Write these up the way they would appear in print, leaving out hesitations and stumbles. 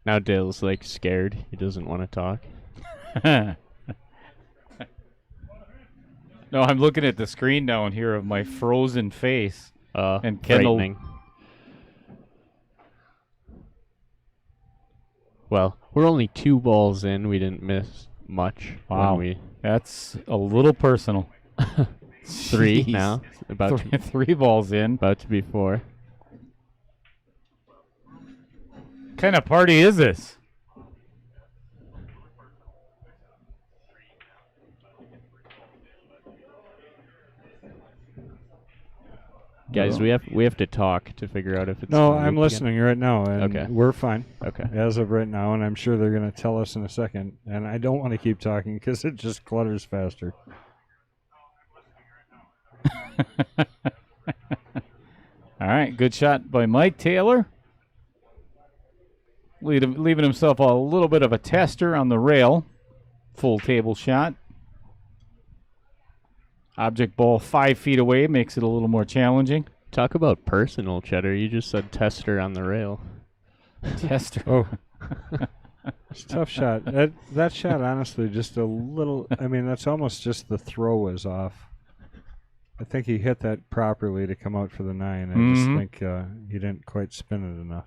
Now Dale's like scared. He doesn't want to talk. No, I'm looking at the screen down here of my frozen face. And Kendall. Frightening. Well, we're only 2 balls in. We didn't miss much. Wow. When That's a little personal. 3 Jeez. now. Three balls in. About to be 4. What kind of party is this? Guys, we have to talk to figure out if it's. No, gonna I'm loop listening right now, and Okay. we're fine Okay. as of right now, and I'm sure they're going to tell us in a second. And I don't want to keep talking because it just clutters faster. All right, good shot by Mike Taylor. Leaving himself a little bit of a tester on the rail. Full table shot. Object ball 5 feet away makes it a little more challenging. Talk about personal, Cheddar. You just said tester on the rail. Tester. Oh, it's a tough shot. That shot, honestly, just a little. I mean, that's almost just the throw was off. I think he hit that properly to come out for the 9. I just think he didn't quite spin it enough.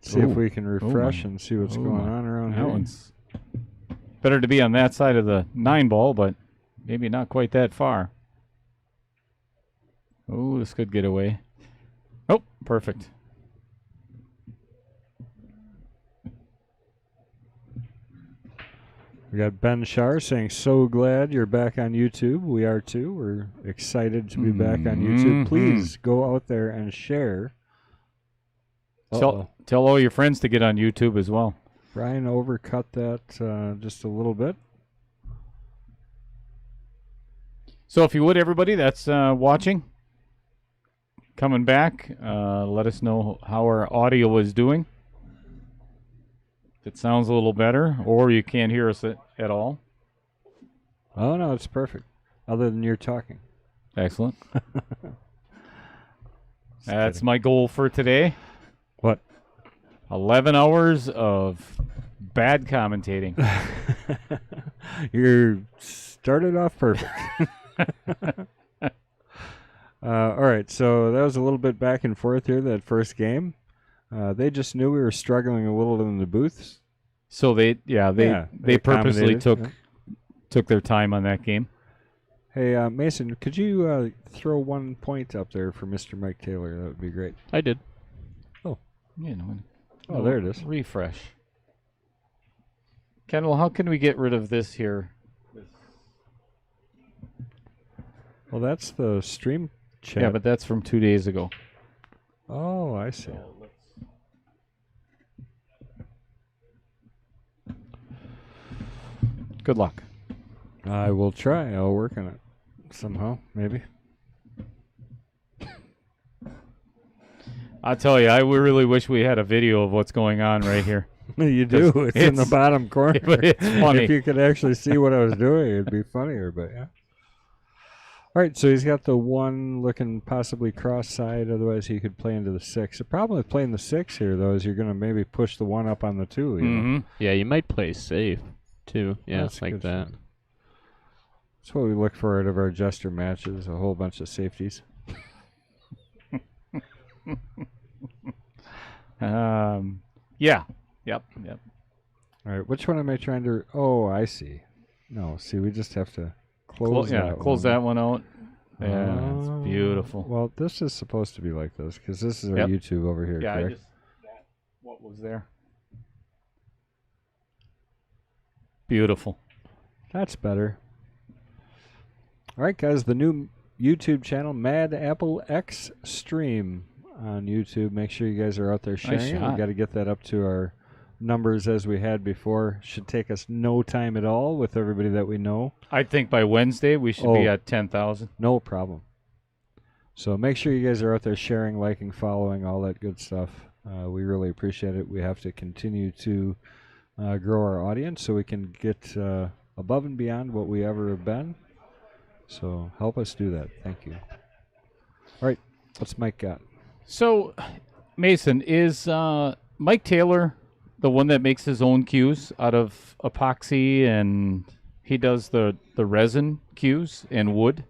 See if we can refresh and see what's going on around that here. one's better to be on that side of the 9 ball, but maybe not quite that far. Oh, this could get away. Oh, perfect. We got Ben Shar saying, "So glad you're back on YouTube." We are too. We're excited to be back on YouTube. Please go out there and share. Tell all your friends to get on YouTube as well. Brian overcut that just a little bit. So if you would, everybody that's watching, coming back, let us know how our audio is doing. If it sounds a little better, or you can't hear us at all. Oh, no, it's perfect. Other than you're talking. Excellent. That's my goal for today. What? 11 hours of bad commentating. You started off perfect. All right, so that was a little bit back and forth here, that first game. They just knew we were struggling a little in the booths. So they purposely accommodated. took their time on that game. Hey, Mason, could you throw 1 point up there for Mr. Mike Taylor? That would be great. I did. Oh, there it is. Refresh. Kendall, how can we get rid of this here? Well, that's the stream chat. Yeah, but that's from 2 days ago. Oh, I see. Good luck. I will try. I'll work on it somehow, maybe. I tell you, I really wish we had a video of what's going on right here. You do. It's in the bottom corner. But it's funny. If you could actually see what I was doing, it'd be funnier, but yeah. All right, so he's got the 1 looking possibly cross-side, otherwise he could play into the 6. The problem with playing the 6 here, though, is you're going to maybe push the 1 up on the 2. You know? Yeah, you might play safe, too. Yeah, That's like good that. fun. That's what we look for out of our jester matches, a whole bunch of safeties. Yeah. Yep. All right, which one am I trying to... Oh, I see. No, see, we just have to close that close one. that one out. Yeah, it's beautiful. Well, this is supposed to be like this, because this is our Yep. YouTube over here, Yeah, correct? what was there? Beautiful. That's better. All right, guys, the new YouTube channel, Mad Apple X Stream on YouTube. Make sure you guys are out there sharing it. shot. We got to get that up to our numbers as we had before. Should take us no time at all with everybody that we know. I think by Wednesday we should be at 10,000. No problem. So make sure you guys are out there sharing, liking, following, all that good stuff. We really appreciate it. We have to continue to grow our audience so we can get above and beyond what we ever have been. So help us do that. Thank you. All right, what's Mike got? So Mason, is Mike Taylor the one that makes his own cues out of epoxy, and he does the resin cues and wood?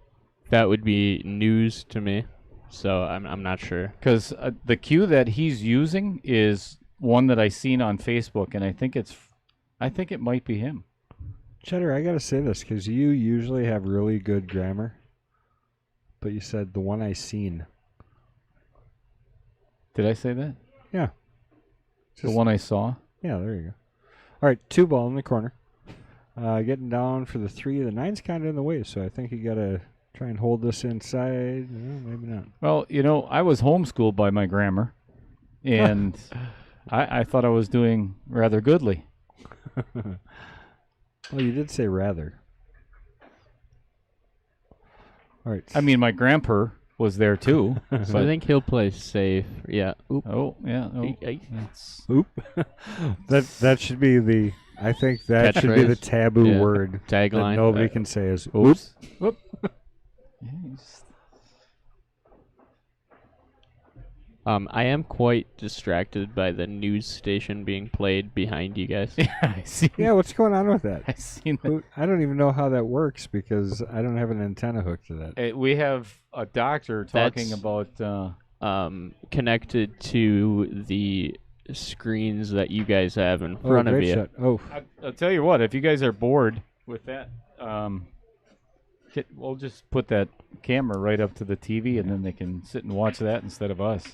That would be news to me, so I'm not sure. Because the cue that he's using is one that I seen on Facebook, and I think it might be him. Cheddar, I gotta say this because you usually have really good grammar, but you said the one I seen. Did I say that? Yeah. The one I saw? Yeah, there you go. All right, 2 ball in the corner. Getting down for the 3. The 9's kind of in the way, so I think you gotta try and hold this inside. No, maybe not. Well, I was homeschooled by my grammar, and I thought I was doing rather goodly. Well, you did say rather. All right. I mean, my grandpa was there too. So I think he'll play safe. Yeah. Oop. Oh, yeah. Oh, That's Oop. that should be the. I think that should be the Catchphrase? taboo Yeah. word that tagline. nobody can say is oops. oops. Yeah, you just- I am quite distracted by the news station being played behind you guys. yeah, I see. Yeah, what's going on with that? I seen that. I don't even know how that works because I don't have an antenna hooked to that. We have a doctor talking That's- about. Connected to the screens that you guys have in front of great you. shot. Oh, I'll tell you what. If you guys are bored with that, we'll just put that camera right up to the TV, and then they can sit and watch that instead of us.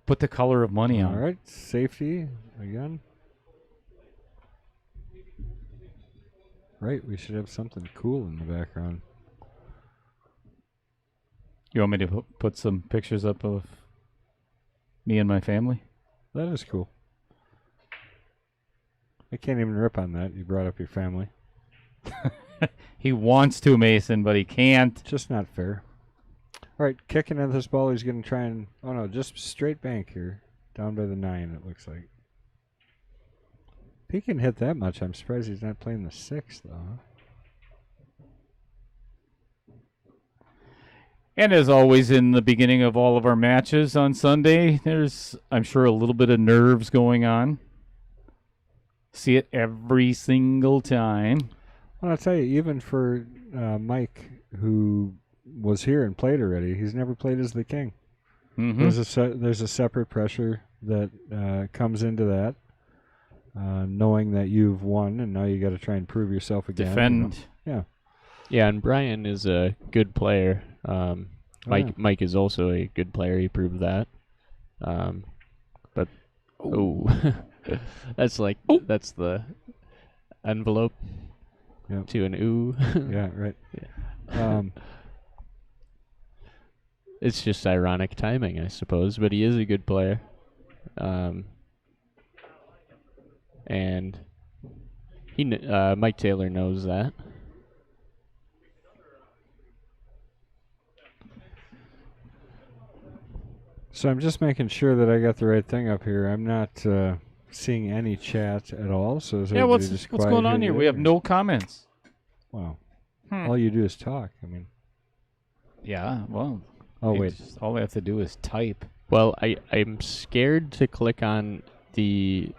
Put the color of money all on. right. Safety again. Right, we should have something cool in the background. You want me to put some pictures up of me and my family? That is cool. I can't even rip on that. You brought up your family. He wants to, Mason, but he can't. Just not fair. All right, kicking at this ball. He's going to try and... Oh, no, just straight bank here. Down by the 9, it looks like. If he can hit that much, I'm surprised he's not playing the 6, though. Huh? And as always, in the beginning of all of our matches on Sunday, there's, I'm sure, a little bit of nerves going on. See it every single time. Well, I'll tell you, even for Mike, who was here and played already, he's never played as the king. Mm-hmm. There's a separate pressure that comes into that, knowing that you've won, and now you got to try and prove yourself again. Defend. You know? Yeah, and Brian is a good player. Mike yeah. Mike is also a good player. He proved that. But that's the envelope Yep. to an ooh. Yeah, right. It's just ironic timing, I suppose. But he is a good player. And Mike Taylor knows that. So I'm just making sure that I got the right thing up here. I'm not seeing any chat at all. So is Yeah, everybody what's just going quiet on here? We have today? no comments. Wow. Hmm. All you do is talk. I mean. Yeah, well. Oh wait. All I have to do is type. Well, I'm scared to click on the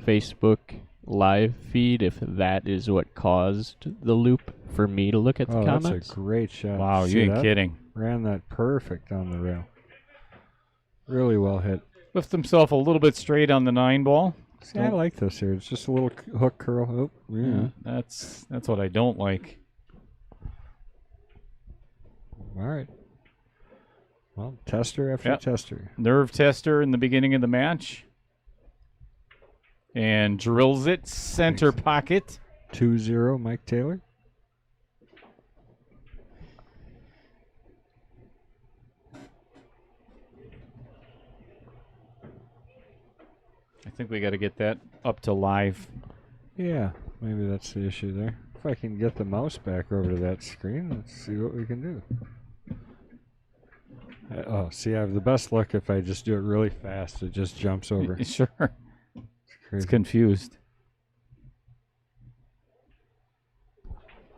Facebook live feed if that is what caused the loop for me to look at the Oh, comments. that's a great shot. Wow, See you ain't that? kidding. Ran that perfect on the rail. Really well hit. Lift himself a little bit straight on the 9 ball. See, I like this here. It's just a little hook curl. Oh, yeah. That's what I don't like. All right. Well, tester after Yep. tester. Nerve tester in the beginning of the match. And drills it center pocket. 2-0, Mike Taylor. I think we got to get that up to live. Yeah, maybe that's the issue there. If I can get the mouse back over to that screen, let's see what we can do. See, I have the best luck if I just do it really fast. It just jumps over. Sure. It's It's crazy.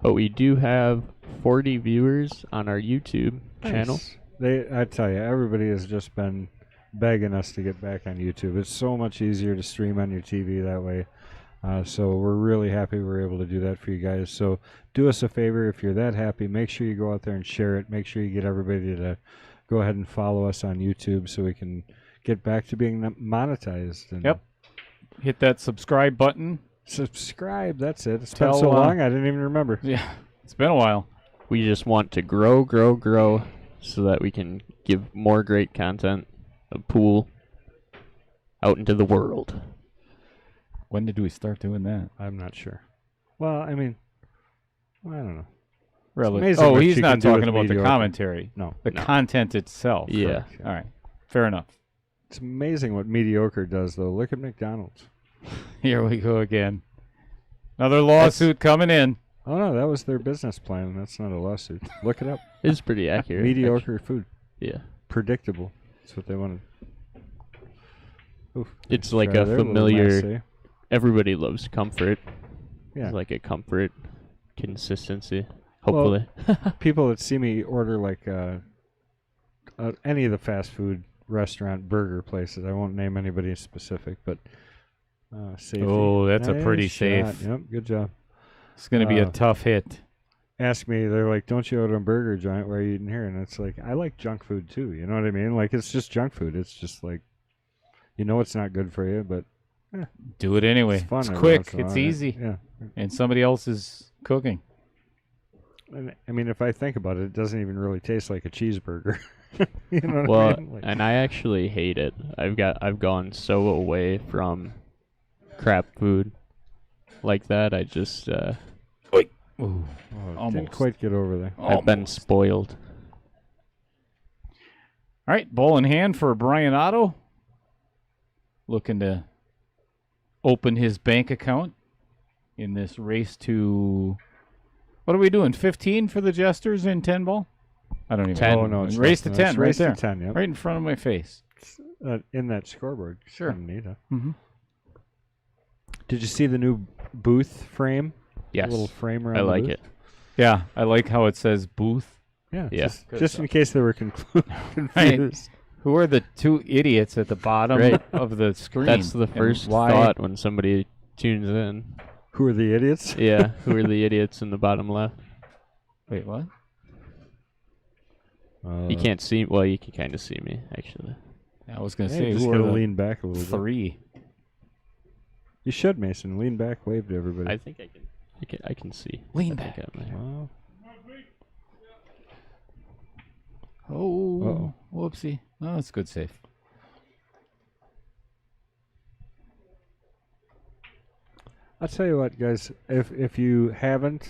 But we do have 40 viewers on our YouTube channel. Nice. I tell you, everybody has just been begging us to get back on YouTube. It's so much easier to stream on your TV that way. So we're really happy we're able to do that for you guys. So do us a favor, if you're that happy, make sure you go out there and share it. Make sure you get everybody to go ahead and follow us on YouTube so we can get back to being monetized. And Yep. Hit that subscribe button. subscribe, that's it. It's Tell, been so long, I didn't even remember. Yeah, it's been a while. We just want to grow so that we can give more great content of pool out into the world. When did we start doing that? I'm not sure. Well, I mean, I don't know. Really? amazing Oh, what he's you not can do talking with about the mediocre. commentary. No. The content itself. Yeah. Correct. All right. Fair enough. It's amazing what mediocre does, though. Look at McDonald's. Here we go again. Another lawsuit coming in. Oh, no, that was their business plan. That's not a lawsuit. Look it up. It's pretty accurate. Mediocre food. Yeah. Predictable. That's what they wanted. Oof. It's like Try a there, little familiar. Massey. Everybody loves comfort. Yeah. It's like a comfort consistency. Hopefully. People that see me order like any of the fast food restaurant burger places. I won't name anybody specific, but safety. Oh, that's a pretty Nice safe. shot. Yep, good job. It's going to be a Uh, tough hit. Ask me, they're like, "Don't you order a burger joint? Why are you eating here?" And it's like, I like junk food too. You know what I mean? Like, it's just junk food. It's just like, you know, it's not good for you, but Do it anyway. it's fun. It's every quick. once in a It's while, right? easy. Yeah. And somebody else is cooking. And, I mean, if I think about it, it doesn't even really taste like a cheeseburger. You know what Well, I mean? Like, and I actually hate it. I've gone so away from crap food like that. I just Ooh, oh, almost. didn't quite get over there. I've been spoiled. All right, ball in hand for Brian Otto. Looking to open his bank account in this race to... What are we doing, 15 for the Jesters in 10 ball? I don't even 10. know. Oh, no, it's race less to than that. 10 It's right race there. to 10, yep. Right in front of my face. In that scoreboard. Sure. Kinda neat, huh? Mm-hmm. Did you see the new booth frame? Yes. Little frame around I the like booth? it. Yeah, I like how it says booth. Yeah. Yeah. Good Just in stuff. case they were confused. Who are the two idiots at the bottom Right. of the screen? That's the And first why? thought when somebody tunes in. Who are the idiots? Yeah, who are the idiots in the bottom left? Wait, what? You can't see. Well, you can kind of see me actually. I was going to Hey, say, just who gotta are the lean back a little bit. three? You should, Mason. Lean back, wave to everybody. I think I can. I can see. Lean I think back. I'm there. Well, Oh, Uh-oh. whoopsie. Oh, that's good save. I'll tell you what, guys. If you haven't,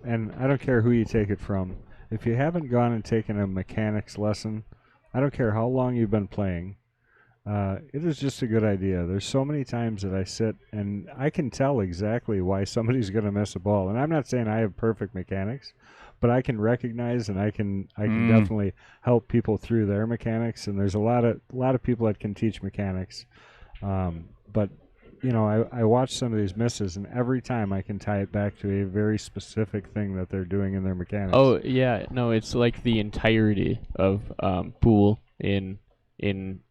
and I don't care who you take it from, if you haven't gone and taken a mechanics lesson, I don't care how long you've been playing, it is just a good idea. There's so many times that I sit and I can tell exactly why somebody's going to miss a ball. And I'm not saying I have perfect mechanics, but I can recognize and I can definitely help people through their mechanics. And there's a lot of people that can teach mechanics, but you know, I watch some of these misses, and every time I can tie it back to a very specific thing that they're doing in their mechanics. Oh yeah, no, it's like the entirety of pool in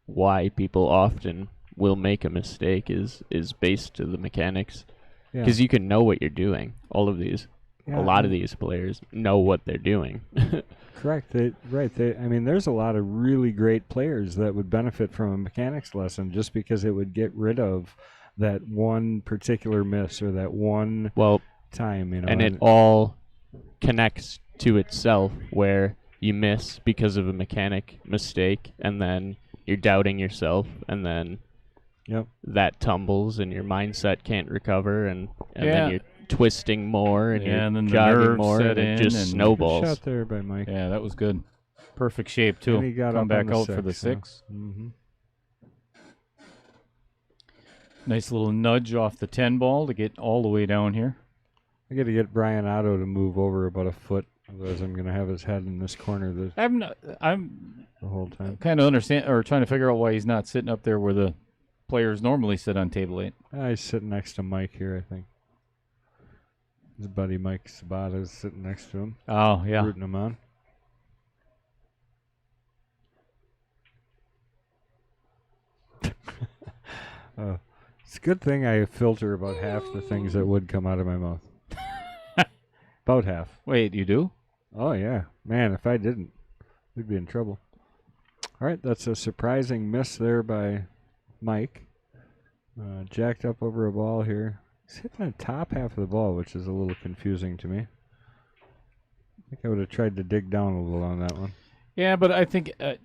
why people often will make a mistake is based to the mechanics, yeah. because you can know what you're doing. All of these, Yeah, a lot of and- these players know what they're doing. Correct. I mean, there's a lot of really great players that would benefit from a mechanics lesson just because it would get rid of that one particular miss or that one Well, time, you know. and it all connects to itself, where you miss because of a mechanic mistake, and then you're doubting yourself, and then Yep. that tumbles, and your mindset can't recover, and Yeah. then you're twisting more, and Yeah, you're and then the jogging nerves more, set and it in, just and- Good snowballs. shot there by Mike. Yeah, that was good. Perfect shape, too. And he got Come up back on the out for the six. Mm-hmm. Nice little nudge off the 10 ball to get all the way down here. I got to get Brian Otto to move over about a foot, otherwise I'm going to have his head in this corner I'm the whole time. kind of understand or trying to figure out why he's not sitting up there where the players normally sit on table 8. He's sitting next to Mike here, I think. His buddy Mike Sabata is sitting next to him, Oh, yeah. rooting him on. It's a good thing I filter about half the things that would come out of my mouth. About half. Wait, you do? Oh, yeah. Man, if I didn't, we'd be in trouble. All right, that's a surprising miss there by Mike. Jacked up over a ball here. He's hitting the top half of the ball, which is a little confusing to me. I think I would have tried to dig down a little on that one. Yeah, but I think I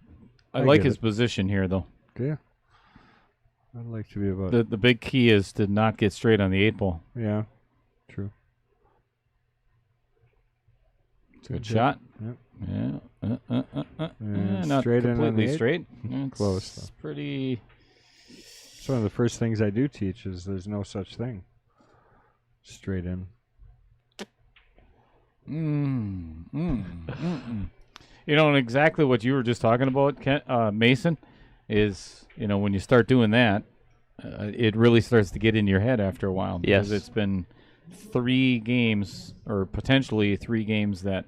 like get his it. position here, though. Yeah. I'd like to be about The big key is to not get straight on the 8 ball. Yeah, true. It's a good shot. Yep. Yeah. And Not straight in on completely the 8. straight. It's Close, though. pretty... It's one of the first things I do teach is there's no such thing. Straight in. You know, and exactly what you were just talking about, Mason, is, you know, when you start doing that, it really starts to get in your head after a while. Because Yes. it's been 3 games, or potentially 3 games that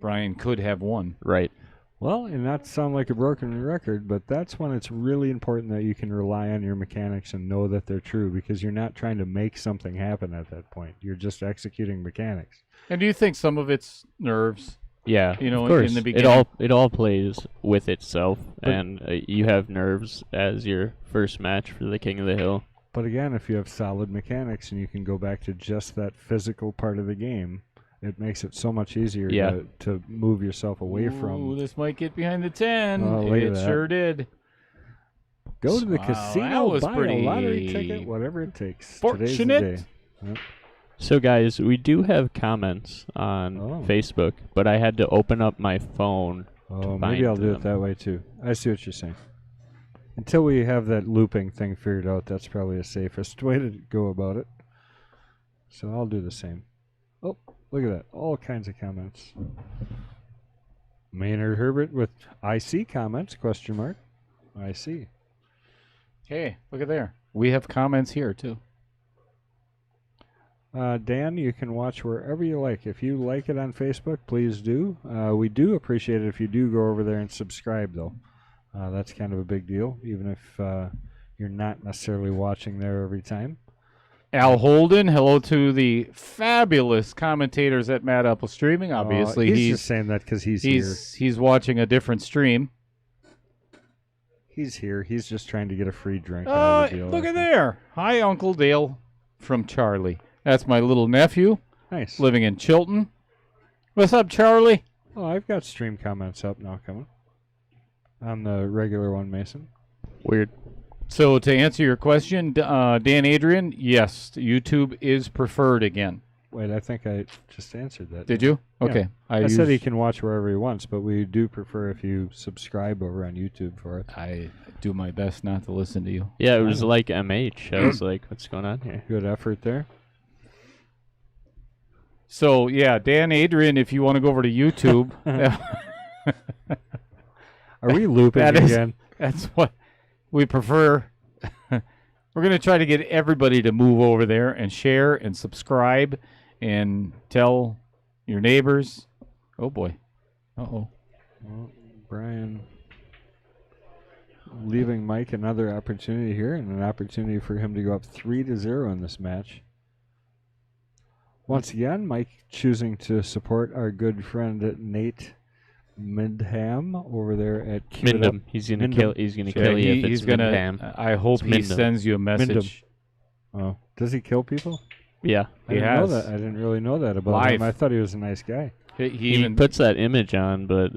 Brian could have won. Right. Well, and not to sound like a broken record, but that's when it's really important that you can rely on your mechanics and know that they're true, because you're not trying to make something happen at that point. You're just executing mechanics. And do you think some of it's nerves? Yeah, You know, of course. in the beginning. It all plays with itself, But- and you have nerves as your first match for the King of the Hill. But again, if you have solid mechanics and you can go back to just that physical part of the game, it makes it so much easier Yeah. to move yourself away Ooh, from. this might get behind the 10. Oh, look at It that. sure did. Go to the Wow, casino, that was buy pretty a lottery ticket, whatever it takes. Today's the fortunate. day. So, guys, we do have comments on Oh. Facebook, but I had to open up my phone. Oh, find maybe I'll do them. it that way too. I see what you're saying. Until we have that looping thing figured out, that's probably the safest way to go about it. So I'll do the same. Oh, look at that. All kinds of comments. Maynard Herbert with I see comments, question mark. I see. Hey, look at there. We have comments here, too. Dan, you can watch wherever you like. If you like it on Facebook, please do. We do appreciate it if you do go over there and subscribe, though. That's kind of a big deal, even if you're not necessarily watching there every time. Al Holden, hello to the fabulous commentators at Mad Apple Streaming. Obviously, he's just saying that because he's here. he's watching a different stream. He's here. He's just trying to get a free drink. Another deal, Look I at think. there. Hi, Uncle Dale from Charlie. That's my little nephew Nice. living in Chilton. What's up, Charlie? Oh, I've got stream comments up now coming. On the regular one, Mason. Weird. So to answer your question, Dan Adrian, yes, YouTube is preferred again. Wait, I think I just answered that. Did you? Yeah. Okay. I said he can watch wherever he wants, but we do prefer if you subscribe over on YouTube for it. I do my best not to listen to you. Yeah, it was like MH. I was like, what's going on here? Good effort there. So yeah, Dan Adrian, if you want to go over to YouTube, Are we looping That is- again? that's what we prefer. We're going to try to get everybody to move over there and share and subscribe and tell your neighbors. Oh boy. Uh-oh. Well, Brian leaving Mike another opportunity here, and an opportunity for him to go up 3-0 in this match. Once again, Mike choosing to support our good friend Nate Mindham over there at Keep It Up. Mindham. He's gonna Mindham. kill. He's gonna Yeah, kill you if he's it's gonna. Mindham. I hope It's he Mindham. sends you a message. Oh, does he kill people? Yeah. I He didn't know has. that. I didn't really know that about Live. him. I thought he was a nice guy. He He even puts that image on, but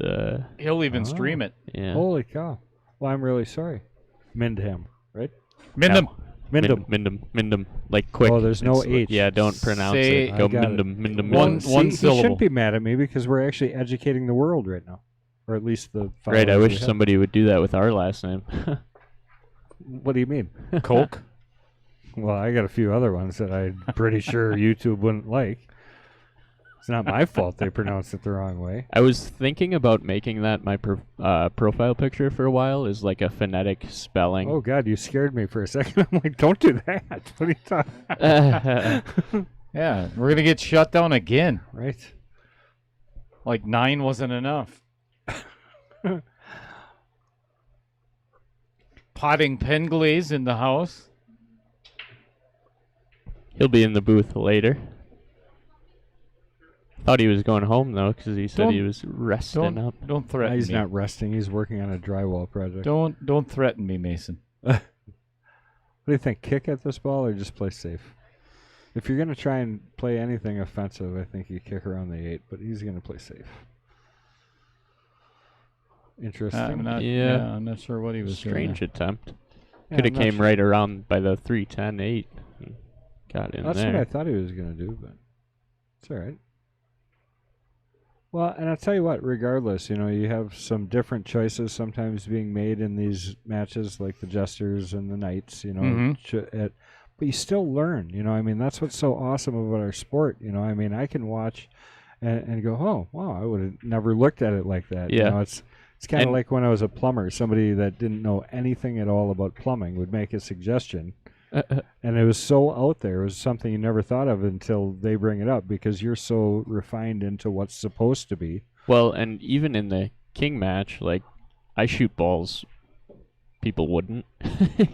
he'll even Oh. stream it. yeah. Holy cow! Well, I'm really sorry. Mindham, right? Mindham. Mindham. Like quick. Oh, there's no It's- H. Yeah, don't pronounce Say- it. Go I got it. Mindham. One- See, one he syllable. shouldn't be mad at me because we're actually educating the world right now, or at least the. Right. I followers wish we have. somebody would do that with our last name. What do you mean? Coke. Well, I got a few other ones that I'm pretty sure YouTube wouldn't like. It's not my fault they pronounced it the wrong way. I was thinking about making that my profile picture for a while. Is like a phonetic spelling. Oh God, you scared me for a second. I'm like, don't do that. What are you talking? Yeah, we're going to get shut down again. Right. Like 9 wasn't enough. Potting Penglaze in the house. He'll be in the booth later. Thought he was going home though, because he said he was resting up. Don't threaten He's me. not resting. He's working on a drywall project. Don't threaten me, Mason. What do you think? Kick at this ball or just play safe? If you're going to try and play anything offensive, I think you kick around the 8, but he's going to play safe. Interesting. I'm not sure what he was Strange attempt. Yeah, Could have I'm not came sure. right around by the 3-10-8. and Got in That's there. what I thought he was going to do, but it's all right. Well, and I'll tell you what, regardless, you have some different choices sometimes being made in these matches, like the Jesters and the Knights, Mhm. But you still learn, I mean, that's what's so awesome about our sport, I mean, I can watch and go, oh, wow, I would have never looked at it like that. Yeah. It's kind of And- like when I was a plumber, somebody that didn't know anything at all about plumbing would make a suggestion. And it was so out there. It was something you never thought of until they bring it up because you're so refined into what's supposed to be. Well, and even in the King match, like, I shoot balls people wouldn't.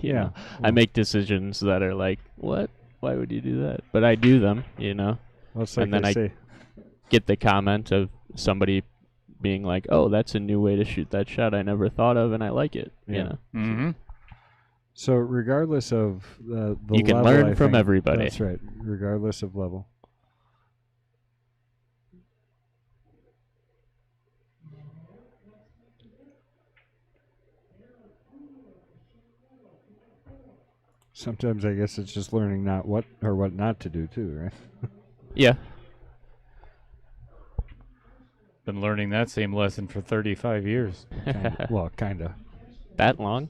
You know? I make decisions that are like, what? Why would you do that? But I do them, Well, it's like And then they I say, get the comment of somebody being like, oh, that's a new way to shoot that shot I never thought of, and I like it. Yeah. You know? Mm-hmm. so regardless of the You can level, learn I from think- everybody. That's right, regardless of level. Sometimes I guess it's just learning not what or what not to do too, right? Yeah. Been learning that same lesson for 35 years. Well, kind of. That long?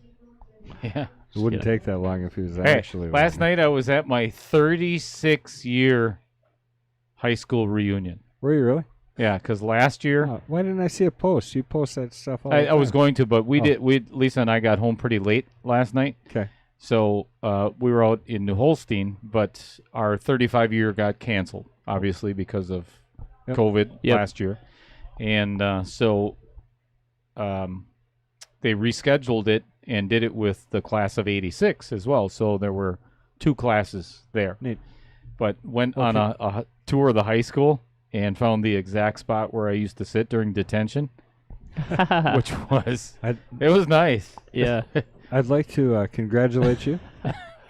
Yeah. It wouldn't kidding. take that long if he was Hey, actually. last learning. night I was at my 36-year high school reunion. Were you really? Yeah, because last year Oh, why didn't I see a post? You post that stuff all I the was time. going to, but we Oh. did. Lisa and I got home pretty late last night, Okay. so we were out in New Holstein. But our 35-year got canceled, obviously because of Yep. COVID Yep. last year, and so they rescheduled it and did it with the class of '86 as well. So there were 2 classes there. Neat. But went on Okay. a tour of the high school and found the exact spot where I used to sit during detention, which was I'd it was nice. Yeah. I'd like to congratulate you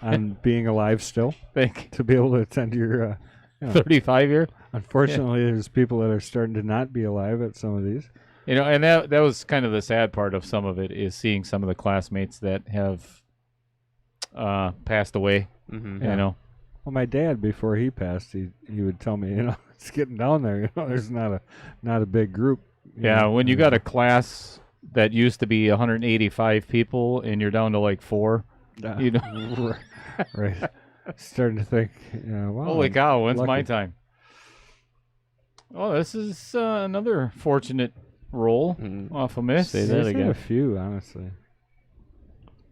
on being alive still Think to be able to attend your. 35-year. Unfortunately, there's people that are starting to not be alive at some of these. And that was kind of the sad part of some of it is seeing some of the classmates that have passed away. Mm-hmm. Yeah. You know, Well, my dad, before he passed, he would tell me, it's getting down there. There's not a big group. yeah. When you got a class that used to be 185 people and you're down to like 4, you know, right. Starting to think, wow. holy cow, when's my lucky. time? Oh, this is another fortunate roll Mm. off a miss. Say He's that had again. a few, honestly.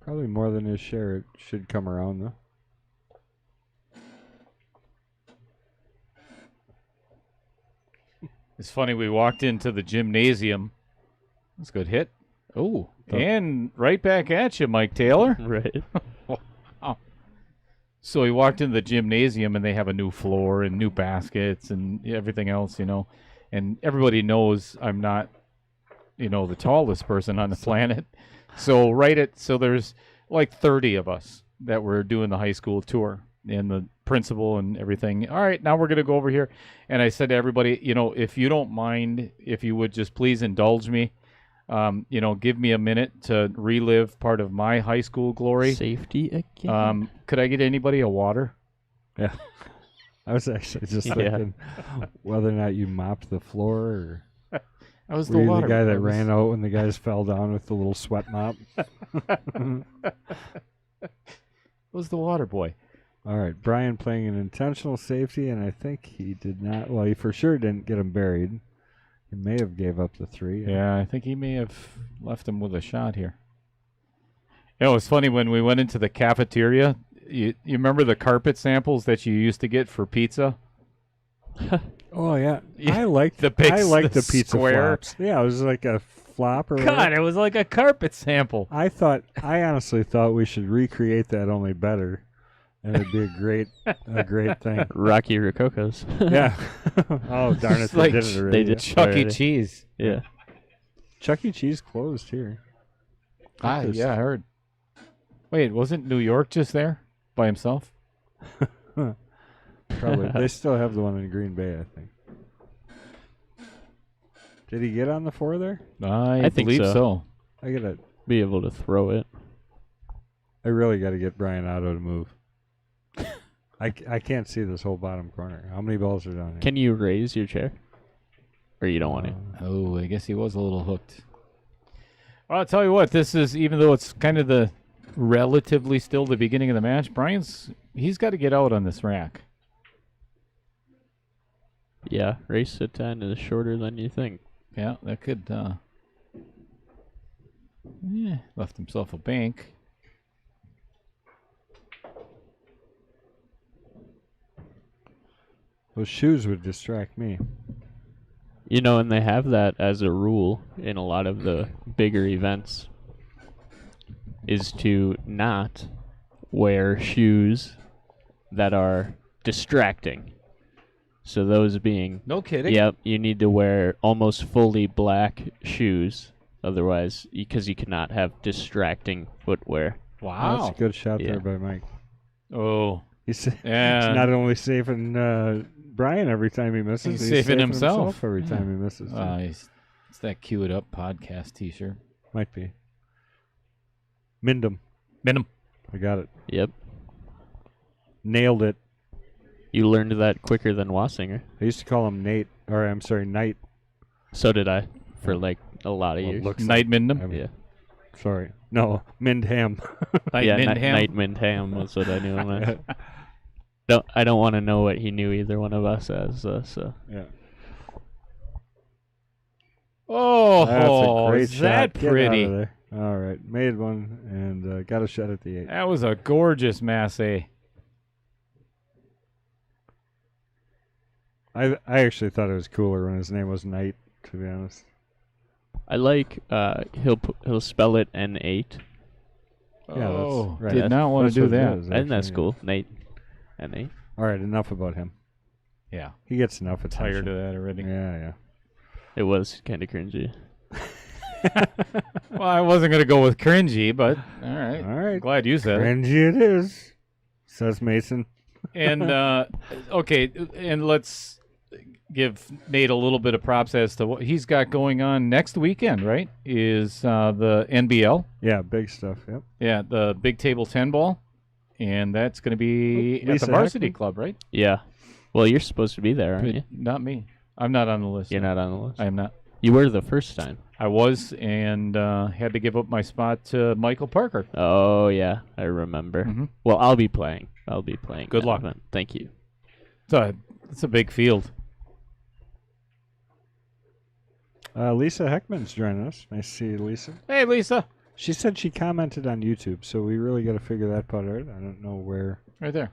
Probably more than his share. It should come around though. It's funny, we walked into the gymnasium. That's a good hit. Oh, and right back at you, Mike Taylor. Right. So we walked into the gymnasium, and they have a new floor and new baskets and everything else, And everybody knows I'm not, the tallest person on the planet. So so there's like 30 of us that were doing the high school tour, and the principal and everything. All right, now we're going to go over here. And I said to everybody, if you don't mind, if you would just please indulge me, give me a minute to relive part of my high school glory. Safety again. Could I get anybody a water? Yeah. I was actually just Yeah. thinking whether or not you mopped the floor or I was were you the water guy boy. that ran out when the guys fell down with the little sweat mop. It was the water boy. All right, Brian playing an intentional safety, and I think he did not. Well, he for sure didn't get him buried. He may have gave up the 3. Yeah, I think he may have left him with a shot here. It was funny when we went into the cafeteria. You remember the carpet samples that you used to get for pizza? Oh yeah, Yeah, I like the big I like the the pizza square. flops. Yeah, it was like a flop or God, whatever. it was like a carpet sample. I honestly thought we should recreate that, only better, and it'd be a great thing. Rocky Rococo's. Yeah. Oh darn it! It's They like did it already. they did Chuck E. already. Cheese. Yeah. Chuck E. Cheese closed here. Ah, This- yeah, I heard. Wait, wasn't New York just there by himself? Probably. They still have the one in Green Bay, I think. Did he get on the 4 there? I think believe so. so. Be able to throw it. I really got to get Brian Otto to move. I can't see this whole bottom corner. How many balls are down here? Can you raise your chair? Or you don't want it? Oh, I guess he was a little hooked. Well, I'll tell you what, this is, even though it's kind of the relatively still the beginning of the match, he's got to get out on this rack. Yeah, race to 10 is shorter than you think. Yeah, that could, left himself a bank. Those shoes would distract me. You know, and they have that as a rule in a lot of the bigger events, is to not wear shoes that are distracting. So those being, No kidding. yep, you need to wear almost fully black shoes, otherwise, because you cannot have distracting footwear. Wow. That's a good shot Yeah. there by Mike. Oh, He's yeah. not only saving Brian every time he misses, He's saving himself. every Yeah. time he misses. It's that Cue It Up podcast t-shirt. Might be. Mindham. Minimum. I got it. Yep. Nailed it. You learned that quicker than Wassinger. I used to call him Nate, or I'm sorry, Knight. So did I, for like a lot of Well, years. looks Night Mindham. I'm Yeah. Sorry. No, Mindham. Yeah, Mindham. Night Mindham was what I knew him as. I don't want to know what he knew either one of us as. So Yeah. Oh, That's a great is shot. that Get out pretty? of there. All right. Made one and got a shot at the 8. That was a gorgeous masse. I actually thought it was cooler when his name was Knight, to be honest. I like he'll spell it N8. Yeah, that's Oh, right. did not want That's to do what it that. is, And that's actually. cool. Nate. N8. All right, enough about him. Yeah, He gets enough attention. tired of that already. Yeah. It was kind of cringy. Well, I wasn't going to go with cringy, but all right. All right. Glad you said it. Cringy it is, says Mason. And okay, and let's give Nate a little bit of props as to what he's got going on next weekend. Right? Is the NBL? Yeah, big stuff. Yep. Yeah, the Big Table 10 ball, and that's going to be at Lisa the Varsity Heckman? Club, right? Yeah. Well, you're supposed to be there, aren't you? Not me. I'm not on the list. You're not on the list. I am not. You were the first time. I was, and had to give up my spot to Michael Parker. Oh yeah, I remember. Mhm. Well, I'll be playing. Good that luck. event. Thank you. It's a big field. Lisa Heckman's joining us. Nice to see you, Lisa. Hey, Lisa. She said she commented on YouTube, so we really got to figure that part out. I don't know where. Right there.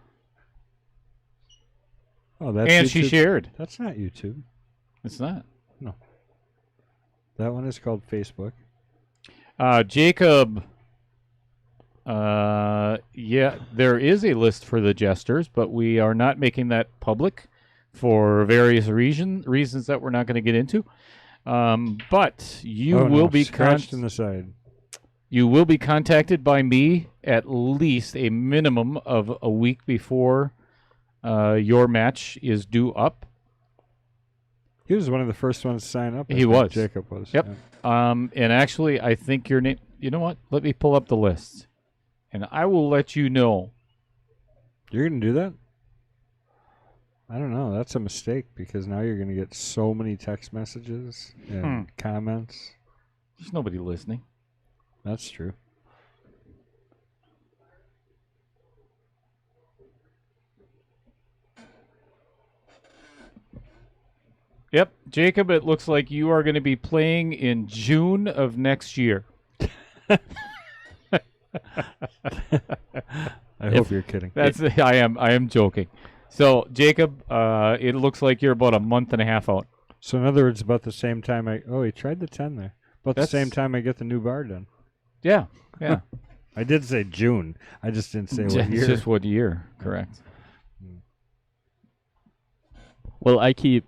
Oh, that's And YouTube. she shared. That's not YouTube. It's not. That one is called Facebook. Jacob. Yeah, there is a list for the jesters, but we are not making that public for various reasons that we're not going to get into. But you Oh, will no, be scratched in the side. you will be contacted by me at least a minimum of a week before your match is due up. He was one of the first ones to sign up. I He think. was. Jacob was. Yep. yeah. And actually, I think your name. You know what? Let me pull up the list, and I will let you know. You're going to do that? I don't know. That's a mistake because now you're going to get so many text messages and comments. There's nobody listening. That's true. Yep, Jacob. It looks like you are going to be playing in June of next year. I hope you're kidding. That's I am joking. So, Jacob, it looks like you're about a month and a half out. So in other words, about the same time he tried the 10 there. About the same That's- time I get the new bar done. Yeah, yeah. I did say June. I just didn't say what It's year. just what year, correct. Well, I keep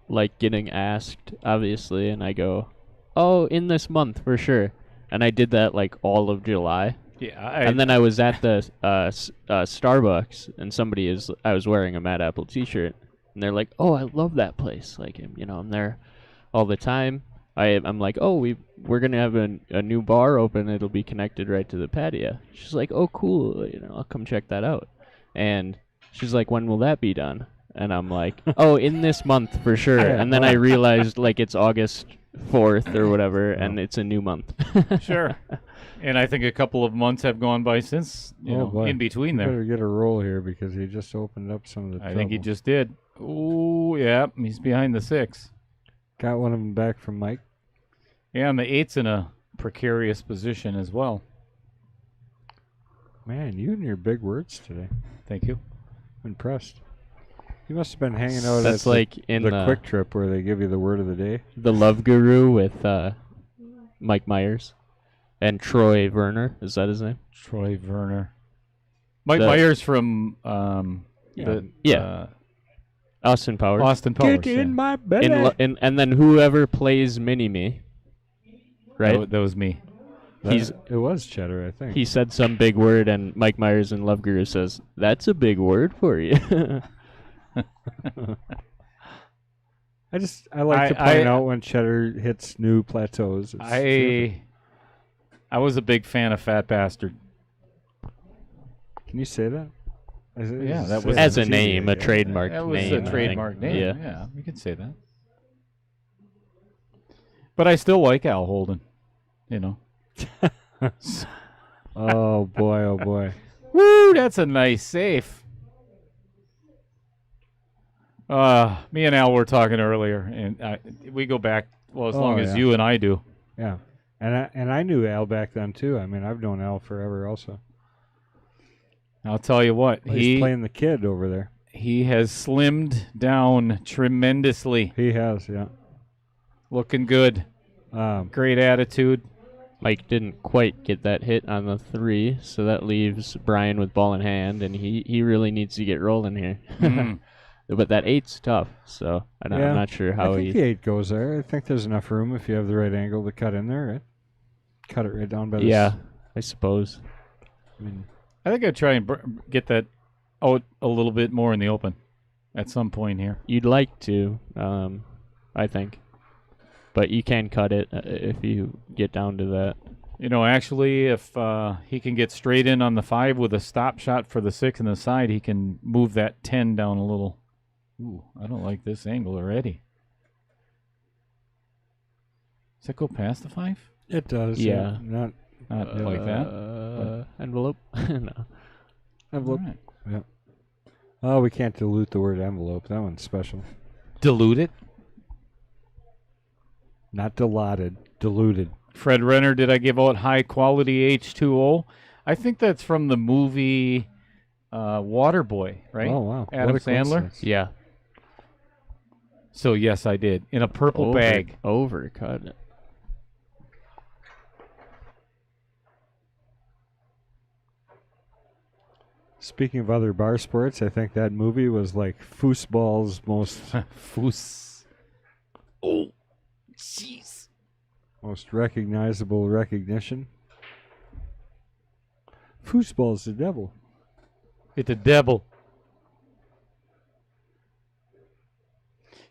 like getting asked, obviously, and I go, "Oh, in this month for sure." And I did that like all of July. Yeah, And then I was at the Starbucks, and I was wearing a Mad Apple T-shirt, and they're like, "Oh, I love that place. Like, I'm there all the time." I'm like, "Oh, we're gonna have a new bar open. It'll be connected right to the patio." She's like, "Oh, cool. I'll come check that out." And she's like, "When will that be done?" And I'm like, "Oh, in this month for sure." And then I realized like it's August 4th or whatever, and it's a new month. Sure. And I think a couple of months have gone by since, boy. in between there. Better get a roll here because he just opened up some of the I think he trouble. just did. Ooh, yeah, he's behind the 6. Got one of them back from Mike. Yeah, and the 8's in a precarious position as well. Man, you and your big words today. Thank you. I'm impressed. You must have been hanging out That's at like in the Quick Trip where they give you the word of the day. the Love Guru with Mike Myers and Troy Werner. Is that his name? Troy Werner. Mike The- Myers from Yeah. Austin Powers. Austin Powers. Get in my belly. And then whoever plays Mini-Me, right? That was me. It was cheddar, I think. He said some big word, and Mike Myers in Love Guru says, "That's a big word for you." I like to point out when cheddar hits new plateaus. It's terrific. I was a big fan of Fat Bastard. Can you say that? Yeah, that was- As a name, a trademark That was name. I a think. trademark name. Yeah. Yeah, you can say that. But I still like Al Holden. Oh boy, oh boy. Woo, that's a nice safe. Me and Al were talking earlier, and we go back, as long as yeah. you and I do. Yeah, and I knew Al back then too. I mean, I've known Al forever. Also, I'll tell you what, he's playing the kid over there. he has slimmed down tremendously. He has, yeah. Looking good. Great attitude. Mike didn't quite get that hit on the 3, so that leaves Brian with ball in hand, and he really needs to get rolling here. Mm. But that 8's tough, so I'm not sure how I think he. the 8 goes there. I think there's enough room if you have the right angle to cut in there. Right? Cut it right down by the. Yeah, I suppose. I mean, I think I'd try and get that out a little bit more in the open at some point here. You'd like to, I think, but you can cut it if you get down to that. Actually, if he can get straight in on the 5 with a stop shot for the 6 and the side, he can move that 10 down a little. Ooh, I don't like this angle already. Does that go past the 5? it does. Yeah. Not Not like that. Envelope? No. envelope. All right. Yeah. Oh, we can't dilute the word envelope. That one's special. Dilute it. Not dilated. Diluted. Fred Renner, did I give out high quality H2O? I think that's from the movie Waterboy, right? Oh wow. Adam What a Sandler? coincidence. Yeah. So yes, I did. In a purple bag. Overcut it. Speaking of other bar sports, I think that movie was like foosball's most Foos. Oh, jeez. most recognizable recognition. Foosball's the devil. It's a devil.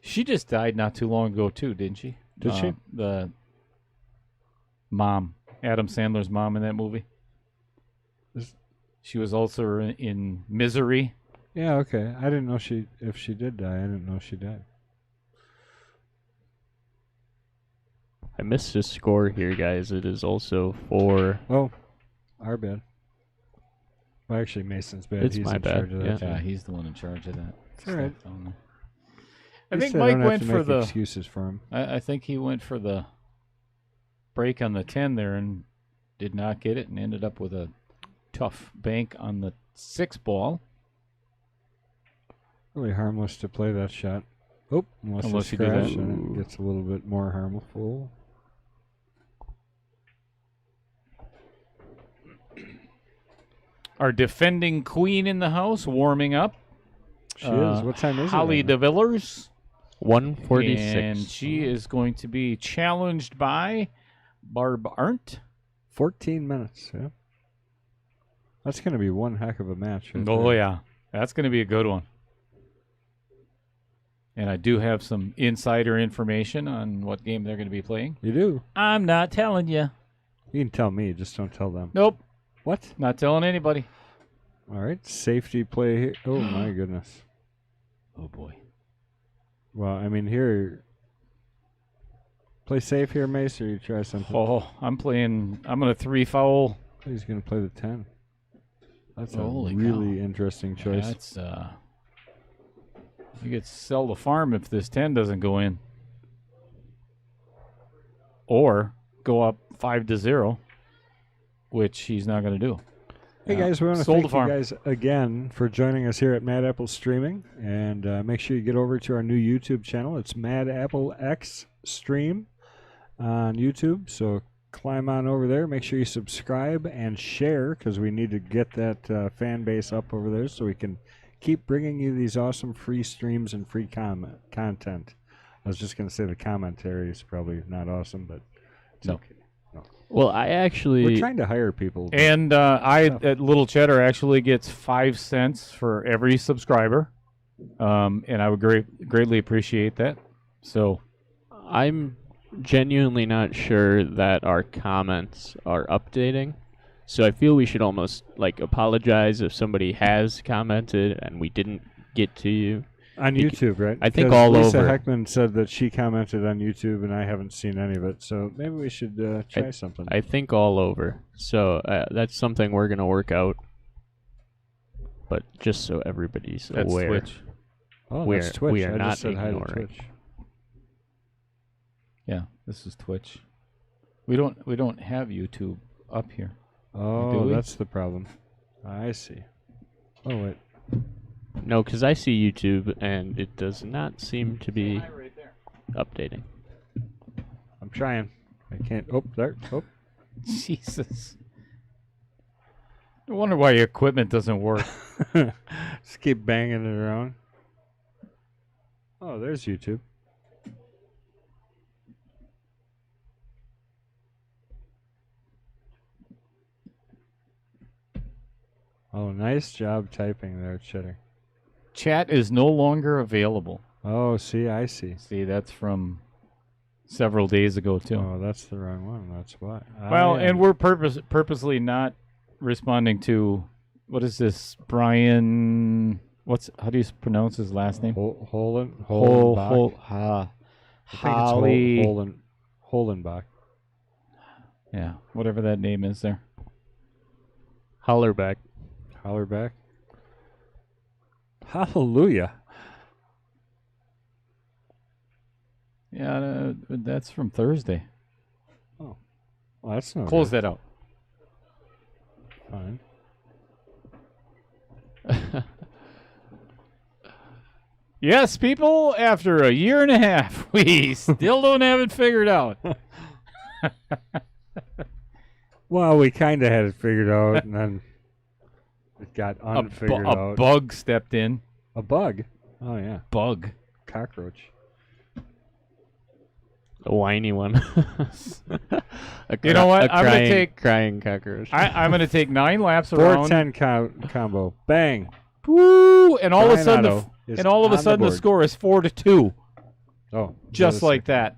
She just died not too long ago, too, didn't she? Did she? The mom, Adam Sandler's mom in that movie. She was also in Misery. Yeah, okay. I didn't know if she did die. I didn't know she died. I missed a score here, guys. It is also 4. Oh, our bad. Well, actually, Mason's bad. It's He's my in bad, charge of that. yeah. too. Yeah, he's the one in charge of that. It's all right. I At think least Mike don't have went to for make the. excuses for him. I think he went for the break on the 10 there and did not get it and ended up with a tough bank on the 6 ball. Really harmless to play that shot. Oh, unless you do that. scratch, then it gets a little bit more harmful. Our defending queen in the house warming up. She is. What time is Holly it? right now? DeVillers. 146. And she is going to be challenged by Barb Arndt. 14 minutes. Yeah. That's going to be one heck of a match. Right Oh, there. yeah. That's going to be a good one. And I do have some insider information on what game they're going to be playing. You do. I'm not telling you. You can tell me, just don't tell them. Nope. What? Not telling anybody. All right. Safety play here. Oh, my goodness. Oh, boy. Well, I mean, here. Play safe here, Mace, or you try something? Oh, I'm going to 3-foul. He's going to play the 10. That's a Holy really cow. interesting choice. That's, you get to sell the farm if this 10 doesn't go in. Or go up 5-0, which he's not going to do. Hey guys, we want to sold thank the farm. you guys again for joining us here at Mad Apple Streaming, and make sure you get over to our new YouTube channel. It's Mad Apple X Stream on YouTube. So climb on over there. Make sure you subscribe and share because we need to get that fan base up over there so we can keep bringing you these awesome free streams and free content. I was just going to say the commentary is probably not awesome, but it's No. okay. Well, I actually We're trying to hire people. And at Little Cheddar actually gets 5 cents for every subscriber, and I would greatly appreciate that. So I'm genuinely not sure that our comments are updating. So I feel we should almost apologize if somebody has commented and we didn't get to you. On YouTube, right? I think Because all Lisa over. Heckman said that she commented on YouTube, and I haven't seen any of it. So maybe we should try something. I think all over. So that's something we're going to work out. But just so everybody's that's aware. Twitch. oh, we that's are- Twitch. we are I not just said hi to ignoring. Twitch. Yeah, this is Twitch. We don't have YouTube up here. Oh, we? that's the problem. I see. Oh wait. No, because I see YouTube and it does not seem to be updating. I'm trying. I can't. Oh, there. Oh. Jesus. I wonder why your equipment doesn't work. Just keep banging it around. Oh, there's YouTube. Oh, nice job typing there, Cheddar. Chat is no longer available. Oh, see, I see. See, that's from several days ago too. Oh, that's the wrong one. That's why. Well, I am- and we're purposely not responding to what is this, Brian? How do you pronounce his last name? Holenbach. I think Holly. it's Holenbach. Yeah, whatever that name is there. Hollerback. Hollerback. Hallelujah. Yeah, that's from Thursday. Well, that's not Close that out. fine. Yes, people, after a year and a half, we still don't have it figured out. Well, we kind of had it figured out, and then it got A unfigured out. bug stepped in. A bug? Oh, yeah. Bug. Cockroach. A whiny one. You know what? I'm gonna crying cockroach. I'm going to take 9 laps around. 410 combo. Bang. Woo! And all of a sudden, Brian Otto is and all of a on the sudden, the board. score is 4-2, Oh, just wait a like second. that.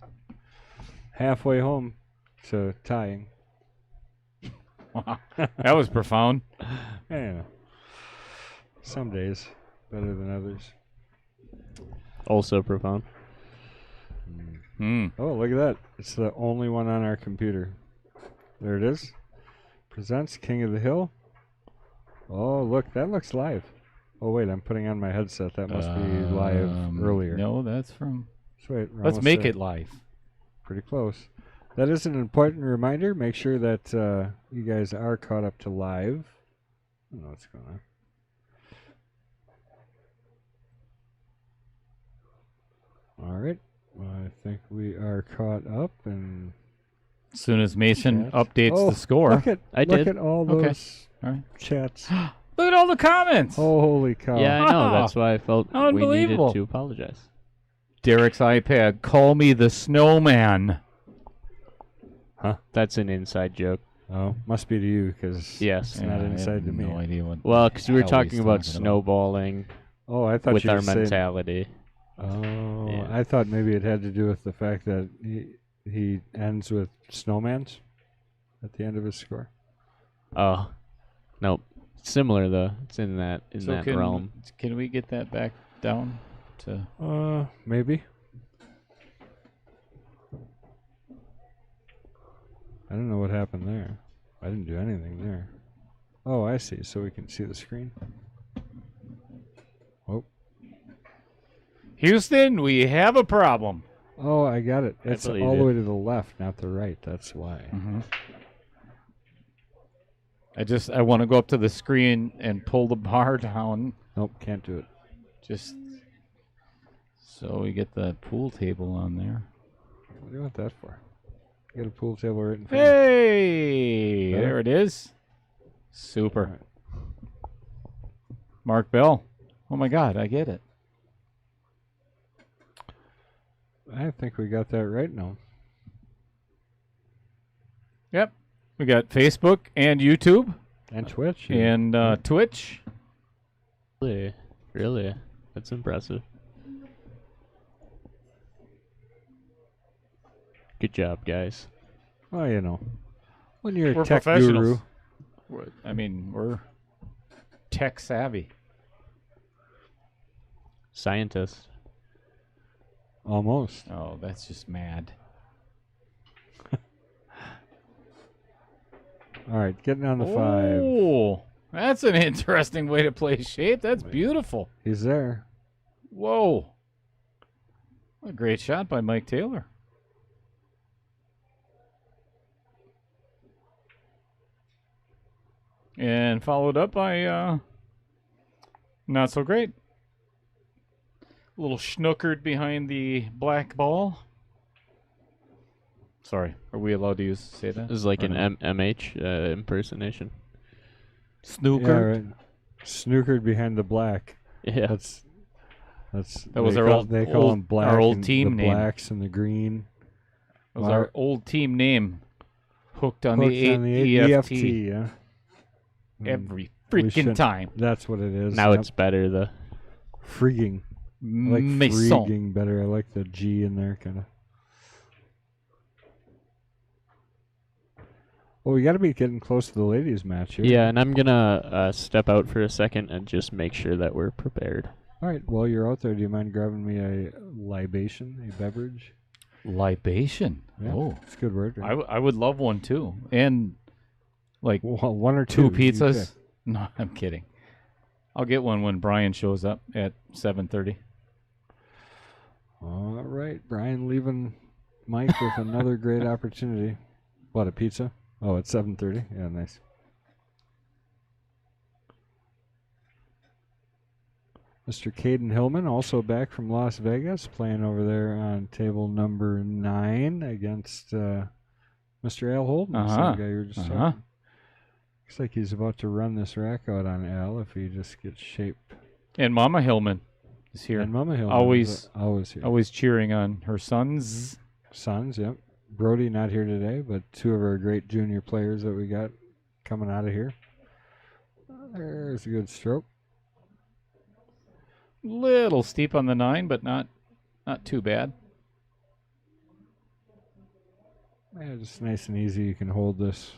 Halfway home to tying. That was profound. Yeah. Some days better than others. Also profound. Hmm. Oh, look at that. It's the only one on our computer. There it is. Presents King of the Hill. Oh, look. That looks live. Oh, wait. I'm putting on my headset. That must be live earlier. No, that's from. So wait, we're Let's almost make there. it live. Pretty close. That is an important reminder. Make sure that you guys are caught up to live. I don't know what's going on. All right. I think we are caught up and As soon as Mason Chat. updates Oh, the score. look I look did. at all Okay. those All right. chats. Look at all the comments. Holy cow. Yeah, I know. Wow. That's why I felt we Unbelievable. needed to apologize. Derek's iPad. Call me the snowman. That's an inside joke. Oh, must be to you because Yes. it's not I inside have to me. No idea what. Well, because we were hell talking he's about talking snowballing Oh, I thought with you our were saying. mentality. Oh, Yeah. I thought maybe it had to do with the fact that he ends with snowmans at the end of his score. Oh, nope. Similar though. It's in that So realm. can we get that back down to? Maybe. I don't know what happened there. I didn't do anything there. Oh, I see. So we can see the screen. Oh, Houston, we have a problem. oh, I got it. It's believe all the you. way to the left, not the right. That's why. I want to go up to the screen and pull the bar down, Nope, can't do it. just so we get the pool table on there. What do you want that for? You got a pool table right in front of you. Hey, Better? there it is. Super. Mark Bell. Oh my God, I get it. I think we got that right now. Yep. We got Facebook and YouTube And Twitch. and Twitch. Really? That's impressive. Good job, guys. Oh, you know. When you're We're a tech professionals. guru. We're tech savvy. Scientist. Almost. Oh, that's just mad. All right, getting on the 5. Oh, that's an interesting way to play shape. That's beautiful. He's there. Whoa. What a great shot by Mike Taylor. And followed up by not so great. A little snookered behind the black ball. Sorry, are we allowed to say that? This is like Or an no? MH impersonation. Snooker. Yeah, right. Snookered behind the black. Yeah. That's That was they our call, old- they call old- them black. our old and team the name. blacks and the green. That was our old team name. Hooked on Hooked the on the EFT. yeah. Every We freaking should- time. That's what it is. Now Yep. it's better. The freaking. I like Maison. freaking better. I like the G in there, kind of. Well, we got to be getting close to the ladies' match here. yeah, and I'm gonna step out for a second and just make sure that we're prepared. All right. While you're out there, do you mind grabbing me a libation, a beverage? Libation. Yeah, Oh, it's a good word. Right? I would love one too. And like Well, one or two two. you pizzas. pick. No, I'm kidding. I'll get one when Brian shows up at 7:30. All right, Brian leaving Mike with another great opportunity. What, a pizza? Oh, it's 7:30. Yeah, nice. Mr. Caden Hillman, also back from Las Vegas, playing over there on table number 9 against Mr. Al Holden, the same guy you were just talking. Looks like he's about to run this rack out on Al if he just gets shape. And Mama Hillman is here. And Mama Hillman Always- is always here. Always cheering on her sons. Sons, yep. Brody not here today, but two of our great junior players that we got coming out of here. There's a good stroke. Little steep on the 9, but not too bad. Yeah, just nice and easy. You can hold this.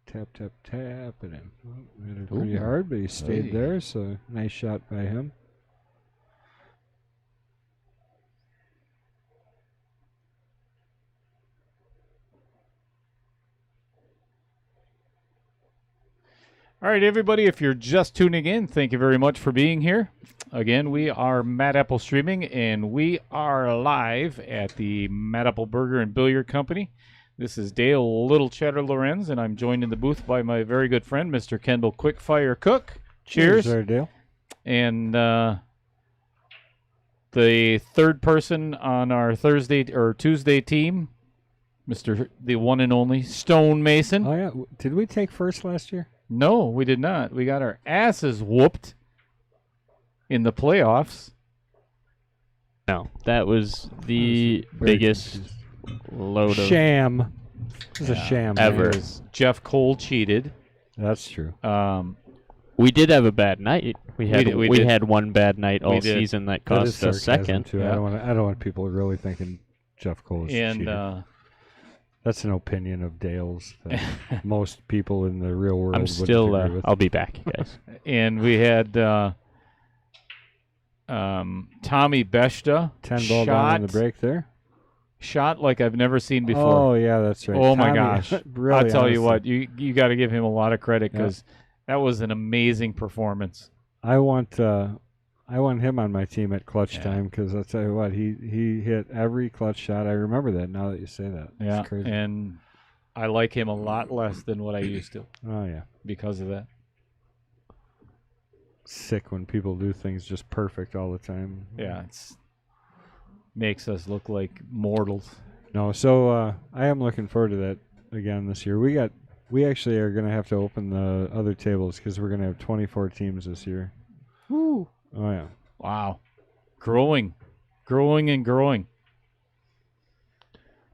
Tap, tap, tap it in. Oh, hit it pretty Ooh. hard, but he stayed Hey. there, so nice shot by him. All right, everybody, if you're just tuning in, thank you very much for being here. Again, we are Mad Apple Streaming, and we are live at the Mad Apple Burger and Billiard Company. This is Dale Little Cheddar Lorenz, and I'm joined in the booth by my very good friend, Mr. Kendall Quickfire Cook. Cheers. There, Dale. And The third person on our Thursday or Tuesday team, the one and only Stone Mason. Oh yeah, did we take first last year? No, we did not. We got our asses whooped in the playoffs. No, that was the Very biggest confused. load of Sham. It was a sham. ever. man. Because Jeff Cole cheated. That's true. We did have a bad night. We had we we did. had one bad night all We did. season that That is cost us sarcasm, second. too. Yeah. I don't want people really thinking Jeff Cole is And cheated. That's an opinion of Dale's that most people in the real world I'm wouldn't still. agree with. I'll be back, guys. and we had Tommy Beshta 10 ball down in the break there. shot like I've never seen before. Oh yeah, that's right. Oh my Tommy, gosh! really, I'll tell you honestly, what, you got to give him a lot of credit Yeah. because that was an amazing performance. I want him on my team at clutch Yeah. time because I'll tell you what, he hit every clutch shot. I remember that now that you say that. Yeah, It's crazy. and I like him a lot less than what I used to Oh yeah, because of that. sick when people do things just perfect all the time. Yeah, it's makes us look like mortals. No, so I am looking forward to that again this year. We actually are going to have to open the other tables because we're going to have 24 teams this year. Woo! Oh yeah. Wow, growing and growing.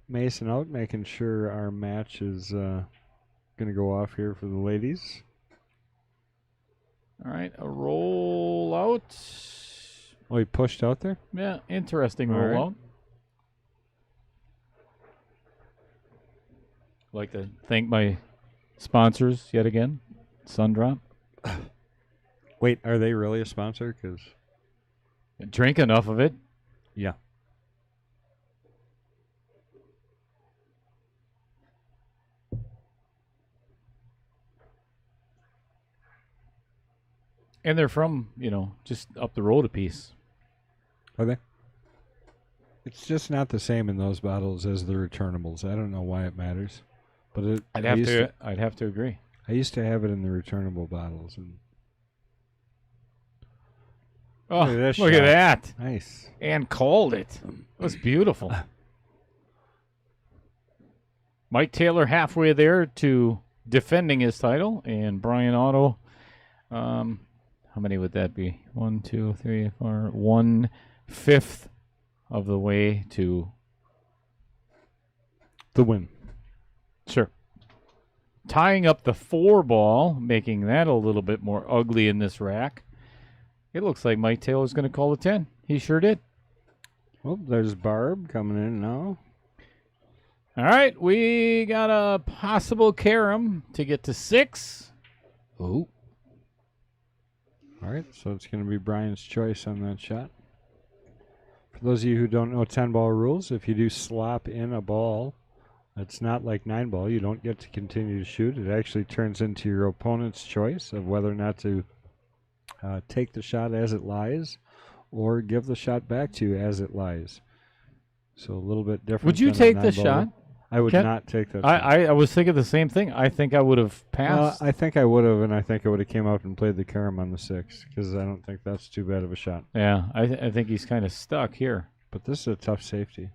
Mason out, making sure our match is going to go off here for the ladies. All right, a roll out. Oh, he pushed out there? Yeah, interesting All right. roll out. Like to thank my sponsors yet again, Sundrop. Wait, are they really a sponsor? Because Drink enough of it. yeah. And they're from, just up the road a piece. Are they? It's just not the same in those bottles as the returnables. I don't know why it matters, but I'd I have to agree. used to have it in the returnable bottles, and Oh, Look at that look shot. at that. nice. And called it. It was beautiful. Mike Taylor halfway there to defending his title, and Brian Otto, how many would that be? 1, 2, 3, 4, 1/5 of the way to The win. sure. Tying up the 4 ball, making that a little bit more ugly in this rack. It looks like Mike Taylor's going to call a 10. He sure did. Well, there's Barb coming in now. All right, we got a possible carom to get to 6. Oh. All right, so it's going to be Brian's choice on that shot. For those of you who don't know 10-ball rules, if you do slop in a ball, it's not like 9-ball. You don't get to continue to shoot. It actually turns into your opponent's choice of whether or not to take the shot as it lies or give the shot back to you as it lies. So a little bit different. Would you than a take the 9-ball. shot? I would Ken? not take that shot. I was thinking the same thing. I think I would have passed. I think I would have, and I think I would have came out and played the carom on the 6 because I don't think that's too bad of a shot. Yeah, I think he's kind of stuck here. But this is a tough safety.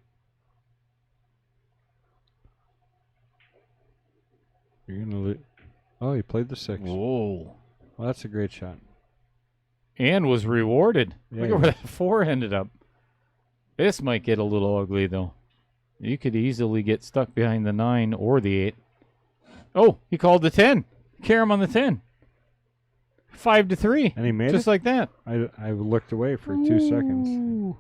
You're gonna Oh, he played the 6. Whoa. Well, that's a great shot. And was rewarded. Yeah, Look at where that 4 ended up. This might get a little ugly, though. You could easily get stuck behind the 9 or the 8. Oh, he called the 10. Carom on the 10. 5-3. And he made Just it? like that. I looked away for 2 seconds.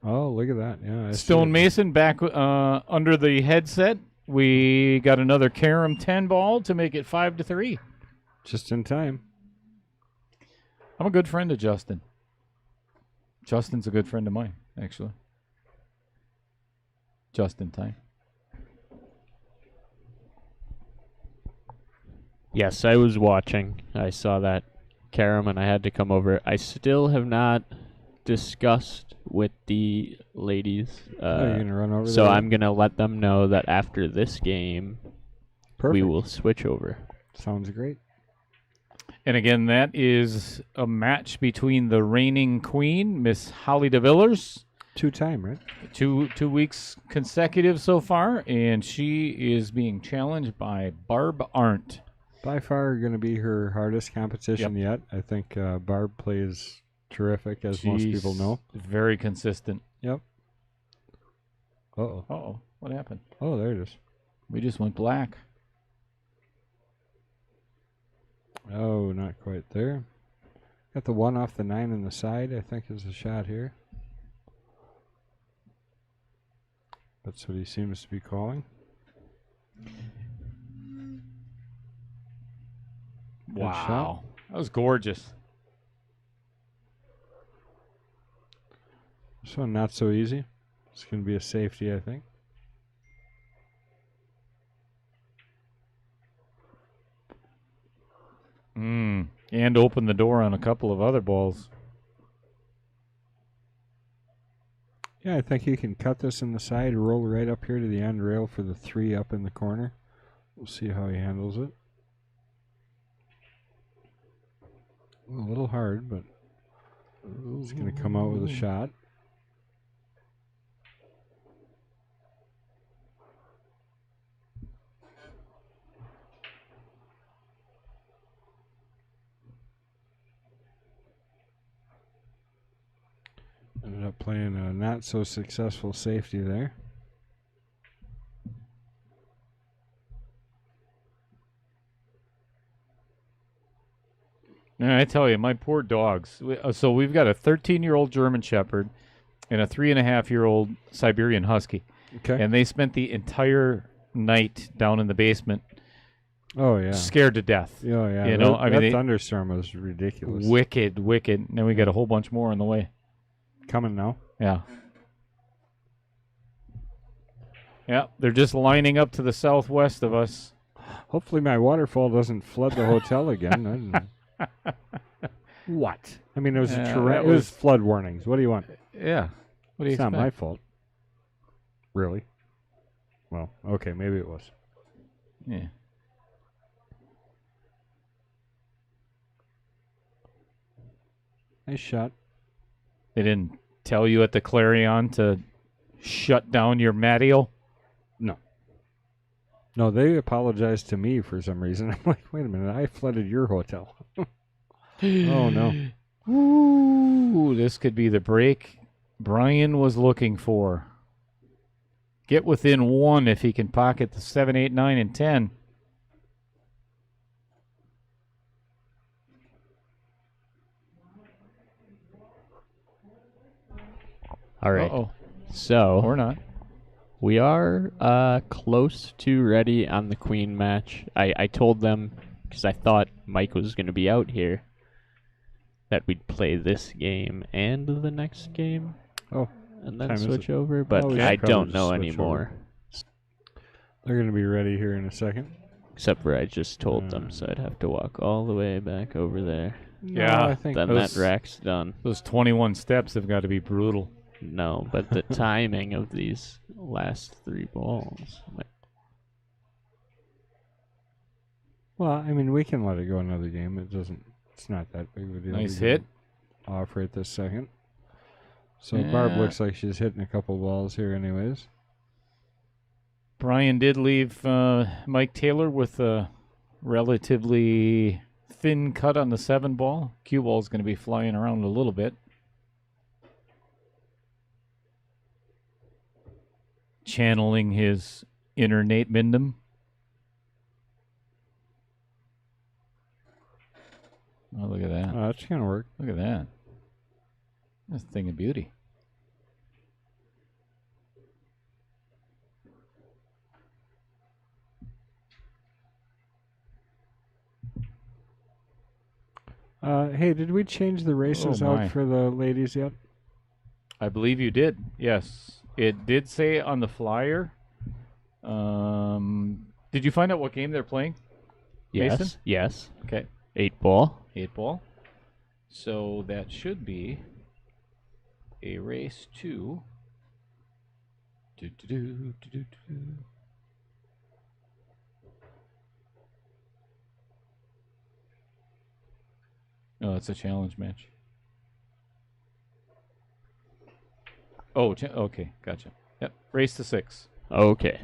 Oh, look at that. Yeah. I see Stone it. Mason back under the headset. We got another carom 10 ball to make it 5-3. Just in time. I'm a good friend of Justin. Justin's a good friend of mine, actually. Just in time. Yes, I was watching. I saw that carom, and I had to come over. I still have not discussed with the ladies. Oh, you're gonna run over So there? I'm going to let them know that after this game, Perfect. we will switch over. Sounds great. And again, that is a match between the reigning queen, Miss Holly DeVillers. 2-time, right? Two weeks consecutive so far, and she is being challenged by Barb Arndt. By far going to be her hardest competition yet. I think Barb plays terrific, as most people know. Very consistent. Yep. Uh-oh. Uh-oh. What happened? Oh, there it is. We just went black. Oh, not quite there. Got the 1 off the 9 on the side, I think is the shot here. That's what he seems to be calling. Wow. That was gorgeous. This one not so easy. It's going to be a safety, I think. And open the door on a couple of other balls. Yeah, I think he can cut this in the side, roll right up here to the end rail for the 3 up in the corner. We'll see how he handles it. A little hard, but he's going to come out with a shot. Ended up playing a not so successful safety there. And I tell you, my poor dogs. So we've got a 13-year-old German Shepherd and a 3.5-year-old Siberian Husky. Okay. And they spent the entire night down in the basement. Oh, yeah. Scared to death. Oh, yeah. You know, I mean, that thunderstorm was ridiculous. Wicked. And then we got a whole bunch more on the way. Coming now. Yeah. Yeah, they're just lining up to the southwest of us. Hopefully my waterfall doesn't flood the hotel again. What? I mean, it was that it was flood warnings. What do you want? Yeah. What do you It's expect? not my fault. Really? Well, okay, maybe it was. Yeah. Nice shot. They didn't tell you at the Clarion to shut down your Matio? No, they apologized to me for some reason. I'm like, wait a minute, I flooded your hotel. Oh, no. Ooh, this could be the break Brian was looking for. Get within 1 if he can pocket the 7, 8, 9, and 10. All right. Uh-oh. So Or not. we are close to ready on the queen match. I told them, because I thought Mike was going to be out here, that we'd play this game and the next game. Oh. And then time is switch it? over. But we should I probably don't just know switch anymore. They're going to be ready here in a second. Except for I just told them, so I'd have to walk all the way back over there. Yeah, No, I think Then those- that rack's done. Those 21 steps have got to be brutal. No, but the timing of these last 3 balls. Well, I mean, we can let it go another game. It's not that big of a deal. Nice We hit. can off right this second. So Barb Yeah. looks like she's hitting a couple balls here anyways. Brian did leave Mike Taylor with a relatively thin cut on the 7 ball. Cue ball's going to be flying around a little bit. Channeling his inner Nate Mindham. Oh, look at that. Oh, that's going to work. Look at that. That's a thing of beauty. Hey, did we change the races Oh, my. out for the ladies yet? I believe you did. Yes. It did say on the flyer. Did you find out what game they're playing? Yes. Mason? Yes. Okay. 8 ball. 8 ball. So that should be a race 2. Oh, it's a challenge match. Oh, okay, gotcha. Yep, race to 6. Okay.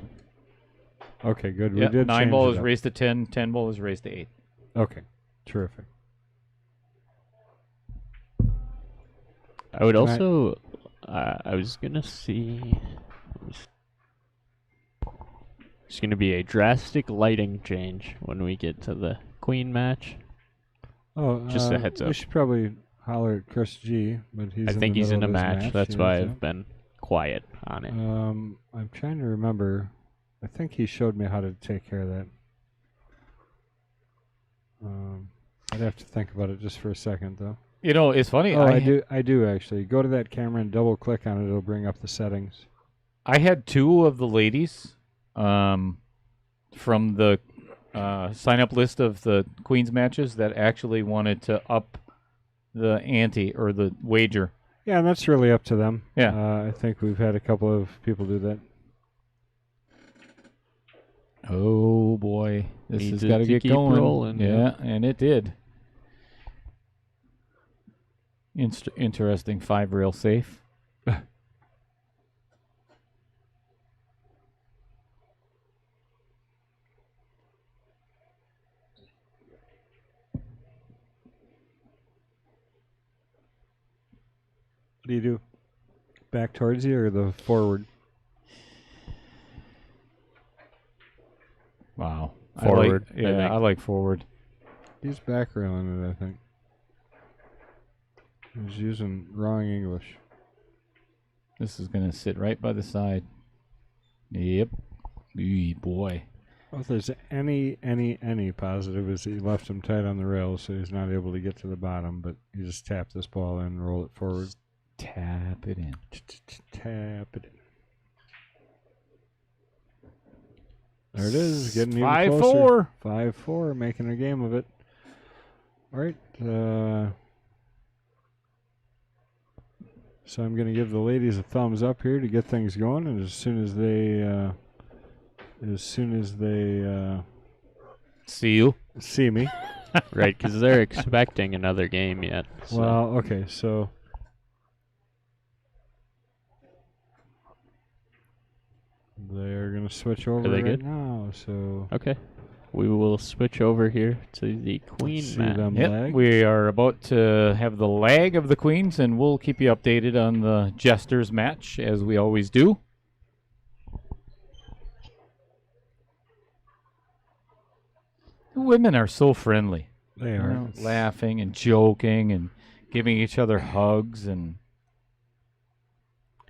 Okay, good. Yep, We did 9 change ball it is up. raised to 10, 10 ball is raised to 8. Okay, terrific. I would And also. I was gonna see. There's gonna be a drastic lighting change when we get to the Queen match. Oh, Just a heads We up. should probably holler at Chris G, but he's I in think the he's in a middle of his match. That's he why is, I've been quiet on it. I'm trying to remember. I think he showed me how to take care of that. I'd have to think about it just for a second, though. You know, it's funny. Oh, I do actually. Go to that camera and double click on it. It'll bring up the settings. I had 2 of the ladies from the sign-up list of the Queens matches that actually wanted to up the ante or the wager. Yeah, and that's really up to them. Yeah. I think we've had a couple of people do that. Oh boy, this Needs has it got to to get keep going. rolling, Yeah, yeah. and it did. Interesting 5-rail safe. What do you do? Back towards you or the forward? Wow. Forward, I I think. like forward. He's back railing it, I think. He's using wrong English. This is going to sit right by the side. Yep. Eee, boy. Well, if there's any positive is that you left him tight on the rails, so he's not able to get to the bottom, but you just tap this ball in and roll it forward. Tap it in. Tap it in. There it is, getting even 5-4. closer. 5-4, making a game of it. All right. So I'm going to give the ladies a thumbs up here to get things going, and as soon as they See you. see me. Right, because they're expecting another game yet. So. Well, okay, so they're going to switch over they right good? now. So Okay. We will switch over here to the Queen see match. them Yep, lag. we are about to have the lag of the Queens, and we'll keep you updated on the Jesters match, as we always do. The women are so friendly. They You are know, laughing and joking and giving each other hugs and.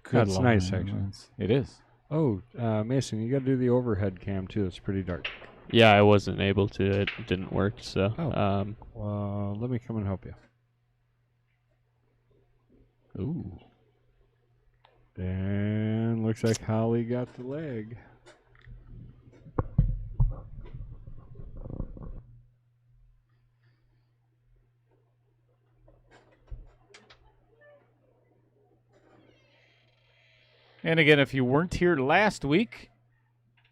Good That's nice, Lord, actually. It is. Oh, Mason, you got to do the overhead cam too. It's pretty dark. Yeah, I wasn't able to. It didn't work. So, Oh. Well, let me come and help you. Ooh. And looks like Holly got the leg. And again, if you weren't here last week,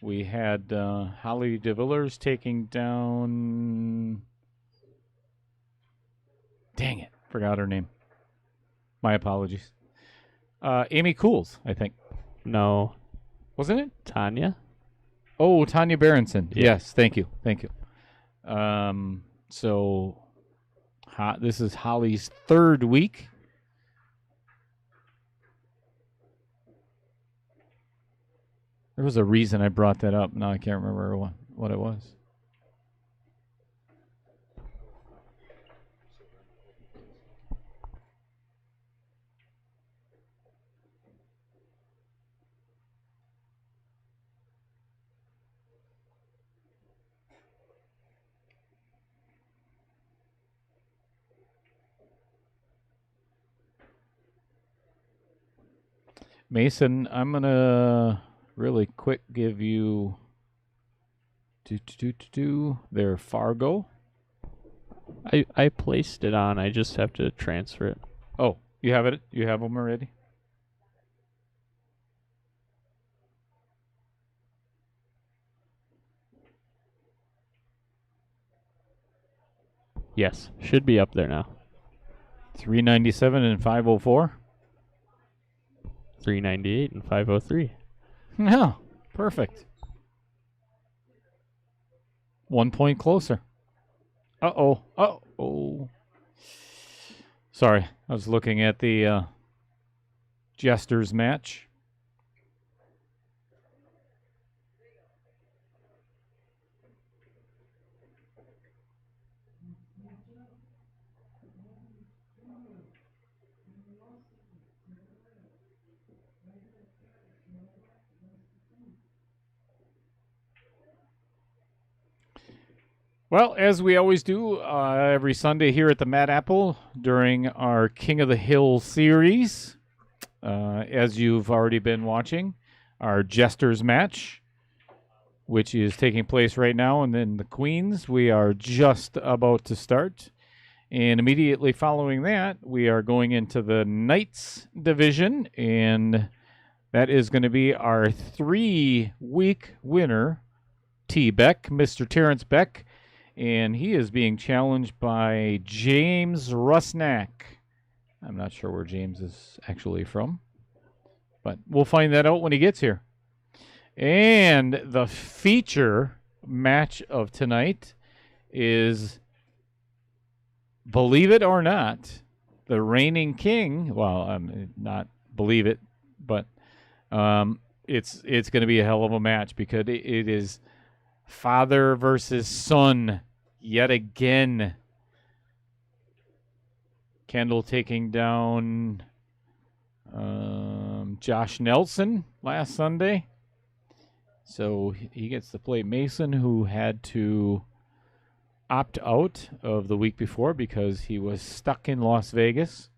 we had Holly DeVillers taking down. Dang it, forgot her name. My apologies. Amy Cools, I think. no, Wasn't it? Tanya. Oh, Tanya Berenson. Yeah. Yes, thank you. So this is Holly's 3rd week. There was a reason I brought that up. Now I can't remember what it was. Mason, I'm going to really quick give you their Fargo. I placed it on. I just have to transfer it. Oh, you have it? You have them already? Yes, should be up there now. 397 and 504. 398 and 503. Yeah, perfect. 1 point closer. Uh-oh. Uh-oh. Sorry, I was looking at the Jesters match. Well, as we always do every Sunday here at the Mad Apple during our King of the Hill series, as you've already been watching, our Jesters match, which is taking place right now, and then the Queens, we are just about to start. And immediately following that, we are going into the Knights division, and that is going to be our 3-week winner, T. Beck, Mr. Terrence Beck. And he is being challenged by James Rusnak. I'm not sure where James is actually from, but we'll find that out when he gets here. And the feature match of tonight is, believe it or not, the reigning king. Well, not believe it, but it's going to be a hell of a match because it is father versus son yet again. Kendall taking down Josh Nelson last Sunday. So he gets to play Mason, who had to opt out of the week before because he was stuck in Las Vegas.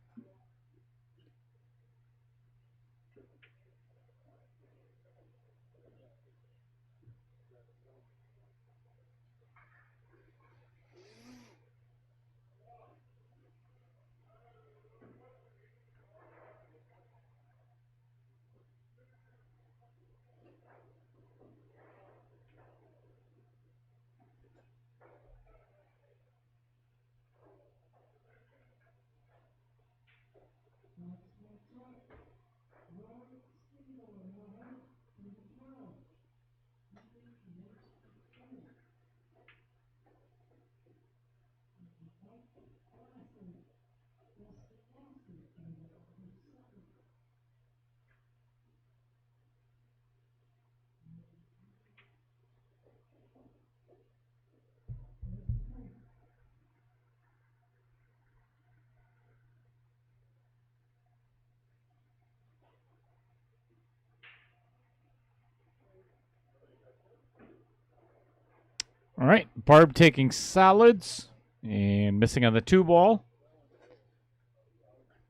All right, Barb taking solids and missing on the 2-ball.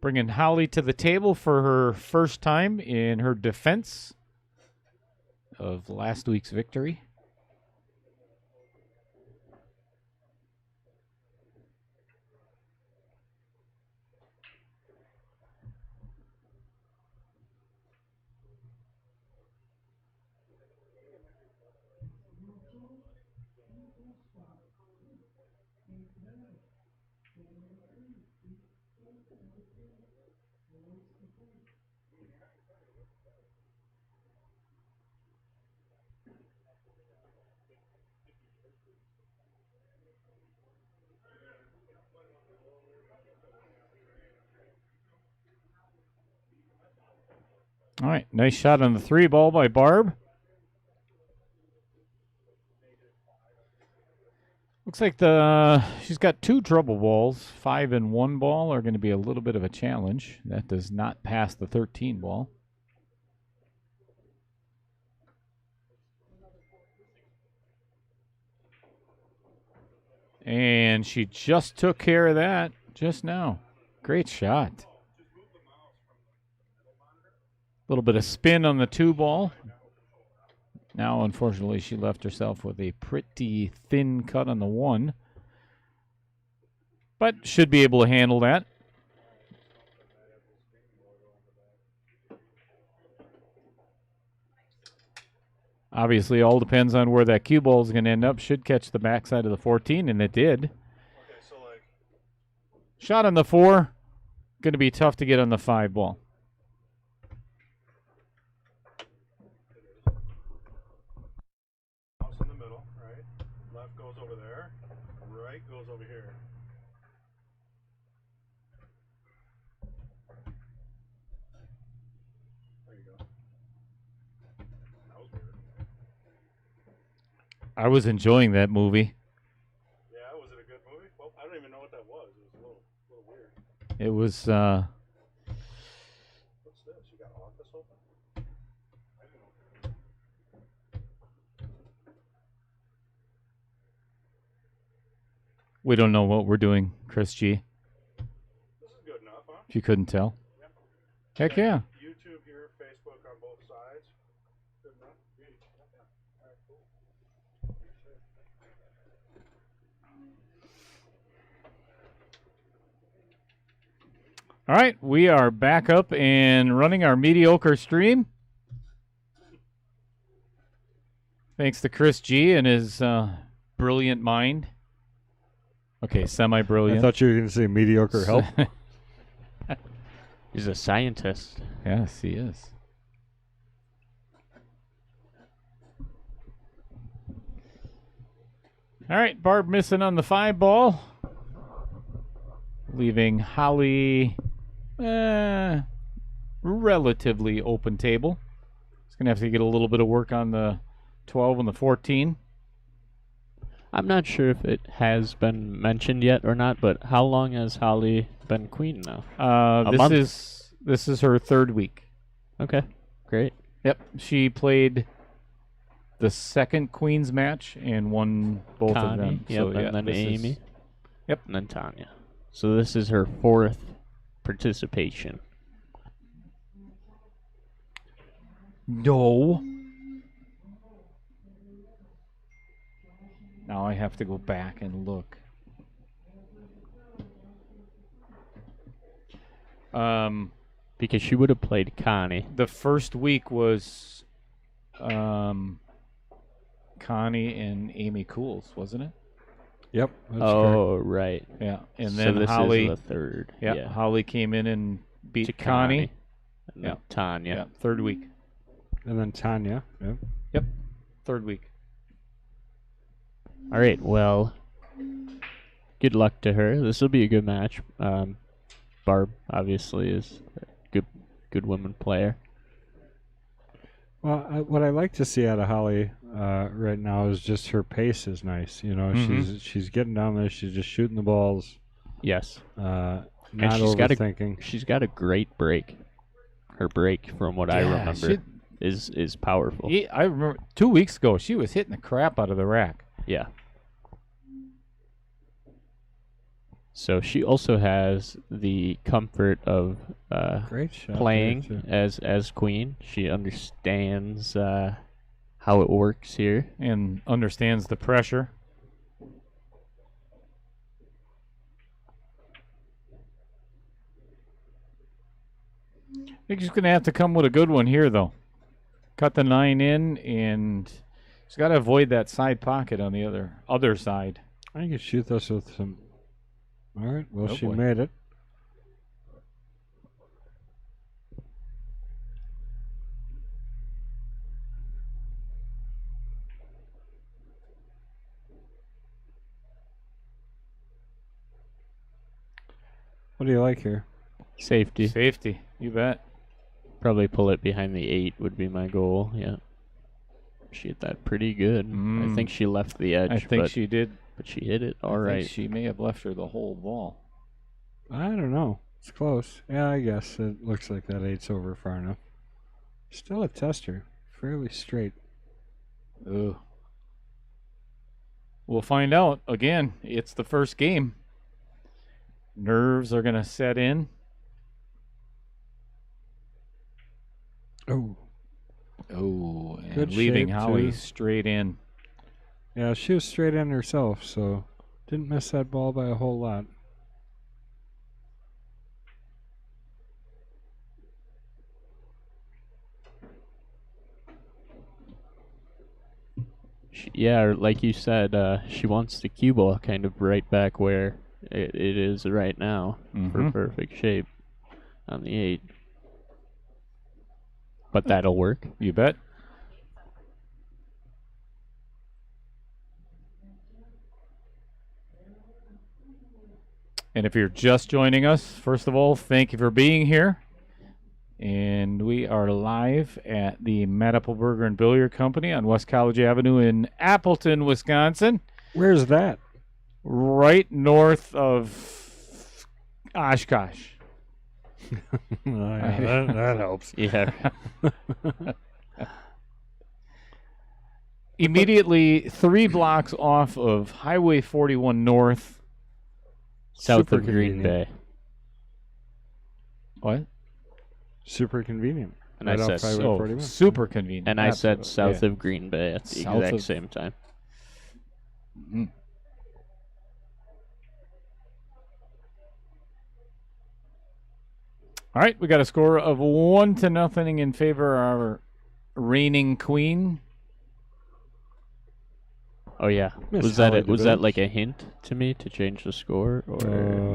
Bringing Holly to the table for her first time in her defense of last week's victory. All right, nice shot on the 3-ball by Barb. Looks like she's got 2 trouble balls. 5 and 1 ball are going to be a little bit of a challenge. That does not pass the 13 ball. And she just took care of that just now. Great shot. A little bit of spin on the 2-ball. Now, unfortunately, she left herself with a pretty thin cut on the 1. But should be able to handle that. Obviously, all depends on where that cue ball is going to end up. Should catch the backside of the 14, and it did. Shot on the 4. going to be tough to get on the 5 ball. House in the middle, right? Left goes over there. Right goes over here. There you go. That was weird. I was enjoying that movie. Yeah, was it a good movie? Well, I don't even know what that was. It was a little weird. It was, What's this? You got office open? I didn't know. we don't know what we're doing, Chris G, This is good enough, huh? if you couldn't tell. Yep. Heck yeah. YouTube here, Facebook on both sides. Good enough. Beauty. Yeah. All right, cool. All right, we are back up and running our mediocre stream. Thanks to Chris G and his brilliant mind. Okay, semi-brilliant. I thought you were going to say mediocre help. He's a scientist. Yes, he is. All right, Barb missing on the 5 ball. Leaving Holly relatively open table. He's going to have to get a little bit of work on the 12 and the 14. I'm not sure if it has been mentioned yet or not, but how long has Holly been queen now? month? This is her 3rd week. Okay, great. Yep, she played the 2nd Queens match and won both of Connie, them. yep, So, yeah, and then this is- Amy. Yep. And then Tanya. So this is her 4th participation. No. Now I have to go back and look. Because she would have played Connie. The first week was Connie and Amy Cools, wasn't it? Yep. That's Oh, right. Yeah. And so then this Holly, is the 3rd. yeah, Holly came in and beat To Connie. And Yeah. then Tanya. Yeah, 3rd week. correct. And then Tanya. Yep. 3rd week. All right. Well, good luck to her. This will be a good match. Barb obviously is a good women player. Well, what I like to see out of Holly right now is just her pace is nice. You know, Mhm. she's getting down there. She's just shooting the balls. Yes. Not she's got a- overthinking. She's got a great break. Her break, from what I Yeah, remember, is powerful. I remember 2 weeks ago she was hitting the crap out of the rack. Yeah. So she also has the comfort of Great shot there, playing too. as queen. She understands how it works here. And understands the pressure. I think she's going to have to come with a good one here, though. Cut the 9 in, and she's got to avoid that side pocket on the other side. I can shoot this with some. All right. Well, Oh, she boy. made it. What do you like here? Safety. Safety, you bet. Probably pull it behind the 8 would be my goal. Yeah. She hit that pretty good. I think she left the edge. I think but, she did. but she hit it all I think right. she may have left her the whole ball. I don't know. It's close. Yeah, I guess it looks like that 8's over far enough. Still a tester. Fairly straight. Ugh. We'll find out. Again, it's the first game. Nerves are going to set in. Oh. Oh, and Good leaving shape, Howie too. straight in. Yeah, she was straight in herself, so didn't miss that ball by a whole lot. Yeah, like you said, she wants the cue ball kind of right back where it is right now for Mhm. perfect shape. on the 8. But that'll work. You bet. And if you're just joining us, first of all, thank you for being here. And we are live at the Matt Appleberger and Billiard Company on West College Avenue in Appleton, Wisconsin, Where's that? right north of Oshkosh. That helps. Yeah. Immediately 3 blocks off of Highway 41 North. South Super of Green convenient. Bay. What? Super convenient. And Right I off said Highway Oh, 41. super convenient. And I said Absolutely, south yeah. of Green Bay at the South exact of- same time. Mhm. All right, we got a score of 1-0 in favor of our reigning queen. Oh yeah. Miss Was that Holly was that DeVilliers. like a hint to me to change the score, or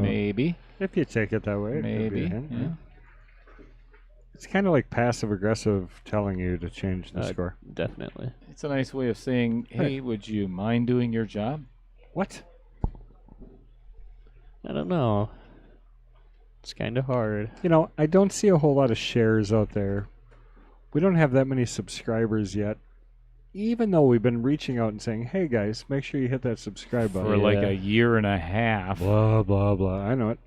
Maybe. If you take it that way, it could be a Maybe. hint, Yeah. It's kind of like passive aggressive telling you to change the score. definitely? It's a nice way of saying, hey, would you mind doing your job? What? I don't know. It's kind of hard. You know, I don't see a whole lot of shares out there. We don't have that many subscribers yet. Even though we've been reaching out and saying, hey guys, make sure you hit that subscribe button. For like Yeah. a year and a half. Blah, blah, blah. I know it.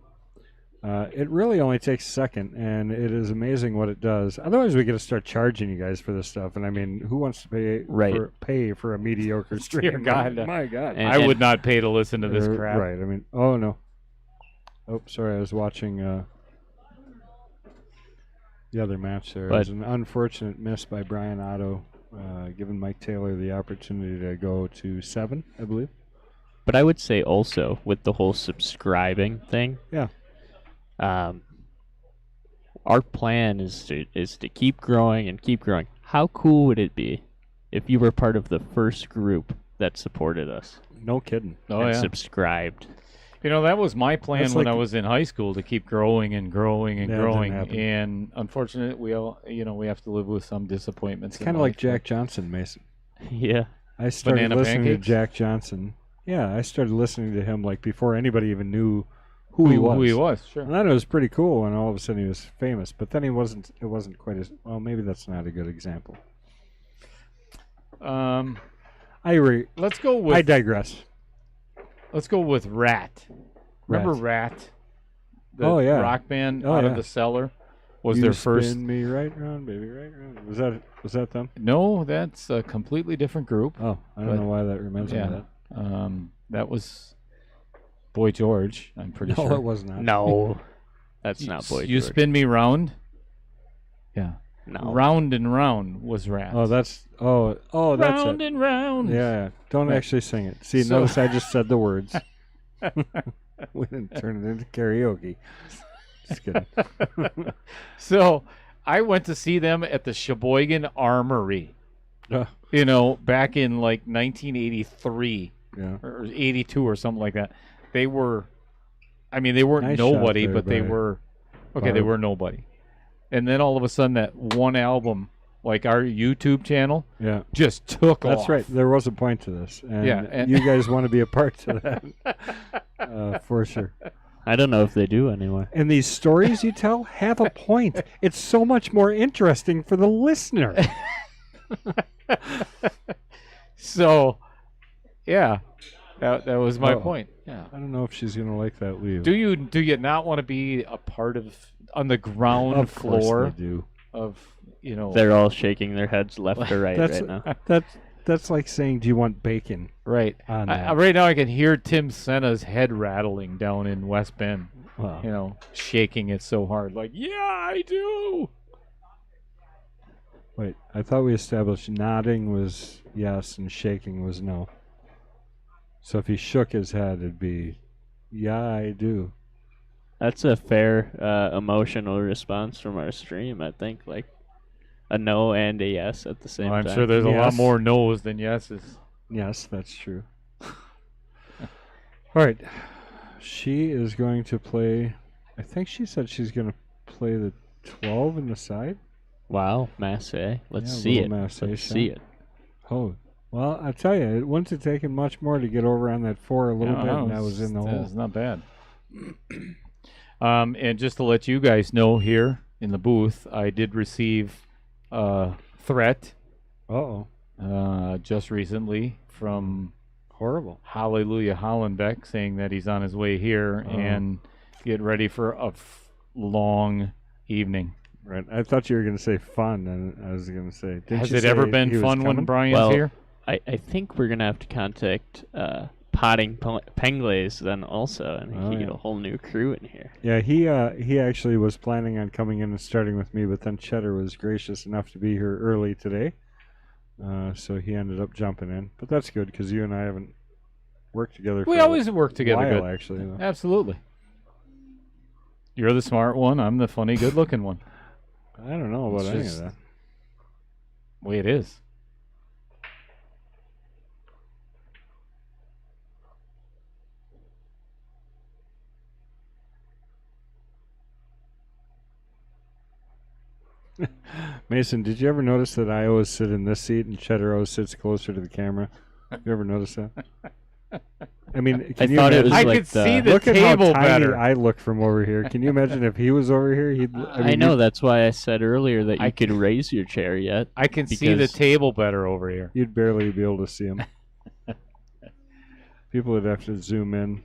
It really only takes a second, and it is amazing what it does. Otherwise, we got to start charging you guys for this stuff. And I mean, who wants to pay for a mediocre stream? God. My God. And- I would not pay to listen to this crap. Right. I mean, oh no. Oh, sorry. I was watching the other match there. It But- was an unfortunate miss by Brian Otto, giving Mike Taylor the opportunity to go to 7, I believe. But I would say also with the whole subscribing thing, Yeah. our plan is to keep growing and keep growing. How cool would it be if you were part of the first group that supported us No kidding. Oh, and yeah. subscribed? You know, that was my plan That's when like- I was in high school, to keep growing and growing and Yeah, it didn't growing. happen. And unfortunately, we have to live with some disappointments. It's in kind of like life. Jack Johnson, Mason. Yeah. I started Banana listening pancakes? to Jack Johnson. Yeah, I started listening to him like before anybody even knew who he was. Who he was, sure. And then it was pretty cool when all of a sudden he was famous. But then it wasn't quite as well. Maybe that's not a good example. Let's go I with digress. Rat. Remember Rat? The Oh, yeah. rock band Oh, out yeah. of the cellar was You their first. spin me right round, baby, right round. Was that them? No, that's a completely different group. Oh, I don't But- know why that reminds me of Yeah. that. That was Boy George. I'm pretty No, sure. it was not. No. That's not Boy You George. spin me round. Yeah. No. Round and round was Rat. Oh, that's that's round it. and round. Yeah. Don't Right. actually sing it. See, So- notice I just said the words. We didn't turn it into karaoke. Just kidding. So I went to see them at the Sheboygan Armory. Uh, Back in like 1983 yeah. or 82 or something like that. They were, they weren't Nice shot nobody, there but they by were, okay, they Barb. were nobody. And then all of a sudden, that one album, like our YouTube channel, Yeah. just took That's off. right. There was a point to this, and, Yeah, and- you guys want to be a part to that, for sure. I don't know if they do anymore. And these stories you tell have a point. It's so much more interesting for the listener. So, yeah, that was my Oh. point. Yeah. I don't know if she's gonna like that leave. Do you not want to be a part of on the ground of course floor they do. of They're all shaking their heads left or right That's right now. that's like saying, "Do you want bacon?" right? On that. Right now, I can hear Tim Senna's head rattling down in West Bend. Wow. Shaking it so hard, like, yeah, I do. Wait, I thought we established nodding was yes and shaking was no. So if he shook his head, it'd be, "Yeah, I do." That's a fair emotional response from our stream, I think. Like a no and a yes at the same I'm time. sure there's a lot Yes. more no's than yeses. Yes, that's true. All right. She is going to play. I think she said she's going to play the 12 in the side. Wow, Massey. Let's Yeah, see it. little Massey Let's shot. see it. Oh, well, I tell you, it wouldn't have taken much more to get over on that 4 a little bit, and I was in the hole. It's not bad. And just to let you guys know here in the booth, I did receive a threat Uh-oh. just recently from Horrible. Hallelujah Hollenbeck saying that he's on his way here and get ready for a long evening. Right. I thought you were going to say fun, and I was going to say, didn't Has you it say ever he been was fun when coming? Brian's Well, here? I think we're gonna have to contact Potting Penglaze then also, and Oh, he get yeah. a whole new crew in here. Yeah, he actually was planning on coming in and starting with me, but then Cheddar was gracious enough to be here early today, so he ended up jumping in. But that's good because you and I haven't worked together. We for always a work together while, good. actually. Though. Absolutely. You're the smart one. I'm the funny, good-looking one. I don't know about It's any just- of that. Way it is. Mason, did you ever notice that I always sit in this seat and Cheddar always sits closer to the camera? You ever notice that? I mean, can you thought it imagine? was I like could see the Look at table how tiny better. I look from over here. Can you imagine if he was over here? He'd. I know, that's why I said earlier that I you could raise your chair yet. I can see the because- table better over here. You'd barely be able to see him. People would have to zoom in.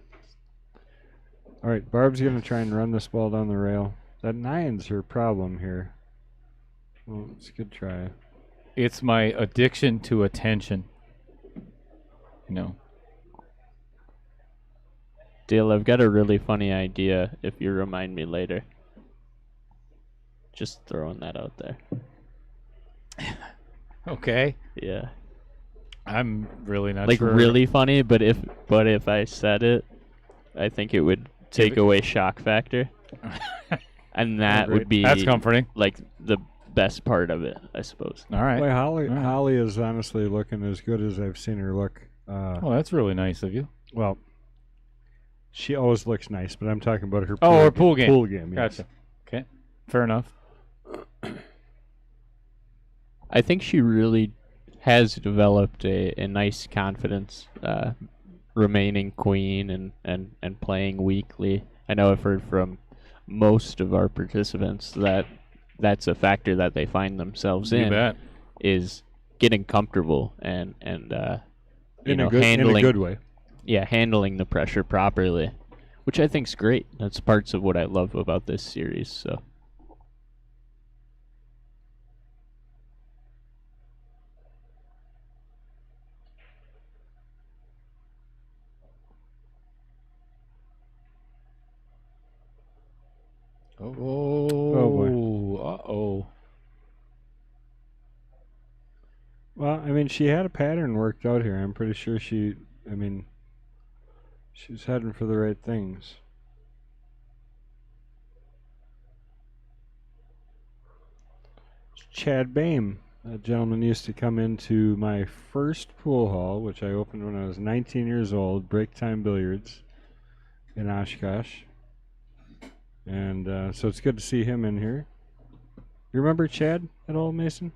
All right, Barb's going to try and run this ball down the rail. That 9's her problem here. Well, it's a good try. It's my addiction to attention. You know. Dale, I've got a really funny idea if you remind me later. Just throwing that out there. Okay. Yeah. I'm really not Like sure. really funny, but if I said it, I think it would take away shock factor. And that great. would be That's comforting. like the best part of it, I suppose. All right. Boy, Holly, All right. Holly is honestly looking as good as I've seen her look. Well, that's really nice of you. Well, she always looks nice, but I'm talking about her Oh, her pool game. Pool game, yes. Gotcha. Okay. Fair enough. I think she really has developed a nice confidence remaining queen and playing weekly. I know I've heard from most of our participants that that's a factor that they find themselves You in bet. is getting comfortable and you know, in a handling good way. handling the pressure properly, which I think's great. That's parts of what I love about this series. So Oh, boy. Uh-oh. Well, I mean, she had a pattern worked out here. I'm pretty sure she's heading for the right things. Chad Bame, that gentleman used to come into my first pool hall, which I opened when I was 19 years old, Break Time Billiards in Oshkosh. And so it's good to see him in here. You remember Chad at all, Mason?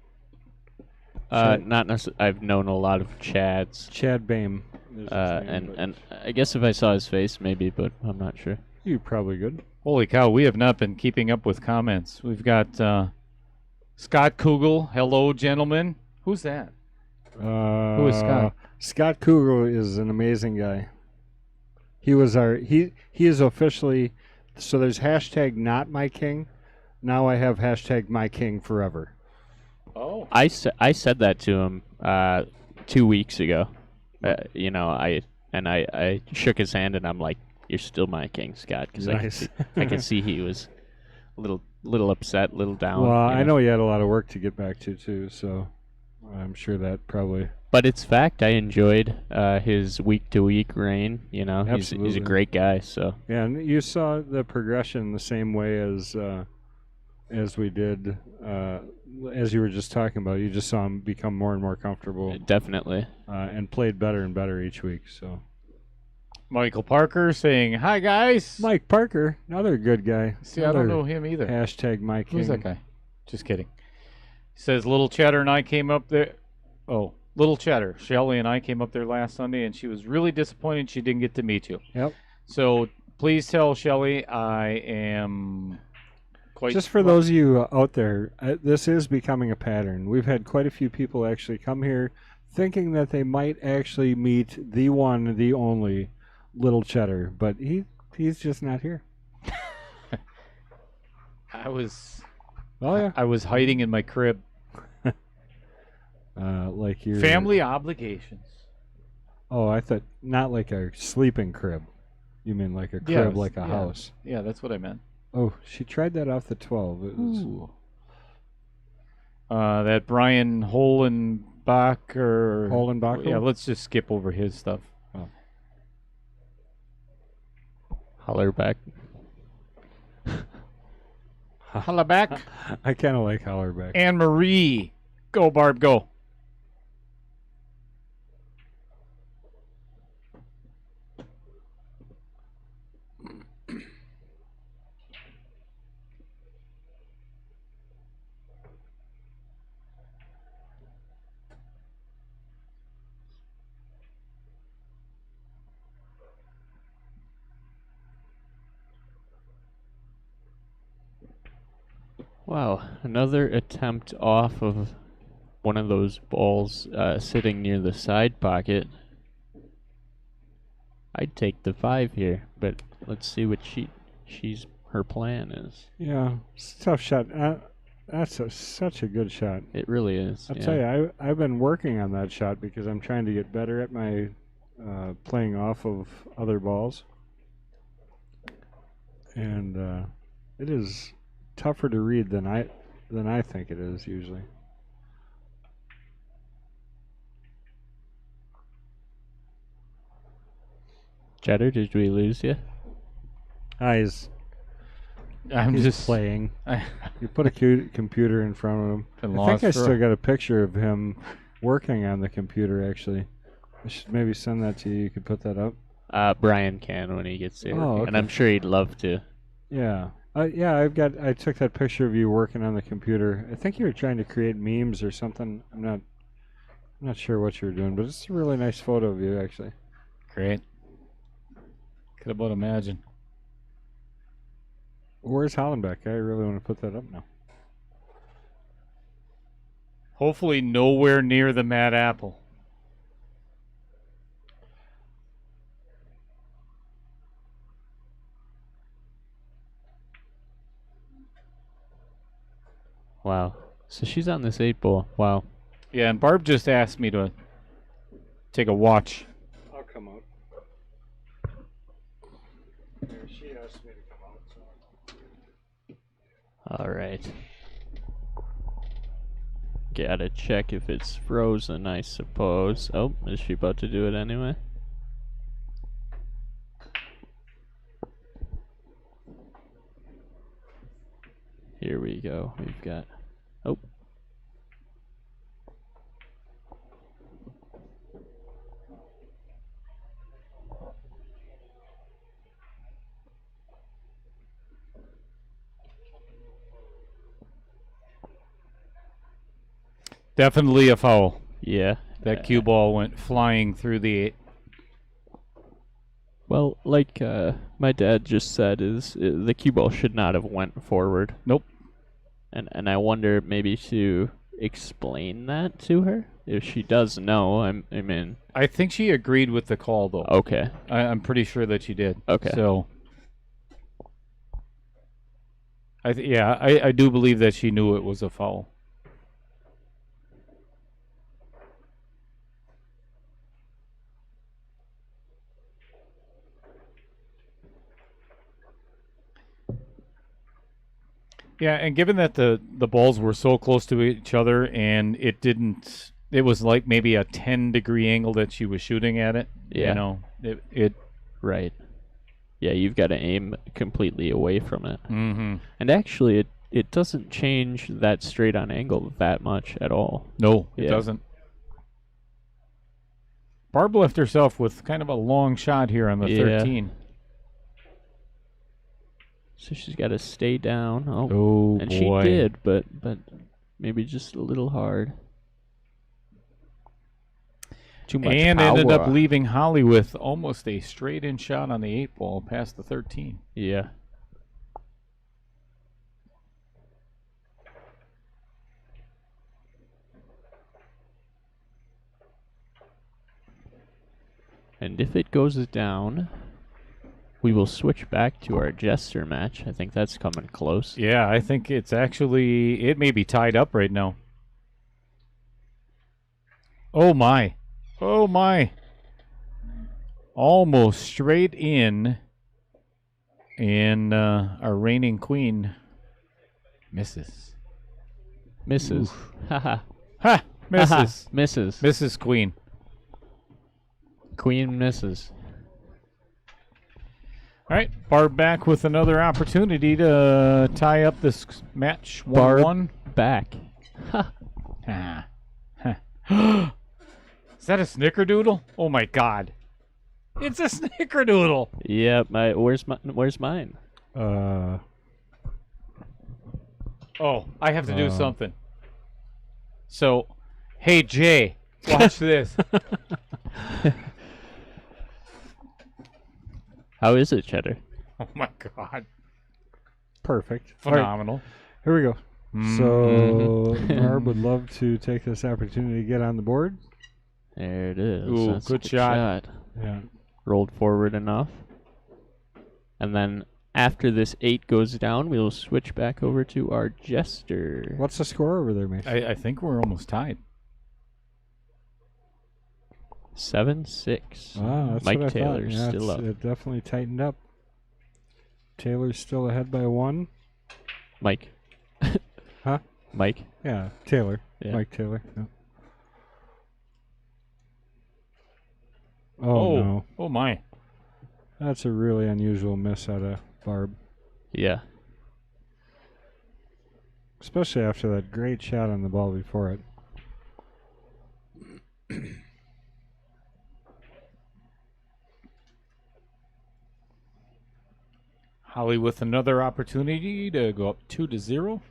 Chad- not necessarily. I've known a lot of Chads, Chad Bame. is his name, but and I guess if I saw his face, maybe, but I'm not sure. you probably good. Holy cow, we have not been keeping up with comments. We've got Scott Kugel. Hello, gentlemen. Who's that? Who is Scott? Scott Kugel is an amazing guy. He was he is officially, so there's hashtag not my king. Now I have hashtag my king forever. Oh. I said that to him 2 weeks ago. You know, I shook his hand and I'm like, "You're still my king, Scott," because Nice. I could see he was a little upset, little down. Well, you I know. know he had a lot of work to get back to too, so I'm sure that probably. But it's fact. I enjoyed his week-to-week reign. You know, he's a Absolutely. great guy. So Yeah, and you saw the progression the same way as we did, as you were just talking about. You just saw him become more and more comfortable definitely. and played better and better each week. So Michael Parker saying, "Hi, guys." Mike Parker, another good guy. See, I don't Another know him either. Hashtag Mike King. Who's that guy? Just kidding. Says Little Cheddar and I came up there. Oh, Little Cheddar. Shelly and I came up there last Sunday, and she was really disappointed she didn't get to meet you. Yep. So please tell Shelly I am quite. Just for those of you out there, this is becoming a pattern. We've had quite a few people actually come here thinking that they might actually meet the one, the only Little Cheddar, but he's just not here. I was hiding in my crib. Like your Family obligations. Oh, I thought not like a sleeping crib. You mean like a crib, like a house? Yeah, that's what I meant. Oh, she tried that off the 12. It was Ooh. That Brian Holenbach or Holenbach? Yeah, let's just skip over his stuff. Hollerback. Hollerback. I kind of like Hollerback. Anne Marie. Go, Barb, go. Wow, another attempt off of one of those balls sitting near the side pocket. I'd take the 5 here, but let's see what her plan is. Yeah, it's a tough shot. That's such a good shot. It really is. I'll tell you, I've been working on that shot because I'm trying to get better at my playing off of other balls. And it is tougher to read than I think it is usually. Cheddar, did we lose you? He's I'm just playing. You put a computer in front of him. Been I think lost I for still got a picture of him working on the computer, actually. I should maybe send that to you. You could put that up. Brian can when he gets there. Oh, okay. And I'm sure he'd love to. Yeah. Yeah, I took that picture of you working on the computer. I think you were trying to create memes or something. I'm not sure what you were doing, but it's a really nice photo of you, actually. great. Could about imagine. Where's Hollenbeck? I really want to put that up now. Hopefully nowhere near the Mad Apple. Wow. So she's on this 8 ball. Wow. Yeah, and Barb just asked me to take a watch. I'll come out. She asked me to come out. So. All right. Gotta check if it's frozen, I suppose. Oh, is she about to do it anyway? Here we go. We've got... Oh. Definitely a foul. Yeah. That cue ball went flying through the... Well, like my dad just said, the cue ball should not have went forward. Nope. And I wonder maybe to explain that to her if she does know. I mean, I think she agreed with the call, though. okay, I'm pretty sure that she did. Okay. So, I do believe that she knew it was a foul. Yeah, and given that the balls were so close to each other and it was like maybe a 10-degree angle that she was shooting at it. Yeah. You know, it right. Yeah, you've got to aim completely away from it. mm-hmm. And actually, it doesn't change that straight-on angle that much at all. No, it Yeah. doesn't. Barb left herself with kind of a long shot here on the Yeah. 13. So she's got to stay down. Oh, Oh, and boy. she did, but maybe just a little hard. Too much And power. ended up leaving Holly with almost a straight-in shot on the 8 ball past the 13. Yeah. And if it goes down, we will switch back to our Jester match. I think that's coming close. Yeah, I think it's actually, it may be tied up right now. Oh my. Oh my. Almost straight in. And our reigning queen misses. Misses. Haha. Ha! Misses. Misses. Mrs. Queen. Queen misses. All right, Barb back with another opportunity to tie up this match 1-1. Back. Ha. Ah. Huh. Is that a snickerdoodle? Oh my God! It's a snickerdoodle. Yep. Where's mine? Oh, I have to do something. So, hey Jay, watch this. How is it, Cheddar? Oh my God! Perfect. All right, Phenomenal. here we go. Mm-hmm. So Barb would love to take this opportunity to get on the board. There it is. Ooh, That's a good shot. Yeah. Rolled forward enough. And then after this 8 goes down, we will switch back over to our Jester. What's the score over there, mate? I think we're almost tied. 7-6. That's Mike what I Taylor's thought. Yeah, still up. It definitely tightened up. Taylor's still ahead by 1. Mike. Huh? Mike. Yeah, Taylor. Yeah. Mike Taylor. Yeah. Oh, no. Oh my. That's a really unusual miss out of Barb. Yeah. Especially after that great shot on the ball before it. Holly with another opportunity to go up 2-0.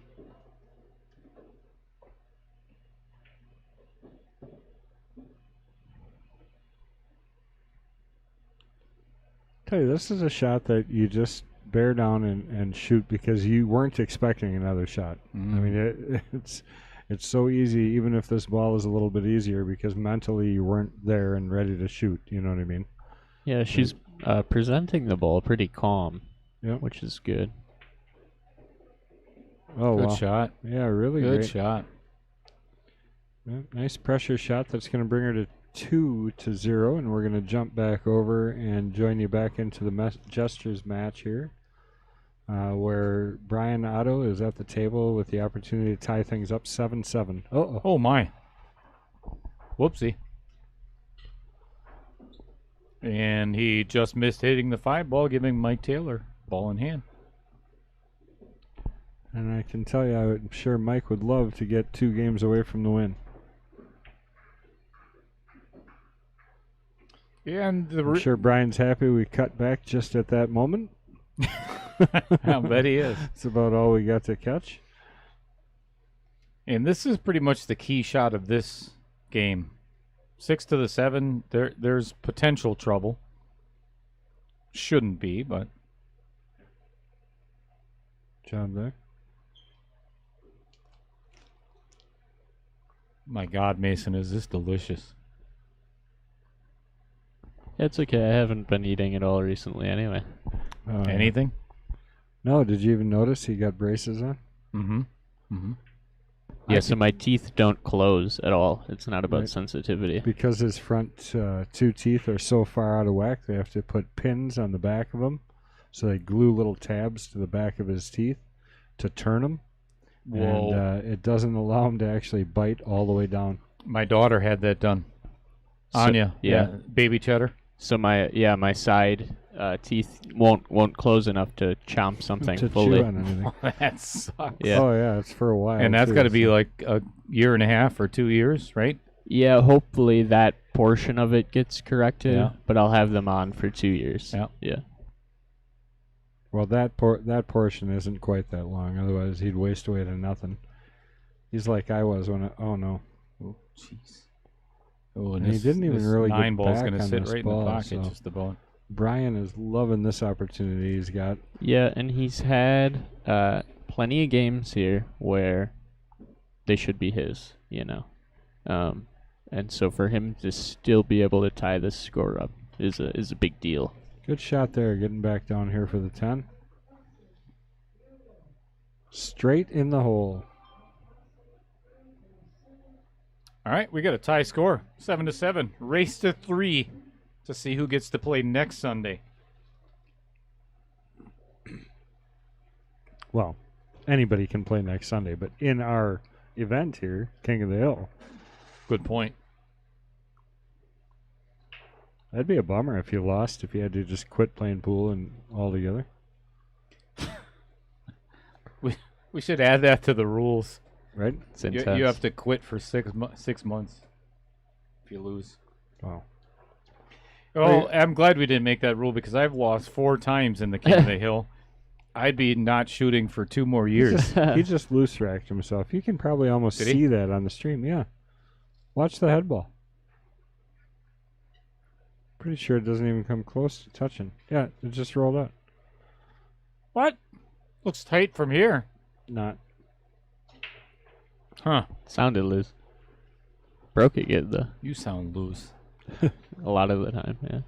Tell you, this is a shot that you just bear down and shoot because you weren't expecting another shot. I mean, it's so easy, even if this ball is a little bit easier, because mentally you weren't there and ready to shoot. You know what I mean? Yeah, she's presenting the ball pretty calm, Yep. which is good. Oh, Good wow. shot. Yeah, really Good great. shot. Yeah, nice pressure shot. That's going to bring her to 2-0, and we're going to jump back over and join you back into the Gestures match here, where Brian Otto is at the table with the opportunity to tie things up 7-7. Oh, Oh my. Whoopsie. And he just missed hitting the 5 ball, giving Mike Taylor ball in hand. and I can tell you, I'm sure Mike would love to get 2 games away from the win. And the I'm sure Brian's happy we cut back just at that moment. I bet he is. It's about all we got to catch. And this is pretty much the key shot of this game. 6 to the 7. There's potential trouble. Shouldn't be, but Job there. my God, Mason, is this delicious? It's okay. I haven't been eating it all recently anyway. Anything? No, did you even notice he got braces on? Mm-hmm. Mm-hmm. Yeah, so my teeth don't close at all. It's not about Right. sensitivity. Because his front 2 teeth are so far out of whack, they have to put pins on the back of them. So they glue little tabs to the back of his teeth to turn them. Whoa. And it doesn't allow him to actually bite all the way down. My daughter had that done. So- Anya. yeah. Baby cheddar. So my side teeth won't close enough to chomp something to fully. chew on anything. That sucks. Yeah. Oh, yeah, it's for a while. And that's too, got to be so- like a year and a half or 2 years, right? Yeah, hopefully that portion of it gets corrected, Yeah. but I'll have them on for 2 years. Yeah. Yeah. Well, that portion isn't quite that long. Otherwise, he'd waste away to nothing. He's like I was when oh no. Oh, jeez. Oh, And he didn't even really get 9 ball's back going to on sit this right ball, in the pocket so- just about. Brian is loving this opportunity he's got. Yeah, and he's had plenty of games here where they should be his, you know. And so for him to still be able to tie this score up is a big deal. Good shot there, getting back down here for the 10. Straight in the hole. All right, we got a tie score, 7-7. Race to 3 to see who gets to play next Sunday. Well, anybody can play next Sunday, but in our event here, King of the Hill, Good point. that'd be a bummer if you lost, if you had to just quit playing pool and altogether. We should add that to the rules. Right? It's You intense. have to quit for 6 months if you lose. Wow. Oh, I'm glad we didn't make that rule because I've lost 4 times in the King of the Hill. I'd be not shooting for 2 more years. He just loose racked himself. You can probably almost Did he? see that on the stream. Yeah. Watch the head ball. Pretty sure it doesn't even come close to touching. Yeah, it just rolled out. What? Looks tight from here. Not. Huh. Sounded loose. Broke it good though. You sound loose. A lot of the time, yeah.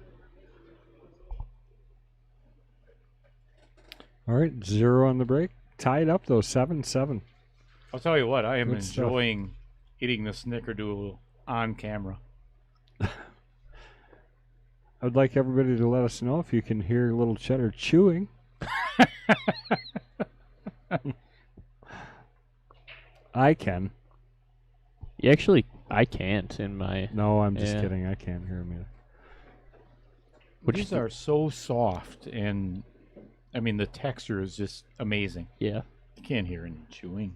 All right, 0 on the break. Tied up though, 7-7. I'll tell you what, I am Good stuff. enjoying eating the snickerdoodle on camera. I'd like everybody to let us know if you can hear little Cheddar chewing. I can. Yeah, actually, I can't in my. No, I'm just Yeah. kidding. I can't hear him either. Which These are so soft, and I mean the texture is just amazing. Yeah, You can't hear any chewing.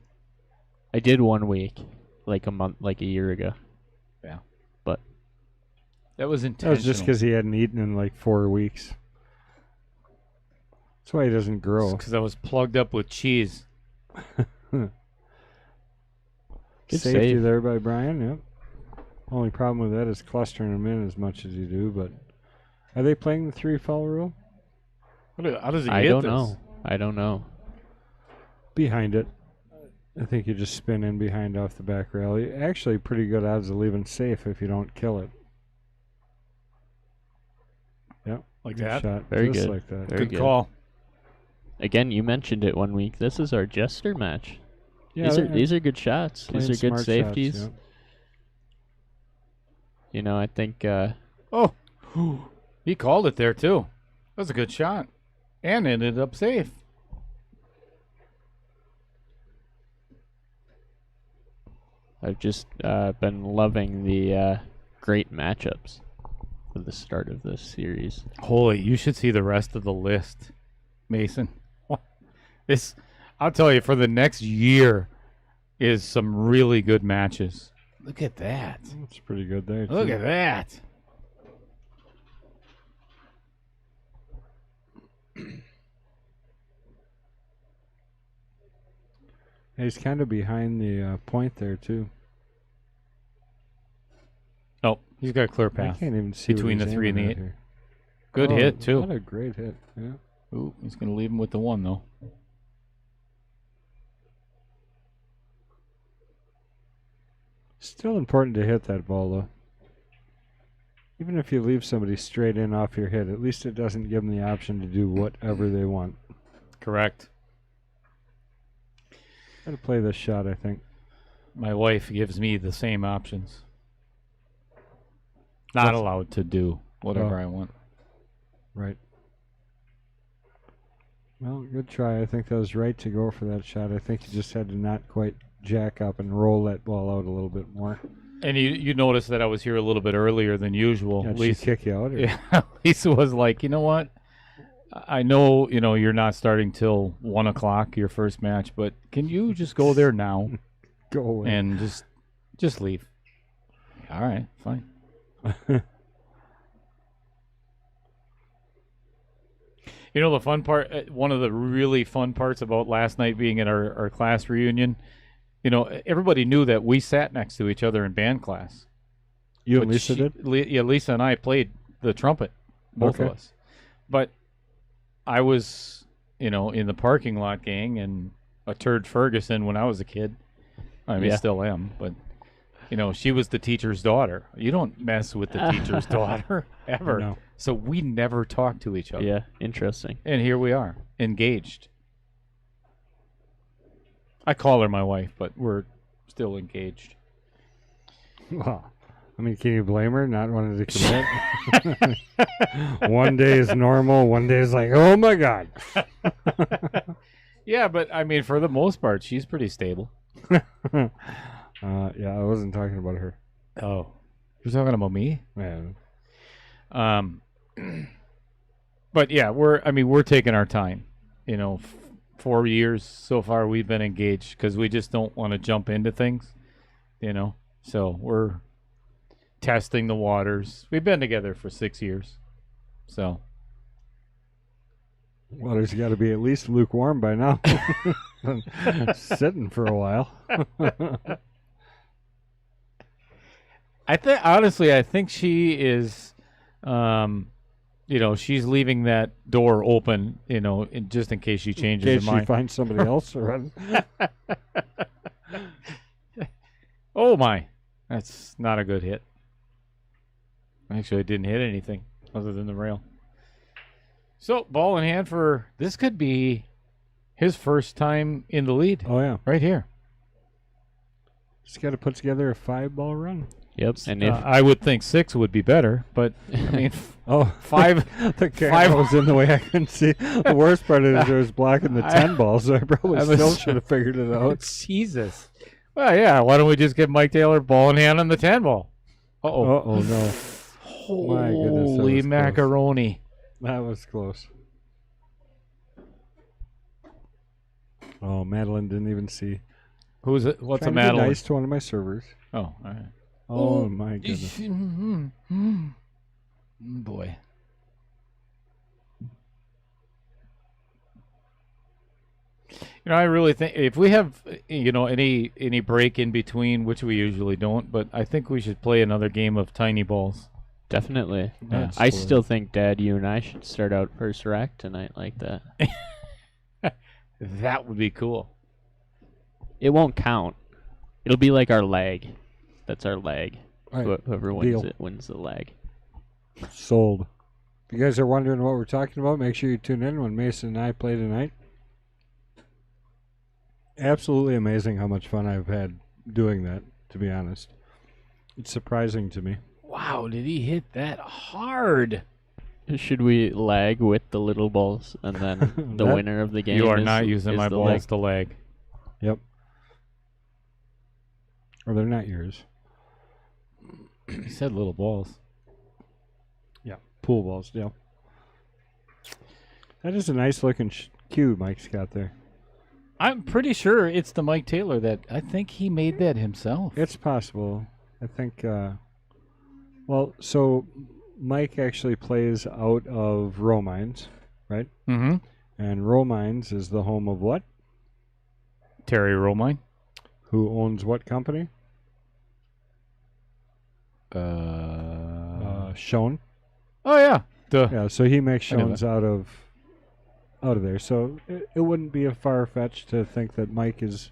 I did 1 week, like a year ago. That was That intentional. was just because he hadn't eaten in like 4 weeks. That's why he doesn't grow. Because I was plugged up with cheese. Good Safety save. there by Brian, yep. Only problem with that is clustering them in as much as you do, but are they playing the 3 foul rule? How does he I hit don't this? know. I don't know. Behind it. I think you just spin in behind off the back rail. Actually, pretty good odds of leaving safe if you don't kill it. Yep. Like Good that? shot. Very Just good. like that. Very Good good. call. Again, you mentioned it 1 week. This is our Jester match. Yeah, These are good shots. These playing are good smart safeties. shots, You know, I think Oh, he called it there too. That was a good shot, and ended up safe. I've just been loving the great matchups for the start of this series. Holy, you should see the rest of the list, Mason. This, I'll tell you, for the next year is some really good matches. Look at that. yeah. That's pretty good there. Look too. at that. He's kind of behind the point there too. Oh, he's got a clear I path. can't even see what between the he's 3 and the aiming 8. at here. Good Oh, hit too. What a great hit. Yeah. Ooh, he's going to leave him with the 1 though. Still important to hit that ball though. Even if you leave somebody straight in off your hit, at least it doesn't give them the option to do whatever they want. Correct. Gotta play this shot, I think. My wife gives me the same options. Not What's- allowed to do whatever Oh. I want. Right. Well, good try. I think that was right to go for that shot. I think you just had to not quite jack up and roll that ball out a little bit more. And you noticed that I was here a little bit earlier than usual. Did she Lisa, kick you out? Or? yeah, Lisa was like, you know what? I know, you're not starting till 1 o'clock, your first match, but can you just go there now Go away. and just leave? All right, fine. You know the fun part, one of the really fun parts about last night being at our class reunion, you know, everybody knew that we sat next to each other in band class. You and But Lisa did? Yeah, Lisa and I played the trumpet, both of Okay. us. But I was, you know, in the parking lot gang and a turd Ferguson when I was a kid. I mean, Yeah. still am, but you know, she was the teacher's daughter. You don't mess with the teacher's daughter ever. No. So we never talked to each other. Yeah, interesting. And here we are, engaged. I call her my wife, but we're still engaged. Well, I mean, can you blame her not wanting to commit? One day is normal. One day is like, oh my God. Yeah, but I mean, for the most part, she's pretty stable. Yeah, I wasn't talking about her. Oh, you're talking about me? Man. But yeah, we're taking our time. You know, 4 years so far we've been engaged because we just don't want to jump into things. You know, so we're testing the waters. We've been together for 6 years, so Well, there's got to be at least lukewarm by now. Been sitting for a while. I think she is. You know, she's leaving that door open, you know, just in case she In changes case her she mind. finds somebody else. Oh my, that's not a good hit. Actually, I didn't hit anything other than the rail. So, ball in hand for this could be his first time in the lead Oh, yeah. right here. Just got to put together a 5-ball run. Yep. And if I would think 6 would be better, but I mean, Oh, 5. the camera was in the way. I couldn't see. The worst part is it was blocking the 10 ball, so I probably I was- still should have figured it out. Jesus. Well, yeah. Why don't we just give Mike Taylor ball in hand on the 10 ball? Uh-oh. Oh, no. My goodness, that Holy was close. macaroni. That was close. Oh, Madeline didn't even see. Who's it? What's Trying a to be Madeline? nice to one of my servers. Oh, all right. Oh, my goodness. Boy. You know, I really think if we have, you know, any break in between, which we usually don't, but I think we should play another game of tiny balls. definitely. Yeah. I Absolutely. still think, Dad, you and I should start out first rack tonight like that. That would be cool. It won't count. It'll be like our lag. That's our lag. All right, Whoever wins deal. it wins the lag. Sold. If you guys are wondering what we're talking about, make sure you tune in when Mason and I play tonight. Absolutely amazing how much fun I've had doing that, to be honest. It's surprising to me. Wow, did he hit that hard? Should we lag with the little balls and then the That- winner of the game? You are is- not using is my the balls lag? to lag. Yep. Or they're not yours. He said little balls. Yeah. Pool balls, yeah. That is a nice looking cue Mike's got there. I'm pretty sure it's the Mike Taylor that I think he made that himself. It's possible. I think, well, so Mike actually plays out of Romines, right? Mm-hmm. And Romines is the home of what? Terry Romine. Who owns what company? Schoen. Oh yeah. Duh. Yeah, so he makes I knew Schoen's out of there. So it wouldn't be a far fetch to think that Mike has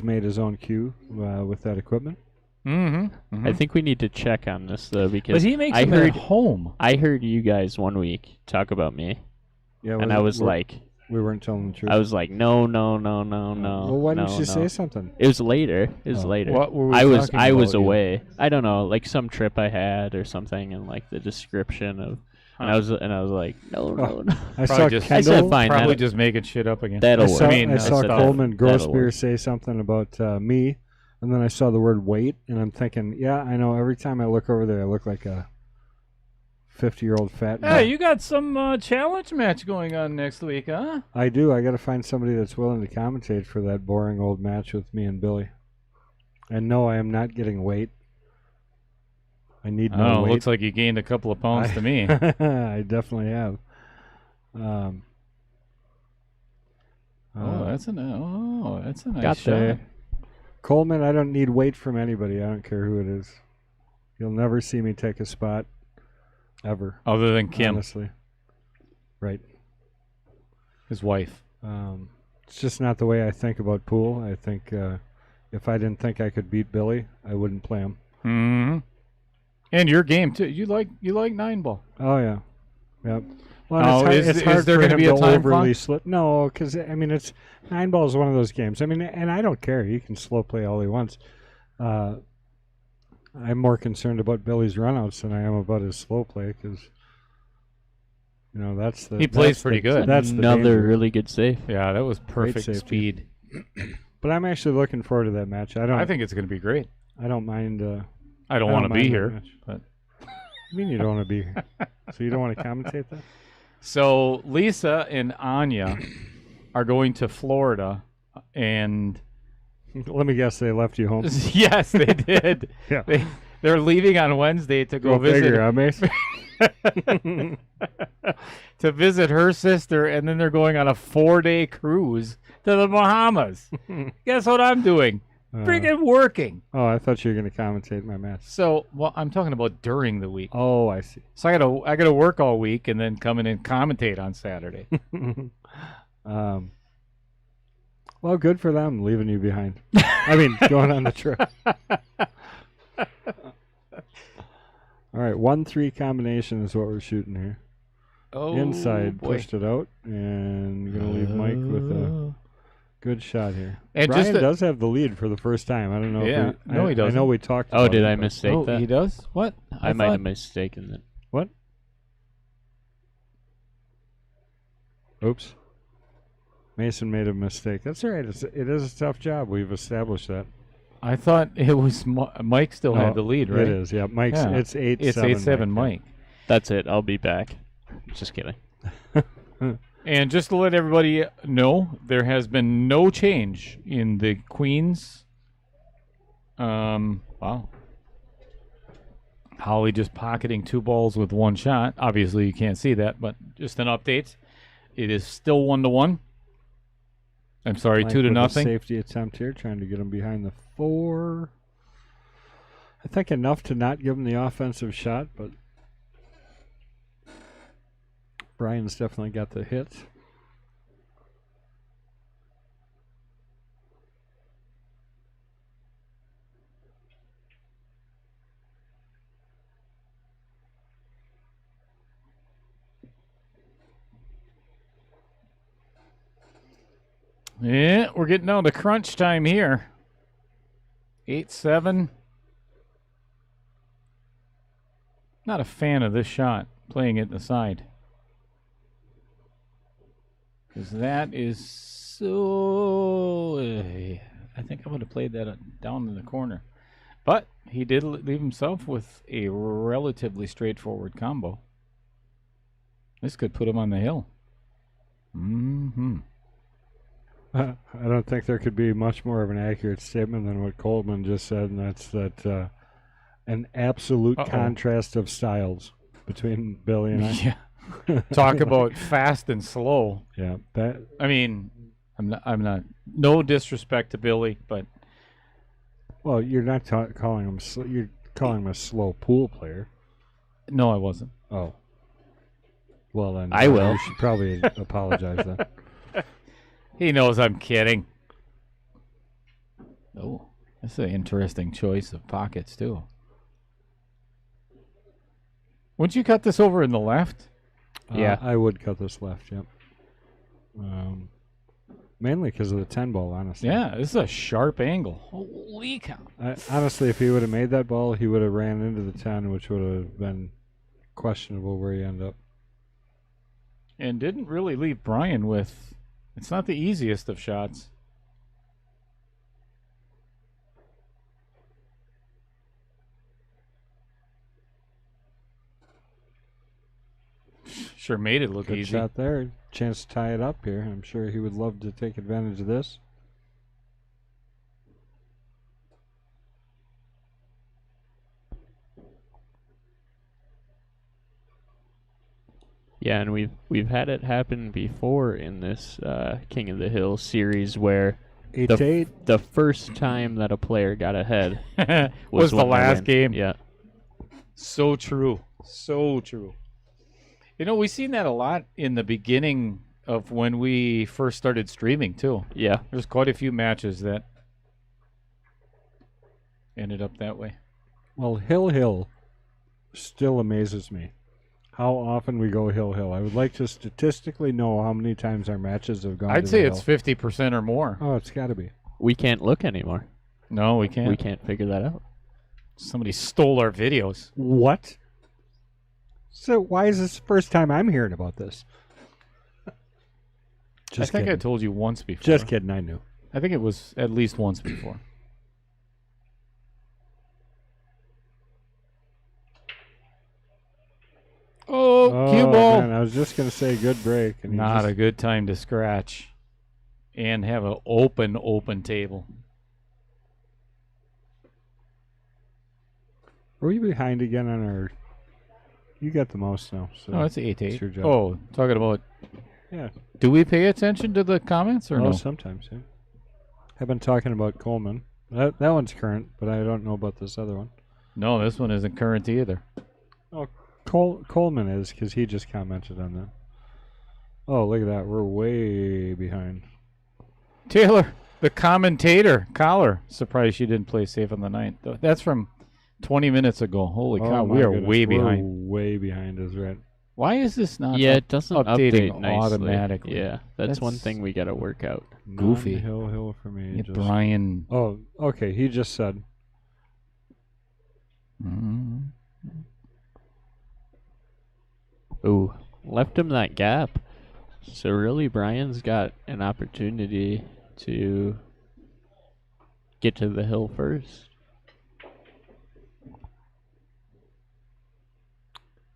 made his own cue with that equipment. Mm-hmm. I think we need to check on this though But because he makes I them heard at home. I heard you guys one week talk about me, Yeah, and I was like, we weren't telling the truth. I was like, no, no, no, no, no. Well, why didn't no, you no. say something? It was later. It was Oh. later. What were we I was talking I was about, you? away. I don't know, like some trip I had or something, and like the description of, and I was like, no, no, no. I saw Probably just- Kendall. I said fine. Probably That'll, just making shit up again. that'll I work. saw, mean, I saw stuff. Coleman That'll Grossbeer work. say something about me, and then I saw the word wait, and I'm thinking, yeah, I know. Every time I look over there, I look like a 50-year-old fat man. Hey, you got some challenge match going on next week, huh? I do. I got to find somebody that's willing to commentate for that boring old match with me and Billy. And no, I am not getting weight. I need I no don't know. weight. Looks like you gained a couple of pounds to me. I definitely have. That's a nice Got shot. there. Coleman, I don't need weight from anybody. I don't care who it is. You'll never see me take a spot, ever. Other than Kim, Honestly. Right. his wife. It's just not the way I think about pool. I think if I didn't think I could beat Billy, I wouldn't play him. Mm-hmm. And your game too. You like 9-ball. Oh yeah, yep. Well, Oh, it's hard is there for going to him be a time overly clock? slip. No, because I mean, it's 9-ball is one of those games. I mean, and I don't care. He can slow play all he wants. I'm more concerned about Billy's runouts than I am about his slow play because that's the He plays that's pretty the- good. That's the Another danger. really good save. Yeah, that was perfect safety. speed. But I'm actually looking forward to that match. I think it's going to be great. I don't mind. I don't want to be mind that here, match. but I mean, you don't want to be here, so you don't want to commentate that. so Lisa and Anya are going to Florida, and Let me guess, they left you home. yes, they did. Yeah. They're leaving on Wednesday to go figure, huh, Mace? to visit her sister, and then they're going on a 4-day cruise to the Bahamas. Guess what I'm doing? Freaking working. Oh, I thought you were going to commentate my match. So, well, I'm talking about during the week. Oh, I see. So I gotta work all week and then come in and commentate on Saturday. Well, good for them leaving you behind. I mean, going on the trip. All right, 1-3 combination is what we're shooting here. Oh, Inside, boy. pushed it out, and you're going to leave Mike with a good shot here. And Brian just a- does have the lead for the first time. I don't know Yeah. if we, No, he I doesn't. know we talked Oh, about did it, I but- mistake Oh, that? he does? What? I might have thought- mistaken that. What? Oops. Mason made a mistake. That's all right. It is a tough job. We've established that. I thought it was Mike still No, had the lead, right? It is, yeah. Mike's Yeah. it's 8-7. It's 8-7 Mike. That's it. I'll be back. Just kidding. And just to let everybody know, there has been no change in the Queens. Wow. Holly just pocketing 2 balls with 1 shot. Obviously, you can't see that, but just an update. It is still 1-1. I'm sorry, Mike 2 to with a nothing. safety attempt here, trying to get him behind the 4. I think enough to not give him the offensive shot, but Brian's definitely got the hit. Yeah, we're getting down to crunch time here. 8-7. Not a fan of this shot, playing it in the side. Because that is so... I think I would have played that down in the corner. But he did leave himself with a relatively straightforward combo. This could put him on the hill. Mm-hmm. I don't think there could be much more of an accurate statement than what Coleman just said, and that's that an absolute contrast of styles between Billy and I. Yeah. Talk about fast and slow. Yeah, that I mean, I'm not. No disrespect to Billy, but well, you're not calling him. You're calling him a slow pool player. no, I wasn't. Oh, well then I will. You should probably apologize then. He knows I'm kidding. Oh, that's an interesting choice of pockets too. Wouldn't you cut this over in the left? Yeah. I would cut this left. Yep. Mainly because of the 10-ball, honestly. Yeah, this is a sharp angle. Holy cow! Honestly, if he would have made that ball, he would have ran into the 10, which would have been questionable where he ended up. And didn't really leave Brian with. It's not the easiest of shots. Sure made it look Good easy. shot there. Chance to tie it up here. I'm sure he would love to take advantage of this. Yeah, and we've had it happen before in this King of the Hill series where 8-8. the first time that a player got ahead was the when they last win. game. Yeah. So true. So true. You know, we've seen that a lot in the beginning of when we first started streaming, too. Yeah. There's quite a few matches that ended up that way. Well, Hill still amazes me. How often we go Hill. I would like to statistically know how many times our matches have gone I'd to say the it's Hill. 50% or more. Oh, it's got to be. We can't look anymore. No, we can't. We can't figure that out. Somebody stole our videos. What? So why is this the first time I'm hearing about this? Just I think kidding. I told you once before. Just kidding, I knew. I think it was at least once before. Oh, cue ball. Man, I was just going to say good break. And Not a good time to scratch and have an open table. Are we behind again on our... You got the most now. So No, it's 8-8. it's your job. Oh, talking about... Yeah. Do we pay attention to the comments or Oh, no? sometimes, yeah. I've been talking about Coleman. That one's current, but I don't know about this other one. No, this one isn't current either. Coleman is, because he just commented on that. Oh, look at that. We're way behind. Taylor, the commentator, Collar. Surprised she didn't play safe on the ninth. That's from 20 minutes ago. Holy cow, my we are goodness, way we're behind. way behind is right. Why is this not Yeah, it doesn't updating update nicely. automatically? Yeah, that's one That's thing we got to work out. Goofy. Hill for me. Yeah, just- Brian? Oh, okay. He just said. Mhm. Ooh, left him that gap. So really, Brian's got an opportunity to get to the hill first.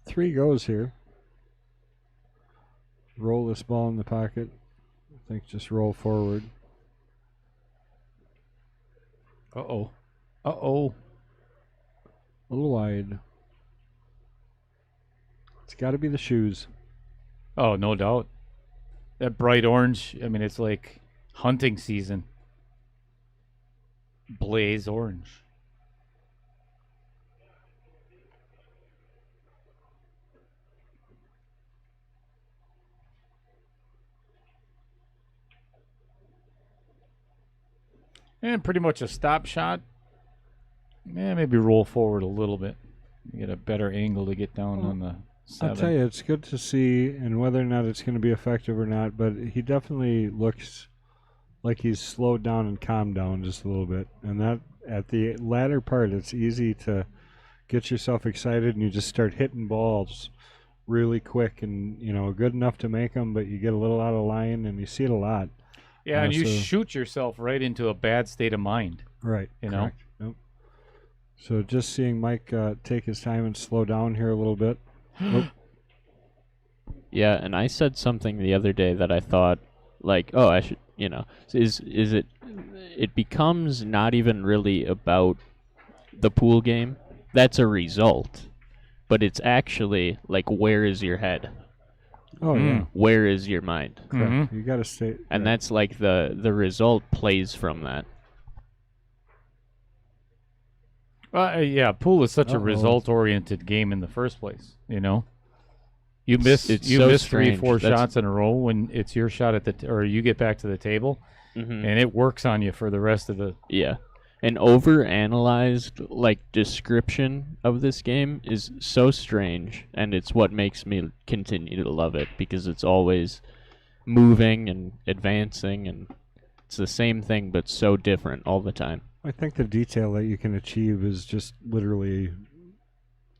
3 goes here. Roll this ball in the pocket. I think just roll forward. Uh-oh. Uh-oh. A little wide. It's got to be the shoes. Oh, no doubt. That bright orange, I mean, it's like hunting season. Blaze orange. And pretty much a stop shot. Yeah, maybe roll forward a little bit. You get a better angle to get down on the 7. I'll tell you, it's good to see, and whether or not it's going to be effective or not, but he definitely looks like he's slowed down and calmed down just a little bit. And that at the latter part, it's easy to get yourself excited and you just start hitting balls really quick and, you know, good enough to make them, but you get a little out of line, and you see it a lot. Yeah, and you so- shoot yourself right into a bad state of mind. Right. You know? Correct. Yep. So just seeing Mike take his time and slow down here a little bit. Oh, Yeah, and I said something the other day that I thought, like, oh, I should, you know, is it? It becomes not even really about the pool game. That's a result, but it's actually like, where is your head? oh yeah. Where is your mind? Correct. Mhm. You got to stay. And yeah. that's like the result plays from that. Yeah, pool is such a Uh-oh. result-oriented game in the first place. You know, you miss It's you so miss 3, strange. 4 That's- shots in a row when it's your shot at the or you get back to the table, Mm-hmm. and it works on you for the rest of the. Yeah. An over-analyzed, like, description of this game is so strange, and it's what makes me continue to love it, because it's always moving and advancing, and it's the same thing, but so different all the time. I think the detail that you can achieve is just literally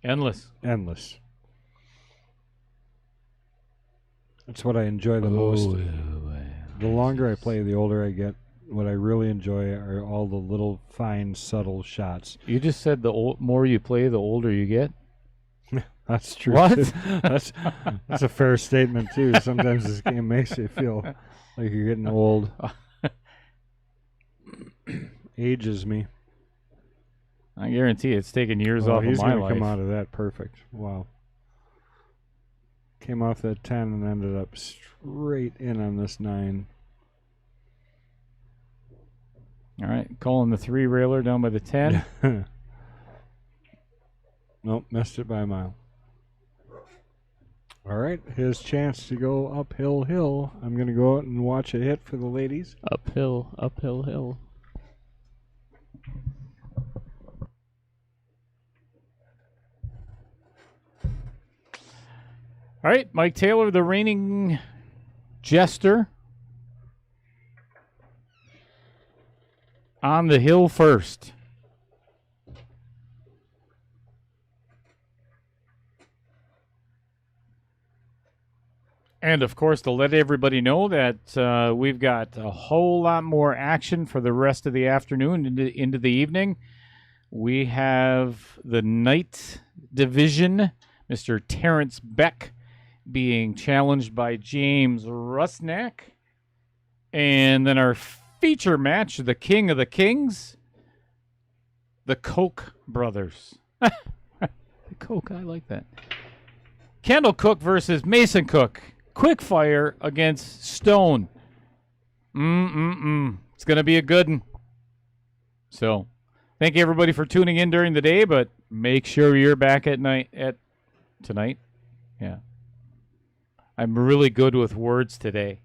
Endless. endless. That's what I enjoy the most. The longer I play, the older I get. What I really enjoy are all the little fine, subtle shots. You just said the more you play, the older you get. That's true. What? too. that's a fair statement too. Sometimes this game makes you feel like you're getting old. Ages me. I guarantee it's taken years Oh, off he's of my gonna life. come out of that perfect. Wow. came off that 10 and ended up straight in on this 9. All right, calling the 3-railer down by the 10. Nope, missed it by a mile. All right, his chance to go uphill hill. I'm going to go out and watch a hit for the ladies. Uphill, uphill hill. All right, Mike Taylor, the reigning jester, on the hill first. And, of course, to let everybody know that we've got a whole lot more action for the rest of the afternoon into the evening. We have the night division, Mr. Terrence Beck being challenged by James Rusnak. And then our feature match, the King of the Kings, the Koch brothers. The Koch, I like that. Kendall Cook versus Mason Cook. Quick fire against Stone. It's going to be a good one. So, thank you everybody for tuning in during the day, but make sure you're back at night tonight. Yeah. I'm really good with words today.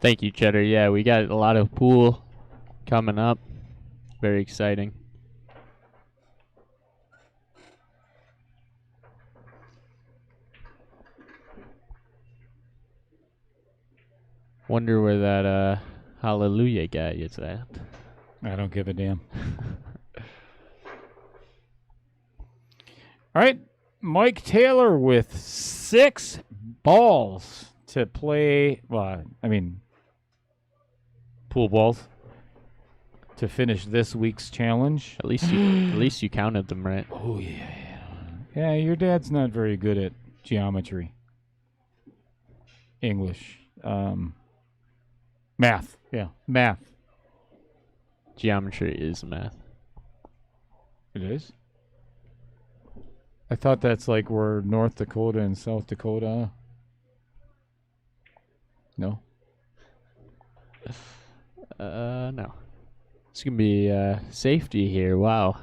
Thank you, Cheddar. Yeah, we got a lot of pool coming up. Very exciting. Wonder where that Hallelujah guy is at. I don't give a damn. All right, Mike Taylor with 6 balls to play. Well, I mean, pool balls to finish this week's challenge. At least you counted them right. Oh yeah. Yeah, your dad's not very good at geometry. English. Math. Yeah, math. Geometry is math. It is? I thought that's like where North Dakota and South Dakota. No? No. It's gonna be safety here. Wow.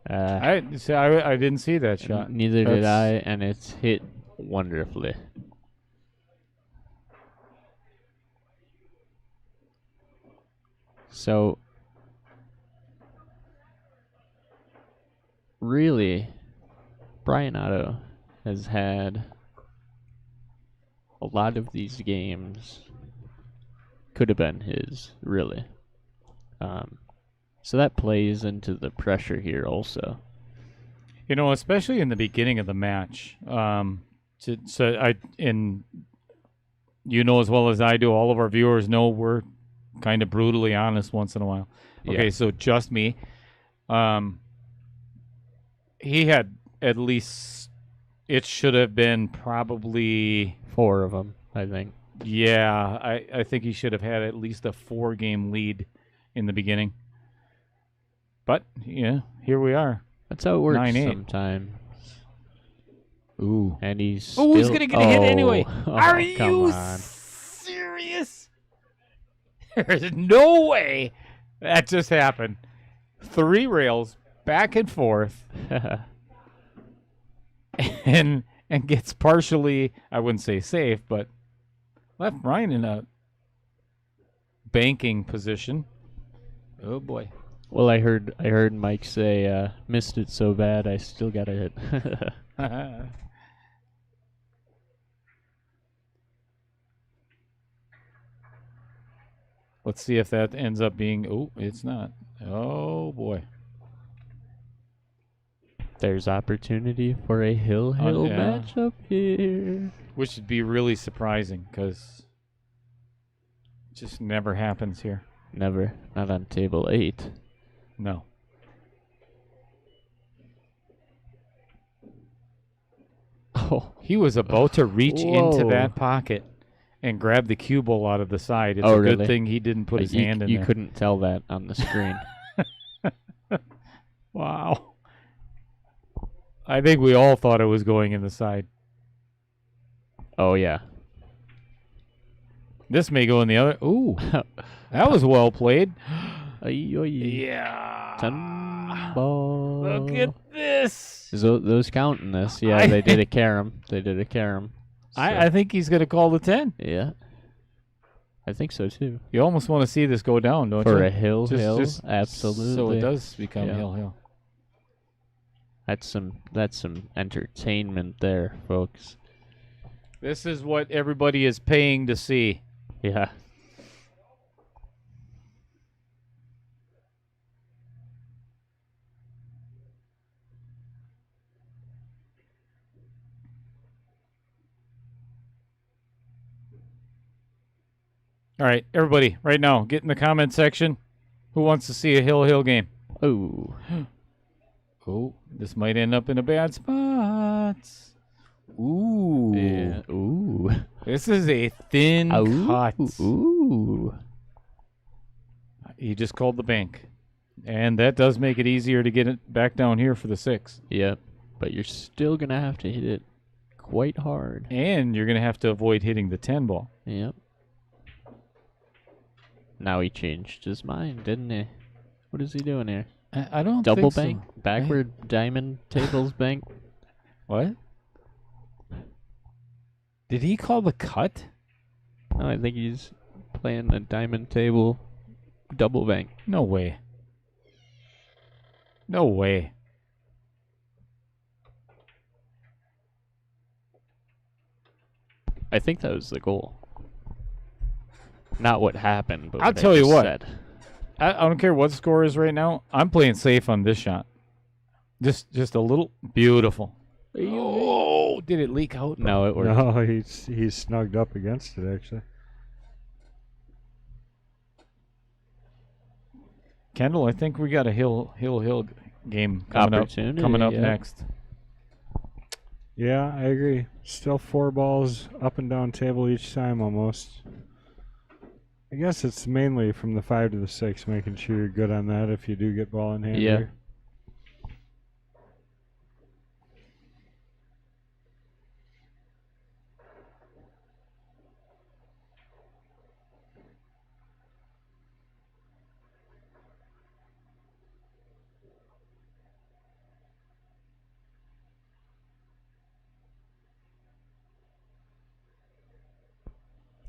I didn't see that shot. Neither did I, and it's hit wonderfully. So, really, Brian Otto has had a lot of these games could have been his, really. So that plays into the pressure here also. You know, especially in the beginning of the match. You know as well as I do, all of our viewers know we're kind of brutally honest once in a while. Okay, Yeah. so just me. He had at least, it should have been probably 4 of them, I think. Yeah, I think he should have had at least a 4-game lead in the beginning. But, yeah, here we are. That's how it works 9-8. sometimes. Ooh. And he's Oh, he's still- going to get a hit anyway. Oh, Are come you on. serious? There's no way that just happened. 3 rails back and forth and gets partially, I wouldn't say safe, but left Ryan in a banking position. Oh boy. Well, I heard Mike say, missed it so bad I still got a hit. Let's see if that ends up being, oh, it's not. Oh boy. There's opportunity for a hill-hill yeah. matchup here. Which would be really surprising because it just never happens here. Never. Not on table 8. No. Oh. He was about to reach into Whoa. that pocket. and grabbed the cue ball out of the side. It's Oh, a good really? thing he didn't put his hand in You there. couldn't tell that on the screen. Wow. I think we all thought it was going in the side. Oh, yeah. This may go in the other. Ooh, that was well played. Ay, ay, Yeah. 10 ball. Look at this. Those count in this. Yeah, they did a carom. They did a carom. I think he's going to call the 10. Yeah. I think so, too. You almost want to see this go down, don't For you? a hill, Just absolutely. So it does become Yeah. hill. That's some entertainment there, folks. This is what everybody is paying to see. Yeah. All right, everybody, right now, get in the comment section. Who wants to see a hill game? Oh. Oh, this might end up in a bad spot. Ooh. Yeah. Ooh. This is a thin Ooh. cut. Ooh. He just called the bank. And that does make it easier to get it back down here for the 6. Yep. But you're still going to have to hit it quite hard. And you're going to have to avoid hitting the 10 ball. Yep. Now he changed his mind, didn't he? What is he doing here? I don't Double think bank? so. Backward diamond tables bank? What? Did he call the cut? No, I think he's playing a diamond table double bank. No way. No way. I think that was the goal. Not what happened, but I'll what I tell you just what. said. I don't care what the score is right now. I'm playing safe on this shot. Just a little beautiful. Oh, did it leak out? No, it worked. No, he's snugged up against it actually. Kendall, I think we got a hill game coming Opportunity, up yeah. next. Yeah, I agree. Still 4 balls up and down table each time almost. I guess it's mainly from the 5 to the 6, making sure you're good on that if you do get ball in hand. Yeah. Here.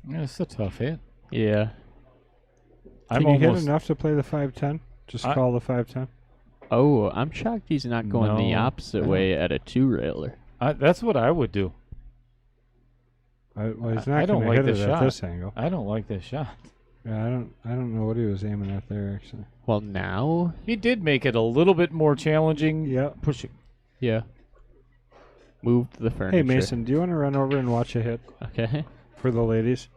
Yeah, it's a tough hit. Yeah. Can you hit enough to play the 5-10? Just call the 5-10. Oh, I'm shocked he's not going the No, opposite I way at a 2-railer. That's what I would do. Well, he's I not don't going to like hit this it shot. at this angle. I don't like this shot. Yeah, I don't know what he was aiming at there actually. Well, now? He did make it a little bit more challenging. Yeah. Pushing. Yeah. Moved the furniture. Hey Mason, do you want to run over and watch a hit Okay. for the ladies?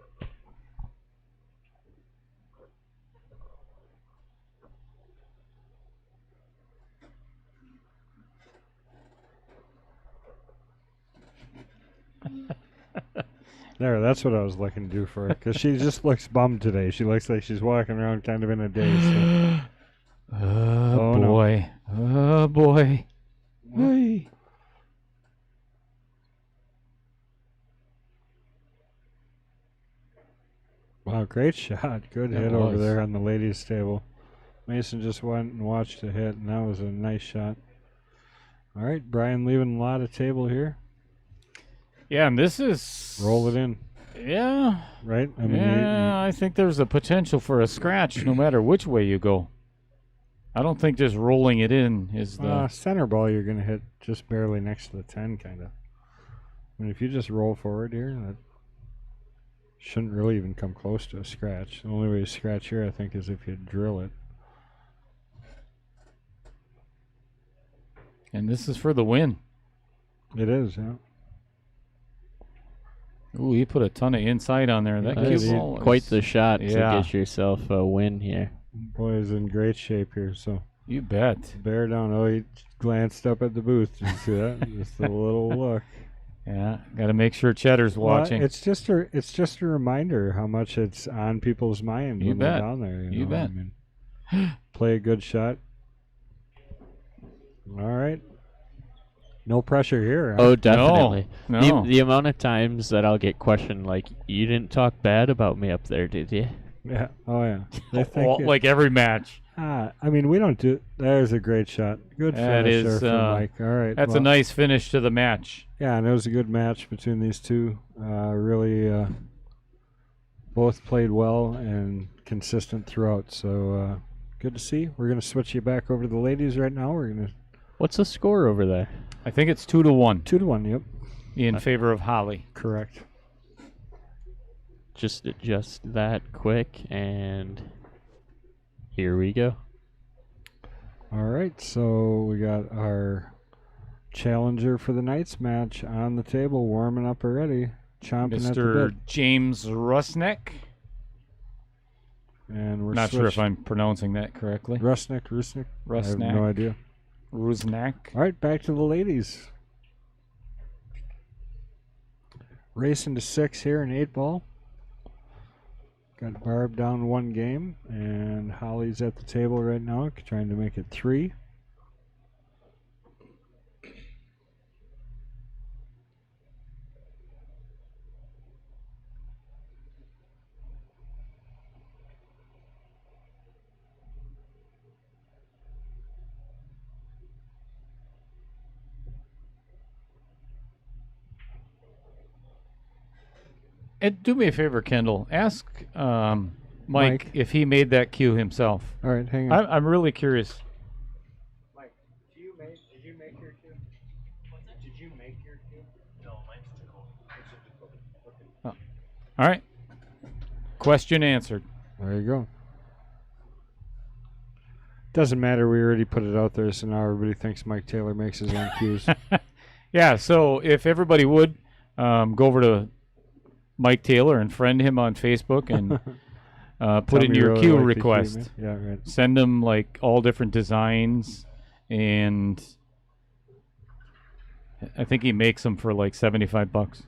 There, that's what I was looking to do for her. Because she just looks bummed today. She looks like she's walking around kind of in a daze. So. Oh, no. boy. Oh, boy. Hey. Wow, great shot. Good That hit over was. there on the ladies' table. Mason just went and watched a hit, and that was a nice shot. All right, Brian leaving a lot of table here. Yeah, and this is... Roll it in, Yeah. right? I mean, Yeah, I think there's a potential for a scratch no matter which way you go. I don't think just rolling it in is the... center ball you're going to hit just barely next to the 10, kind of. I mean, if you just roll forward here, that shouldn't really even come close to a scratch. The only way to scratch here, I think, is if you drill it. And this is for the win. It is, yeah. Ooh, he put a ton of inside on there. That That cue is ball quite is- the shot yeah. to get yourself a win here. Boy is in great shape here, so You bet. bear down. Oh, he glanced up at the booth. Did you see that? Just a little look. Yeah, got to make sure Cheddar's watching. Well, it's just a reminder how much it's on people's mind You when bet. they're down there. You know? bet. I mean, play a good shot. All right. No pressure here. Huh? Oh, definitely. No. The amount of times that I'll get questioned, like, you didn't talk bad about me up there, did you? Yeah. Oh yeah. They think Well, like every match. I mean, we don't do. There's a great shot. Good That finish is, there from Mike. All right. That's a nice finish to the match. Yeah, and it was a good match between these two. Really, both played well and consistent throughout. So good to see. We're gonna switch you back over to the ladies right now. We're gonna What's the score over there? I think it's 2-1 2-1. Yep, in favor of Holly. correct. Just adjust that quick, and here we go. All right, so we got our challenger for the night's match on the table, warming up already, chomping at the Mr. bit. James Rusnek. And we're Not sure if switching- I'm pronouncing that correctly. Rusnik. I have Rusnak. no idea. Rusnak. All right, back to the ladies. Racing to 6 here in 8-ball. Got Barb down 1 game, and Holly's at the table right now, trying to make it 3. And do me a favor, Kendall. Ask Mike Mike. if he made that cue himself. All right, hang on. I'm really curious. Mike, did you make your cue? Did you make your cue? No, mine's Dakota. All right. Question answered. There you go. Doesn't matter. We already put it out there, so now everybody thinks Mike Taylor makes his own cues. Yeah, so if everybody would go over to Mike Taylor and friend him on Facebook and put Tell in me your really cue like the request. man. Yeah, right. Send them like all different designs, and I think he makes them for like $75.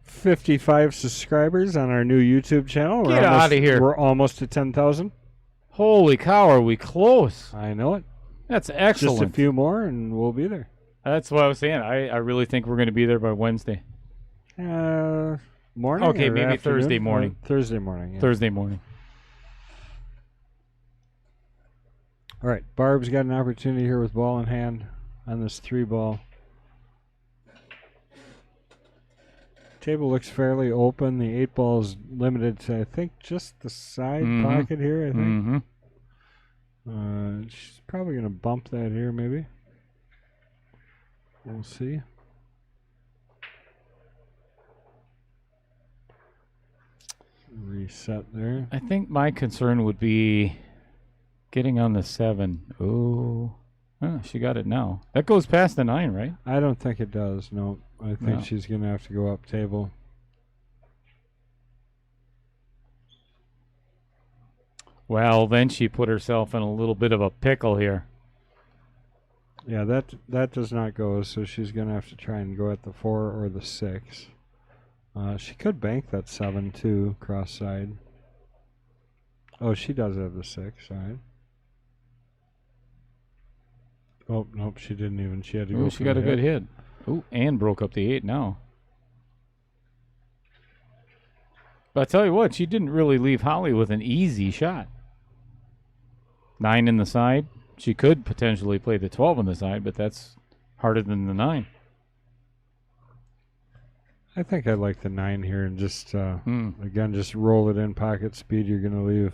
55 subscribers on our new YouTube channel. Get outta here. We're almost to 10,000. Holy cow, are we close? I know it. That's excellent. Just a few more, and we'll be there. That's what I was saying. I really think we're going to be there by Wednesday. Morning. Okay, or maybe afternoon? Thursday morning. Thursday morning. Yeah. Thursday morning. All right, Barb's got an opportunity here with ball in hand on this 3-ball. Table looks fairly open. The 8-ball is limited to, I think, just the side pocket here, I think. Mm-hmm. She's probably going to bump that here, maybe. We'll see. Reset there. I think my concern would be getting on the 7. Oh, she got it now. That goes past the 9, right? I don't think it does. No, I think No. she's going to have to go up table. Well, then she put herself in a little bit of a pickle here. Yeah, that does not go, so she's going to have to try and go at the 4 or the 6. She could bank that 7 too, cross side. Oh, she does have the 6, all right. Oh, nope, she didn't even. She had to go. Ooh, for she got the a good hit. Ooh, and broke up the 8 now. But I tell you what, she didn't really leave Holly with an easy shot. 9 in the side. She could potentially play the 12 on the side, but that's harder than the 9. I think I like the 9 here and just, Hmm. again, just roll it in pocket speed. You're going to leave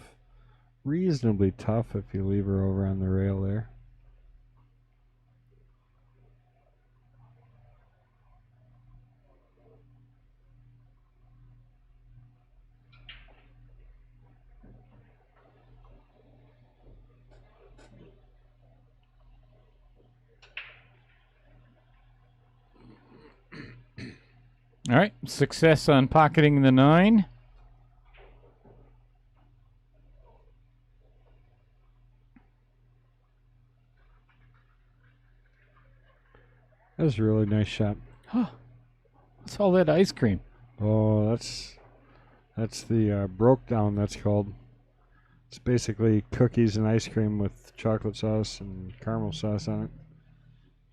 reasonably tough if you leave her over on the rail there. All right, success on pocketing the 9. That was a really nice shot. What's all that ice cream? Oh, that's the broke down. That's called. It's basically cookies and ice cream with chocolate sauce and caramel sauce on it.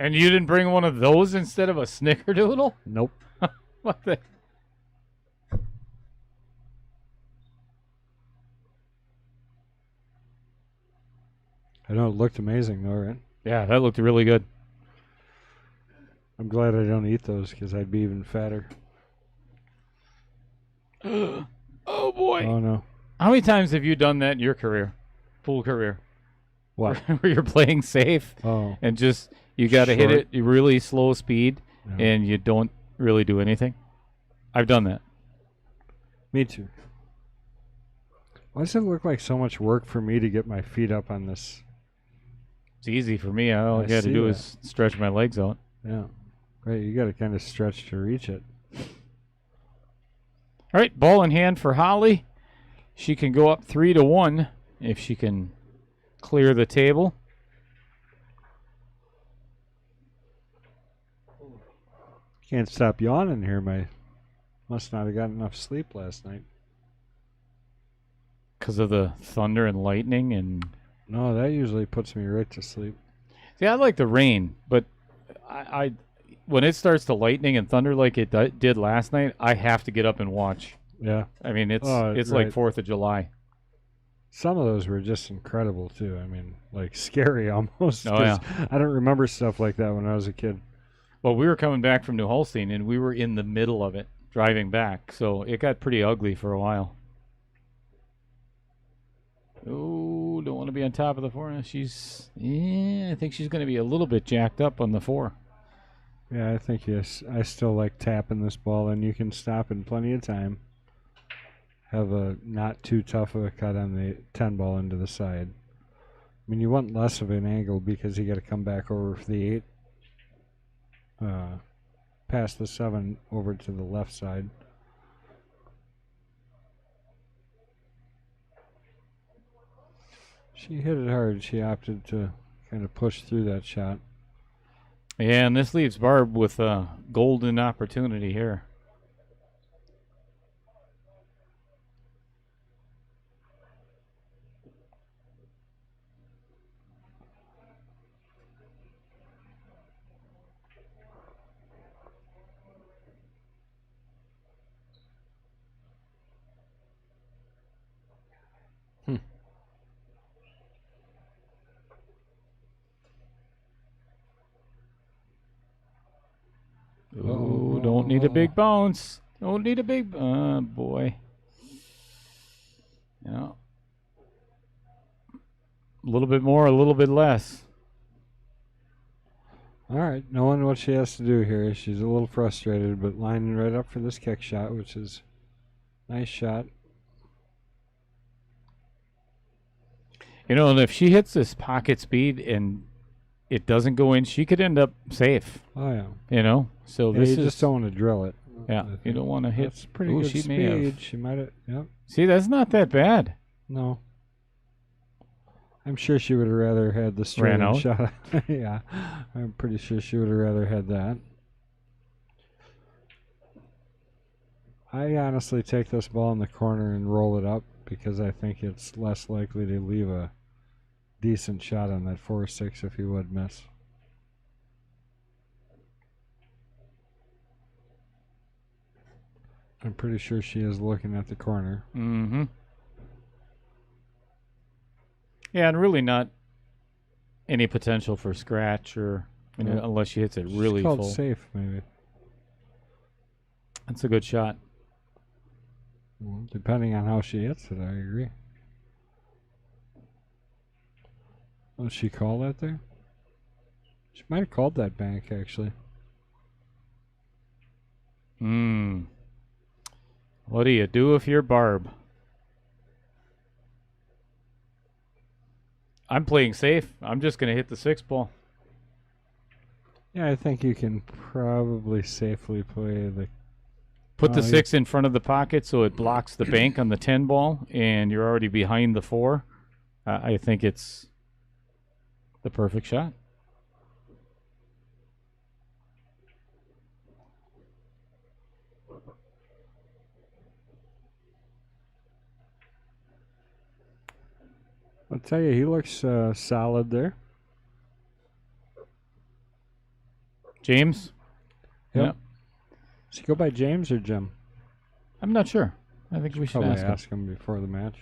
And you didn't bring one of those instead of a snickerdoodle? Nope. What the? I know it looked amazing though, right? Yeah, that looked really good. I'm glad I don't eat those because I'd be even fatter. Oh boy. Oh no. How many times have you done that in your career? Pool career? What? Where you're playing safe Oh. and just you got to hit Short. it really slow speed Yeah. and you don't really do anything? I've done that. Me too. Why does it look like so much work for me to get my feet up on this? It's easy for me. All I I got to see do that. is stretch my legs out. Yeah. Right, you got to kind of stretch to reach it. All right, ball in hand for Holly. She can go up 3-1 if she can clear the table. Can't stop yawning here. Must not have got enough sleep last night. Because of the thunder and lightning and No, that usually puts me right to sleep. see, I like the rain, but I when it starts to lightning and thunder like it did last night, I have to get up and watch. Yeah. I mean, it's Oh, like right. 4th of July. Some of those were just incredible too. I mean, like scary almost. Oh, 'cause I don't remember stuff like that when I was a kid. Well, we were coming back from New Holstein, and we were in the middle of it driving back, so it got pretty ugly for a while. Oh, don't want to be on top of the 4. I think she's going to be a little bit jacked up on the 4. Yeah, I think yes. I still like tapping this ball, and you can stop in plenty of time. Have a not too tough of a cut on the 10 ball into the side. I mean, you want less of an angle because you got to come back over for the 8. Past the 7 over to the left side. She hit it hard. She opted to kind of push through that shot. Yeah, and this leaves Barb with a golden opportunity here. Oh, don't need a big bounce. Don't need a big... boy. Yeah. A little bit more, a little bit less. All right, knowing what she has to do here, she's a little frustrated, but lining right up for this kick shot, which is a nice shot. You know, and if she hits this pocket speed and it doesn't go in, she could end up safe. Oh yeah, You know? So yeah, this you is... just don't want to drill it. Yeah, I you think don't want to hit... That's pretty Ooh, good she may have- speed. She might have. Yep. See, that's not that bad. No. I'm sure she would have rather had the straight Ran out? shot. Yeah, I'm pretty sure she would have rather had that. I honestly take this ball in the corner and roll it up because I think it's less likely to leave a decent shot on that 4-6 if you would miss. I'm pretty sure she is looking at the corner. Mm-hmm. Yeah, and really not any potential for scratch or Yeah. unless she hits it She's really called full. safe, maybe. That's a good shot. Well, depending on how she hits it, I agree. Oh, she call that there? She might have called that bank, actually. What do you do if you're Barb? I'm playing safe. I'm just going to hit the 6 ball. Yeah, I think you can probably safely play the... Put the Oh, 6 in front of the pocket so it blocks the bank on the 10 ball, and you're already behind the 4. I think it's the perfect shot. I'll tell you, he looks solid there. James? Yep. Yeah. Does he go by James or Jim? I'm not sure. I think we should Probably ask him. him before the match.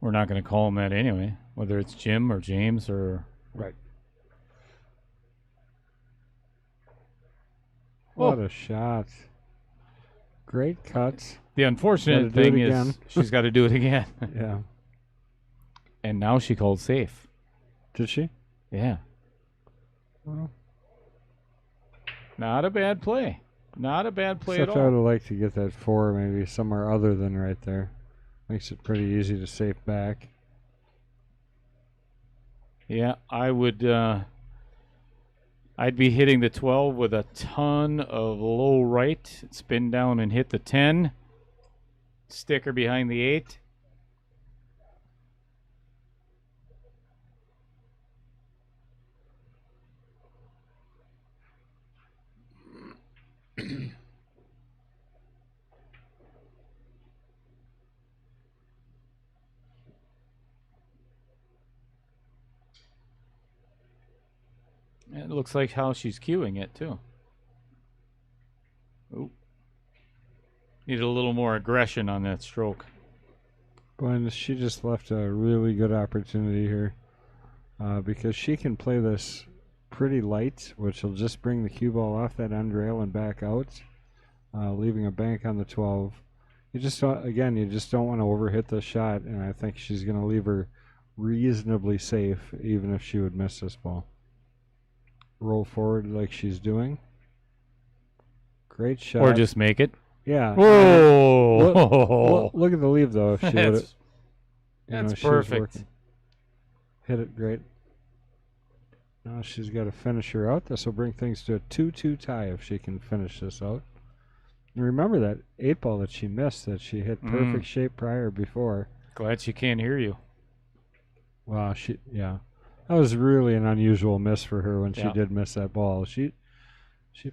We're not going to call him that anyway, whether it's Jim or James or... Right. Oh. What a shot. Great cuts. The unfortunate Gotta do it thing is again. she's got to do it again. Yeah. And now she called safe. Did she? Yeah. Well, Not a bad play. Not a bad play except at I would all. have liked to get that 4 maybe somewhere other than right there. Makes it pretty easy to safe back. Yeah, I would... I'd be hitting the 12 with a ton of low right. Spin down and hit the 10. Sticker behind the 8. It looks like how she's cueing it, too. Ooh. Needed a little more aggression on that stroke. Boy, and she just left a really good opportunity here. Because she can play this pretty light, which will just bring the cue ball off that end rail and back out, leaving a bank on the 12. You just don't, again, you just don't want to overhit the shot, and I think she's going to leave her reasonably safe, even if she would miss this ball. Roll forward like she's doing. Great shot. Or just make it. yeah. Whoa! Look at the leave though. If she would, That's, that's she was perfect. working. Hit it great. Now she's got to finish her out. This will bring things to a 2-2 tie if she can finish this out. And remember that 8 ball that she missed that she hit perfect shape prior before. Glad she can't hear you. Wow, yeah. That was really an unusual miss for her when she Yeah. did miss that ball. She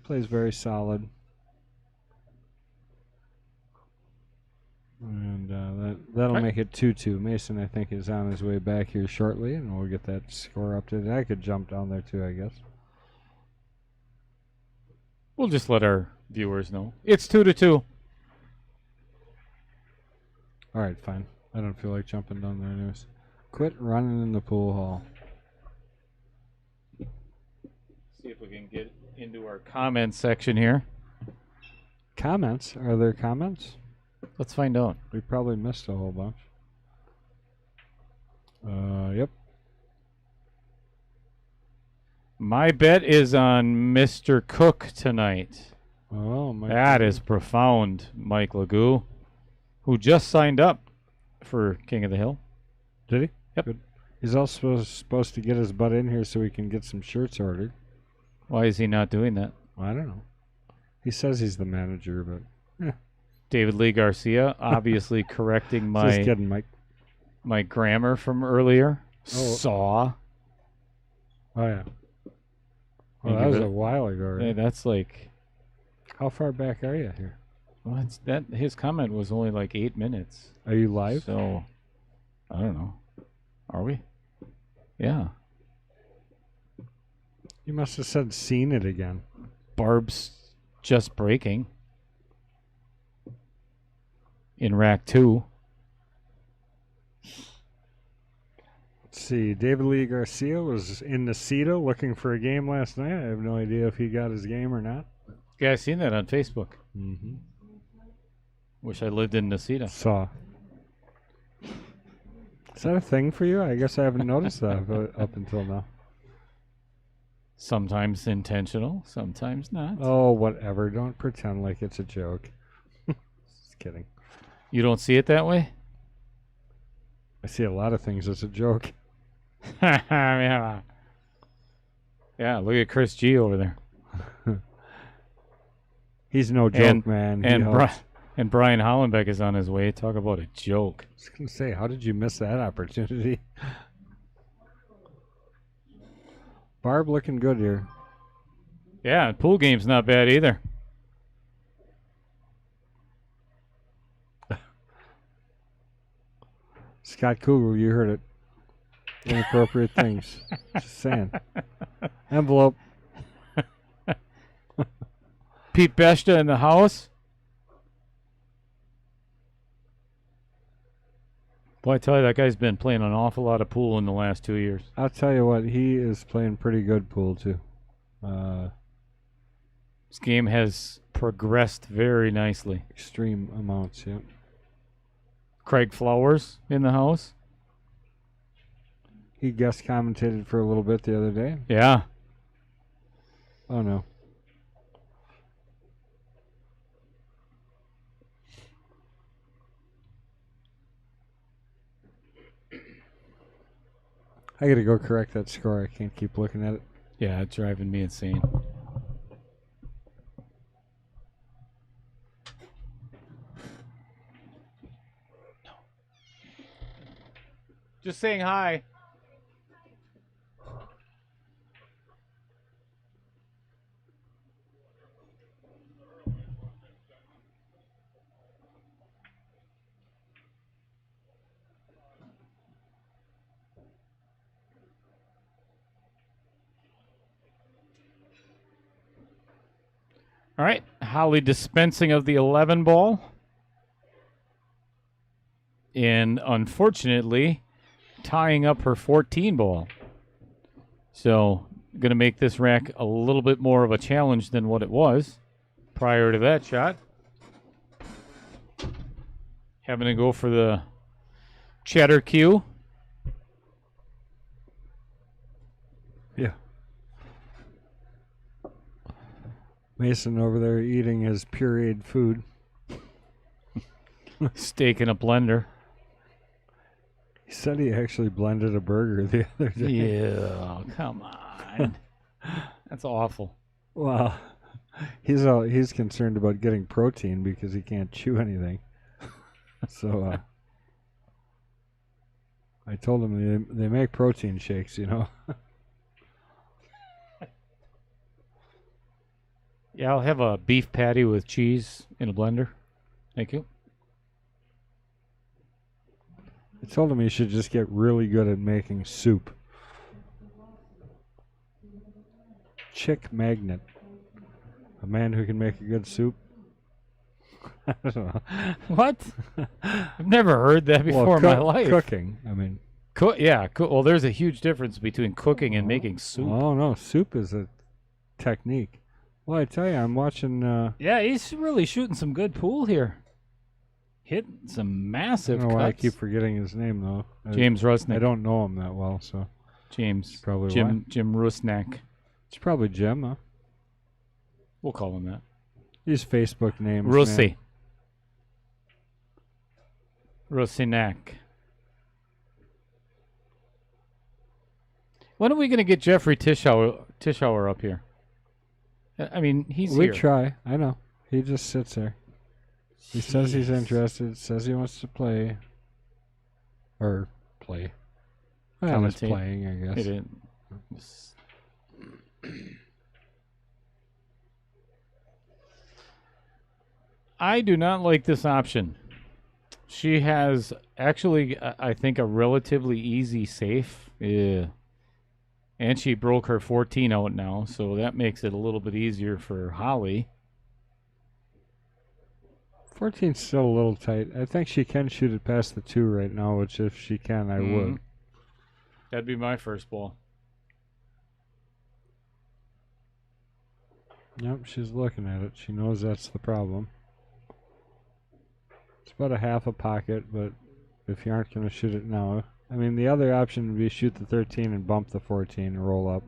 plays very solid. And that'll Right. make it 2-2. Mason, I think, is on his way back here shortly, and we'll get that score updated. I could jump down there too, I guess. We'll just let our viewers know. It's 2-2. All right, fine. I don't feel like jumping down there anyways. Quit running in the pool hall. See if we can get into our comments section here. Comments? Are there comments? Let's find out. We probably missed a whole bunch. Yep. My bet is on Mr. Cook tonight. Oh, my That is profound, Mike Legou, who just signed up for King of the Hill. Did he? Yep. Good. He's also supposed to get his butt in here so we can get some shirts ordered. Why is he not doing that? I don't know. He says he's the manager, but David Lee Garcia, obviously correcting just kidding, Mike. my grammar from earlier. Oh. Saw. Oh, yeah. Well, Maybe that was the- a while ago. Hey, Right? that's like, How far back are you here? well, it's that his comment was only like 8 minutes. Are you live? So, I don't know. Are we? Yeah. You must have said seen it again. Barb's just breaking in rack 2. Let's see. David Lee Garcia was in Neceto looking for a game last night. I have no idea if he got his game or not. Yeah, I seen that on Facebook. Mm-hmm. Wish I lived in Neceto. Saw. Is that a thing for you? I guess I haven't noticed that up until now. Sometimes intentional, sometimes not. Oh, whatever. Don't pretend like it's a joke. Just kidding. You don't see it that way? I see a lot of things as a joke. Yeah. Yeah, look at Chris G over there. He's no joke, And- man. He And helps. and Brian Hollenbeck is on his way. Talk about a joke. I was going to say, how did you miss that opportunity? Barb looking good here. Yeah, and pool game's not bad either. Scott Kugel, you heard it. Inappropriate things. Just saying. Envelope. Pete Beshta in the house. Boy, I tell you, that guy's been playing an awful lot of pool in the last 2 years. I'll tell you what, he is playing pretty good pool too. This game has progressed very nicely. Extreme amounts, yeah. Craig Flowers in the house. He guest commentated for a little bit the other day. Yeah. Oh no. I gotta go correct that score. I can't keep looking at it. Yeah, it's driving me insane. Just saying hi. All right, Holly dispensing of the 11 ball. And unfortunately, tying up her 14 ball. So, going to make this rack a little bit more of a challenge than what it was prior to that shot. Having to go for the cheddar cue. Yeah. Mason over there eating his pureed food. Steak in a blender. He said he actually blended a burger the other day. Yeah, come on. That's awful. Well, he's concerned about getting protein because he can't chew anything. So I told him they make protein shakes, you know. Yeah, I'll have a beef patty with cheese in a blender. Thank you. I told him he should just get really good at making soup. Chick Magnet. A man who can make a good soup. I don't know. What? I've never heard that before in my life. Cooking, I mean. Well, there's a huge difference between cooking and making soup. Oh, no. Soup is a technique. Well, I tell you, I'm watching... Yeah, he's really shooting some good pool here. Hitting some I massive don't know why I cuts. keep forgetting his name, though. James Rusnak. I don't know him that well, so... James. Probably Jim Rusnak. It's probably Jim, huh? We'll call him that. These Facebook names, Russi. man. Rusinak. When are we going to get Jeffrey Tischauer up here? I mean, he's We here. try. I know. He just sits there. He says he's interested, says he wants to play. Or play. Well, he's Commentate. playing, I guess. It is. I do not like this option. She has actually, I think, a relatively easy safe. Yeah. And she broke her 14 out now, so that makes it a little bit easier for Holly. 14's still a little tight. I think she can shoot it past the 2 right now, which if she can, I would. That'd be my first ball. Yep, she's looking at it. She knows that's the problem. It's about a half a pocket, but if you aren't going to shoot it now... I mean, the other option would be shoot the 13 and bump the 14 and roll up.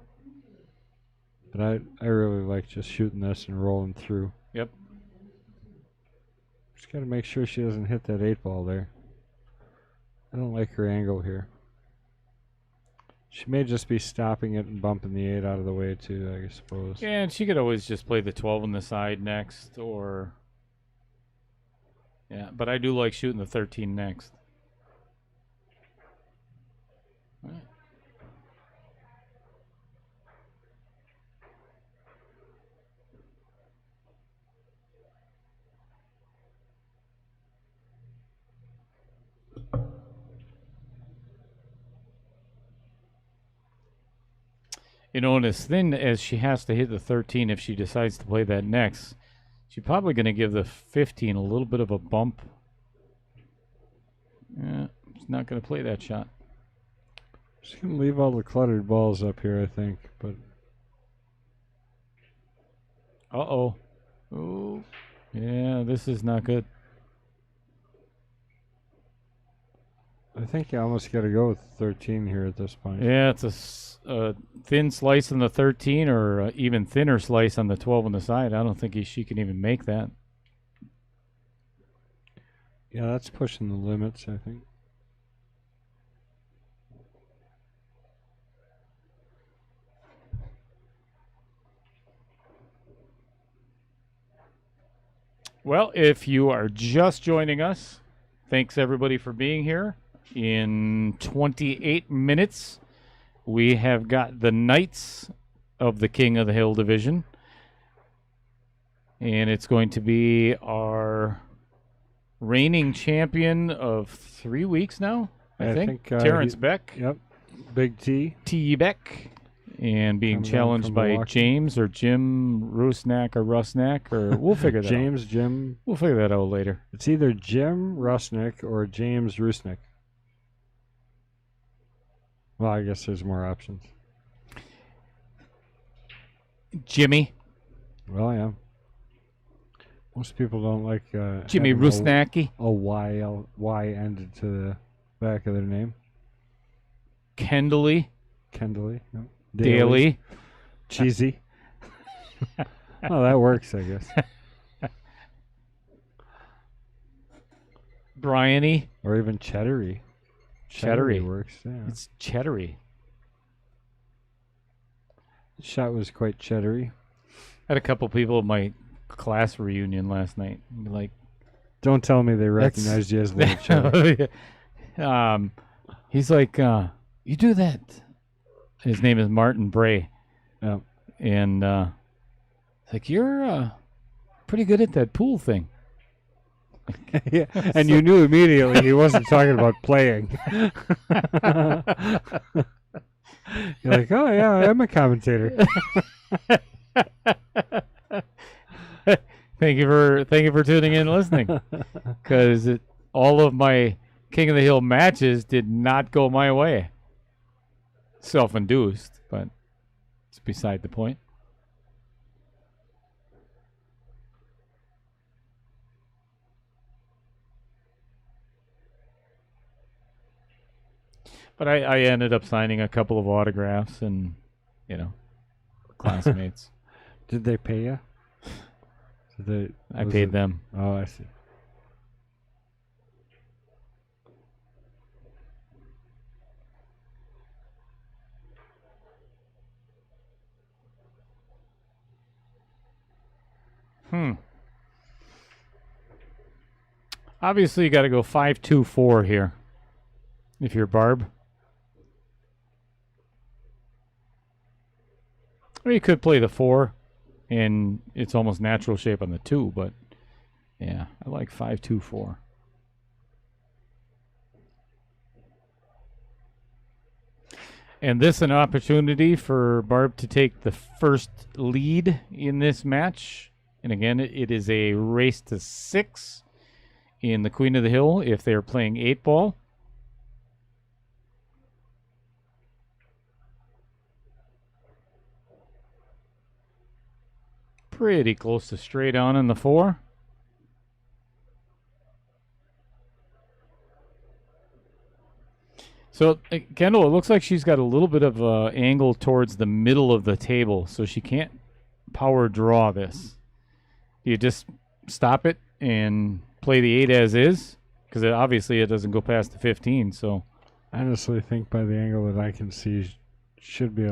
But I really like just shooting this and rolling through. Yep. Just got to make sure she doesn't hit that 8 ball there. I don't like her angle here. She may just be stopping it and bumping the 8 out of the way too, I suppose. Yeah, and she could always just play the 12 on the side next, or... Yeah, but I do like shooting the 13 next. All right. You know, and as thin as she has to hit the 13 if she decides to play that next, she's probably going to give the 15 a little bit of a bump. Yeah, she's not going to play that shot. She's going to leave all the cluttered balls up here, I think. But Uh-oh. Oh, yeah, this is not good. I think you almost got to go with 13 here at this point. Yeah, it's a thin slice on the 13 or a even thinner slice on the 12 on the side. I don't think she can even make that. Yeah, that's pushing the limits, I think. Well, if you are just joining us, thanks everybody for being here. In 28 minutes, we have got the Knights of the King of the Hill division. And it's going to be our reigning champion of 3 weeks now, I think. Terrence Beck. Yep. Big T. T. Beck. And being Coming challenged from by Milwaukee. James or Jim Rusnak or Rusnak, or we'll figure that out. James, Jim. We'll figure that out later. It's either Jim Rusnick or James Rusnick. Well, I guess there's more options. Jimmy. Well, yeah. Most people don't like Jimmy having Rusnacki. a Y ended to the back of their name. Kendley. Kendley. Yep. Daly. Cheesy. Oh, that works, I guess. Bryany. Or even Cheddary. Cheddary. Works, yeah. It's Cheddary. The shot was quite cheddary. I had a couple people at my class reunion last night. Like, Don't tell me they That's- recognized you as Little Cheddar. he's like, you do that. His name is Martin Bray. Yeah. And it's like, you're pretty good at that pool thing. Yeah, and you knew immediately he wasn't talking about playing. You're like, oh yeah, I'm a commentator. Thank you for tuning in and listening. Because all of my King of the Hill matches did not go my way. Self-induced, but it's beside the point. But I ended up signing a couple of autographs and, classmates. Did they pay you? I paid them. Oh, I see. Obviously, you got to go 5-2-4 here. If you're Barb. Or you could play the 4, and it's almost natural shape on the 2, but yeah, I like 5-2-4. And this an opportunity for Barb to take the first lead in this match. And again, it is a race to 6 in the Queen of the Hill if they're playing 8-ball. Pretty close to straight on in the 4. So, Kendall, it looks like she's got a little bit of angle towards the middle of the table, so she can't power draw this. You just stop it and play the 8 as is, because obviously it doesn't go past the 15, so... I honestly think by the angle that I can see, should be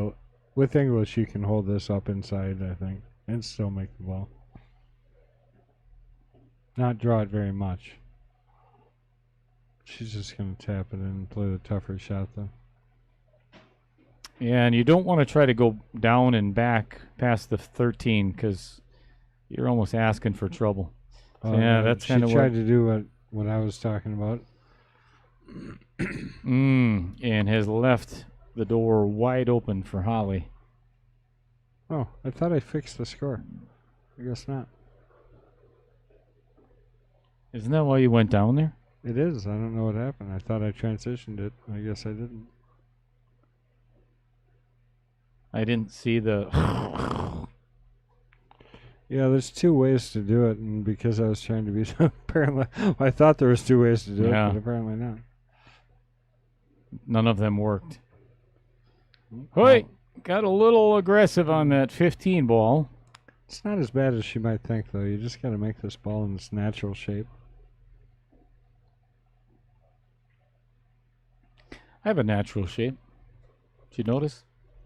with English, you can hold this up inside, I think, and still make the ball. Not draw it very much. She's just going to tap it in and play the tougher shot, though. Yeah, and you don't want to try to go down and back past the 13, because you're almost asking for trouble. So, yeah, that's kind of She tried to do what I was talking about. And has left the door wide open for Holly. Oh, I thought I fixed the score. I guess not. Isn't that why you went down there? It is. I don't know what happened. I thought I transitioned it. I guess I didn't. I didn't see the. Yeah, there's two ways to do it, and because I was trying to be apparently, I thought there was two ways to do Yeah. it, but apparently not. None of them worked. Hey, got a little aggressive on that 15 ball. It's not as bad as she might think, though. You just got to make this ball in its natural shape. I have a natural shape. Did you notice?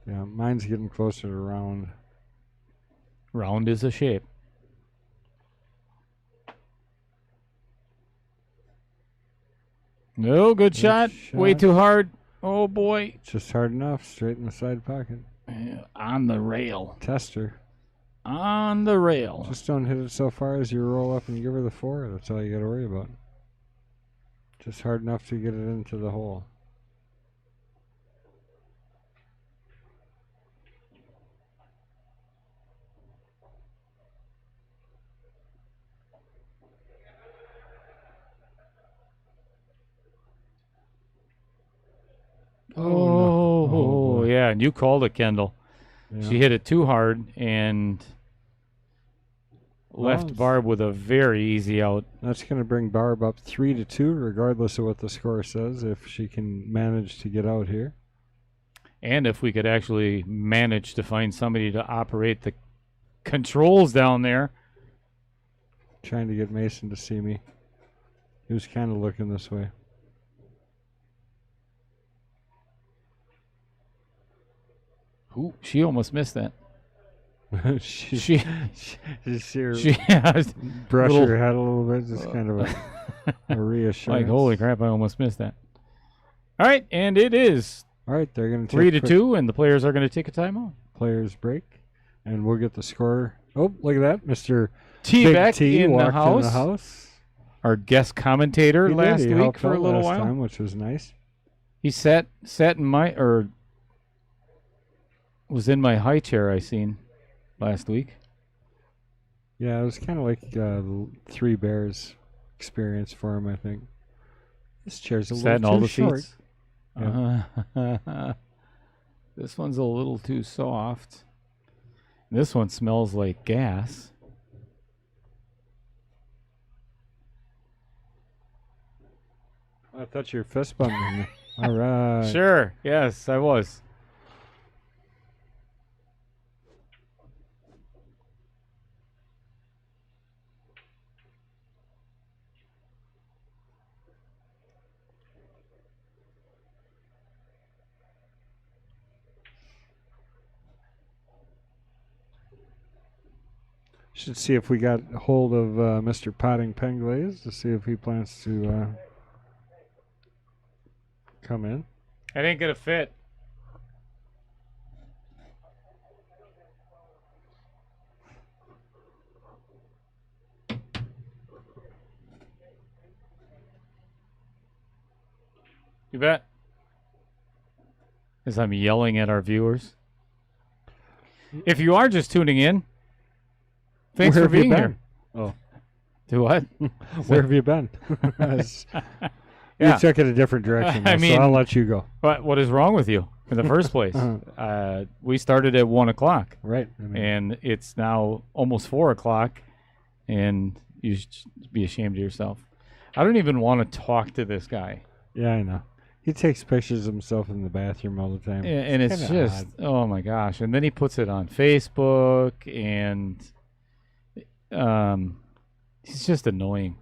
Yeah, mine's getting closer to round. Round is a shape. No, good shot. Way shot. too hard. Oh boy. Just hard enough, straight in the side pocket. On the rail. Tester. On the rail. Just don't hit it so far as you roll up and you give her the 4. That's all you got to worry about. Just hard enough to get it into the hole. Oh, boy. yeah. And you called it, Kendall. Yeah. She hit it too hard and left it's- Barb with a very easy out. That's going to bring Barb up 3-2, regardless of what the score says, if she can manage to get out here. And if we could actually manage to find somebody to operate the controls down there. Trying to get Mason to see me. He was kind of looking this way. Ooh, she almost missed that. she, She, just see her she brush little- her head a little bit, just kind of a reassurance. like, holy crap, I almost missed that. All right, and it is All right, they're going to 3-2, and the players are going to take a timeout. players break, and we'll get the score. Oh, look at that, Mr. T Big back T in the walked house. in the house. Our guest commentator He did, last he week helped for a out little last while. time, which was nice. He sat in my was in my high chair I seen last week. Yeah, it was kind of like the Three Bears experience for him, I think. This chair's a Sat little in all too the short. seats. This one's a little too soft. This one smells like gas. I thought you were fist bumping me. All right. Sure. Yes, I was. Should see if we got hold of Mr. Potting Penglaze to see if he plans to come in. I didn't get a fit. You bet. As I'm yelling at our viewers. If you are just tuning in, thanks Where for have you being been? here. Oh. Do what? Where have you been? Yeah. You took it a different direction, I though, mean- so I'll let you go. What is wrong with you in the first place? We started at 1 o'clock, Right. I mean, and it's now almost 4 o'clock, and you should be ashamed of yourself. I don't even want to talk to this guy. yeah, I know. He takes pictures of himself in the bathroom all the time. And it's kinda just, odd. oh my gosh. And then he puts it on Facebook, and he's just annoying.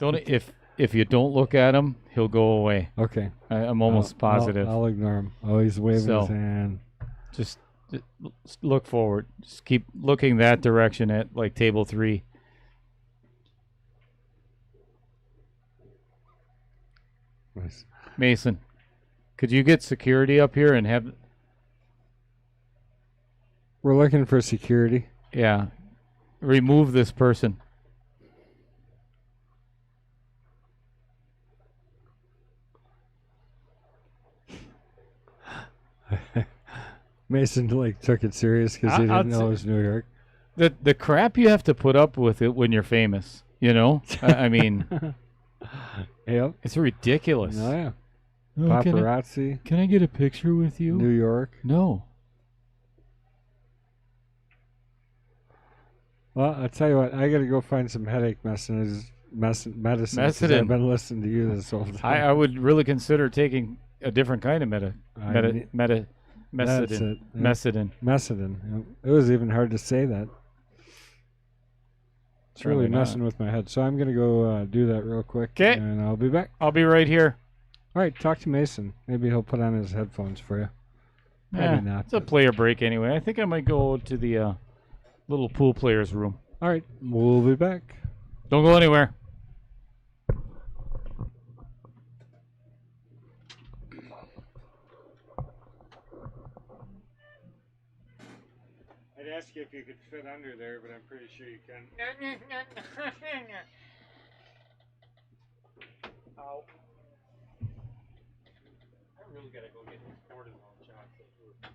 If you don't look at him, he'll go away. Okay. I'm almost positive. I'll ignore him. Oh, he's waving So- his hand. Just look forward. Just keep looking that direction at like table 3. Nice. Mason, could you get security up here and have? We're looking for security. Yeah, remove this person. Mason like took it serious because he I'll didn't know it was New York. The crap you have to put up with it when you're famous, you know? I mean, Yep. it's ridiculous. Oh yeah. Oh, Paparazzi. can I get a picture with you? New York. No. Well, I'll tell you what. I got to go find some headache medicine. Medicine. 'Cause Methadone. I've been listening to you this whole time. I would really consider taking a different kind of That's methadone. it. Yeah. Methadone. Methadone. Yep. It was even hard to say that. It's really Probably not. messing with my head. So I'm going to go do that real quick. 'Kay. And I'll be back. I'll be right here. All right. Talk to Mason. Maybe he'll put on his headphones for you. Maybe Eh, not. It's a but- player break anyway. I think I might go to the little pool players room. All right. We'll be back. Don't go anywhere. I'd ask you if you could fit under there, but I'm pretty sure you can. Ow. I really gotta go get this cortisone shot that we're done.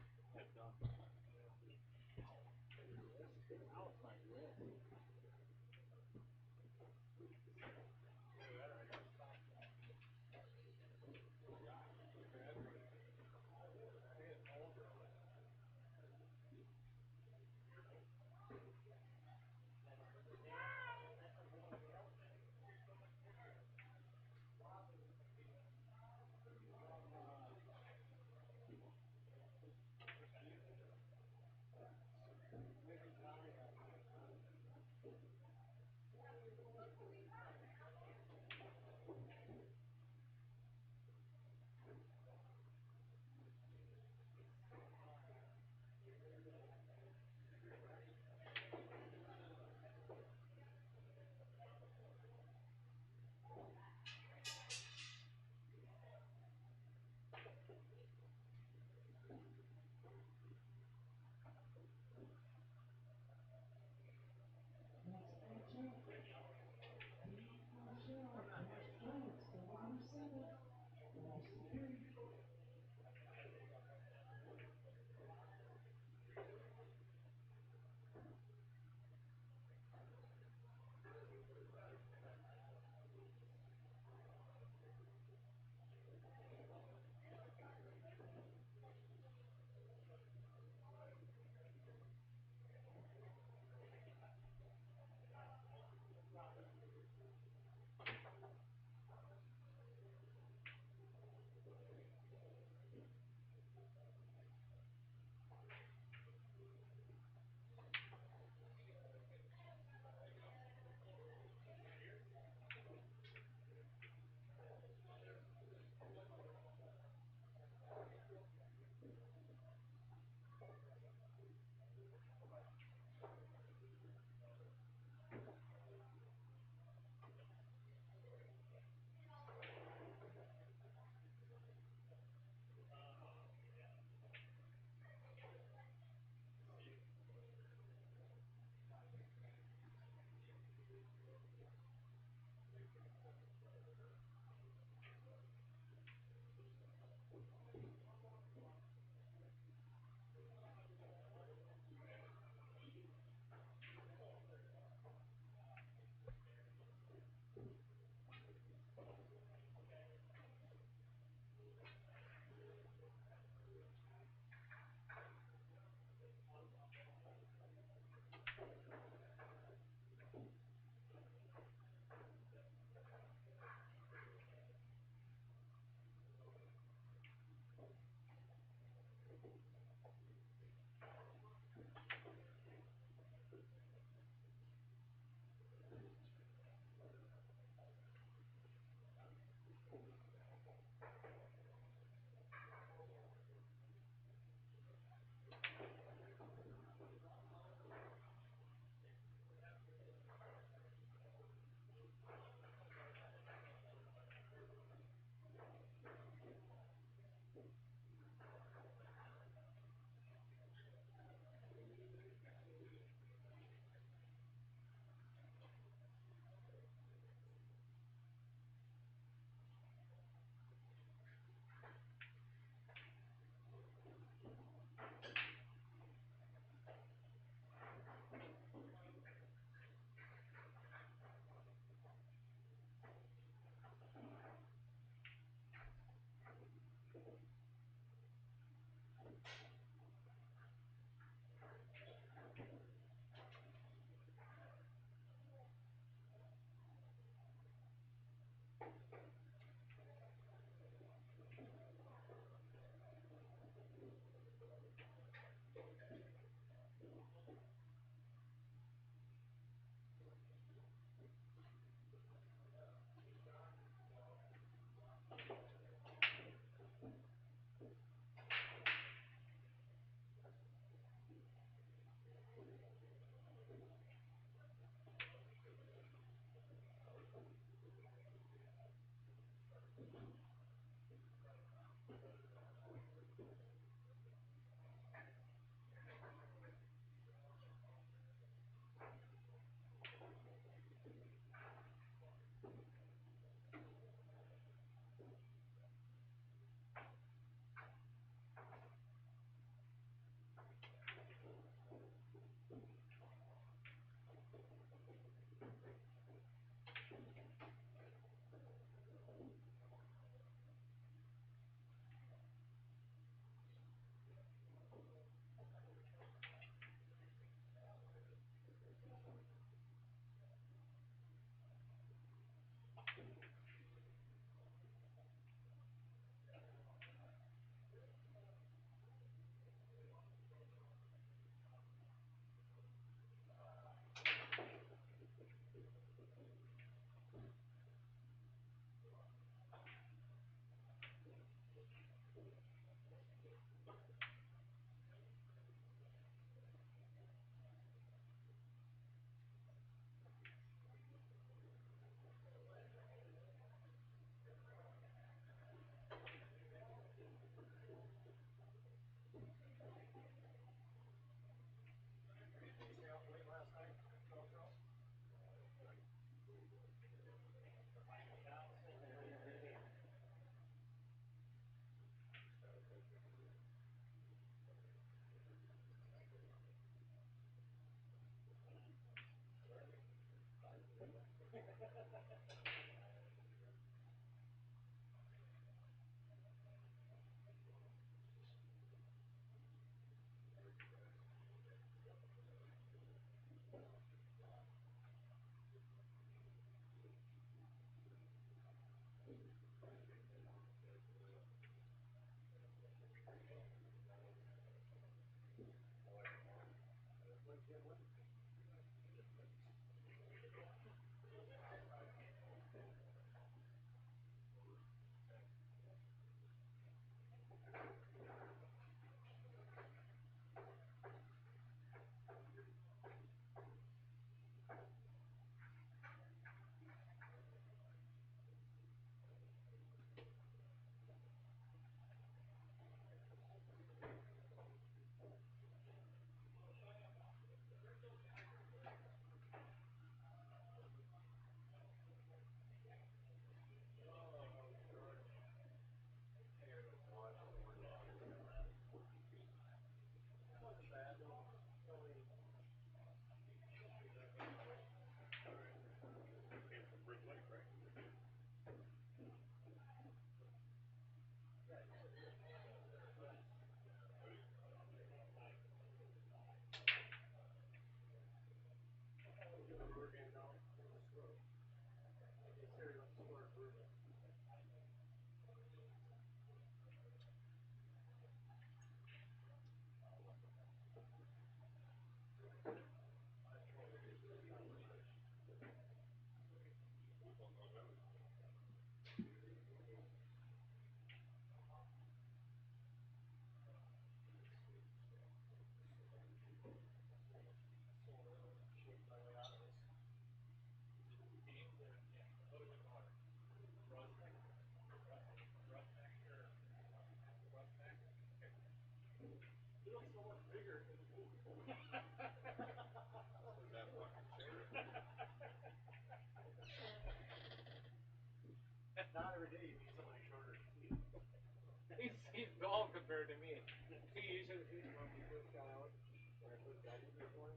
Not every day you meet somebody shorter than me. He's tall compared to me. See, you should have seen when we first got out. When I first got in this morning.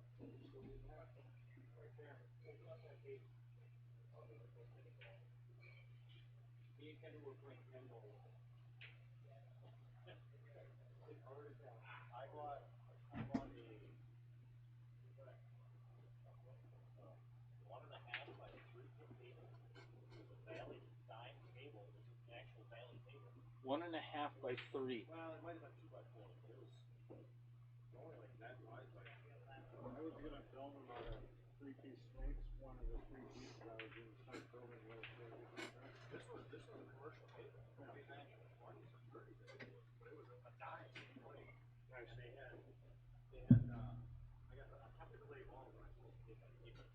Right there. Open up that gate. Me and Kendall were playing pinball. I bought a 1.5 by 3 foot table. It was a Valley dime table. It was an actual Valley table. 1.5 by 3. Well, it might have been 2 by 4, but it was only like that wide. I was gonna film him on a 3-piece snakes, one of the 3 pieces I was in start filming with. This was a commercial table. I mean, actually, 20s or 30s, but it was a dime. Nice, they had. I have to play ball when I'm supposed to keep it.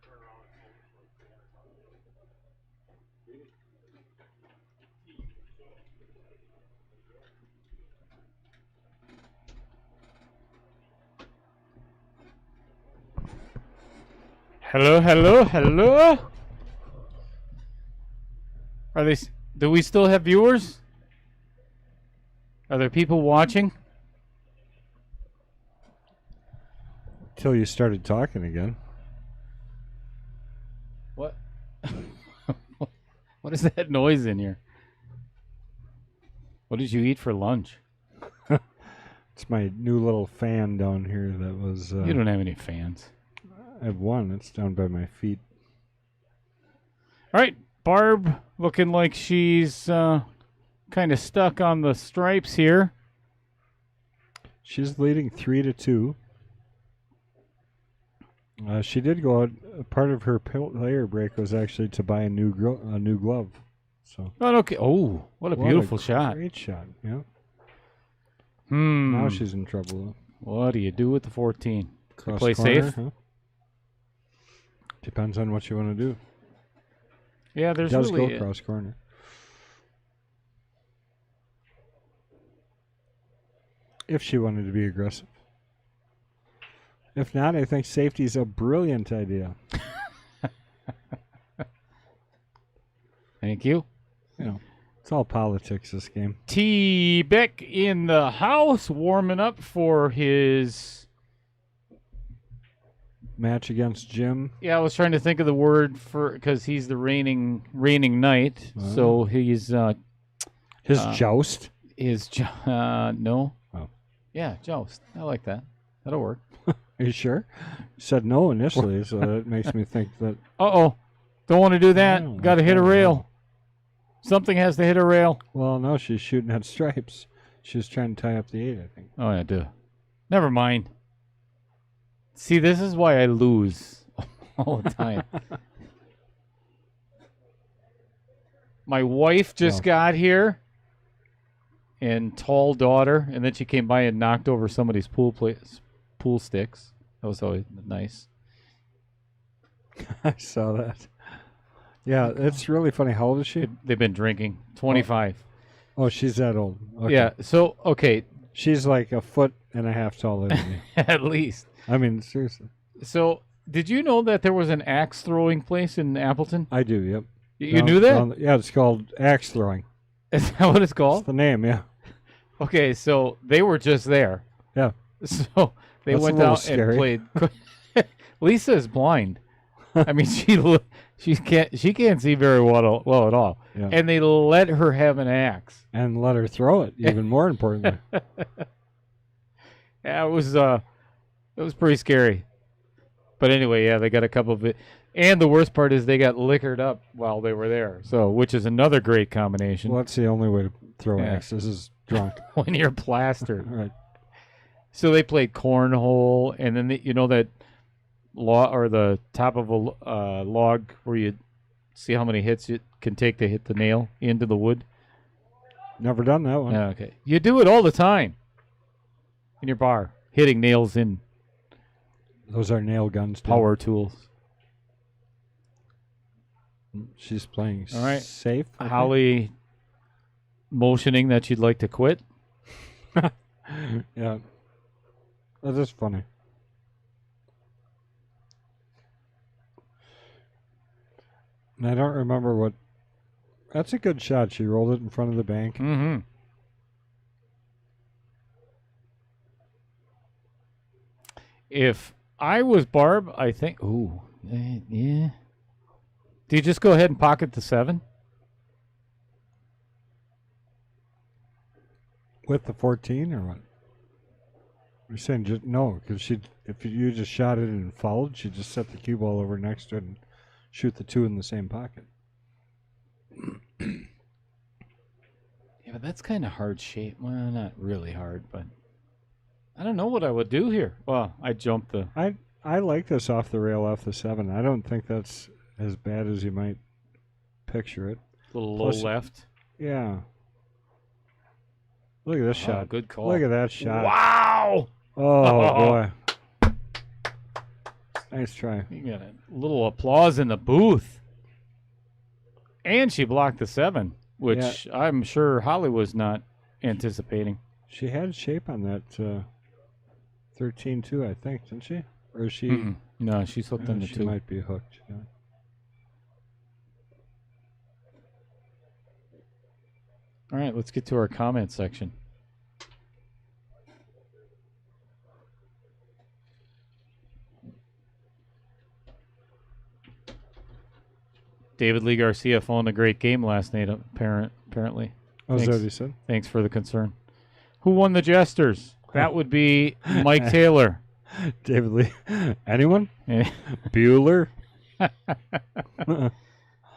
Turn around and film it for $300. Hello, hello, hello. Are they? Do we still have viewers? Are there people watching? Till you started talking again. What? What is that noise in here? What did you eat for lunch? It's my new little fan down here that was... You don't have any fans. I have one. It's down by my feet. All right, Barb looking like she's kind of stuck on the stripes here. She's leading 3-2. She did go out. Part of her player break was actually to buy a new glove. So. Oh, okay. Oh, what a beautiful shot! Great shot. Yeah. Hmm. Now she's in trouble. What do you do with the 14? Cross play corner, safe? Huh? Depends on what you want to do. Yeah, It there's does really go cross corner. If she wanted to be aggressive. If not, I think safety is a brilliant idea. Thank you. You know, it's all politics, this game. T. Beck in the house, warming up for his... Match against Jim. Yeah, I was trying to think of the word for... Because he's the reigning knight. So he's... His joust. No. Oh. Yeah, joust. I like that. That'll work. Are you sure? You said no initially, so that makes me think that... Uh-oh. Don't want to do that. No, Got to hit a that's rail. Something has to hit a rail. Well, no, she's shooting at stripes. She's trying to tie up the 8, I think. Oh, yeah, duh. Never mind. See, this is why I lose all the time. My wife just got here, and tall daughter, and then she came by and knocked over somebody's pool sticks. That was always nice. I saw that. Yeah, it's really funny. How old is she? They've been drinking. 25. Oh, she's that old. Okay. Yeah. So okay, She's like a foot and a half taller than me. at least. I mean, seriously. So did you know that there was an axe throwing place in Appleton? I do, yep. You knew that? Yeah, it's called axe throwing. Is that what it's That's called? the name, yeah. Okay, so they were just there. Yeah. So they That's a went little out scary. and played. Lisa is blind. I mean, she can't see very well at all. Yeah. And they let her have an axe. And let her throw it, even more importantly. Yeah, it was pretty scary. But anyway, yeah, they got a couple of it. And the worst part is they got liquored up while they were there. So, which is another great combination Well, that's the only way to throw Yeah. axes is drunk. when you're plastered. Right. So they played cornhole, and then you know that or the top of a log where you see how many hits it can take to hit the nail into the wood. Never done that one. Yeah, okay, you do it all the time in your bar, hitting nails in Those are nail guns. Too. power tools. She's playing All right. safe. I think. Holly motioning that she'd like to quit. Yeah. That is funny. And I don't remember what. That's a good shot. She rolled it in front of the bank. Mm-hmm. If I was Barb, I think. Ooh, yeah. Do you just go ahead and pocket the 7? With the 14 or what? You're saying just no, because if you just shot it and fouled, she'd just set the cue ball over next to it and shoot the 2 in the same pocket. Yeah, but that's kind of hard shape. Well, not really hard, but I don't know what I would do here. Well, I jumped the. I like this off the rail off the 7. I don't think that's as bad as you might picture it. Little low Plus- left. Yeah. Look at this Oh, shot. good call. Look at that shot. Wow! Oh, boy. Nice try. You got a little applause in the booth. And she blocked the 7, which I'm sure Holly was not anticipating. She had shape on that 13 too, I think, didn't she? Or is she? Mm-mm. No, she's hooked on the She 2. might be hooked. Yeah. All right, let's get to our comment section. David Lee Garcia phoned a great game last night, apparently. Oh, is that Thanks. what he said? Thanks for the concern. Who won the Jesters? That would be Mike Taylor. David Lee. Anyone? Eh, Bueller?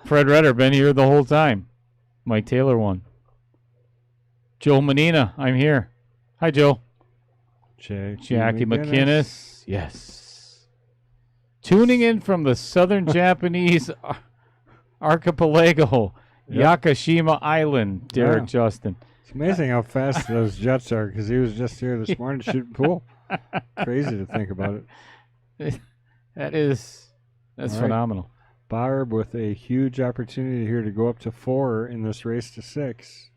Fred Redder, been here the whole time. Mike Taylor won. Joe Menina, I'm here. Hi, Joe. Jackie McInnes. Yes. Tuning in from the southern Japanese archipelago, Yep. Yakushima Island, Derek Yeah. Justin. It's amazing how fast those jets are because he was just here this morning shooting pool. Crazy to think about it. That's All right. phenomenal. Barb with a huge opportunity here to go up to 4 in this race to 6.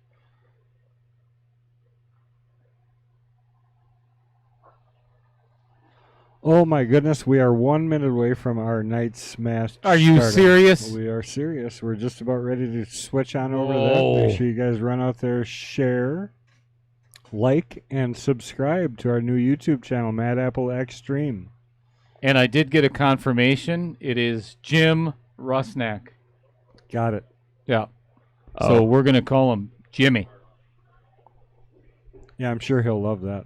Oh my goodness, we are 1 minute away from our night's match. Are you starting. serious? We are serious. We're just about ready to switch on over to Oh. that. Make sure you guys run out there, share, like, and subscribe to our new YouTube channel, Mad Apple Extreme. And I did get a confirmation. It is Jim Rusnak. Got it. Yeah. So Oh. we're going to call him Jimmy. Yeah, I'm sure he'll love that.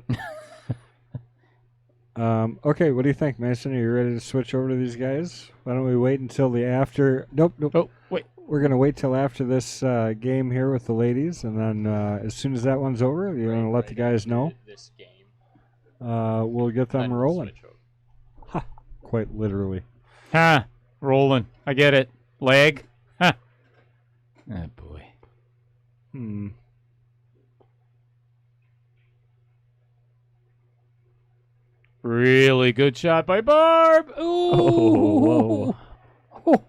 Okay, what do you think, Mason? Are you ready to switch over to these guys? Why don't we wait until the after? Nope. Oh, wait. We're going to wait till after this game here with the ladies, and then as soon as that one's over, you're going to let the guys know. This game. We'll get them rolling. quite literally. Ha! Rolling. I get it. Leg. Ha! Oh, boy. Hmm. Really good shot by Barb. Ooh. Oh, whoa.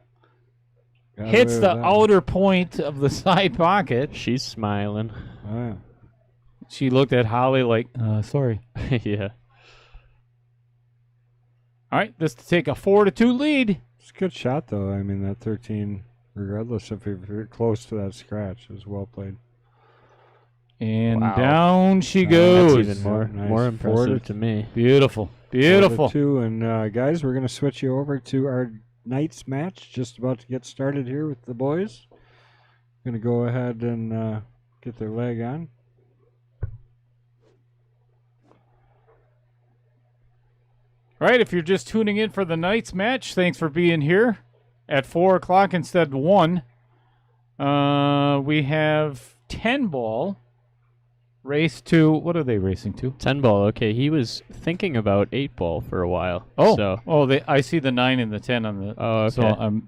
Got Hits away the with that one. outer point of the side pocket. She's smiling. Oh, yeah. She looked at Holly like, sorry. Yeah. All right, this to take a 4-2 lead. It's a good shot, though. I mean, that 13, regardless if you're close to that scratch, is well played. And Wow. down she That's goes. That's even more Nice. more Forward. impressive to me. Beautiful. Beautiful. 4-2, and guys, we're going to switch you over to our Knights match. Just about to get started here with the boys. Going to go ahead and get their leg on. All right, if you're just tuning in for the Knights match, thanks for being here at 4 o'clock instead of 1. We have 10 ball. Race to, what are they racing to? 10 ball. Okay, he was thinking about 8 ball for a while. Oh, So, I see the 9 and the 10 on the. oh, okay. So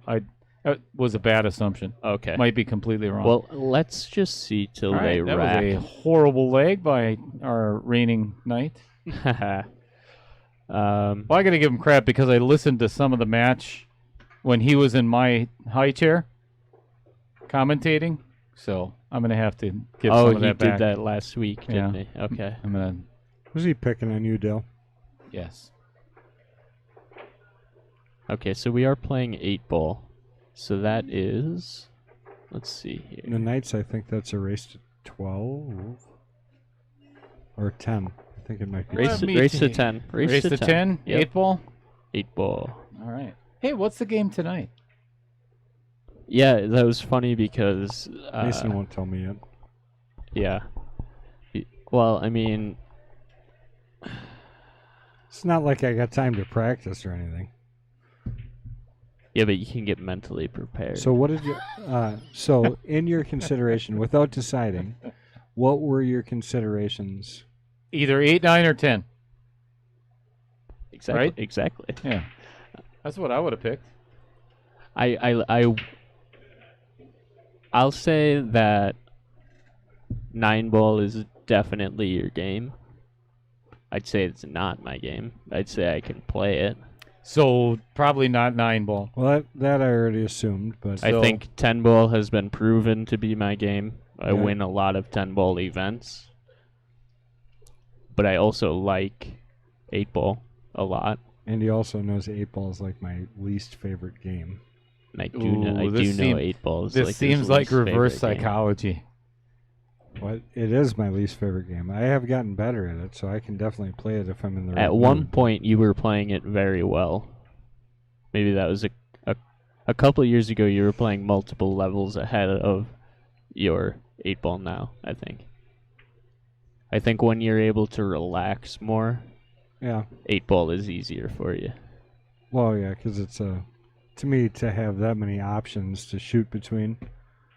that was a bad assumption. okay. Might be completely wrong. Well, let's just see till All they right, that rack. was a horrible leg by our reigning knight. Well, I got to give him crap because I listened to some of the match when he was in my high chair commentating. So I'm gonna have to give some oh, of he that did back. that last week, didn't he? Okay. I'm gonna Who's he picking on you, Dale? yes. Okay, so we are playing 8 ball. So that is, let's see The here. Knights, I think that's a race to 12 or 10. I think it might be. Let me Race to take- 10. Race to 10, Yep. 8 ball. 8 ball. All right. Hey, what's the game tonight? Yeah, that was funny because Mason won't tell me yet. yeah. Well, I mean, It's not like I got time to practice or anything. yeah, but you can get mentally prepared. So what did you? So in your consideration, without deciding, what were your considerations? Either 8, 9, or 10. exactly, right? exactly. Yeah. That's what I would have picked. I'll say that 9 ball is definitely your game. I'd say it's not my game. I'd say I can play it. So probably not 9 ball. Well, that I already assumed, but I So- think 10 ball has been proven to be my game. I Yeah. win a lot of 10 ball events. But I also like 8 ball a lot. and he also knows 8 ball is like my least favorite game. And I do know, Ooh, this 8 ball is This like his seems like least reverse favorite game. psychology. But it is my least favorite game. I have gotten better at it, so I can definitely play it if I'm in the right At one mood. point, you were playing it very well. Maybe that was a couple of years ago. You were playing multiple levels ahead of your 8 ball now. I think when you're able to relax more, Yeah. 8 ball is easier for you. Well, yeah, because it's to me to have that many options to shoot between.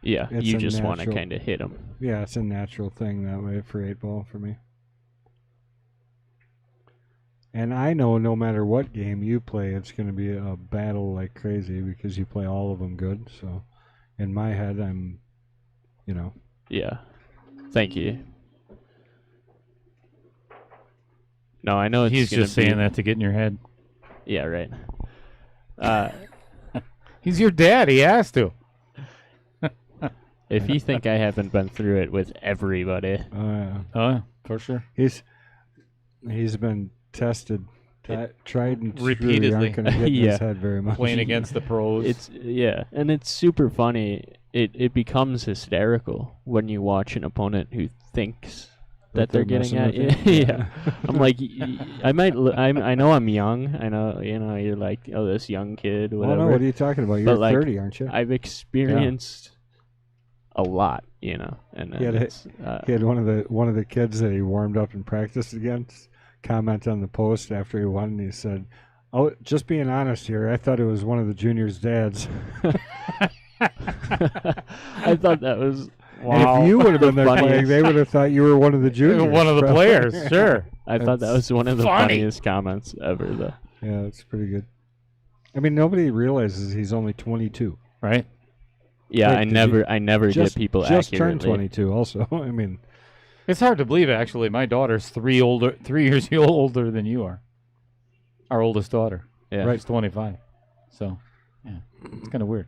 Yeah, It's you a just want to natural- kind of hit them. Yeah, it's a natural thing that way for 8 ball for me. And I know no matter what game you play, it's going to be a battle like crazy because you play all of them good. So in my head, I'm, Yeah. Thank you. No, I know it's He's gonna just be, saying that to get in your head. Yeah, right. He's your dad. He has to. If you think I haven't been through it with everybody, Oh, for sure. he's been tested, tried and true. Repeatedly. You aren't going to get in Yeah. his head very much. Playing against the pros. and it's super funny. It becomes hysterical when you watch an opponent who thinks that they're getting at you. messing with you? Yeah, I'm like, I know I'm young. I know, you're like, oh, this young kid, Oh whatever. no, what are you talking about? You're But, like, 30, aren't you? I've experienced a lot, and He had it's, He had one of the kids that he warmed up and practiced against comment on the post after he won, and he said, "Oh, just being honest here, I thought it was one of the juniors' dads." I thought that was And if you would have been there Funniest. playing, they would have thought you were one of the juniors. One of the probably. players, sure. I thought that was one of the funny. funniest comments ever, though. Yeah, it's pretty good. I mean, nobody realizes he's only 22. right? Yeah, Wait, I did never you get people just accurately. turned 22. Also, I mean, It's hard to believe, actually. My daughter's 3 years older than you are. Our oldest daughter. Yeah. Right. She's 25. So, yeah, it's kind of weird.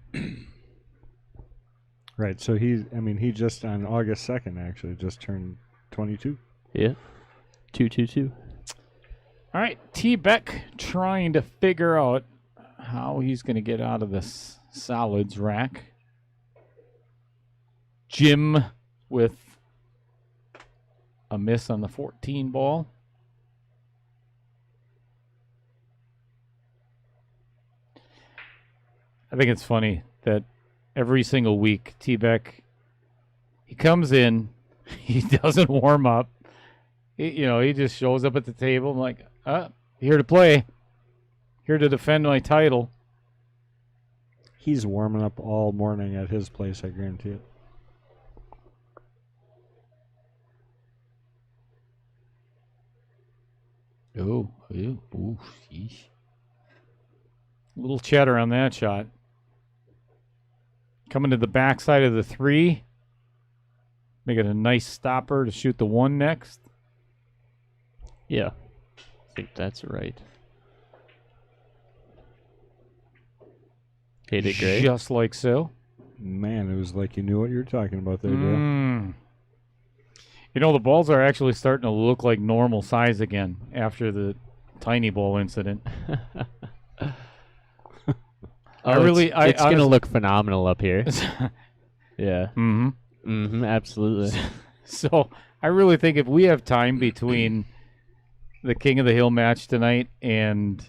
right. So he just on August 2nd actually just turned 22. Yeah. 222. All right, T. Beck trying to figure out how he's going to get out of this solids rack. Jim with a miss on the 14 ball. I think it's funny that every single week, T-Beck, he comes in, he doesn't warm up. He just shows up at the table. I'm like, here to play, here to defend my title. He's warming up all morning at his place, I guarantee it. Ooh, sheesh. Little cheddar on that shot. Coming to the backside of the 3. Making a nice stopper to shoot the 1 next. Yeah. I think that's right. Hit it great. Just like so. Man, it was like you knew what you were talking about there, Dale. Mm. The balls are actually starting to look like normal size again after the tiny ball incident. It's going to look phenomenal up here. Yeah. Mm-hmm. Mm-hmm. Absolutely. So I really think if we have time between the King of the Hill match tonight and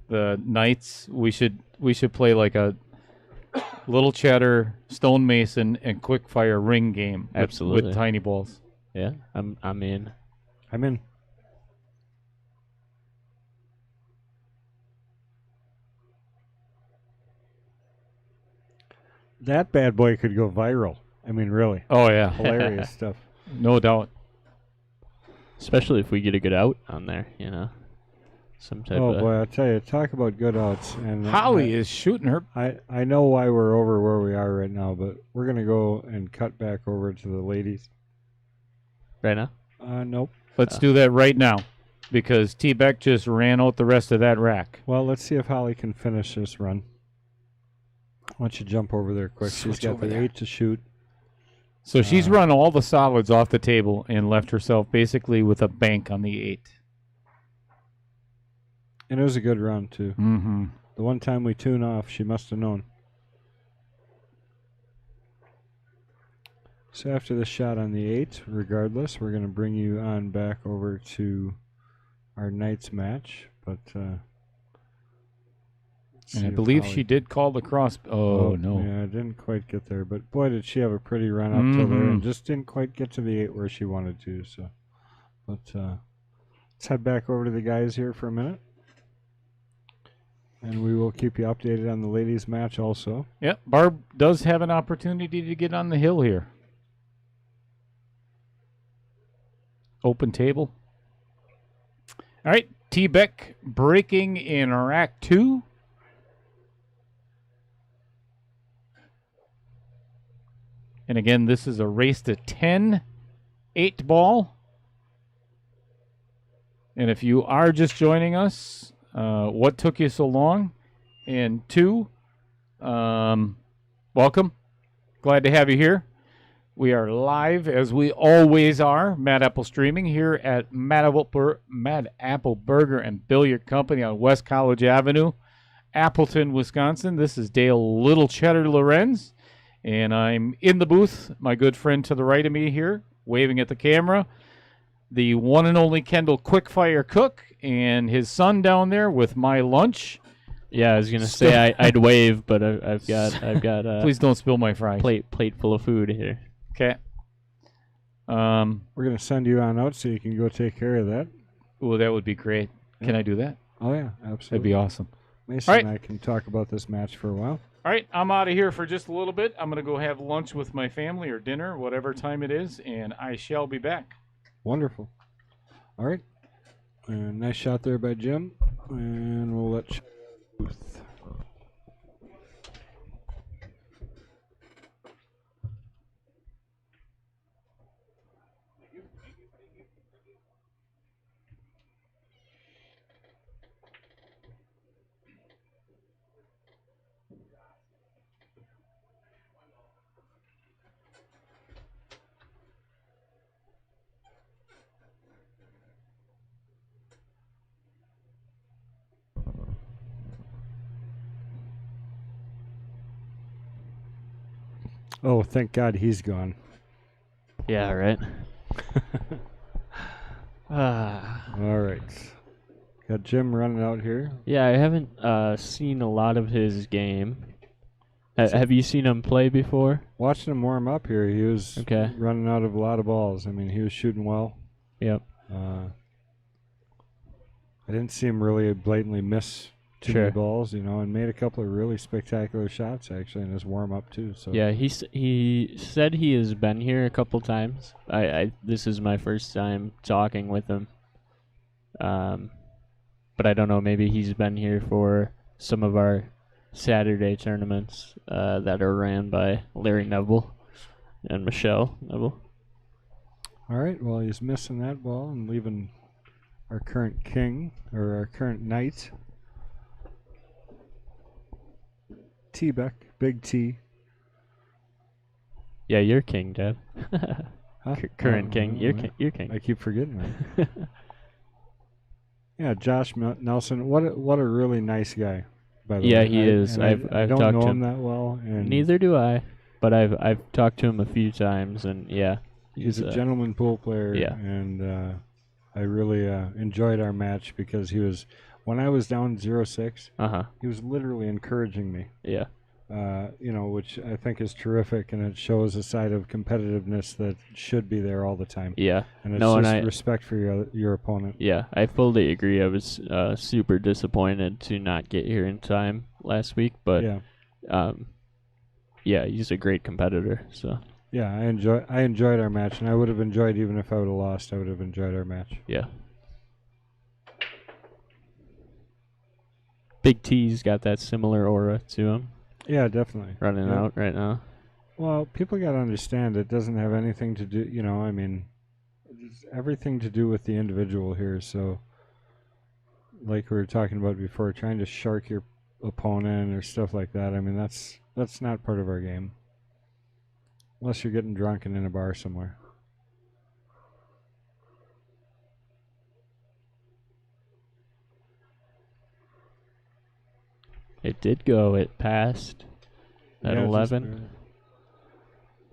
the Knights, we should play like a little cheddar, stonemason, and quick fire ring game. Absolutely. With tiny balls. Yeah. I'm in. I'm in. That bad boy could go viral. I mean, really. Oh yeah, Hilarious stuff. no doubt. Especially if we get a good out on there, Some type Oh of... boy, I'll tell you, talk about good outs. And Holly is shooting her. I know why we're over where we are right now, but we're gonna go and cut back over to the ladies. Right now? Nope. Let's do that right now, because T. Beck just ran out the rest of that rack. Well, let's see if Holly can finish this run. Why don't you jump over there quick? She's Switch got over the there. 8 to shoot. So she's run all the solids off the table and left herself basically with a bank on the 8. And it was a good run, too. Mm-hmm. The one time we tune off, she must have known. So after the shot on the 8, regardless, we're going to bring you on back over to our Knights match. But And I believe she did call the cross. Oh, no. Yeah, I didn't quite get there. But boy, did she have a pretty run up till there and just didn't quite get to the 8 where she wanted to. So, but let's head back over to the guys here for a minute. And we will keep you updated on the ladies' match also. Yep, Barb does have an opportunity to get on the hill here. Open table. All right, T. Beck breaking in rack 2. And again, this is a race to 10, 8 ball. And if you are just joining us, what took you so long? And 2, welcome. Glad to have you here. We are live, as we always are, Mad Apple Streaming here at Mad Apple Burger and Billiard Company on West College Avenue, Appleton, Wisconsin. This is Dale Little Cheddar Lorenz, and I'm in the booth. My good friend to the right of me here, waving at the camera, the one and only Kendall Quickfire Cook, and his son down there with my lunch. Yeah, I was gonna say I'd wave, but I've got Please don't spill my fries. plate full of food here. Okay. We're going to send you on out so you can go take care of that. Well, that would be great. Can I do that? Oh, yeah, absolutely. That'd be awesome. Mason All right. and I can talk about this match for a while. All right, I'm out of here for just a little bit. I'm going to go have lunch with my family or dinner, whatever time it is, and I shall be back. Wonderful. All right. Nice shot there by Jim. And we'll let Booth. Oh, thank God he's gone. Yeah, right. Ah. All right. Got Jim running out here. Yeah, I haven't seen a lot of his game. Have you seen him play before? Watching him warm up here, he was Okay. running out of a lot of balls. I mean, he was shooting well. Yep. I didn't see him really blatantly miss too Sure. many balls, and made a couple of really spectacular shots actually in his warm up too. So Yeah, he said he has been here a couple times. I this is my first time talking with him. But I don't know. Maybe he's been here for some of our Saturday tournaments that are ran by Larry Neville and Michelle Neville. all right, well he's missing that ball and leaving our current king or our current knight. T-Beck, big T. Yeah, you're king, Dad. Huh? Current Oh, king. oh, You're yeah. king. You're king. I keep forgetting that. Yeah, Josh Nelson. What a really nice guy. By the Yeah, way, he is. and I've I don't talked know to him him. that well, and Neither do I, but I've talked to him a few times, and yeah, he's a gentleman pool player. yeah. and I really enjoyed our match because he was when I was down 0-6, he was literally encouraging me. Yeah. Which I think is terrific, and it shows a side of competitiveness that should be there all the time. Yeah. And it's No, and just respect for your opponent. Yeah, I fully agree. I was super disappointed to not get here in time last week, but yeah, he's a great competitor. So yeah, I enjoyed our match, and I would have enjoyed even if I would have lost. I would have enjoyed our match. yeah. Big T's got that similar aura to him, Yeah, definitely. running Yeah. out right now. Well, people got to understand it doesn't have anything to do. I mean, it's everything to do with the individual here. So, like we were talking about before, trying to shark your opponent or stuff like that. I mean, that's not part of our game. Unless you're getting drunk and in a bar somewhere. It did go. It passed at Yeah, just 11. barely.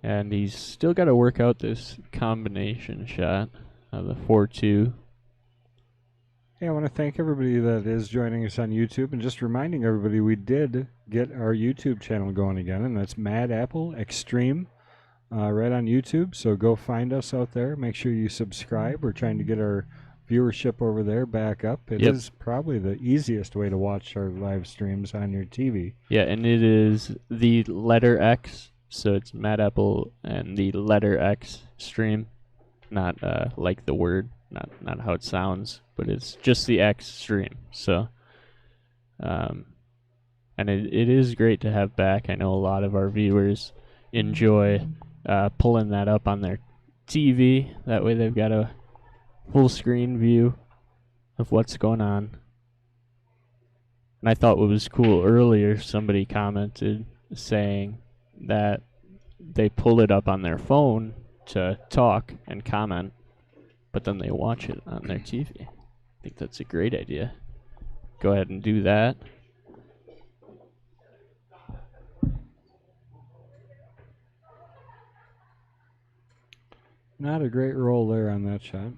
And he's still got to work out this combination shot of the 4-2. Hey, I want to thank everybody that is joining us on YouTube, and just reminding everybody we did get our YouTube channel going again, and that's Mad Apple Extreme, right on YouTube. So go find us out there. Make sure you subscribe. We're trying to get our viewership over there back up. It is probably the easiest way to watch our live streams on your TV. Yeah, and it is the letter X. So it's Mad Apple and the letter X stream, not like the word, not how it sounds, but it's just the X stream. So, and it is great to have back. I know a lot of our viewers enjoy pulling that up on their TV. That way they've got a full screen view of what's going on. And I thought what was cool earlier, somebody commented saying that they pull it up on their phone to talk and comment, but then they watch it on their TV. I think that's a great idea. Go ahead and do that. Not a great roll there on that shot.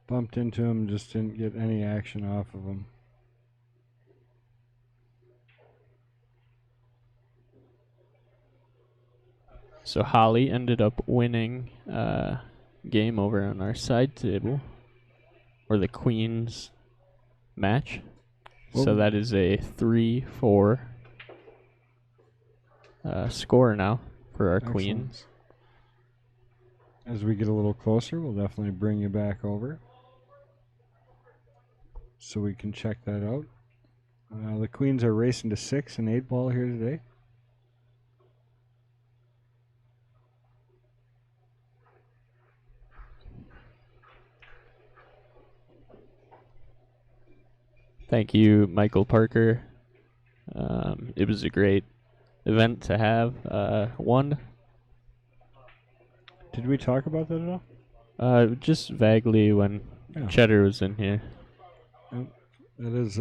Bumped into him, just didn't get any action off of him. So Holly ended up winning game over on our side table, or the Queens match. So Well- that is a 3-4 score now for our Excellent. Queens. As we get a little closer, we'll definitely bring you back over so we can check that out. The Queens are racing to 6 and 8 ball here today. Thank you, Michael Parker. It was a great event to have won. Did we talk about that at all? Just vaguely when Yeah. Cheddar was in here. That is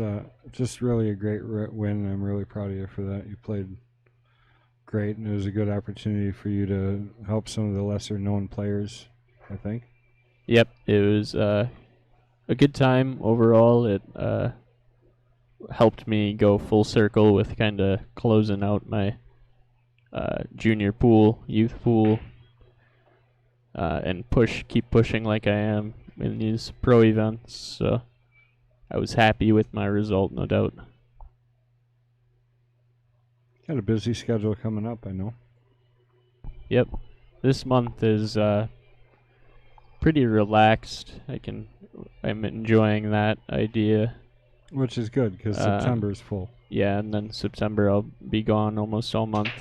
just really a great win. I'm really proud of you for that. You played great, and it was a good opportunity for you to help some of the lesser known players, I think. Yep, it was a good time overall. It helped me go full circle with kind of closing out my junior pool, youth pool, and keep pushing like I am in these pro events. So I was happy with my result, no doubt. Got a busy schedule coming up, I know. Yep, this month is pretty relaxed. I'm enjoying that idea. Which is good, because September's full. Yeah, and then September I'll be gone almost all month.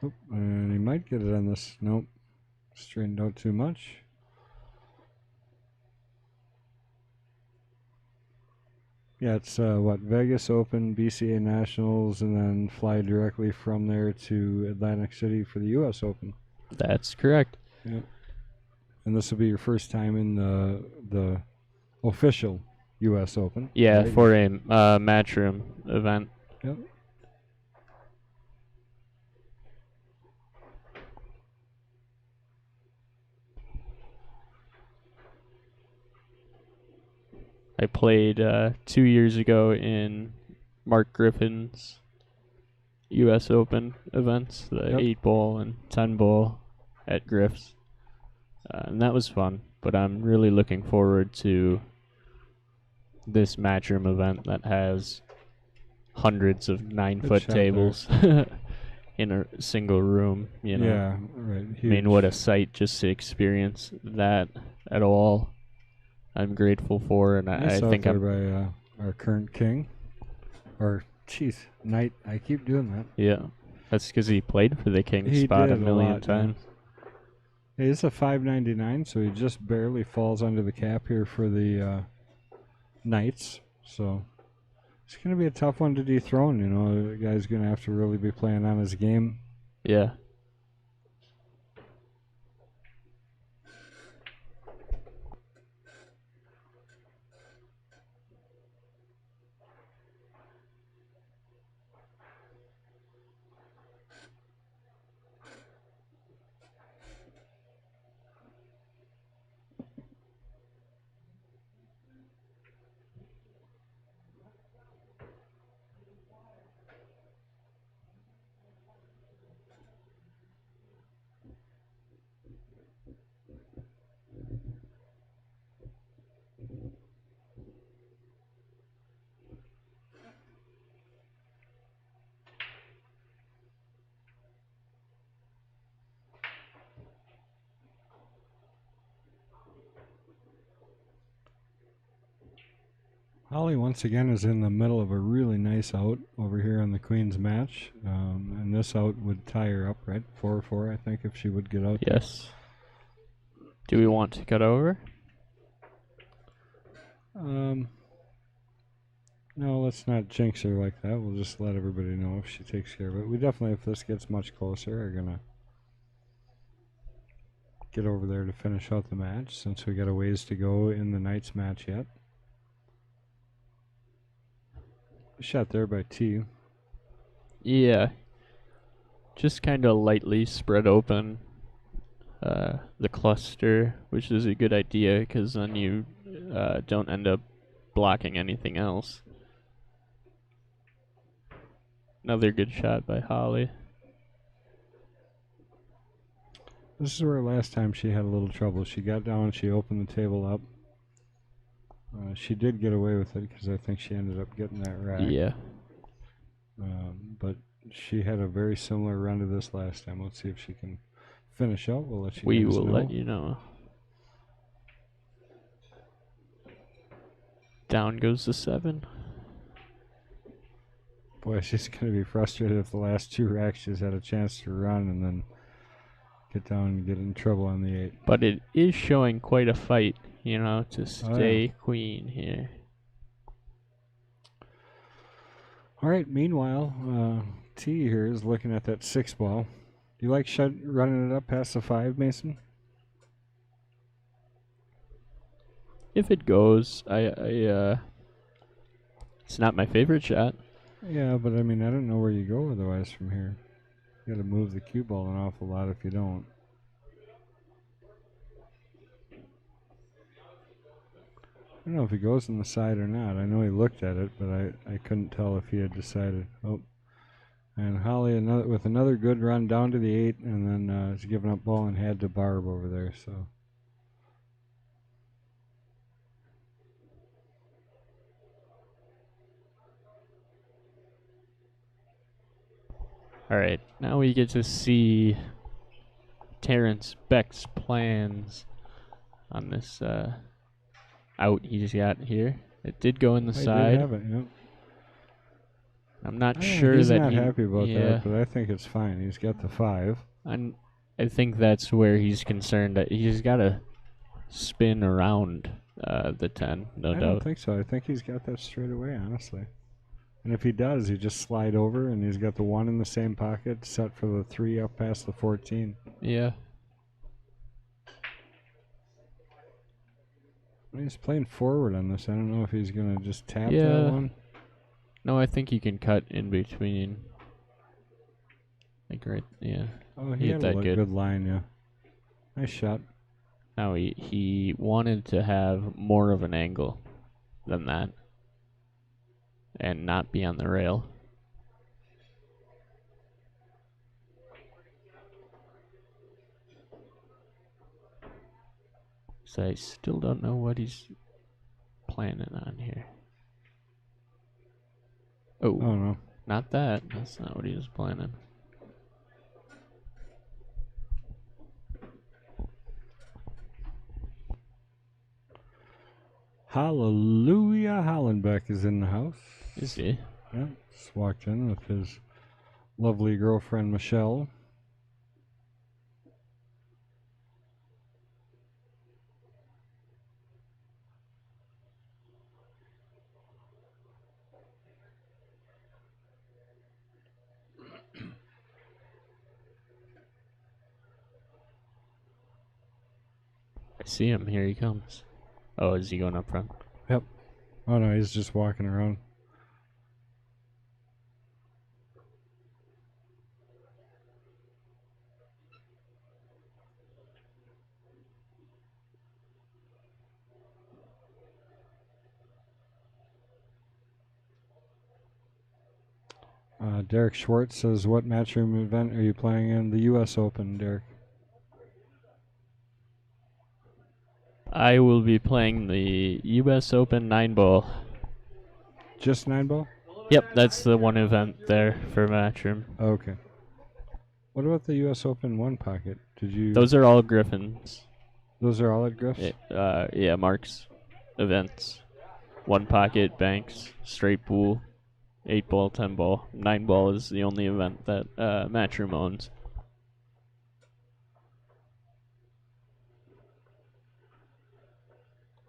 Oop, and he might get it on this. Nope. Straightened out too much. Yeah, it's Vegas Open, BCA Nationals, and then fly directly from there to Atlantic City for the U.S. Open. That's correct. Yeah. And this will be your first time in the official U.S. Open. Yeah, right? for a Matchroom event. Yep. I played 2 years ago in Mark Griffin's U.S. Open events, the Yep. 8-ball and 10-ball at Griff's. And that was fun, but I'm really looking forward to this Matchroom event that has hundreds of 9-foot shot there. tables in a single room, you know. Yeah, right. I mean, what a sight just to experience that at all. I'm grateful for, and I Nice out think there I'm... by our current king. Or, jeez, knight. I keep doing that. Yeah, that's because he played for the king He spot a did a million lot, yeah. times. It's a 599, so he just barely falls under the cap here for the Knights. So it's going to be a tough one to dethrone. You know, the guy's going to have to really be playing on his game. Yeah. Holly, once again, is in the middle of a really nice out over here on the Queen's match. And this out would tie her up, right? 4-4, I think, if she would get out there. Yes. Do we want to cut over? No, let's not jinx her like that. We'll just let everybody know if she takes care of it. We definitely, if this gets much closer, are going to get over there to finish out the match, since we got a ways to go in the Knights match yet. Shot there by T. Yeah. Just kind of lightly spread open the cluster, which is a good idea because then you don't end up blocking anything else. Another good shot by Holly. This is where last time she had a little trouble. She got down, she opened the table up. She did get away with it because I think she ended up getting that rack. Yeah. But she had a very similar run to this last time. Let's see if she can finish out. We'll let you We guys will know. let you know. Down goes the 7. Boy, she's going to be frustrated if the last 2 racks she's had a chance to run and then get down and get in trouble on the 8. But it is showing quite a fight, you know, to Oh, stay queen here. All right, meanwhile, T here is looking at that 6 ball. Do you like running it up past the 5, Mason? If it goes, it's not my favorite shot. Yeah, but I mean, I don't know where you go otherwise from here. You got to move the cue ball an awful lot if you don't. I don't know if he goes on the side or not. I know he looked at it, but I couldn't tell if he had decided. Oh, and Holly with another good run down to the 8, and then he's giving up ball and had to Barb over there. So. All right, now we get to see Terrence Beck's plans on this out he's got here. It did go in the I side. did have it, yep. I'm not sure he's that not happy about yeah, that, but I think it's fine. He's got the 5. I think that's where he's concerned that he's got to spin around the 10, no I doubt. don't think so. I think he's got that straight away, honestly. And if he does, he just slide over, and he's got the 1 in the same pocket, set for the 3 up past the 14. Yeah. He's playing forward on this. I don't know if he's going to just tap Yeah. that one. No, I think you can cut in between. Like right, yeah. Oh, He he hit had a that good. good line, yeah. Nice shot. Now he wanted to have more of an angle than that and not be on the rail. So I still don't know what he's planning on here. Oh, Oh, no. not that. That's not what he was planning. Hallelujah. Hollenbeck is in the house. Is he? Yeah, just walked in with his lovely girlfriend, Michelle. I see him. Here he comes. Oh, is he going up front? Yep. Oh, no, he's just walking around. Derek Schwartz says, what matchroom event are you playing in? The U.S. Open, Derek. I will be playing the U.S. Open 9-ball. Just 9-ball? Yep, that's the one event there for Matchroom. Okay. What about the U.S. Open 1 pocket? Did you? Those are all Griffins. Those are all at Griff's? Yeah, Mark's events. 1 pocket, banks, straight pool, 8-ball, 10-ball. 9-ball is the only event that Matchroom owns.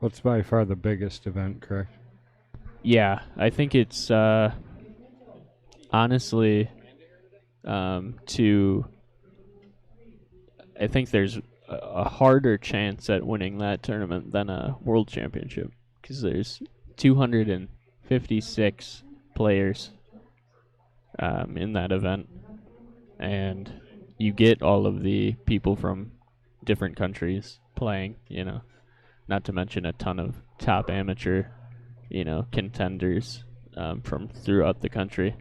Well, it's by far the biggest event, correct? Yeah, I think it's honestly I think there's a harder chance at winning that tournament than a world championship because there's 256 players in that event, and you get all of the people from different countries playing, not to mention a ton of top amateur contenders from throughout the country.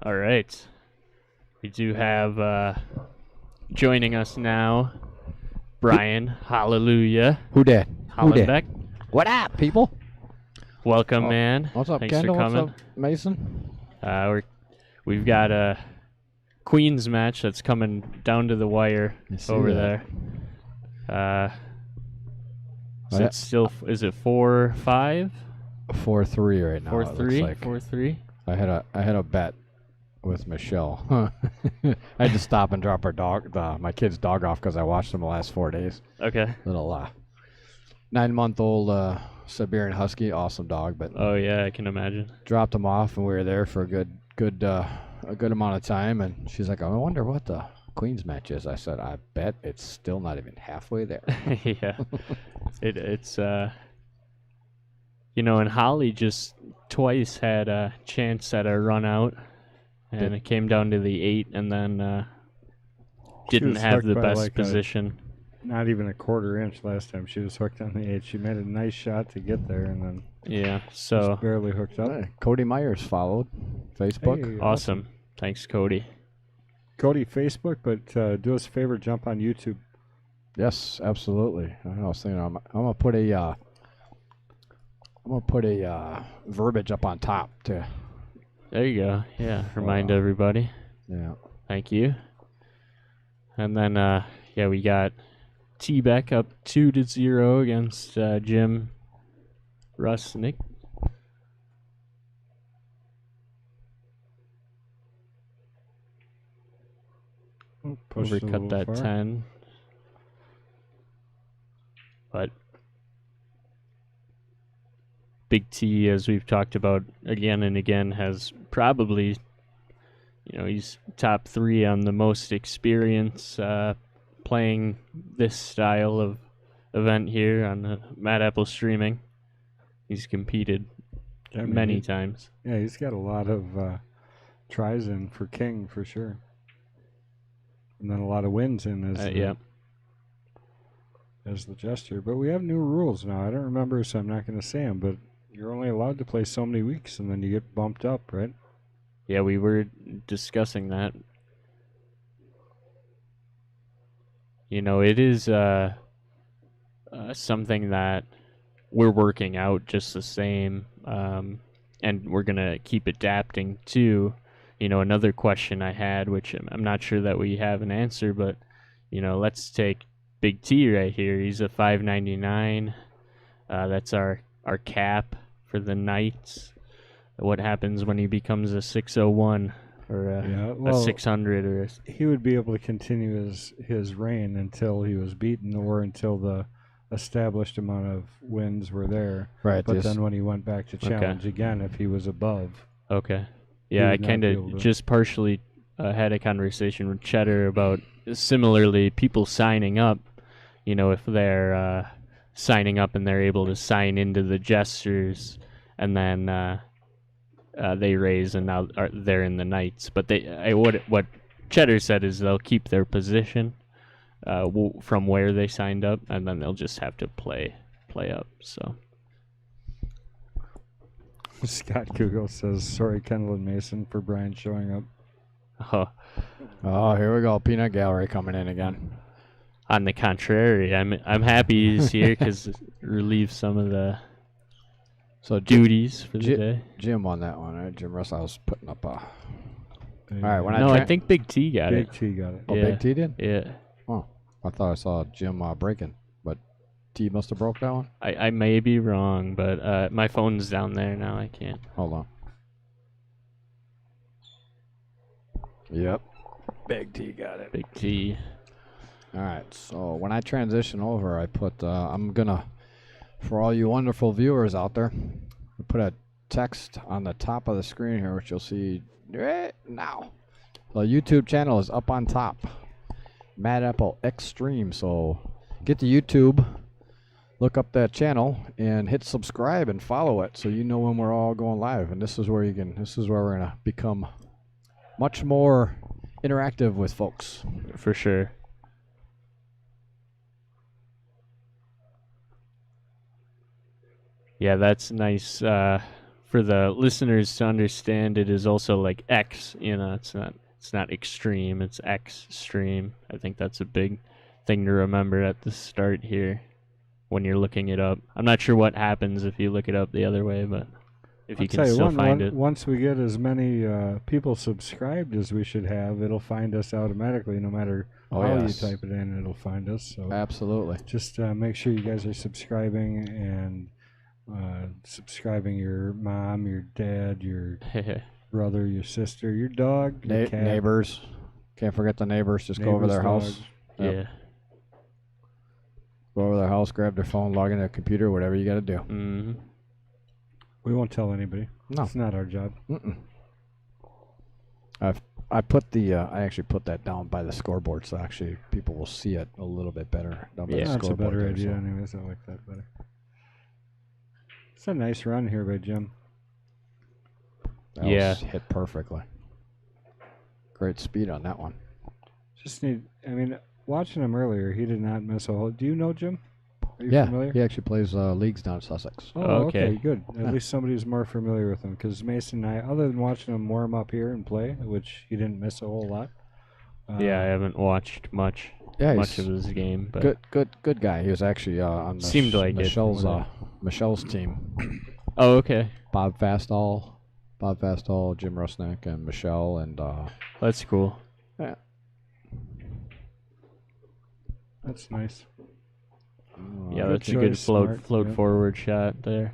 All right. We do have joining us now, Brian Hallelujah Who dat? Hollenbeck. What up, people? Welcome, Oh, man. What's up, Thanks Kendall? for coming. What's up, Mason? We've got a Queens match that's coming down to the wire I see over that. there. So I- it's still is it 4-5? 4-3 right now. 4-3? It looks like 4-3? I had a bet with Michelle. I had to stop and drop my kid's dog off because I watched him the last 4 days. Okay. Little 9-month-old Siberian Husky, awesome dog. But Oh yeah, I can imagine. dropped him off, and we were there for a good amount of time. And she's like, "I wonder what the Queen's match is." I said, "I bet it's still not even halfway there." Yeah. It's and Holly just twice had a chance at a run out, and it came down to the 8, and then didn't was have hooked the by best like a- position. Not even a quarter inch last time. She was hooked on the 8. She made a nice shot to get there and then Yeah. just So barely hooked up. Cody Myers followed Facebook. Hey, awesome. Thanks, Cody. Cody, Facebook, but do us a favor, jump on YouTube. Yes, absolutely. I was thinking I'm gonna put a verbiage up on top to There you go. Yeah. Remind everybody. yeah. Thank you. And then we got T-Beck up 2-0 against Jim Rusnick. Pushed a Overcut little that far. 10. But Big T, as we've talked about again and again, has probably, he's top 3 on the most experience playing this style of event here on Mad Apple Streaming. He's competed I mean, many he- times. Yeah, he's got a lot of tries in for King for sure. And then a lot of wins in as Yeah. as the Jester. But we have new rules now. I don't remember, so I'm not going to say them, but you're only allowed to play so many weeks, and then you get bumped up, right? Yeah, we were discussing that. It is something that we're working out just the same, and we're going to keep adapting to. Another question I had, which I'm not sure that we have an answer, but, let's take Big T right here. He's a 599. That's our cap for the Knights. What happens when he becomes a 601 or a 600 or he would be able to continue his reign until he was beaten or until the established amount of wins were there. Right. But this- then when he went back to challenge again, if he was above, Okay. Yeah, I would not kind be able of to- just partially had a conversation with Cheddar about similarly people signing up. If they're signing up and they're able to sign into the Jesters, and then they raise and now they're in the Knights. But what Cheddar said is they'll keep their position from where they signed up, and then they'll just have to play up. So. Scott Google says, sorry, Kendall and Mason, for Brian showing up. Oh, here we go. Peanut Gallery coming in again. On the contrary, I'm happy he's here because it relieves some of the So duties for the Ji- day. Jim won that one, right? Jim Russell was putting up a. All right, when No, I I think Big T got Big it. T got it. Oh, Yeah. Big T did. Yeah, I thought I saw Jim breaking, but T must have broke that one. I may be wrong, but my phone's down there now. I can't. Hold on. Yep. Big T got it. Big T. All right. So when I transition over, I put I'm gonna, for all you wonderful viewers out there, I put a text on the top of the screen here, which you'll see right now. The YouTube channel is up on top. Mad Apple Extreme. So get to YouTube, look up that channel, and hit subscribe and follow it, so you know when we're all going live. And this is where we're gonna become much more interactive with folks. For sure. Yeah, that's nice for the listeners to understand. It is also like X, it's not extreme, it's X stream. I think that's a big thing to remember at the start here when you're looking it up. I'm not sure what happens if you look it up the other way, but if you I'll can tell you, still find it. once we get as many people subscribed as we should have, it'll find us automatically. No matter Oh, how yes. you type it in, it'll find us. So Absolutely. just make sure you guys are subscribing and subscribing your mom, your dad, your brother, your sister, your dog, your cat. Neighbors. Can't forget the neighbors. Just go over Neighbor's their house. dog. Yep. Yeah. Go over their house, grab their phone, log into their computer, whatever you got to do. Mm-hmm. We won't tell anybody. No. It's not our job. Mm-mm. I put the I actually put that down by the scoreboard, so actually people will see it a little bit better down by the Yeah. That's a scoreboard. better there, idea so. anyways. I like that better. It's a nice run here by Jim. That Yeah. was hit perfectly. Great speed on that one. Watching him earlier, he did not miss a hole. Do you know Jim? Are you Yeah, familiar? he actually plays leagues down in Sussex. Oh, Okay. good. At Yeah. least somebody's more familiar with him. Because Mason and I, other than watching him warm up here and play, which he didn't miss a whole lot. Yeah, I haven't watched much Yeah, of he's his game, but good guy. He was actually on Seemed like it. Michelle's team. oh, okay, Bob Fastall, Jim Rusnak, and Michelle, and that's cool. That's nice. Yeah, Good that's a good choice, smart, float yeah. forward shot there.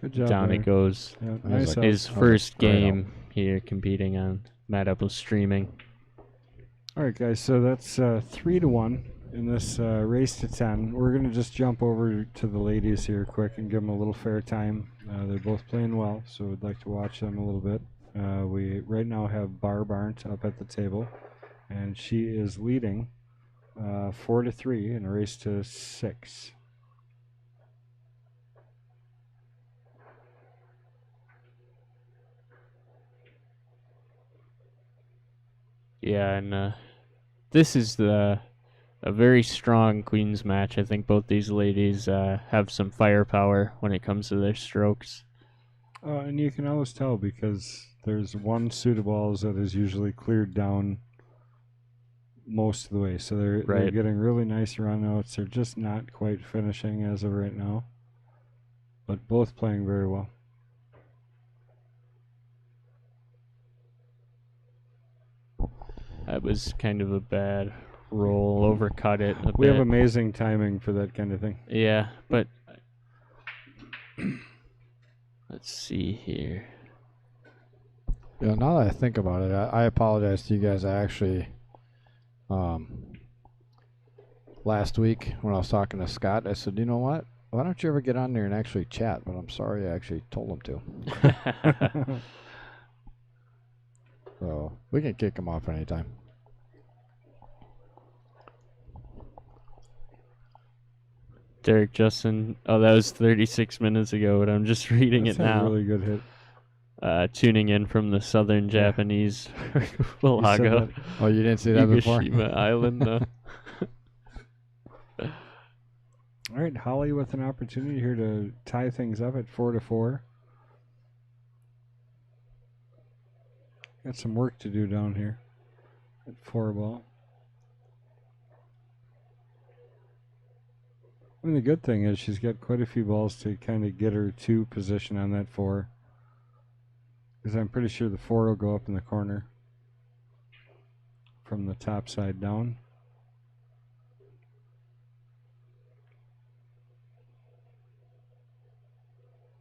Good job. Down there. it goes. Yeah, was nice like out. His Oh, first great game here competing on Mad Apple Streaming. All right, guys. So that's 3-1 in this race to 10. We're gonna just jump over to the ladies here quick and give them a little fair time. They're both playing well, so we'd like to watch them a little bit. We right now have Barb Arndt up at the table, and she is leading 4-3 in a race to 6. Yeah, and this is a very strong Queens match. I think both these ladies have some firepower when it comes to their strokes. And you can always tell because there's one suit of balls that is usually cleared down most of the way. So they're Right. getting really nice runouts. They're just not quite finishing as of right now. But both playing very well. That was kind of a bad roll, overcut it a We bit. have amazing timing for that kind of thing. Yeah, but let's see here. yeah. Now that I think about it, I apologize to you guys. I actually last week when I was talking to Scott, I said, you know what? Why don't you ever get on there and actually chat? But I'm sorry, I actually told him to. So we can kick him off anytime. Derek Justin. Oh, that was 36 minutes ago, but I'm just reading That's it a now. really good hit. Tuning in from the southern Japanese archipelago, Oh, you didn't see that before? Yugashima Island. All right, Holly with an opportunity here to tie things up at 4-4. Got some work to do down here at 4 ball. I mean, the good thing is she's got quite a few balls to kind of get her to position on that 4. Because I'm pretty sure the 4 will go up in the corner from the top side down.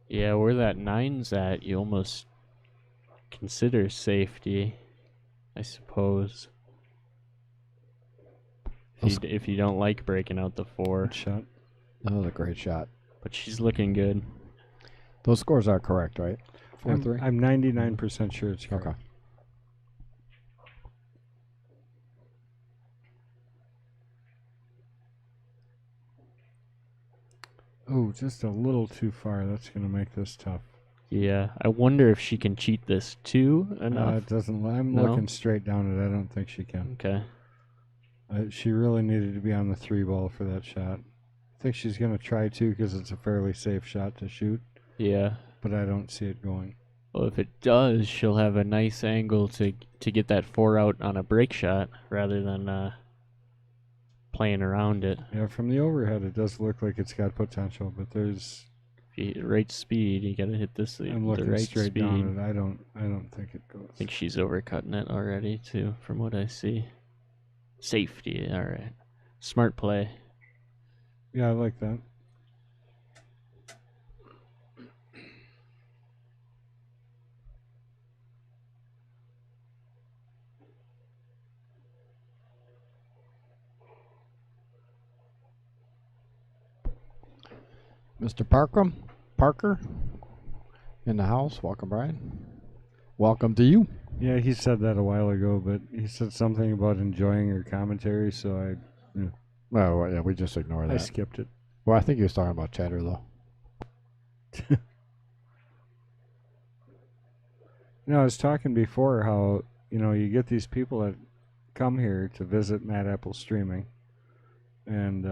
Yeah, where that 9's at, you almost consider safety, I suppose. If you don't like breaking out the 4, Good shot. That was a great shot. but she's looking good. Those scores are correct, right? 4-3? I'm 99% sure it's correct. Okay. Oh, just a little too far. That's going to make this tough. Yeah, I wonder if she can cheat this too enough. It doesn't. I'm No? looking straight down it. I don't think she can. Okay. She really needed to be on the 3 ball for that shot. I think she's going to try to because it's a fairly safe shot to shoot, Yeah. but I don't see it going. Well, if it does, she'll have a nice angle to get that 4 out on a break shot rather than playing around it. Yeah, from the overhead, it does look like it's got potential, but there's. If you right speed, you gotta hit this I'm the looking right straight speed. down it. I don't think it goes. I think she's overcutting it already too, from what I see. Safety, all right. Smart play. Yeah, I like that. Mr. Parker in the house. Welcome, Brian. Welcome to you. Yeah, he said that a while ago, but he said something about enjoying your commentary, so Well, yeah, we just ignore I that. skipped it. Well, I think he was talking about Cheddar, though. I was talking before how, you get these people that come here to visit Mad Apple Streaming, and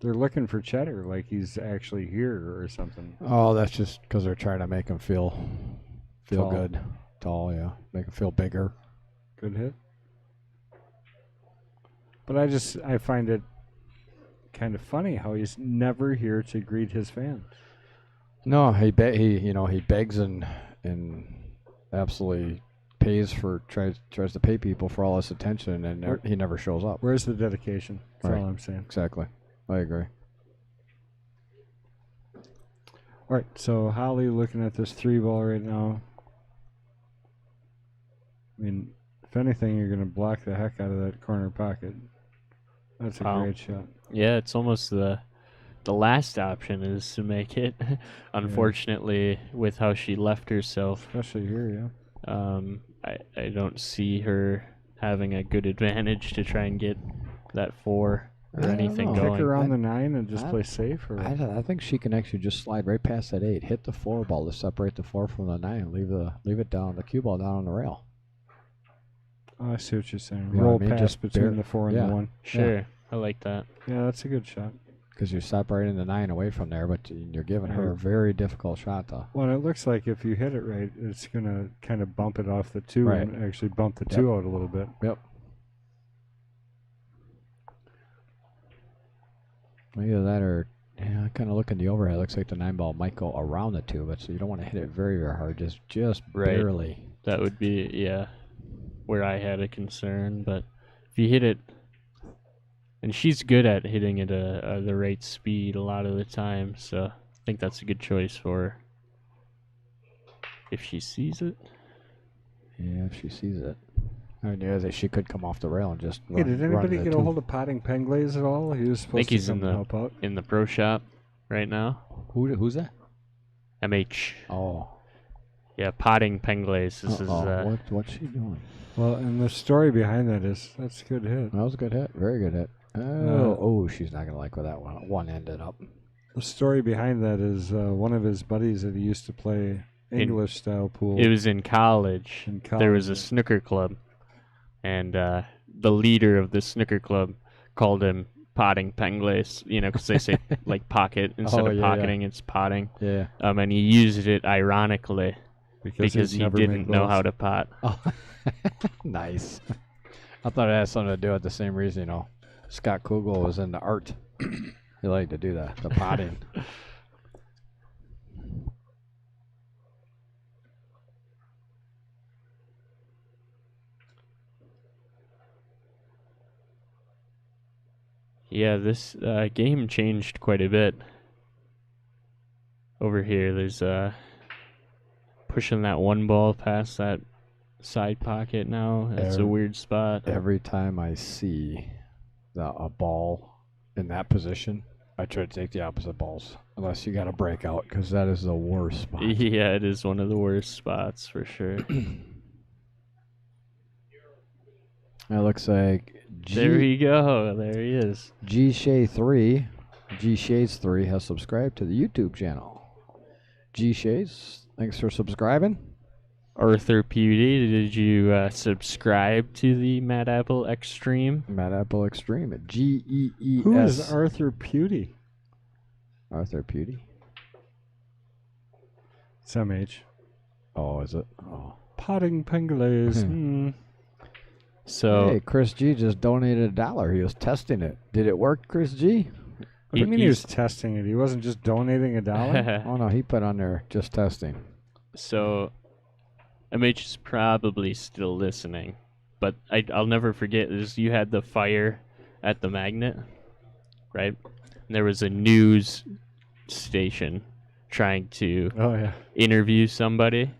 they're looking for Cheddar, like he's actually here or something. Oh, that's just because they're trying to make him feel Tall. good. Tall, yeah. Make him feel bigger. Good hit. But I find it kind of funny how he's never here to greet his fans. No, he begs and absolutely tries to pay people for all this attention, and he never shows up. Where's the dedication? That's Right. all I'm saying. Exactly. I agree. All right, so Holly looking at this 3-ball right now. I mean, if anything, you're going to block the heck out of that corner pocket. That's a Wow. great shot. Yeah, it's almost the last option is to make it. Unfortunately, with how she left herself, Especially here, yeah. I don't see her having a good advantage to try and get that 4 I or don't anything know. Kick going. around the 9 and just I- play safe? Or I think she can actually just slide right past that 8, hit the 4 ball to separate the 4 from the 9, and leave it down, the cue ball down on the rail. Oh, I see what you're saying. You know Roll what I mean? pass Just between bare- the 4 and yeah. the 1. Sure, I like that. Yeah, that's a good shot. Because you're separating the 9 away from there, but you're giving her a very difficult shot, though. Well, it looks like if you hit it right, it's going to kind of bump it off the 2 Right. and actually bump the Yep. 2 out a little bit. Yep. Either that or, yeah, kind of look in the overhead. Looks like the 9 ball might go around the 2, but so you don't want to hit it very, very hard. Just Right. barely. That would be, yeah, where I had a concern. But if you hit it, and she's good at hitting it the right speed a lot of the time, so I think that's a good choice for her. If she sees it. Yeah, if she sees it. I mean, yeah, she could come off the rail and just Hey, run, did run anybody the get a 2. hold of Potting Penglaze at all? He was I think supposed to he's come in and help out. the pro shop right now. Who's that? MH. Oh. Yeah, Potting Penglace. This is What's she doing? Well, and the story behind that is that's a good hit. That was a good hit. Very good hit. She's not going to like where that one ended up. The story behind that is one of his buddies that he used to play English style pool. it was in college. In There was a college, yeah. snooker club, and the leader of the snooker club called him Potting Penglace, because they say like pocket instead Oh, of yeah, pocketing, it's potting. Yeah. And he used it ironically because he'd he never didn't made know balls. how to pot. Oh, nice. I thought it had something to do with the same reason, Scott Kugel was into art. He liked to do that, the potting. Yeah, this game changed quite a bit. Over here, there's pushing that 1 ball past that side pocket now. That's a weird spot. Every time I see a ball in that position, I try to take the opposite balls, unless you got to break out, because that is the worst spot. Yeah, it is one of the worst spots for sure. It looks like There you go. There he is. G Shades 3 has subscribed to the YouTube channel. G Shades, thanks for subscribing. Arthur Pewdie, did you subscribe to the Mad Apple Extreme? Mad Apple Extreme at GEES. Who is Arthur Pewdie? Arthur Pewdie. It's MH. Oh, is it? Oh. Potting Penglaze. So Hey, Chris G just donated $1. He was testing it. Did it work, Chris G? What do you mean he he's- was testing it? He wasn't just donating $1? Oh no, he put on there just testing. So MH is probably still listening, but I'll never forget is you had the fire at the magnet, right? And there was a news station trying to Oh, yeah. interview somebody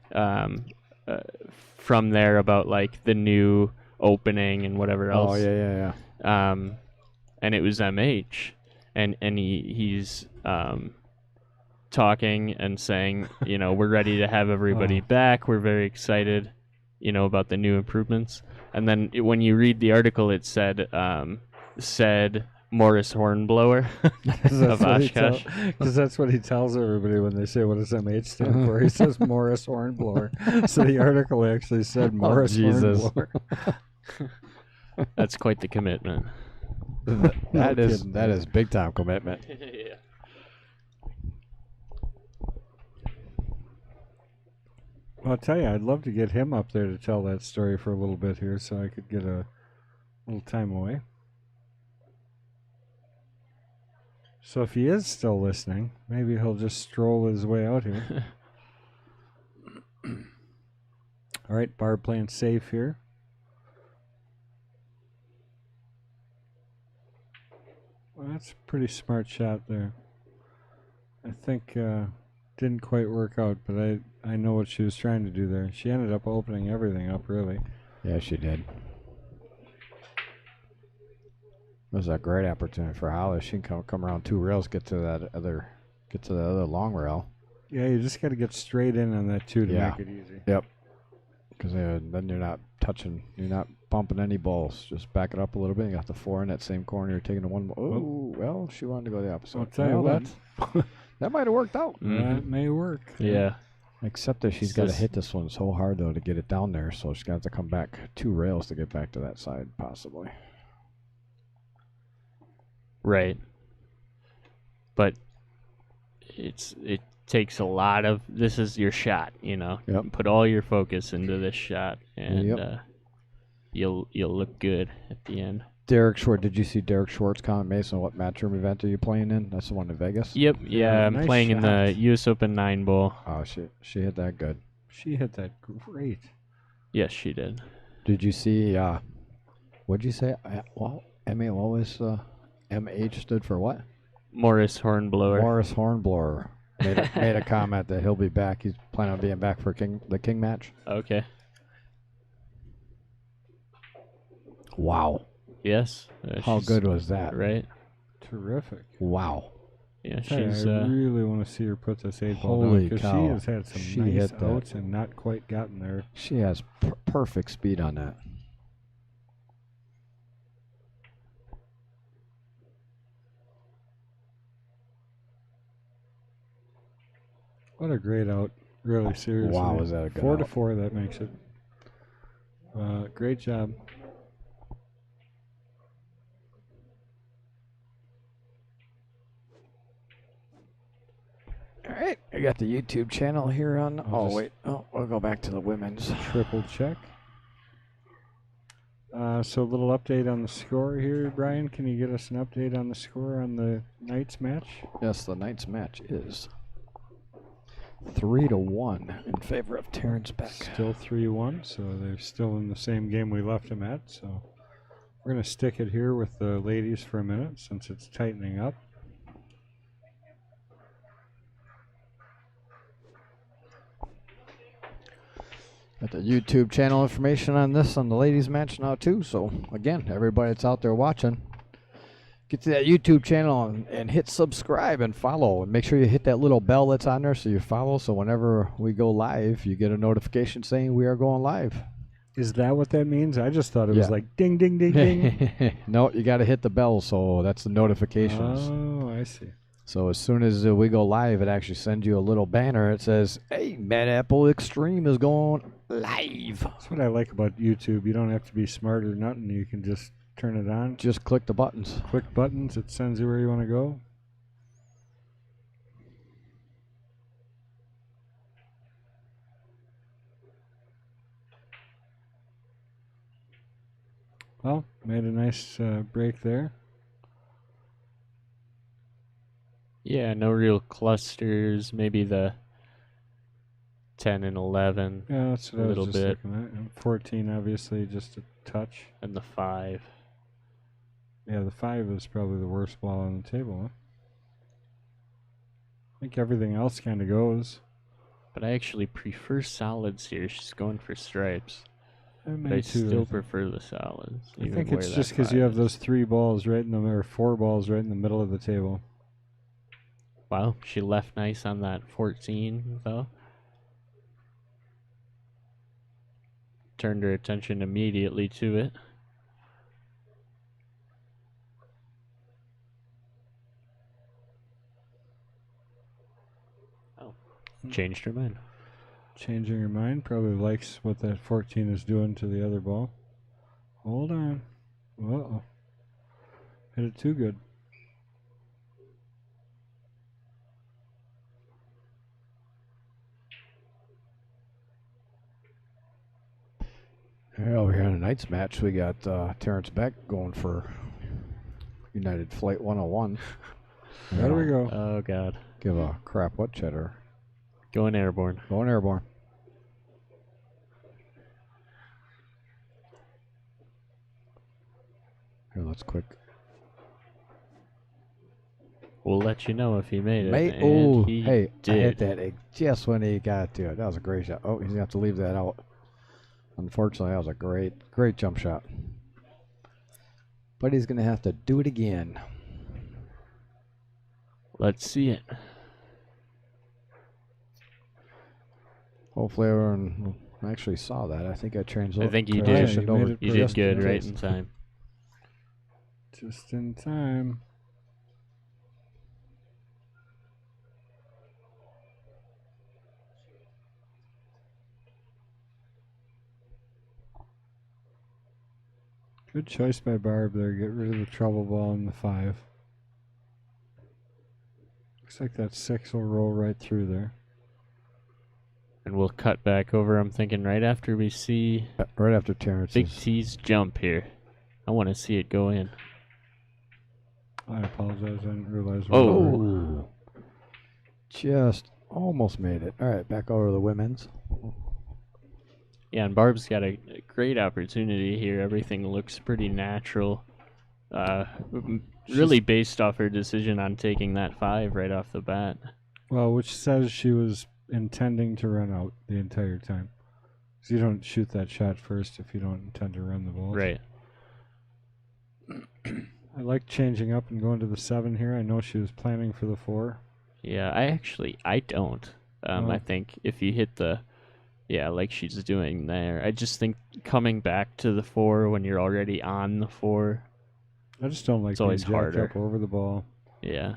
from there about like the new opening and whatever else. Oh yeah. And it was MH, and he's talking and saying, you know, we're ready to have everybody back. We're very excited, you know, about the new improvements. And then when you read the article, it said Morris Hornblower of Oshkosh. Because that's what he tells everybody when they say, what does MH stand for? He says Morris Hornblower. So the article actually said Morris Jesus. Hornblower. That's quite the commitment. That is big time commitment. Yeah. Well, I'll tell you, I'd love to get him up there to tell that story for a little bit here so I could get a little time away. So if he is still listening, maybe he'll just stroll his way out here. All right, Barb playing safe here. Well, that's a pretty smart shot there. I think didn't quite work out, but I know what she was trying to do there. She ended up opening everything up, really. Yeah, she did. It was a great opportunity for Holly. She can come around 2 rails, get to the other long rail. Yeah, you just got to get straight in on that too to Yeah. make it easy. Yep. Because then you're not bumping any balls. Just back it up a little bit. You got the 4 in that same corner. You're taking the 1. Oh, well, she wanted to go the opposite. I'll tell you Well, what. that might have worked out. That may work. Yeah. Except that she's got to hit this one so hard, though, to get it down there. So she's got to come back 2 rails to get back to that side, possibly. Right. But it takes a lot of, this is your shot, you know. Yep. Put all your focus into this shot, and Yep. you'll look good at the end. Derek Schwartz, did you see Derek Schwartz comment, Mason? What matchroom event are you playing in? That's the one in Vegas? Yep. Yeah, I'm nice playing in the shot. U.S. Open 9 bowl. Oh, she hit that good. She hit that great. Yes, she did. Did you see, what'd you say? Well, what was, MH stood for what? Morris Hornblower. Morris Hornblower made a comment that he'll be back. He's planning on being back for the King match. Okay. Wow. Yes. How She's- good was that? Right. Terrific. Wow. Yeah, Hey, she's I really want to see her put this 8-ball down Holy because cow. she has had some She nice hit that. outs and not quite gotten there. She has perfect speed on that. What a great out. Really, seriously. Wow, was that a good 4 to out. 4, that makes it. Great job. All right. I got the YouTube channel here on. I'll just- Wait. Oh, we'll go back to the women's. Triple check. So a little update on the score here, Brian. Can you get us an update on the score on the Knights match? Yes, the night's match is 3-1 in favor of Terrence Beck. Still 3-1, so they're still in the same game we left them at. So we're going to stick it here with the ladies for a minute since it's tightening up. Got the YouTube channel information on this on the ladies match now too. So again, everybody that's out there watching, get to that YouTube channel and hit subscribe and follow, and make sure you hit that little bell that's on there so you follow. So whenever we go live, you get a notification saying we are going live. Is that what that means? I just thought it was Yeah. like ding, ding, ding, ding. No, you got to hit the bell. So that's the notifications. Oh, I see. So as soon as we go live, it actually sends you a little banner. It says, "Hey, Mad Apple Extreme is going live." That's what I like about YouTube. You don't have to be smart or nothing. You can just turn it on. Just click the buttons. Click buttons. It sends you where you want to go. Well, made a nice break there. Yeah, no real clusters. Maybe the 10 and 11 Yeah, that's what A I was little just bit. looking at. And 14, obviously, just a touch. and the 5. Yeah, the 5 is probably the worst ball on the table. Huh? I think everything else kind of goes. But I actually prefer solids here. She's going for stripes. I But may I too. still prefer the solids. I even think where it's that just because you 5 have is. those 3 balls right in the or 4 balls right in the middle of the table. Wow, she left nice on that 14, though. Turned her attention immediately to it. Oh, changed her mind. Changing her mind, probably likes what that 14 is doing to the other ball. Hold on. Uh-oh. Hit it too good. Yeah, over here in tonight's match, we got Terrence Beck going for United Flight 101. There we go. Oh, God. Give a crap what cheddar. Going airborne. Going airborne. Here, let's quick. We'll let you know if he made it. Mate, and oh, he hey, did. I hit that just when he got to it. That was a great shot. Oh, he's going to have to leave that out. Unfortunately, that was a great jump shot. But he's going to have to do it again. Let's see it. Hopefully everyone actually saw that. I think I translated. I think you Yeah, did. you made it You perfect. did good, right case. in time. Just in time. Good choice by Barb there. Get rid of the trouble ball in the 5. Looks like that 6 will roll right through there. And we'll cut back over, I'm thinking, right after we see Right after Terrence. Big T's jump here. I want to see it go in. I apologize. I didn't realize. Oh. Just almost made it. All right, back over to the women's. Yeah, and Barb's got a great opportunity here. Everything looks pretty natural. Really based off her decision on taking that 5 right off the bat. Well, which says she was intending to run out the entire time. So you don't shoot that shot first if you don't intend to run the ball. Right. I like changing up and going to the 7 here. I know she was planning for the 4. Yeah, I don't. Oh. I think if you hit the, like she's doing there, I just think coming back to the 4 when you're already on the 4, I just don't like It's being always jacked harder. up over the ball yeah.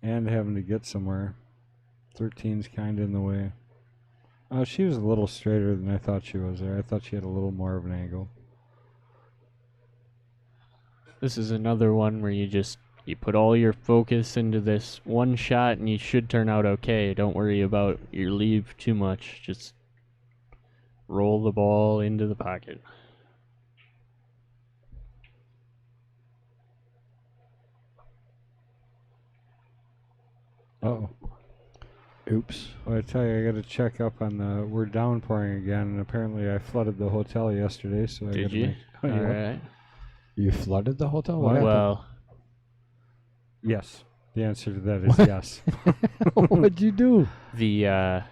and having to get somewhere. 13's kind of in the way. Oh, she was a little straighter than I thought she was there. I thought she had a little more of an angle. This is another one where you put all your focus into this one shot and you should turn out okay. Don't worry about your leave too much. Just roll the ball into the pocket. Uh-oh. Oops. Well, I tell you, I got to check up on the. We're downpouring again, and apparently I flooded the hotel yesterday. So I Did gotta you? Make, All yeah. right. You flooded the hotel? What Well, Yes. The answer to that is yes. happened? What'd you do? the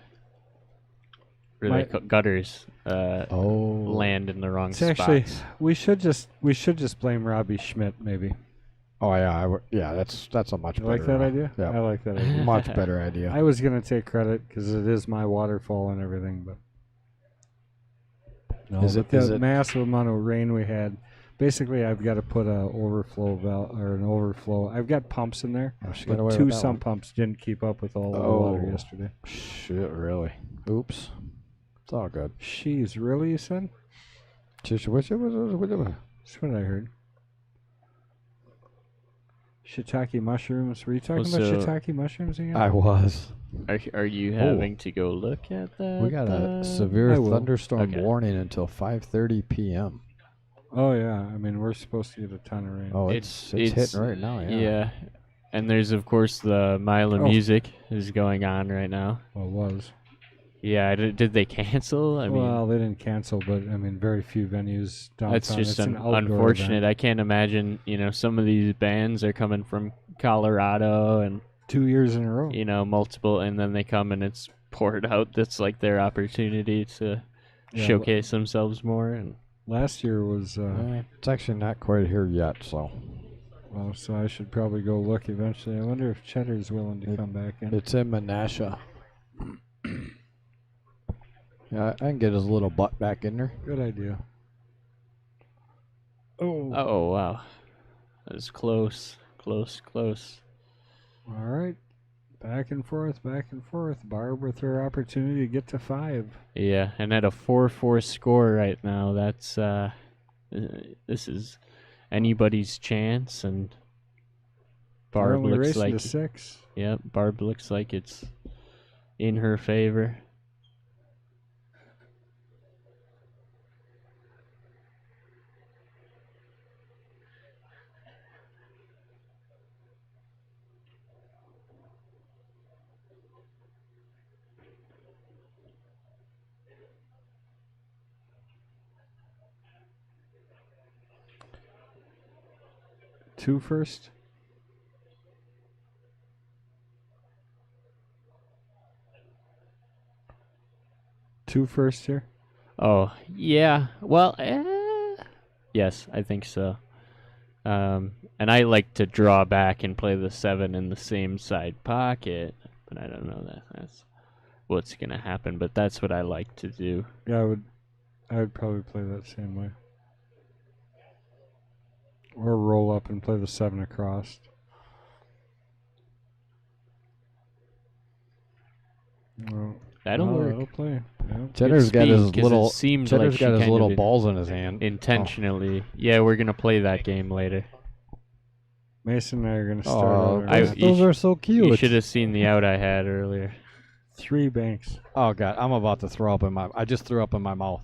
gutters Oh. land in the wrong It's spots. actually we should just blame Robbie Schmidt maybe. Oh yeah, that's a much You better. like that idea? Yeah. I like that idea. Much better idea. I was gonna take credit because it is my waterfall and everything, but no. Is But it- is the it- massive amount of rain we had. Basically, I've got to put a overflow valve or an overflow. I've got pumps in there, Oh, she got but away 2 with that sump one. pumps didn't keep up with all the water Oh. yesterday. Shit, really? Oops. It's all good. She's really, you said? What? That's what I heard. Shiitake mushrooms. Were you talking about So- shiitake mushrooms again? I was. Are you having to go look at that? We got a severe I will. thunderstorm Okay. warning until 5:30 p.m. Oh yeah, I mean we're supposed to get a ton of rain. Oh, it's hitting right now. Yeah. And there's of course the Mila Oh. music is going on right now. Well, it was. Yeah, did they cancel? I mean, Well, they didn't cancel, but I mean, very few venues downtown. that's just it's an outdoor unfortunate. event. I can't imagine, some of these bands are coming from Colorado and, 2 years in a row. multiple, and then they come and it's poured out. That's like their opportunity to Yeah, showcase themselves more. And Last year was It's actually not quite here yet, so well, so I should probably go look eventually. I wonder if Cheddar's willing to come back in. it's in Menasha. Yeah, I can get his little butt back in there. Good idea. Oh. Oh wow, that was close, close. All right. Back and forth, back and forth. Barb with her opportunity to get to 5. Yeah, and at a 4-4 score right now, that's this is anybody's chance, and We're Barb only looks racing like to 6. Yep, Barb looks like it's in her favor. Two first. Two first here. Oh, yeah. Well, yes, I think so. And I like to draw back and play the 7 in the same side pocket, but I don't know that that's what's gonna happen. But that's what I like to do. Yeah, I would probably play that same way. Or roll up and play the 7 across. Well, That'll work. That'll play. Yeah. Cheddar's got his speed, 'cause little it seemed Cheddar's like she got his kind little of balls in his hand. intentionally. Yeah, we're gonna play that game later. Mason and I are going to start Oh, over. I- those, you those sh- are so cute. You should have seen the out I had earlier. 3 banks. Oh god, I'm about to throw up in my. I just threw up in my mouth.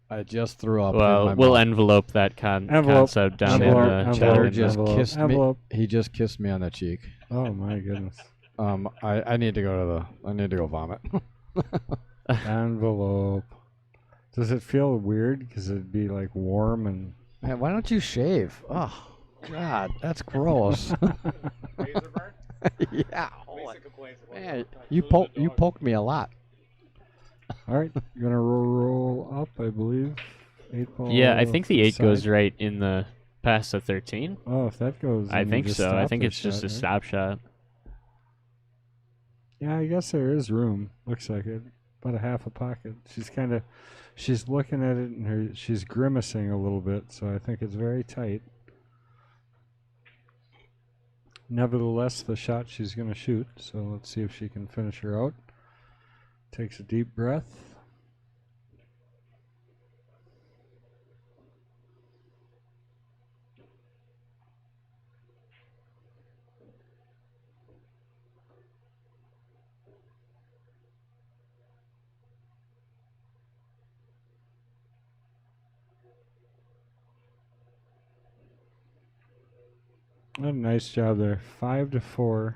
I just threw up in Well, my we'll mouth. envelope that Envelope. concept down Envelope. in the Envelope. Cheddar chat. just Envelope. kissed Envelope. me. He just kissed me on the cheek. Oh my goodness. I need to go to the. I need to go vomit. Envelope. Does it feel weird? Because it'd be like warm and. Man, why don't you shave? Oh god, that's gross. Yeah. Man, you poked me a lot. All right, you're gonna roll up, I believe. 8 ball. Yeah, I think the 8 goes side. right in the past the 13. Oh, if that goes. I then you think just so. I stop think the it's just shot, a right? stop shot. Yeah, I guess there is room. Looks like it. About a half a pocket. She's looking at it and she's grimacing a little bit, so I think it's very tight. Nevertheless, the shot she's going to shoot, so let's see if she can finish her out. Takes a deep breath. A nice job there. 5-4.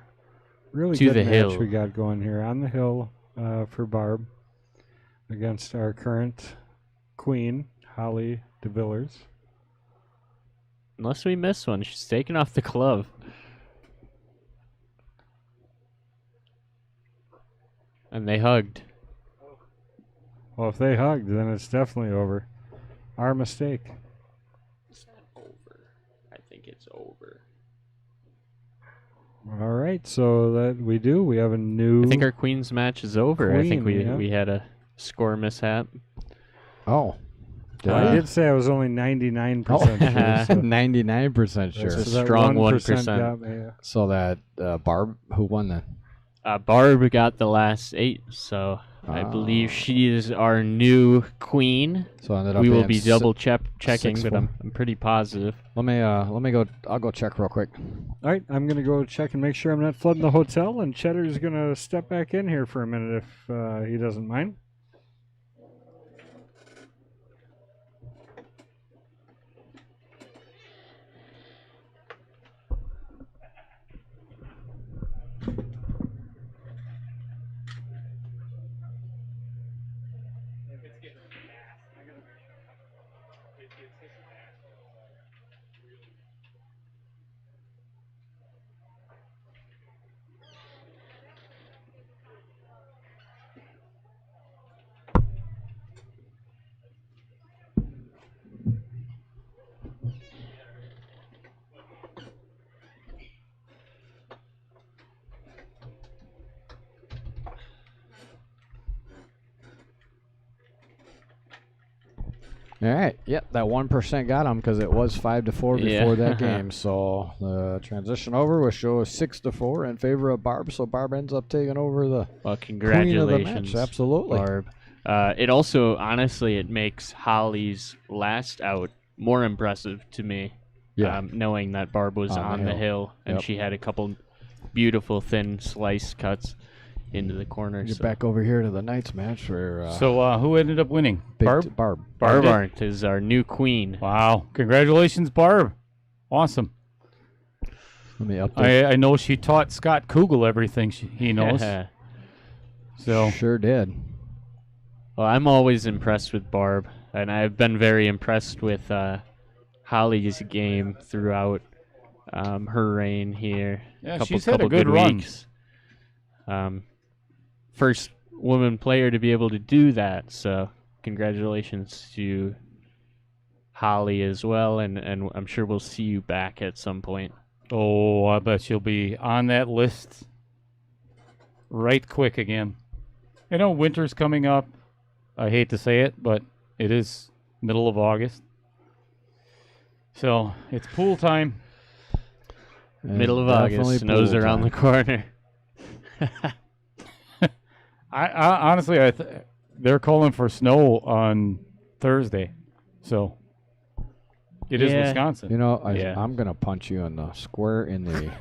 Really To good the match hill. we got going here on the hill for Barb against our current queen, Holly DeVillers. Unless we miss one, she's taking off the glove. And they hugged. Well, if they hugged, then it's definitely over. Our mistake. It's not over. I think it's over. All right, so that we do. We have a new. I think our queen's match is over. I think Queen, yeah. we had a score mishap. Oh. I did say I was only 99% Oh. sure. So 99% sure. That's that strong 1% 1%. got me, yeah. So that Barb, who won then? Barb got the last 8, so I believe Ah. she is our new queen. So it ended up We will being be double checking, but 6-4. I'm pretty positive. Let me go. I'll go check real quick. All right, I'm going to go check and make sure I'm not flooding the hotel, and Cheddar's going to step back in here for a minute if he doesn't mind. All right. Yep, that 1% got him because it was 5-4 before Yeah. that game. So the transition over will show 6-4 in favor of Barb. So Barb ends up taking over the Well, queen of the congratulations, match. Absolutely. Barb. It also, honestly, it makes Holly's last out more impressive to me. Yeah. Knowing that Barb was on the hill and Yep. she had a couple beautiful thin slice cuts into the corner. Get so. back over here to the Knights match where So who ended up winning? Barb? Barb. Barb did? Arndt is our new queen. Wow. Congratulations, Barb. Awesome. Let me update. I know she taught Scott Kugel everything he knows. So Sure did. Well, I'm always impressed with Barb, and I've been very impressed with Holly's game throughout her reign here. Yeah, she's had a good run. weeks. First woman player to be able to do that, so congratulations to Holly as well, and I'm sure we'll see you back at some point. oh, I bet you'll be on that list right quick again. You know, winter's coming up. I hate to say it, but it is middle of August. So it's pool time. Middle of Definitely August, snows pool around the time. corner. I honestly, they're calling for snow on Thursday. So it is Yeah. Wisconsin. You know, Yeah. I'm going to punch you in the square in the...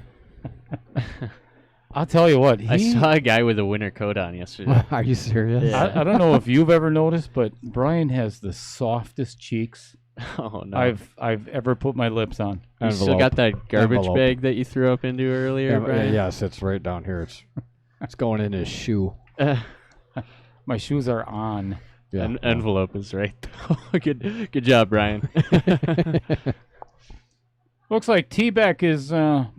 I'll tell you what. I saw a guy with a winter coat on yesterday. Are you serious? Yeah. I don't know if you've ever noticed, but Brian has the softest cheeks Oh no! I've ever put my lips on. You still got that garbage Envelope. bag that you threw up into earlier, Brian? Yes, it's right down here. It's going in his shoe. My shoes are on. Yeah. Envelope is right. Good job, Brian. Looks like T-Beck is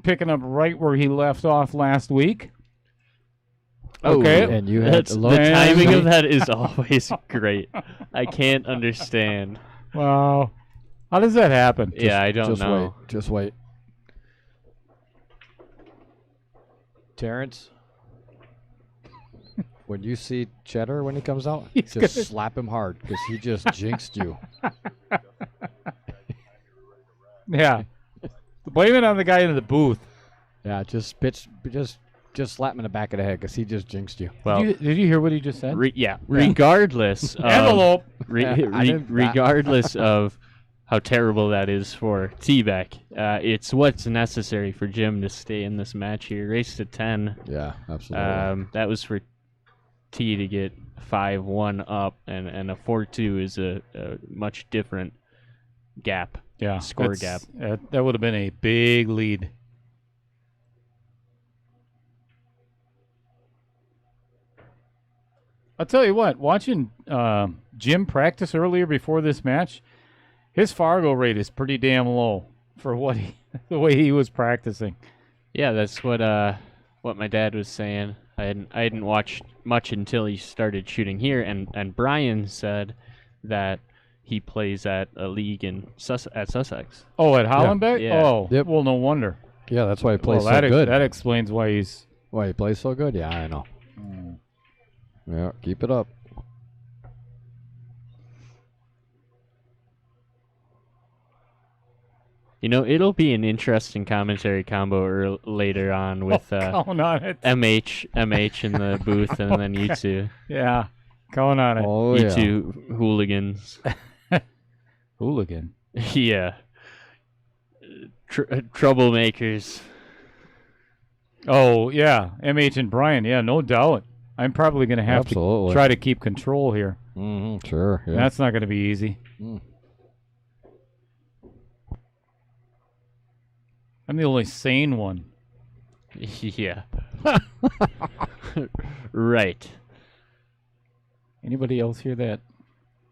picking up right where he left off last week. Okay. And you had That's, to the look. timing of that is always great. I can't understand. Wow. How does that happen? Yeah, I don't Just know. wait. Just wait. Terrence, when you see Cheddar when he comes out, He's just gonna- slap him hard because he just jinxed you. Yeah. Blame it on the guy in the booth. Yeah, just slap him in the back of the head because he just jinxed you. Well, Did you hear what he just said? regardless of Envelope. regardless of how terrible that is for T-Beck, it's what's necessary for Jim to stay in this match here. Race to 10. Yeah, absolutely. That was for T to get 5-1 up, and a 4-2 is a much different gap. Yeah. Score that's- that would have been a big lead. I'll tell you what, watching Jim practice earlier before this match, his Fargo rate is pretty damn low for the way he was practicing. Yeah, that's what my dad was saying. I hadn't watched much until he started shooting here, and Brian said that he plays at a league at Sussex. Oh, at Hollenbeck? Yeah. Oh, Yep. well, no wonder. Yeah, that's why he plays Well, so good. that explains why he's... Why he plays so good? Yeah, I know. Yeah, keep it up. You know, it'll be an interesting commentary combo later on with Count on it. MH in the booth, and then you two. Yeah, count on it. Oh, You yeah. two hooligans. Hooligan. Yeah. Troublemakers. Oh, yeah, MH and Brian. Yeah, no doubt. I'm probably going to have Absolutely. to try to keep control here. Mm-hmm, sure. Yeah. That's not going to be easy. Mm. I'm the only sane one. Yeah. Right. Anybody else hear that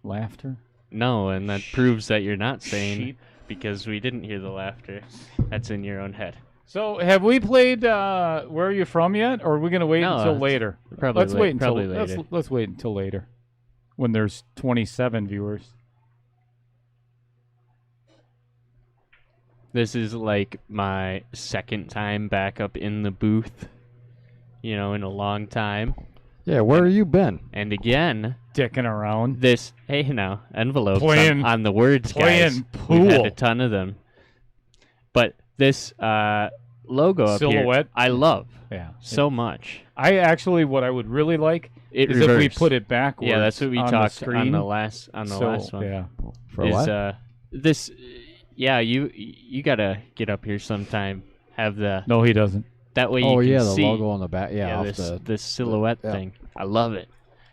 laughter? No, and that proves that you're not sane Sheep. because we didn't hear the laughter. That's in your own head. So, have we played Where Are You From yet, or are we going to wait No, until it's later? Probably Let's wait until probably later. let's wait until later, when there's 27 viewers. This is like my second time back up in the booth, in a long time. Yeah, where have you been? And again, Dicking around. this envelopes Playing- on the words, guys. playing We've had pool. a ton of them. But this logo up here, Silhouette? I love Yeah. so much. I actually, what I would really like It is if we reversed. put it backwards. Yeah, that's what we on talked the on screen. the last one. Yeah. For is what? this? Yeah, you gotta get up here sometime. Have the No, he doesn't. that way. Oh you yeah, can the see, logo on the back. Yeah, off this silhouette yeah. thing. I love it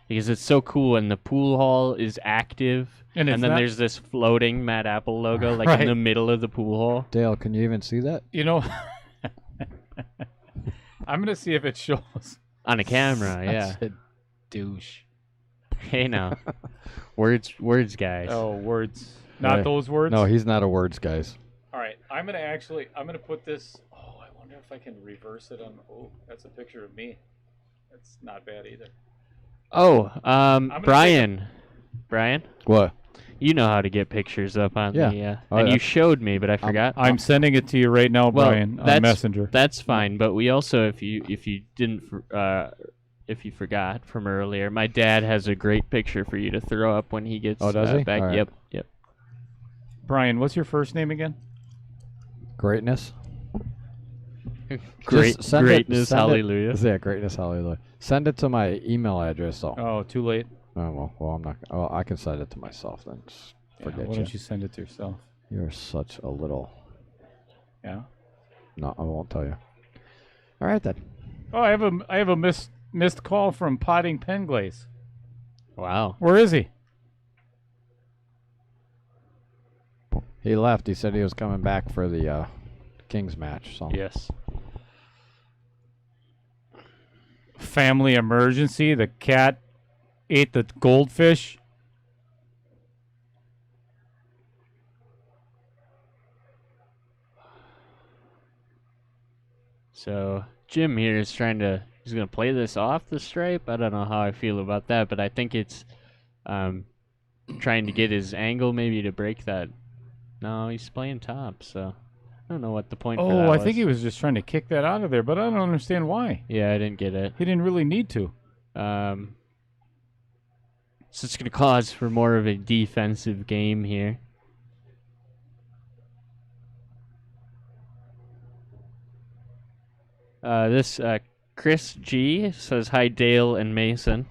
because it's so cool, and the pool hall is active, And it's then not- there's this floating Mad Apple logo like Right. in the middle of the pool hall Dale, can you even see that? You know, I'm gonna see if it shows. on a camera. Yeah. Such a douche. Hey now, words, guys. Oh, words. Not Right. those words. No, he's not a words guys. All right, I'm gonna put this. Oh, I wonder if I can reverse it on. Oh, that's a picture of me. That's not bad either. Oh, gonna Brian, What? you know how to get pictures up on Yeah. the. Oh, and yeah. you showed me, but I forgot. I'm sending it to you right now, Well, Brian, on that's- Messenger. That's fine, but we also, if you didn't, if you forgot from earlier, my dad has a great picture for you to throw up when he gets Oh, does he? back. All right. Yep. Brian, what's your first name again? Greatness. Greatness, send hallelujah. Yeah, greatness, hallelujah. Send it to my email address though. Oh, too late. Oh, well, I'm not. Oh, I can send it to myself then. Just Yeah, forget why you. don't you send it to yourself? You're such a little. Yeah. No, I won't tell you. All right then. Oh, I have a missed call from Potting Penglaze. Wow. Where is he? He left. He said he was coming back for the Kings match. So Yes. Family emergency. The cat ate the goldfish. So Jim here is he's gonna play this off the stripe. I don't know how I feel about that, but I think it's trying to get his angle maybe to break that. No, he's playing top, so I don't know what the point for that Oh, I was. think he was just trying to kick that out of there, but I don't understand why. Yeah, I didn't get it. He didn't really need to. So it's gonna cause for more of a defensive game here. This Chris G says hi Dale and Mason.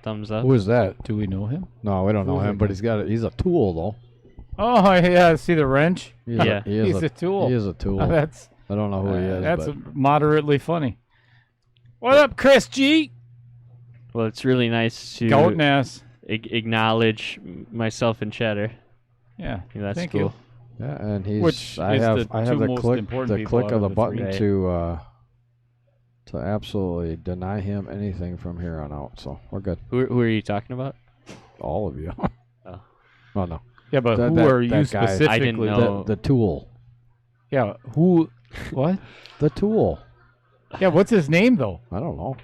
Thumbs up. who is that? Do we know him? No, we don't know Who's him, that but guy? he's a tool though. Oh, yeah. See the wrench? He's Yeah. he is He's a tool. He is a tool. That's I don't know who he is, that's but moderately funny. What up, Chris G? Well, it's really nice to Goat and ass. acknowledge myself and Cheddar. Yeah. Yeah, that's Thank cool. you. yeah, and he's. Which I is have the I two have the most click important people click out of of the the button three. to absolutely deny him anything from here on out. So we're good. Who are you talking about? All of you. Oh. Oh no. Yeah, but That- who that- are you that guy. specifically? I didn't know. The tool. Yeah, who? What? The tool. Yeah, what's his name though? I don't know.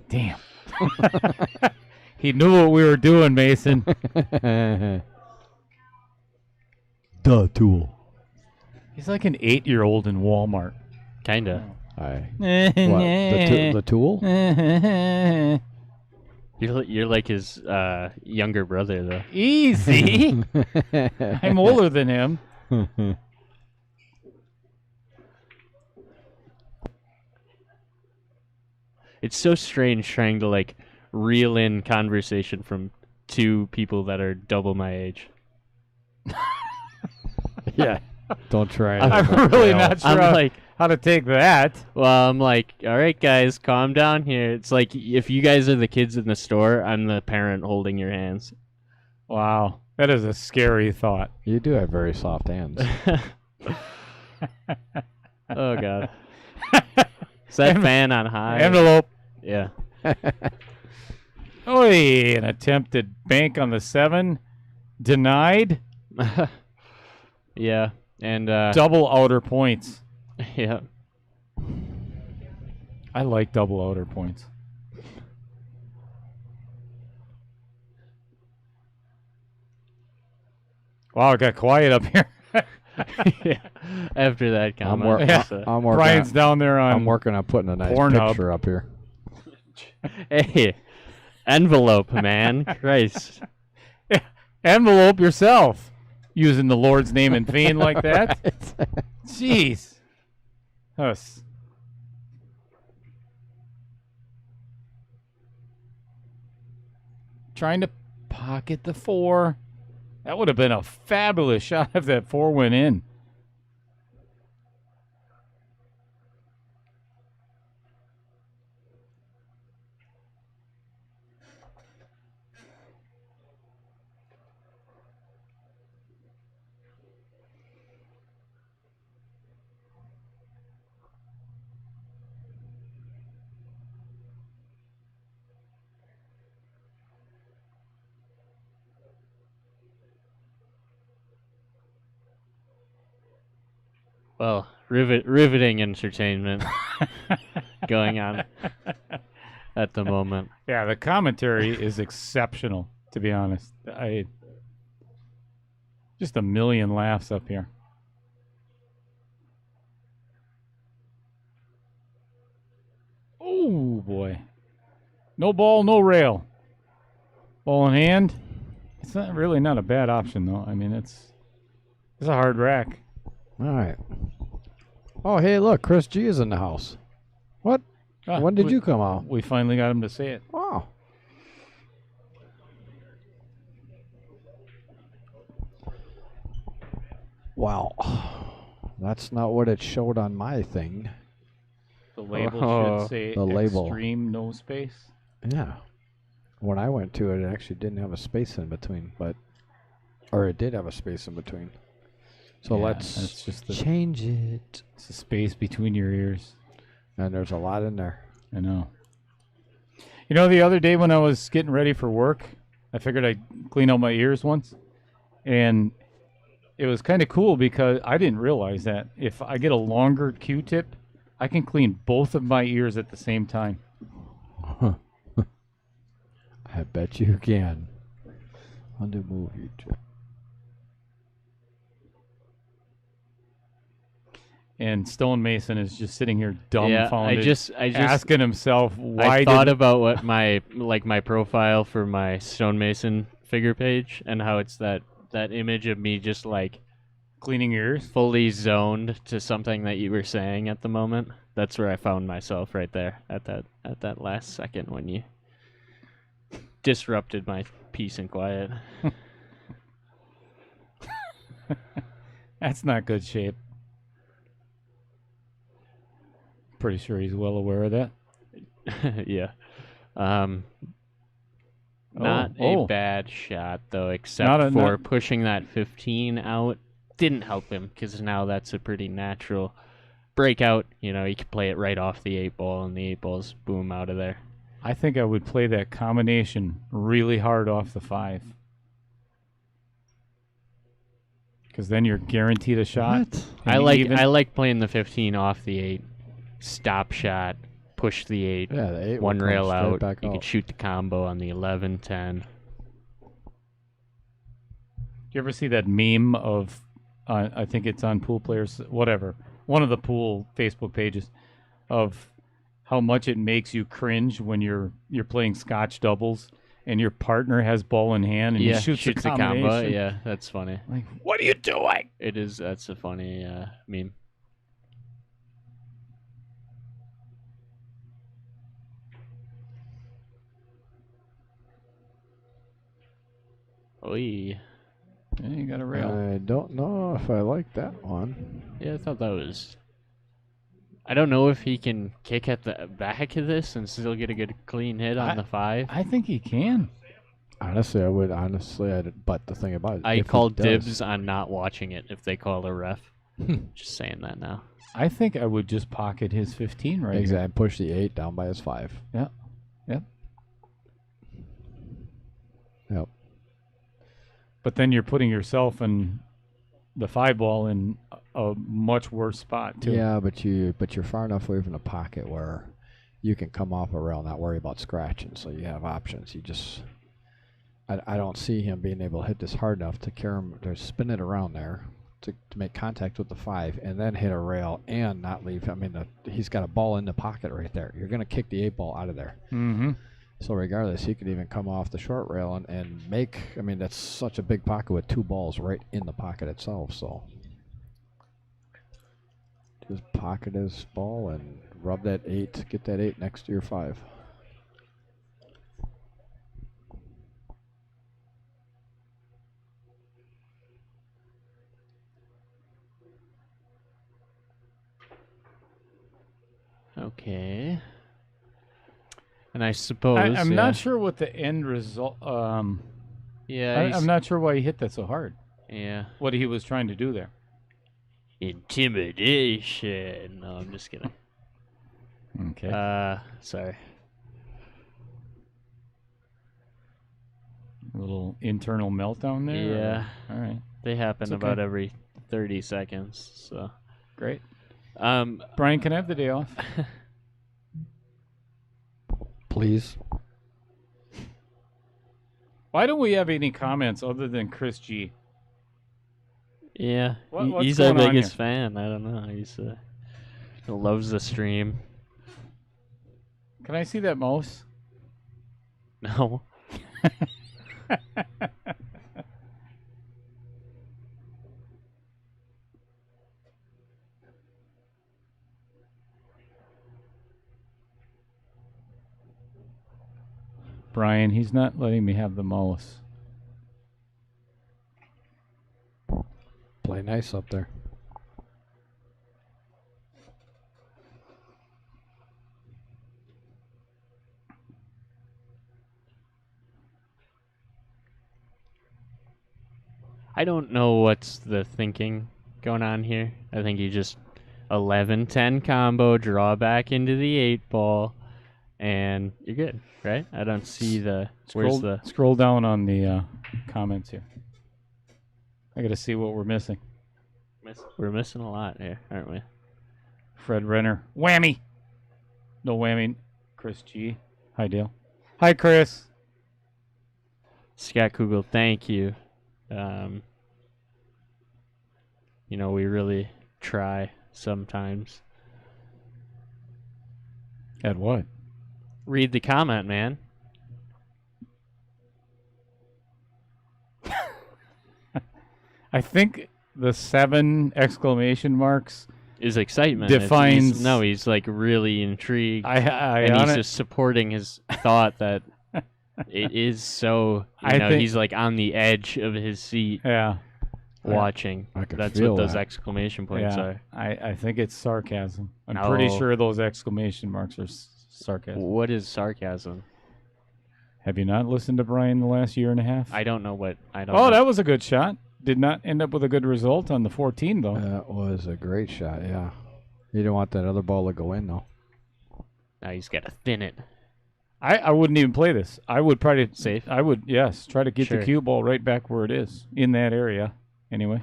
Damn. He knew what we were doing, Mason. The tool. He's like an 8-year-old in Walmart. Kinda. What? What? The tool? You're like his younger brother though. Easy. I'm older than him. It's so strange trying to like reel in conversation from two people that are double my age. Yeah. Don't try it. I'm really not sure I'm like, how to take that. well, I'm like, all right, guys, calm down here. It's like if you guys are the kids in the store, I'm the parent holding your hands. Wow, that is a scary thought. You do have very soft hands. Oh god. Is that fan on high? Envelope. Yeah. Oi, an attempted bank on the 7. Denied. Yeah. And Double outer points. yeah. I like double outer points. Wow, it got quiet up here. Yeah. After that comment. I'm, wor- Yeah. I'm working. Brian's down there on. I'm working on putting a nice Pornhub. picture up here. Hey, envelope, man. Christ. Envelope yourself using the Lord's name in vain like that. Jeez. Us. Trying to pocket the 4. That would have been a fabulous shot if that 4 went in. Well, riveting entertainment going on at the moment. Yeah, the commentary is exceptional, to be honest. Just a million laughs up here. Oh, boy. No ball, no rail. Ball in hand. It's not a bad option, though. I mean, it's a hard rack. All right. Oh, hey, look, Chris G is in the house. What? When did you come out? We finally got him to say it. Oh. Wow. That's not what it showed on my thing. The label Oh, should say the label. extreme no space. Yeah. When I went to it, it actually didn't have a space in between, or it did have a space in between. So Yeah, let's that's just the- change it. It's the space between your ears. And there's a lot in there. I know. You know, the other day when I was getting ready for work, I figured I'd clean out my ears once. And it was kind of cool because I didn't realize that if I get a longer Q-tip, I can clean both of my ears at the same time. I bet you can. Undo movie. And Stone Mason is just sitting here Yeah, dumbfounded, I just asking himself why I thought did about what my profile for my stonemason figure page and how it's that image of me just like cleaning your ears. fully zoned to something that you were saying at the moment. That's where I found myself right there at that last second when you disrupted my peace and quiet. That's not good shape. Pretty sure he's well aware of that. Yeah. Not oh. a bad shot though, except Not for pushing that 15 out. Didn't help him because now that's a pretty natural breakout. You know, you can play it right off the 8-ball and the 8-ball's boom out of there. I think I would play that combination really hard off the 5. Because then you're guaranteed a shot. What? I and like even. I like playing the 15 off the 8, stop shot, push the 8, Yeah, the 8 one will come rail straight out. back You out. could shoot the combo on the 11, 10. Do you ever see that meme of, I think it's on Pool Players, whatever, one of the pool Facebook pages, of how much it makes you cringe when you're playing Scotch doubles and your partner has ball in hand and Yeah, you shoots shoots a the combo. combination. Yeah, that's funny. Like, what are you doing? It is. That's a funny meme. Oy. Yeah, you got a rail. I don't know if I like that one. Yeah, I thought that was. I don't know if he can kick at the back of this and still get a good clean hit on the 5. I think he can. Honestly, I would. But the thing about it, I if he called does- dibs on not watching it if they call a ref. Just saying that now. I think I would just pocket his 15 right here. Exactly. Push the 8 down by his 5. Yeah. Yep. Yep. But then you're putting yourself and the 5-ball in a much worse spot too. Yeah, but you're far enough away from the pocket where you can come off a rail, not worry about scratching. So you have options. You just, I don't see him being able to hit this hard enough to carry him to spin it around there. to make contact with the 5 and then hit a rail and not leave. I mean, he's got a ball in the pocket right there. You're going to kick the 8 ball out of there. Mm-hmm. So regardless, he could even come off the short rail and make. I mean, that's such a big pocket with 2 balls right in the pocket itself. So just pocket his ball and rub that 8. Get that 8 next to your 5. Okay. And I suppose I'm not sure what the end result. Yeah, I'm not sure why he hit that so hard. Yeah. What he was trying to do there. Intimidation. No, I'm just kidding. Okay. Sorry. A little internal meltdown there. Yeah. All right. They happen It's okay. about every 30 seconds. So. Great. Um. Brian, can I have the day off? Please. Why don't we have any comments other than Chris G? Yeah. What's He's our going on biggest here? fan. I don't know. He loves the stream. Can I see that mouse? No. Brian, he's not letting me have the mouse. Play nice up there. I don't know what's the thinking going on here. I think you just 11-10 combo, draw back into the 8 ball, and you're good, right? I don't see Scroll down on the comments here. I got to see what we're missing. We're missing a lot here, aren't we? Fred Renner. Whammy. No whammy. Chris G. Hi, Dale. Hi, Chris. Scott Kugel, thank you. We really try sometimes. At what? Read the comment, man. I think the 7 exclamation marks. Is excitement. Defines- He's like really intrigued. I and on he's it- just supporting his thought that it is so, I think- he's like on the edge of his seat Yeah. watching. I could That's feel what those that. exclamation points Yeah. are. I think it's sarcasm. I'm pretty No. sure those exclamation marks are sarcasm. What is sarcasm? Have you not listened to Brian the last year and a half? I don't know what. I don't Oh, know. that was a good shot. Did not end up with a good result on the 14, though. That was a great shot, yeah. You didn't want that other ball to go in, though. Now he's got to thin it. I wouldn't even play this. I would probably Safe? I would, yes, try to get Sure. the cue ball right back where it is in that area. Anyway.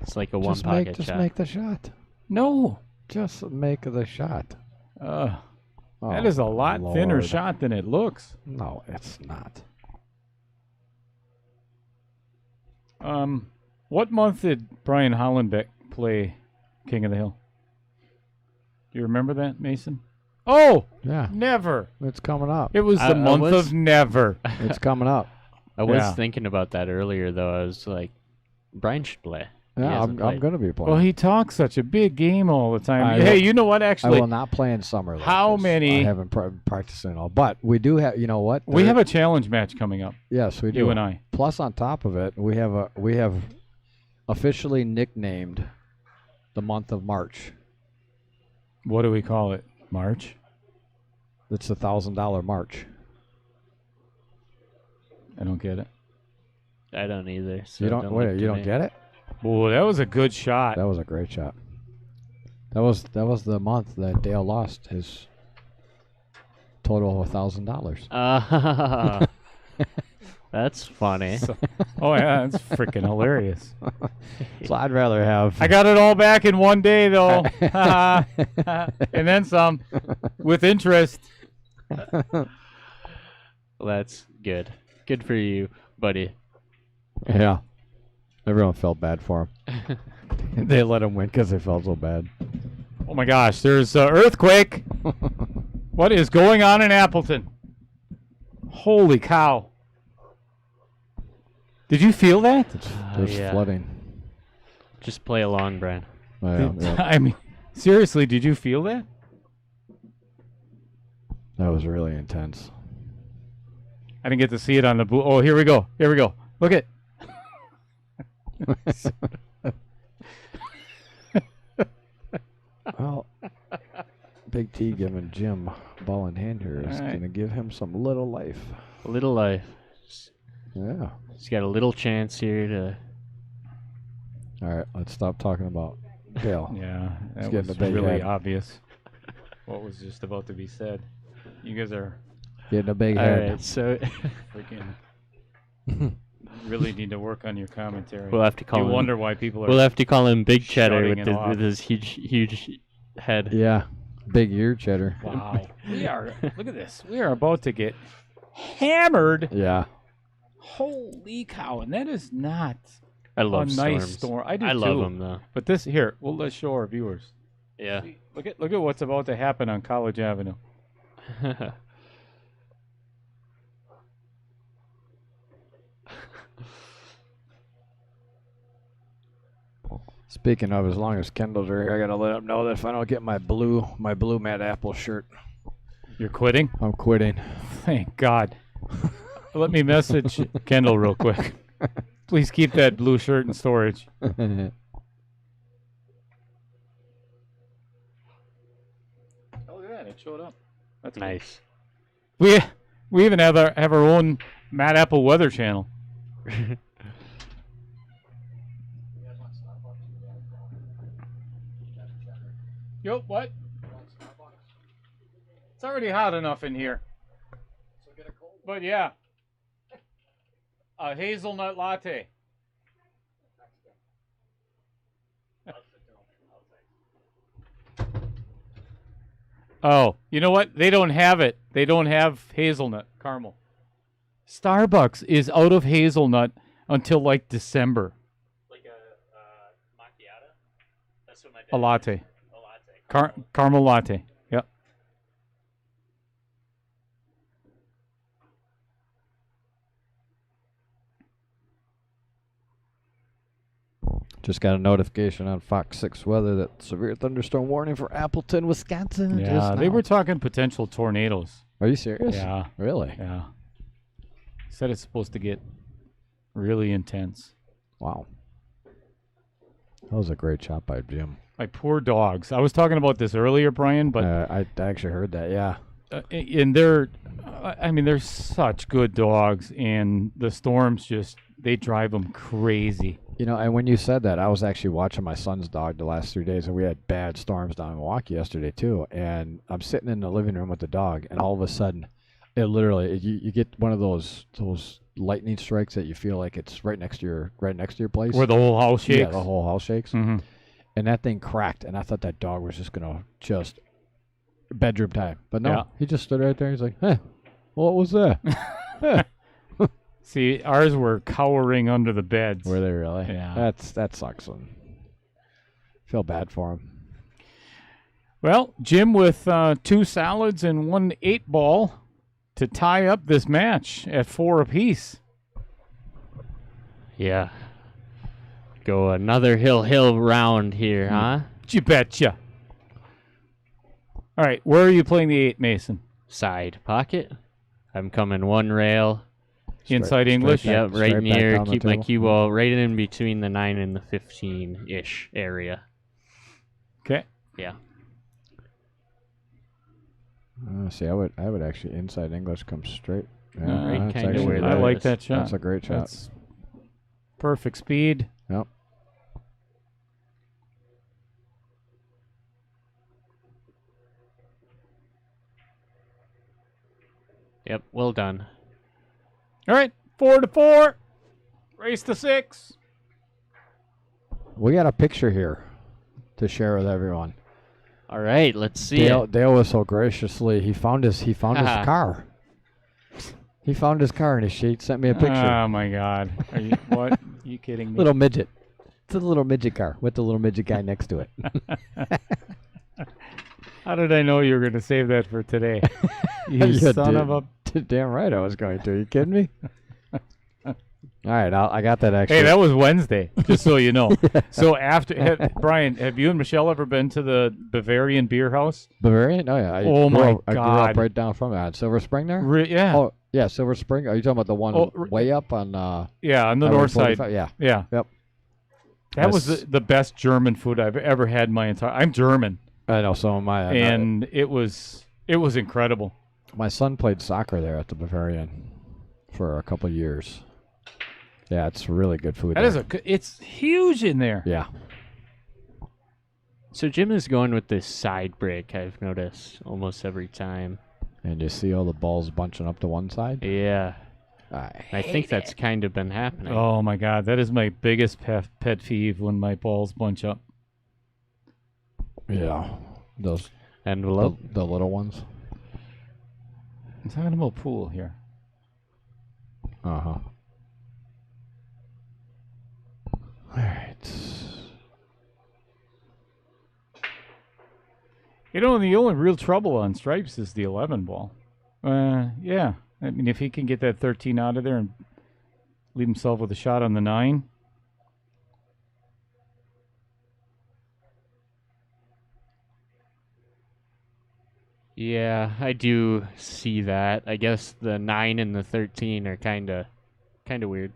It's like a one pocket Just shot. make the shot. No. Just make the shot. That Oh, is a lot thinner Lord. shot than it looks. No, it's not. What month did Brian Hollenbeck play King of the Hill? Do you remember that, Mason? Oh, Yeah, never. it's coming up. It was the I month was- of never. It's coming up. I was Yeah. thinking about that earlier, though. I was like, Brian should play. He Yeah, hasn't I'm played. going to be playing. Well, he talks such a big game all the time. I Hey, will- you know what? I Actually, will not play in summer. Though, How 'cause many- I haven't practiced in all, but we do have. You know what? we have a challenge match coming up. yes, we do. You and I. Plus, on top of it, we have officially nicknamed the month of March. What do we call it? March? It's the $1,000 March. I don't get it. I don't either. So You don't look wait. to You don't me. get it? Oh, that was a good shot. That was a great shot. That was the month that Dale lost his total of $1,000. That's funny. Oh, yeah, that's freaking hilarious. So I'd rather have. I got it all back in one day, though. And then some. With interest. That's good. Good for you, buddy. Yeah. Everyone felt bad for him. They let him win because they felt so bad. Oh my gosh, there's an earthquake. What is going on in Appleton? Holy cow. Did you feel that? There's yeah. flooding. Just play along, Brian. Oh, yeah, yeah. I mean, seriously, did you feel that? That was really intense. I didn't get to see it on the blue. Oh, here we go. Here we go. Look at. Well, Big T giving Jim ball in hand here is All right. going to give him some little life. A little life. Yeah. He's got a little chance here to. All right, let's stop talking about Dale. Yeah, It's that getting was a big really head. obvious. What was just about to be said. You guys are Getting a big All head. right, so freaking really need to work on your commentary. we'll have to call you him. wonder why people are. We'll have to call him Big Cheddar shutting it off. with his huge head. Yeah. Big ear cheddar. Wow. We are. Look at this. We are about to get hammered. Yeah. Holy cow! And that is not I love a nice storms. storm. I do I too. love them though. But this here, let's show our viewers. Yeah. Look at what's about to happen on College Avenue. Speaking of, as long as Kendall's are here, I gotta let him know that if I don't get my blue Mad Apple shirt, You're quitting? I'm quitting. Thank God. Let me message Kendall real quick. Please keep that blue shirt in storage. Oh, look at that! It showed up. That's good. Nice. We even have our own Mad Apple Weather channel. Yo, what? It's already hot enough in here. But yeah, a hazelnut latte. Oh, you know what? They don't have it. They don't have hazelnut caramel. Starbucks is out of hazelnut until like December. Like a macchiato. That's what my dad. A latte. A latte. Caramel latte. Yep. Just got a notification on Fox 6 Weather that severe thunderstorm warning for Appleton, Wisconsin. Yeah, just they now. were talking potential tornadoes. Are you serious? Yeah, Really? yeah. Said it's supposed to get really intense. Wow. That was a great shot by Jim. My poor dogs. I was talking about this earlier, Brian, but I actually heard that. Yeah. and they're such good dogs, and the storms they drive them crazy. You know, and when you said that, I was actually watching my son's dog the last 3 days, and we had bad storms down in Milwaukee yesterday too. And I'm sitting in the living room with the dog, and all of a sudden, it literally you get one of those lightning strikes that you feel like it's right next to your place. Where the whole house shakes. Yeah, the whole house shakes. Mm-hmm. And that thing cracked, and I thought that dog was just gonna bedroom time, but no, Yeah. he just stood right there. He's like, "Hey, what was that?" See, ours were cowering under the beds. Were they really? Yeah. That sucks. And feel bad for him. Well, Jim with 2 salads and 1 8-ball to tie up this match at 4 apiece. Yeah. Go another hill round here, huh? You betcha. All right, where are you playing the 8, Mason? Side pocket. I'm coming 1 rail. Inside English? back- Yep, straight right back near. down the Keep my table. cue ball right in between the 9 and the 15-ish area. Okay. Yeah. See, I would actually inside English come straight. Yeah, Right that's kinda actually- where I that like is. that shot. That's a great shot. That's perfect speed. Yep. Yep, well done. All right, 4-4. Race to 6. We got a picture here to share with everyone. All right, let's see Dale, it. Dale was so graciously he found his car. He found his car and he sent me a picture. Oh my God! Are you what? you kidding me? Little midget. It's a little midget car with the little midget guy next to it. How did I know you were going to save that for today? You You son of a... Damn right I was going to. Are you kidding me? All right, I got that actually. Hey, that was Wednesday, just so you know. So Brian, have you and Michelle ever been to the Bavarian Beer House? Bavarian? Oh, yeah. Oh, my I grew God. up right down from it. Silver Spring there? Yeah. Oh, yeah, Silver Spring. Are you talking about the one way up on... Yeah, on the Highway north side. 45? Yeah. Yeah. Yep. That was That's- the best German food I've ever had in my entire... I'm German, I know some of my... and it was incredible. my son played soccer there at the Bavarian for a couple years. Yeah, it's really good food That there. is it's huge in there. Yeah. So Jim is going with this side break, I've noticed, almost every time. And you see all the balls bunching up to one side? Yeah. I think that's kind of been happening. Oh my God, that is my biggest pet peeve when my balls bunch up. Yeah. Those Envelope. the little ones. I'm talking about pool here. Uh-huh. All right. You know, the only real trouble on stripes is the 11 ball. Yeah. I mean, if he can get that 13 out of there and leave himself with a shot on the 9. Yeah, I do see that. I guess the 9 and the 13 are kind of weird.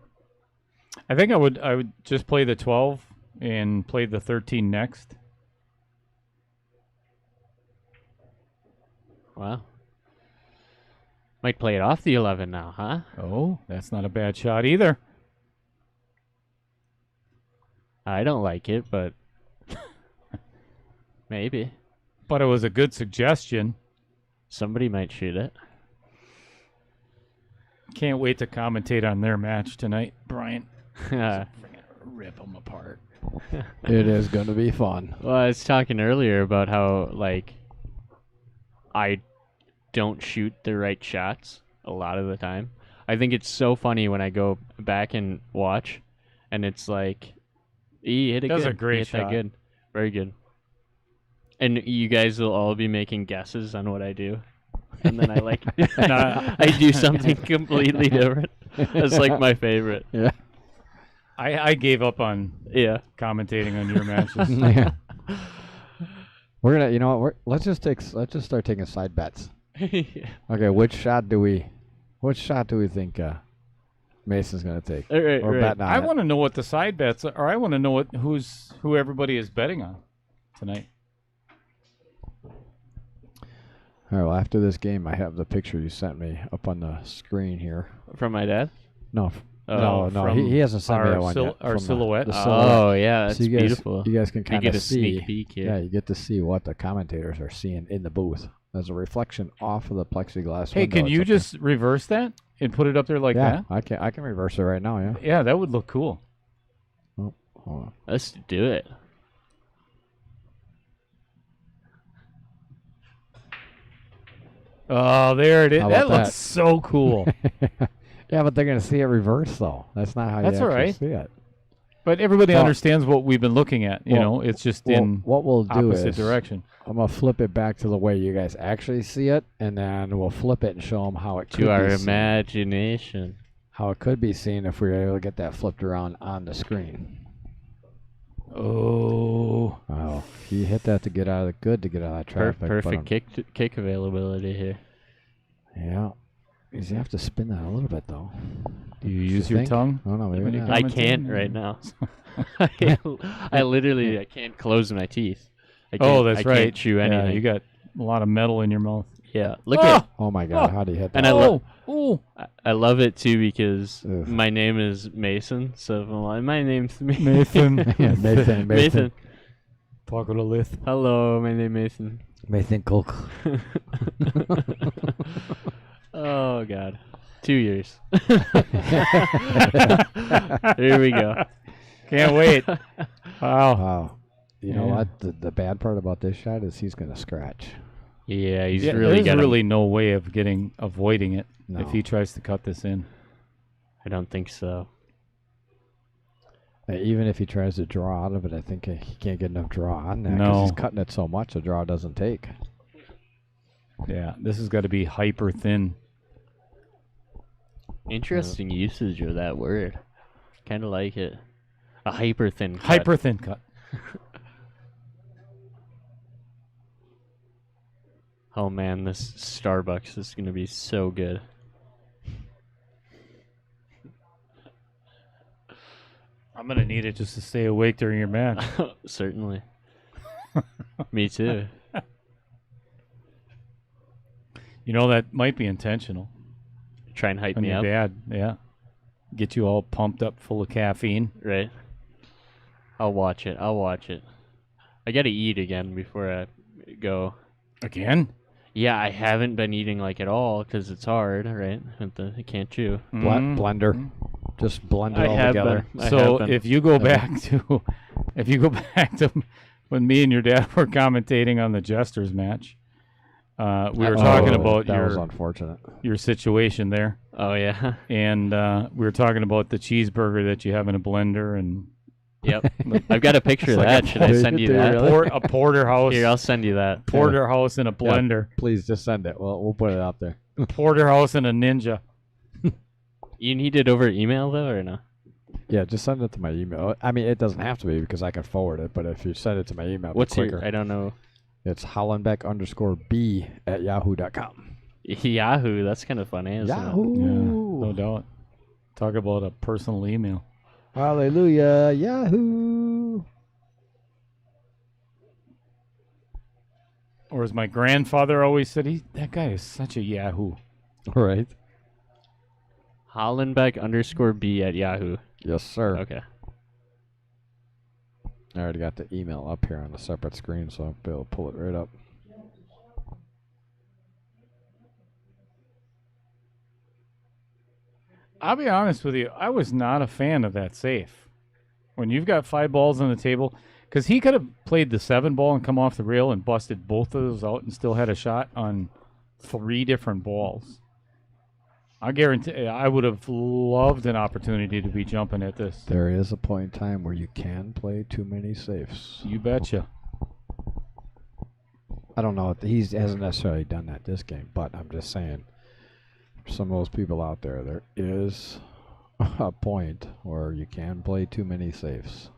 I think I would just play the 12 and play the 13 next. Wow. Might play it off the 11 now, huh? Oh, that's not a bad shot either. I don't like it, but maybe. But it was a good suggestion. Somebody might shoot it. Can't wait to commentate on their match tonight, Brian. Well, Rip them apart. It is going to be fun. I was talking earlier about how, like, I don't shoot the right shots a lot of the time. I think it's so funny when I go back and watch, and it's like, he hit it That was good. a great He hit that shot. good. Very good. And you guys will all be making guesses on what I do. And then I like I do something completely different. That's like my favorite. Yeah. I gave up on Yeah. commentating on your matches. Yeah. We're gonna, you know what? Let's just start taking side bets. Okay, which shot do we think Mason's gonna take? Right, Or right. betting on I it? want to know what the side bets are. Or I want to know who everybody is betting on tonight. All right. Well, after this game, I have the picture you sent me up on the screen here. From my dad? No, Oh, no. from He hasn't sent me our that one yet. our from silhouette? The silhouette. Oh, yeah, that's So you guys, beautiful. You guys can kind get of a see. sneak peek here. Yeah, you get to see what the commentators are seeing in the booth. There's a reflection off of the plexiglass. Hey, window. can It's you up there. just reverse that and put it up there like Yeah, that? I can reverse it right now. Yeah. Yeah, that would look cool. Oh, hold on. Let's do it. Oh, there it is. How That about looks that? so cool. Yeah, but they're gonna see it reverse though. That's not how That's you all actually right. see it. But everybody So- understands what we've been looking at. You Well- know, it's just Well, in what we'll do opposite is direction. I'm gonna flip it back to the way you guys actually see it, and then we'll flip it and show them how it could To our be seen. imagination. How it could be seen if we were able to get that flipped around on the screen. Oh, Oh, he hit that to get out of that traffic. but, Perfect kick availability here. Yeah, you have to spin that a little bit though. do you use your think? tongue? Oh no, When maybe you not. come- I Commenting can't or- right now. I literally I can't close my teeth. I Oh, can't- that's I right. Can't chew anything. Yeah, you got a lot of metal in your mouth. Yeah, look Oh! at. Oh my God, how do you hit that? And I love. Oh, I love it too because Ugh. my name is Mason. So if I'm like, my name's Nathan. Yeah, Nathan. Mason. Talk with a lith. Hello, my name is Mason. Nathan Cook. Oh God, 2 years. Here we go. Can't wait. Wow. Wow. You know Yeah. what? The bad part about this shot is he's gonna scratch. Yeah, he's Yeah, really there's got. really no way of avoiding it No. if he tries to cut this in. I don't think so. Even if he tries to draw out of it, I think he can't get enough draw on that. 'Cause No. he's cutting it so much, the draw doesn't take. Yeah, this has got to be hyper thin. Interesting usage of that word. Kind of like it. A hyper thin cut. Hyper thin cut. Oh man, this Starbucks is gonna be so good. I'm gonna need it just to stay awake during your match. Certainly. Me too. You know that might be intentional. Try and hype On me your up, dad, yeah. Get you all pumped up, full of caffeine. right? I'll watch it. I'll watch it. I gotta eat again before I go. Again? Yeah, I haven't been eating like at all because it's hard, right? I can't chew. Mhm. Blender. Just blend it I all have together. been. I So have been. if you go back to, when me and your dad were commentating on the Jesters match, we were talking about that was unfortunate. your situation there, Oh yeah. and we were talking about the cheeseburger that you have in a blender and Yep. I've got a picture of like that. a Should I send you that? Really? a porterhouse, Here, I'll send you that. porterhouse in a blender, Please just send it. We'll put it out there. porterhouse and a ninja. You need it over email though, or no? Yeah, just send it to my email. I mean, it doesn't have to be because I can forward it, but if you send it to my email, it'll be What's quicker. your? I don't know. It's hollenbeck_B@yahoo.com. Yahoo. That's kind of funny. Isn't Yahoo! Yeah, no doubt. Talk about a personal email. Hallelujah! Yahoo! Or as my grandfather always said, that guy is such a yahoo. All right. it? Hollenbeck_B@Yahoo. Yes, sir. Okay. I already got the email up here on a separate screen, so I'll be able to pull it right up. I'll be honest with you, I was not a fan of that safe. When you've got 5 balls on the table, because he could have played the 7 ball and come off the rail and busted both of those out and still had a shot on 3 different balls. I guarantee I would have loved an opportunity to be jumping at this. There is a point in time where you can play too many safes. You betcha. I don't know. He hasn't necessarily done that this game, but I'm just saying, for some of those people out there, there is a point where you can play too many safes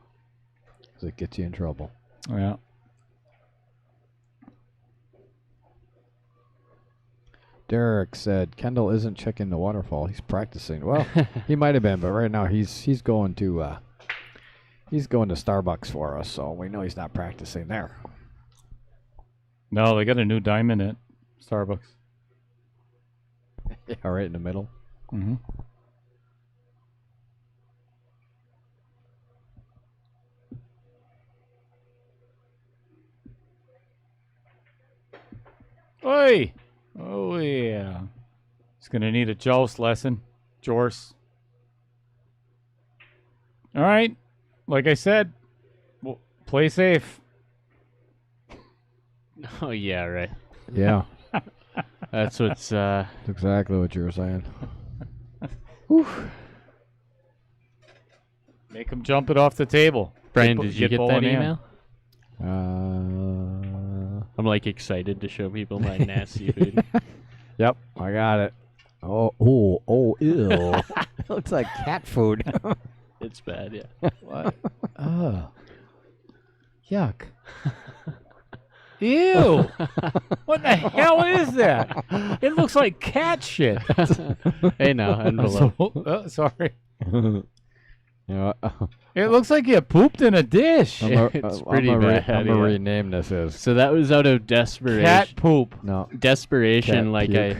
because it gets you in trouble. Yeah. Derek said Kendall isn't checking the waterfall. He's practicing. Well, he might have been, but right now he's going to Starbucks for us, so we know he's not practicing there. No, they got a new diamond at Starbucks. Yeah, right in the middle. Mm-hmm. Oi! Oh, yeah. He's going to need a joust lesson. Jorce. All right. Like I said, play safe. Oh yeah, right. Yeah, That's what's. that's exactly what you were saying. Make him jump it off the table. Brian, Get- did you get bowling that in. email? I'm like excited to show people my nasty food. Yep, I got it. Oh, ew. It looks like cat food. It's bad, yeah. What? Yuck. Ew. What the hell is that? It looks like cat shit. Hey now, envelope. Sorry. Yeah, It looks like you pooped in a dish. It's pretty bad, I'm yeah. gonna rename this as So that was out of desperation. Cat poop. no. Desperation, Cat like puke.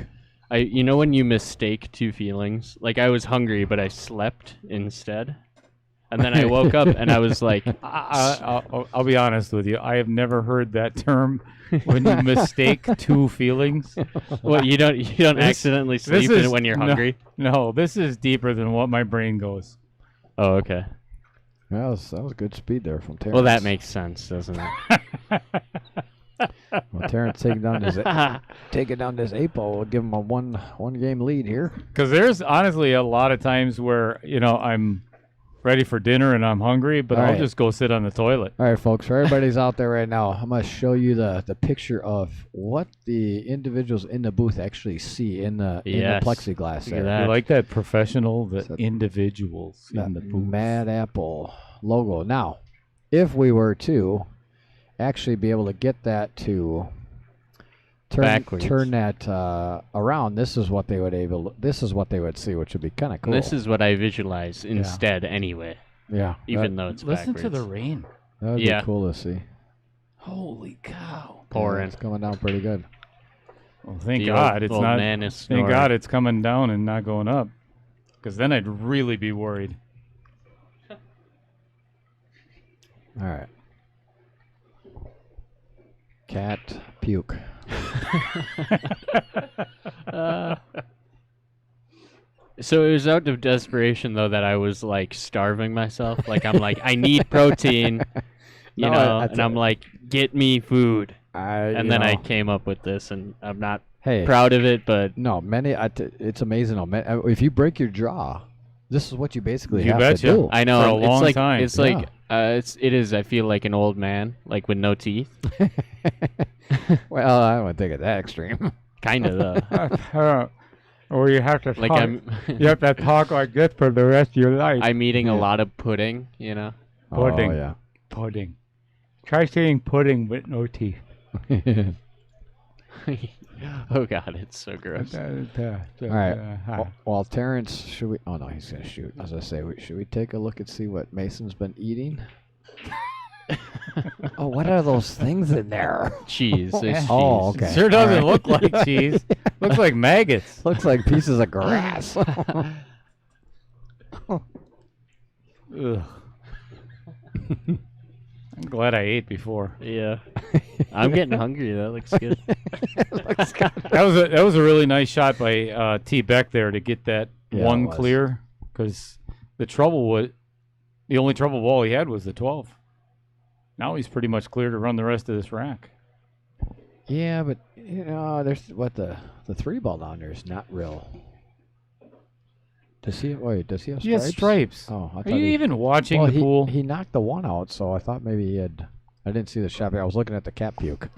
you know when you mistake two feelings? Like I was hungry, but I slept instead. And then I woke up and I was like, I'll be honest with you. I have never heard that term when you mistake two feelings. "What? You don't accidentally sleep is- when you're no. hungry?" No, this is deeper than what my brain goes. Oh, okay. That was good speed there from Terrence. Well, that makes sense, doesn't it? Well, Terrence taking down this 8-ball. We'll give him a one game lead here. Because there's honestly a lot of times where, I'm ready for dinner and I'm hungry, but All I'll right. just go sit on the toilet. All right, folks. For everybody's out there right now, I'm going to show you the picture of what the individuals in the booth actually see in the Yes. plexiglass. Look at there. that. You like that professional, the So- individuals That in the booth. Mad Apple logo. Now, if we were to actually be able to get that to Backwards. turn that around, this is what they would see, which would be kind of cool. This is what I visualize instead anyway, yeah, even though it's Listen backwards. to the rain. that would Yeah. be cool to see. Holy cow. Yeah, pouring. it's coming down pretty good. Well, thank The God old, it's old not. man is Thank snoring. God it's coming down and not going up. Because then I'd really be worried. All right. Cat puke. So it was out of desperation though that I was like starving myself. Like I'm like I need protein, you No, know, that's and I'm like get me food. And And then I came up with this, and I'm not hey, proud of it, but no, it's amazing. If you break your jaw, this is what you basically You have betcha. to do. I know For a it's long like time. it's like it is. I feel like an old man, like with no teeth. Well, I wouldn't take it that extreme. Kind of though. Or you have to Like I'm have to talk like this for the rest of your life. I'm eating a lot of pudding, you know. Pudding. Oh, yeah. Pudding. Try saying pudding with no teeth. Oh god, it's so gross. All right. Well, Terrence, should we? Oh no, he's gonna shoot. As I say, should we take a look and see what Mason's been eating? Oh, what are those things in there? Cheese. It's Oh, cheese. okay. Sure doesn't All right. look like cheese. Looks like maggots. Looks like pieces of grass. Ugh. I'm glad I ate before. Yeah. I'm getting hungry. That looks good. That was a really nice shot by T Beck there to get that Yeah, it one was. clear, because the only trouble ball he had was the 12. Now he's pretty much clear to run the rest of this rack. Yeah, but there's the 3-ball down there is not real. Does he? Wait, does he have He stripes? has stripes. Oh, I Are thought you even watching well, the pool? He knocked the one out, so I thought maybe he had. I didn't see the shot. I was looking at the cat puke,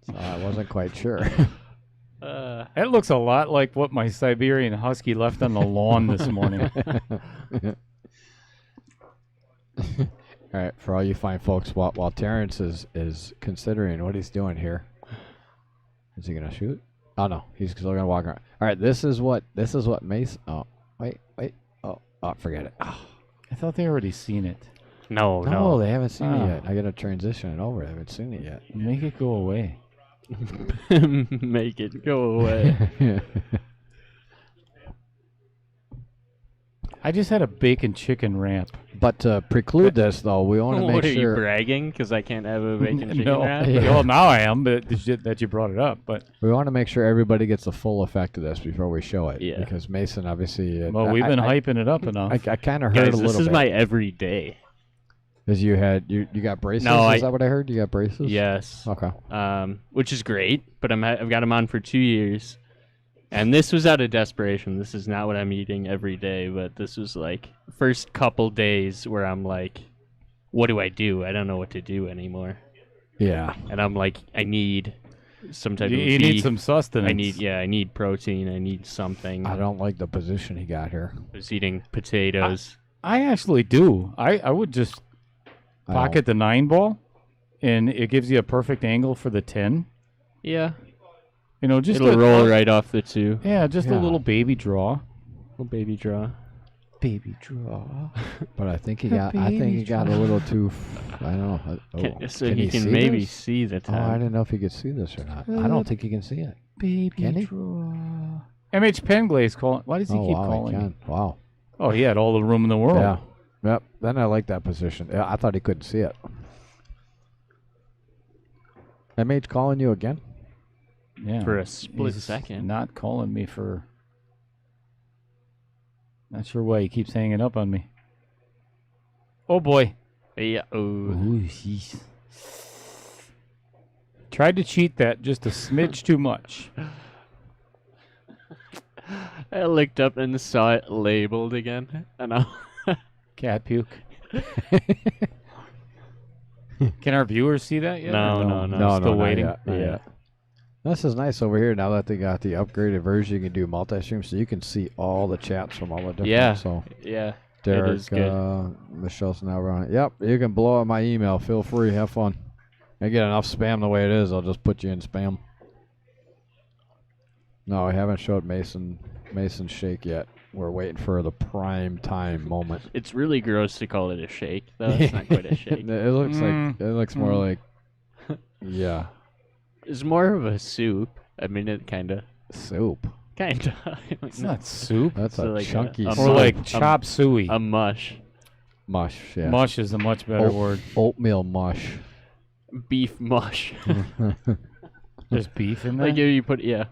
so I wasn't quite sure. That looks a lot like what my Siberian Husky left on the lawn this morning. All right, for all you fine folks, while Terrence is considering what he's doing here, is he gonna shoot? Oh no, he's still gonna walk around. All right, this is what Mace. Oh wait, oh forget it. Oh, I thought they already seen it. No, no, no. they haven't seen it Ah. yet. I gotta transition it over. They haven't seen it yet. Make it go away. Make it go away. I just had a bacon chicken ramp. But to preclude this, though, we want to What make are you sure bragging? Because I can't have a bacon chicken No, wrap? Yeah. well now I am, but that you brought it up. But everybody gets the full effect of this before we show it. Yeah. Because Mason, obviously, well, we've been hyping it up enough. I kind of heard Guys, a little this is bit. my everyday. Because you got braces. No, is that what I heard? You got braces? Yes. Okay. Which is great, but I've got them on for 2 years. And this was out of desperation. This is not what I'm eating every day, but this was like first couple days where I'm like, what do I do? I don't know what to do anymore. Yeah. And I'm like, I need some type of You need beef. some sustenance. I need protein. I need something. I don't like the position he got here. I was eating potatoes. I actually do. I would just I pocket the 9-ball, and it gives you a perfect angle for the 10. Yeah. You know, just It'll a, roll right off the 2. Yeah, just a Yeah. little baby draw. Little baby draw. Baby draw. But I think he got a little too. I don't know. So can he can see maybe this? see the Oh, I 10. didn't know if he could see this or not. I don't think he can see it. Baby Can he? draw. MH Penglaze calling. Why does he Oh keep wow, calling? he me? can. Wow. Oh, he had all the room in the world. Yeah. Yep. Then I like that position. Yeah, I thought he couldn't see it. MH calling you again? Yeah. For a split He's second. Not calling me for. Not sure why he keeps hanging up on me. Oh boy. Yeah. Oh. Ooh, jeez. Tried to cheat that just a smidge too much. I looked up and saw it labeled again, and I. Cat puke. Can our viewers see that yet? No, or no, no. Still not waiting. yet, not Yeah. yet. This is nice over here now that they got the upgraded version. You can do multi-stream, so you can see all the chats from all the different. Yeah. So Yeah. Derek, is good. Michelle's now running. Yep, you can blow up my email. Feel free, have fun. I get enough spam the way it is. I'll just put you in spam. No, I haven't showed Mason's shake yet. We're waiting for the prime time moment. It's really gross to call it a shake, though. It's not quite a shake. It looks like it looks more like yeah, It's more of a soup. I mean, it kind of. soup. It's not soup. That's So a like chunky a Or soup. like chop suey. a mush. mush. Yeah, Mush is a much better word. oatmeal mush. Beef mush. There's beef in there. Like if you put, yeah.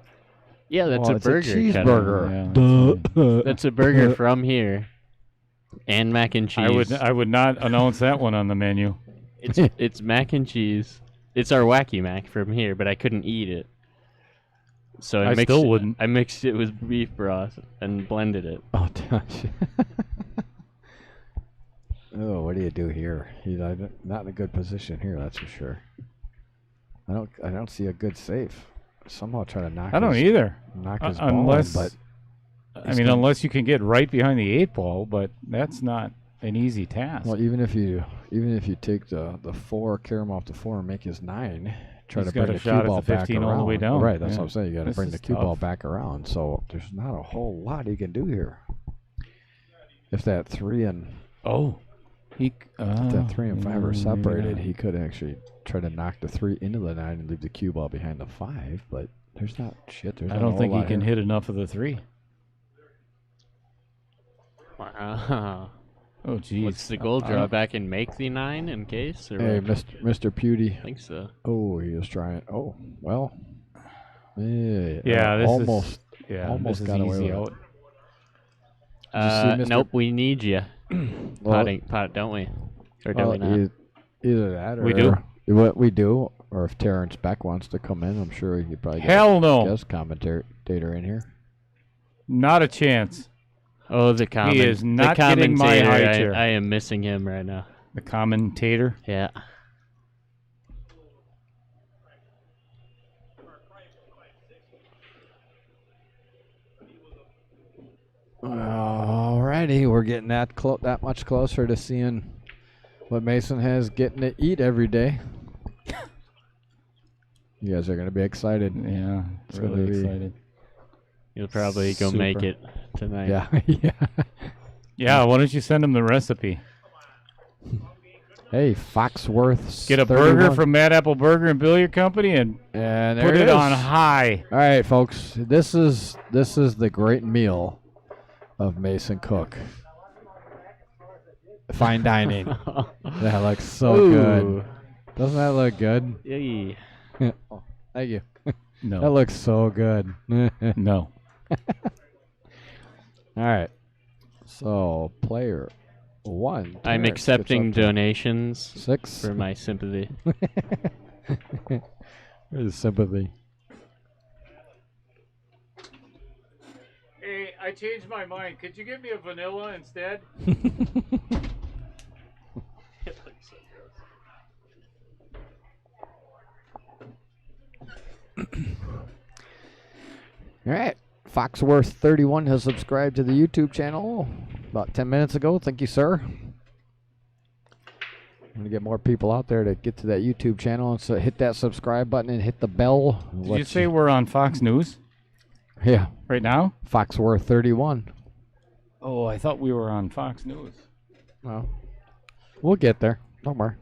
Yeah, that's Oh, a it's a burger. kinda. cheeseburger. Yeah, That's a burger from here. And mac and cheese. I would not announce that one on the menu. It's mac and cheese. It's our wacky mac from here, but I couldn't eat it. So I still wouldn't. I mixed it with beef broth and blended it. Oh gosh. Oh, what do you do here? He's not in a good position here, that's for sure. I don't see a good safe. Somehow try to knock. I don't his, either. Knock his ball Unless, in, but I mean, unless you can get right behind the 8-ball, but that's not an easy task. well, even if you take the 4, carry him off the 4, and make his 9, try He's to bring got a the shot cue at ball the 15 back all around. the way down. Right, that's Yeah. what I'm saying. You got to This bring the is cue ball tough. back around. So there's not a whole lot he can do here. If that 3 and if that 3 and 5 are separated, he could actually try to knock the 3 into the 9 and leave the cue ball behind the 5. But there's not shit. There's I not a don't whole think he lot can here. hit enough of the 3. Wow. Oh, geez. What's the goal? I Draw don't- back and make the 9 in case? Or Hey, what? Mr. Pewdie. I think so. Oh, he was trying. Oh, well. Yeah, this almost. is yeah, almost this is got away easy with it. out. Did you see Mr. Nope, we need you. Well, Pot, don't we? Or do well, we not? either that or We do. What we do, or if Terrence Beck wants to come in, I'm sure he could probably get Hell a no. guest commentator in here. Not a chance. Oh, the comment. is not the getting my commentator, high chair. I am missing him right now. The commentator. Yeah. Alrighty, we're getting that much closer to seeing what Mason has getting to eat every day. You guys are gonna be excited. Yeah, It's really gonna be- excited. You'll probably go make Super. it tonight. Yeah, yeah. Yeah, why don't you send him the recipe? Hey, Foxworth. Get a burger from Mad Apple Burger and Billiard Company and and put there it is. on high. All right, folks. This is the great meal of Mason Cook. Fine dining. That looks so good. Doesn't that look good? Yay. Oh, thank you. That No, looks so good. no. All right. So, player 1. I'm Terrence accepting gets up to donations 6. for my sympathy. There's sympathy. Hey, I changed my mind. Could you give me a vanilla instead? All right. Foxworth31 has subscribed to the YouTube channel about 10 minutes ago. Thank you, sir. I'm going to get more people out there to get to that YouTube channel. And so hit that subscribe button and hit the bell. Did you say we're on Fox News Yeah. right now? Foxworth31. Oh, I thought we were on Fox News. Well, we'll get there. Don't worry.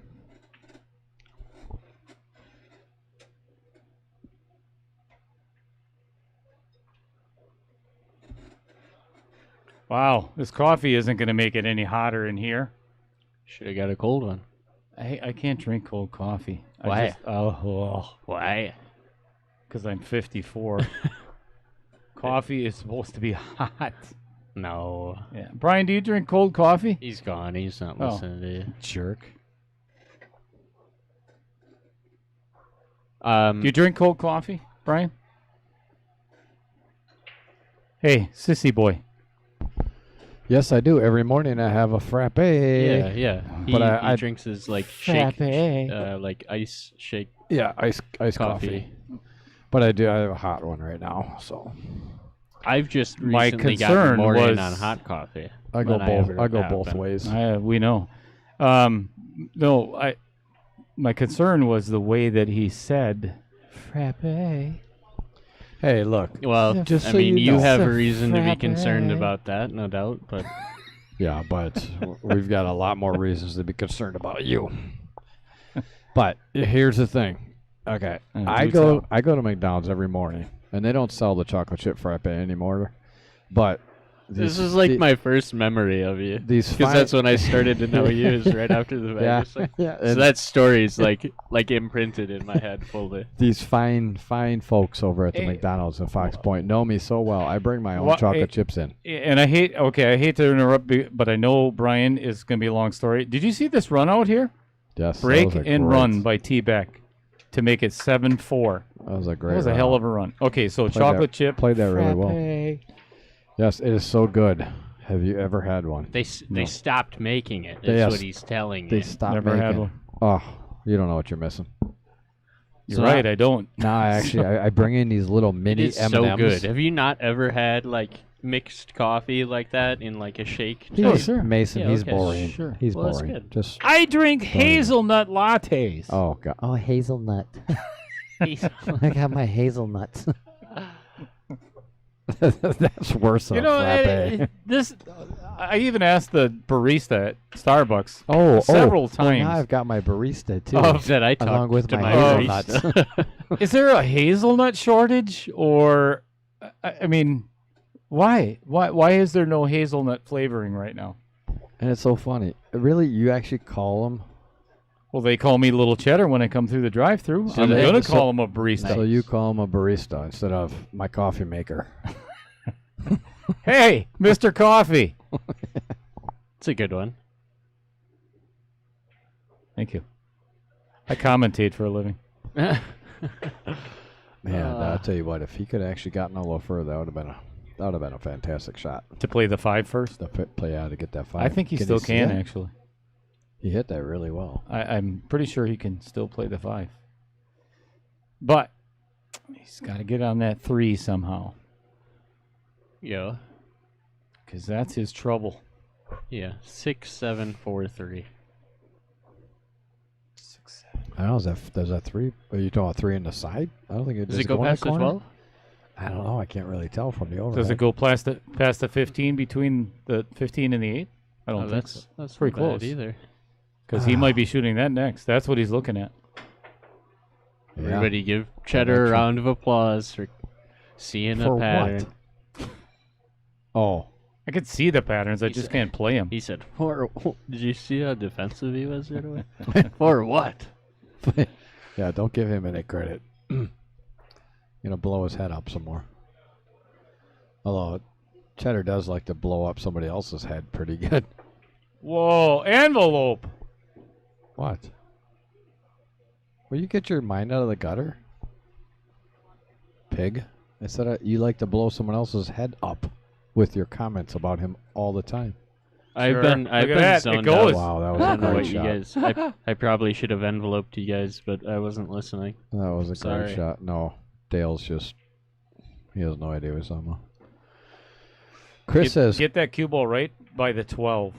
Wow, this coffee isn't going to make it any hotter in here. Should have got a cold one. I can't drink cold coffee. Why? Why? Because I'm 54. Coffee is supposed to be hot. No. Yeah. Brian, do you drink cold coffee? He's gone. He's not Oh. listening to you. Jerk. Do Um, you drink cold coffee, Brian? Hey, sissy boy. Yes, I do. Every morning I have a frappe. Yeah, yeah. But He I drinks his like shake, Frappe. like ice shake Yeah, ice coffee. But I have a hot one right now, so I've just My recently concern gotten more in was- on hot coffee. I go than both. ever I go have both been. ways. We know. No, my concern was the way that he said frappe. Hey, look. Well, Just I so mean, you you know. have a It's a reason to be concerned frappe. about that, no doubt. But Yeah, but we've got a lot more reasons to be concerned about you. But here's the thing. Okay, I do go to McDonald's every morning, and they don't sell the chocolate chip frappe anymore. But this is like my first memory of you, these because that's when I started to know you. Is right after the yeah, Vegas thing. yeah. So that story's like imprinted in my head fully. These fine folks over at the Hey. McDonald's in Fox Point know me so well. I bring my own What- chocolate hey. chips in. And I hate to interrupt, but I know Brian is going to be a long story. Did you see this run out here? Yes, that Break was a and great- run by T-Beck to make it 7-4. That was a great. That was a run. hell of a run. Okay, so Played chocolate that- chip. Played that really well. frappe. Yes, it is so good. Have you ever had one? They stopped making it. They Is have what he's telling They you. stopped Never making. had one. Oh, you don't know what you're missing. You're So right, I don't. No, I bring in these little It mini is M&Ms. so good. Have you not ever had like mixed coffee like that in like a shake? He's- Oh, sure. Mason, Yeah, he's okay, boring. sure. He's Well, that's boring. good. Just I drink hazelnut lattes. oh god. Oh, hazelnut. I got my hazelnuts. That's worse than You know, a frappe. this. I even asked the barista at Starbucks oh, several Well, times. now I've got my barista too. That I talked along with to my barista. Is there a hazelnut shortage, or I mean, why? Why is there no hazelnut flavoring right now? And it's so funny. Really, you actually call them? Well, they call me Little Cheddar when I come through the drive-through. So I'm they- gonna so- call him a barista. So you call them a barista instead of my coffee maker. Hey, Mr. Coffee. It's a good one. Thank you. I commentate for a living. Man, I'll tell you what. If he could have actually gotten a little further, that would have been a fantastic shot. To play the 5 first? To play out to get that 5. I think he Can still see can, that? actually. He hit that really well. I'm pretty sure he can still play the 5. But he's got to get on that 3 somehow, Yeah. because that's his trouble. Yeah. 6, 7, 4, 3. I don't know. Does that 3? Are you talking about 3 in the side? I don't think it Does does it go in the past the corner? 12? I don't know. I can't really tell from the overhead. Does it go past the 15 between the 15 and the 8? I don't Oh, think so. that's pretty not bad close. either. Because he might be shooting that next. That's what he's looking at. Yeah. Everybody give Cheddar a round of applause for seeing For a what? pattern. Oh, I could see the patterns. I just can't play them. He said, "For did you see how defensive he was right away? For what?" yeah. Don't give him any credit. Gonna blow his head up some more. Although Cheddar does like to blow up somebody else's head pretty good. Whoa, envelope. What? Will you get your mind out of the gutter? Pig. I said you like to blow someone else's head up with your comments about him all the time. I've Sure. been Look at been that. It zoned goes. out. Wow, that was a on great what you shot. guys. I probably should have enveloped you guys, but I wasn't listening. That was a Sorry. great shot. No, Dale's he has no idea what's on. Chris says, Get that cue ball right by the 12.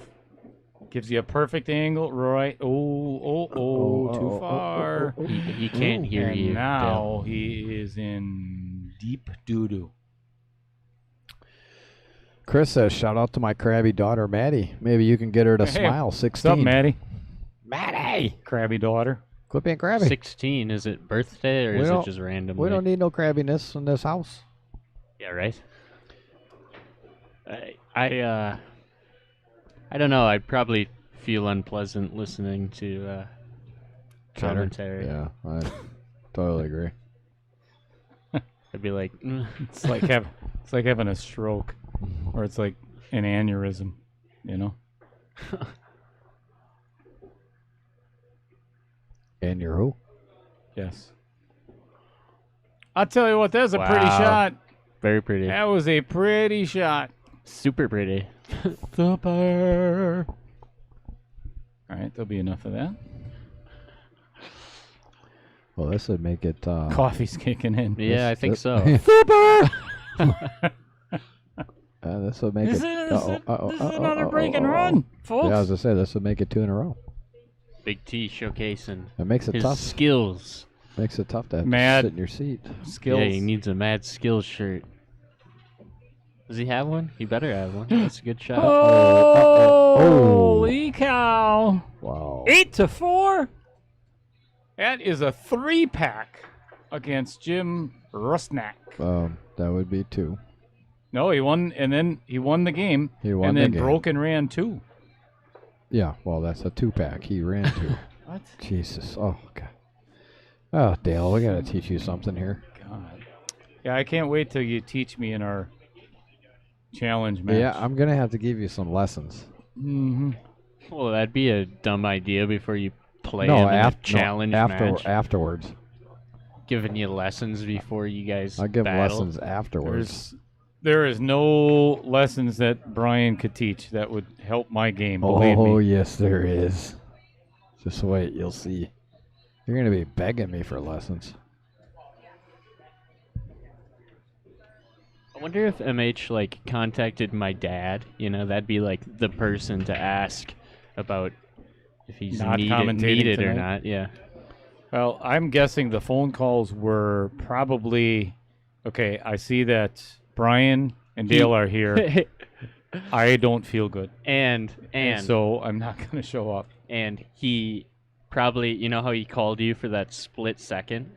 Gives you a perfect angle. Right. Too far. He can't hear And you. now he is in deep doo-doo. Chris says, shout out to my crabby daughter, Maddie. Maybe you can get her to Hey, smile. What's 16. up, Maddie? Maddie! Crabby daughter. Quit being Dale. crabby. 16. Is it birthday or We is it don't- just randomly? We don't need no crabbiness in this house. Yeah, right. I don't know. I'd probably feel unpleasant listening to Cheddar. commentary. Yeah, I totally agree. I'd be like, It's like having a stroke, or it's like an aneurysm. You know. And you're who? Yes. I'll tell you what. That's a pretty Wow. shot. Very pretty. That was a pretty shot. Super pretty. Super. All right, there'll be enough of that. Well, this would make it. Coffee's kicking in. Yeah, I think so. This would make This it. is another break and run, folks. Yeah, I was gonna say this would make it 2 in a row. Big T showcasing It makes it his tough. skills. Makes it tough to have to Mad sit in your seat. Skills. Yeah, he needs a mad skills shirt. Does he have one? He better have one. That's a good shot. Holy cow! Wow. 8-4. That is a 3-pack against Jim Rusnak. That would be 2. No, he won, and then he won the game. He won and the then game. broke and ran 2. Yeah, well, that's a 2-pack. He ran 2. What? Jesus. Oh, God. Oh, Dale, we got to teach you something here. God. Yeah, I can't wait till you teach me in our challenge match. Yeah, I'm going to have to give you some lessons. Mm-hmm. Well, that'd be a dumb idea before you play No, him in a after challenge match. afterwards. Giving you lessons before you guys I'll give battle. lessons afterwards. There is no lessons that Brian could teach that would help my game. Believe Oh, me. yes, there is. Just wait, you'll see. You're going to be begging me for lessons. I wonder if MH like contacted my dad. You know, that'd be like the person to ask about if he's Not needed commentating or tonight? not. Yeah. Well, I'm guessing the phone calls were probably okay. I see that Brian and Dale are here. I don't feel good, and so I'm not going to show up. and he probably, you know how he called you for that split second?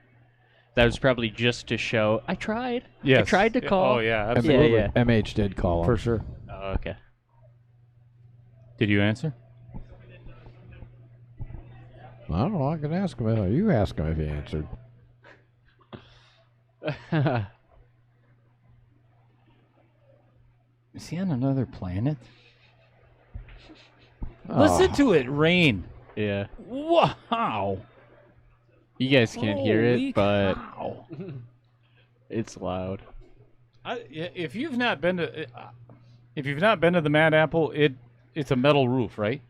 That was probably just to show I tried. Yes. I tried to call. Oh yeah, absolutely, Yeah. MH did call him. for sure. Oh, okay. Did you answer? I don't know. I can ask him. You ask him if he answered. Is he on another planet? Listen to it rain. Yeah. Wow. You guys can't hear Holy it, but cow. it's loud. If you've not been to the Mad Apple, it's a metal roof, right?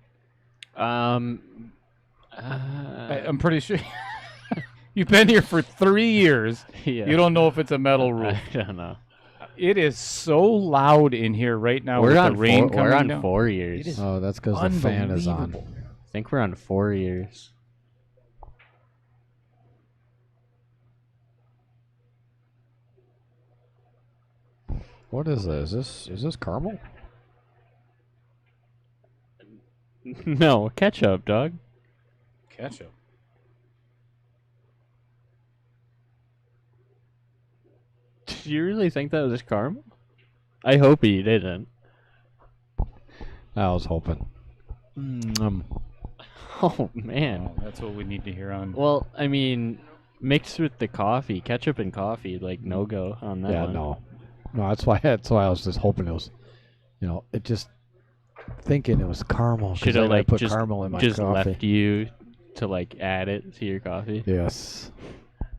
I'm pretty sure. You've been here for 3 years. yeah. You don't know if it's a metal roof. I don't know. It is so loud in here right now We're with on the rain coming we're on down. 4 years. It is Oh, that's because the fan is on. unbelievable. I think we're on 4 years. What is this? Is this caramel? No, ketchup, dog. Ketchup. Do you really think that was caramel? I hope he didn't. I was hoping. Oh man. Oh, that's what we need to hear on. Well, I mean, mixed with the coffee, ketchup and coffee, like no go on that Yeah, one. no. That's why I was just hoping it was, it just thinking it was caramel. 'cause Should have then I like put just caramel in my just coffee. left you to like add it to your coffee. Yes.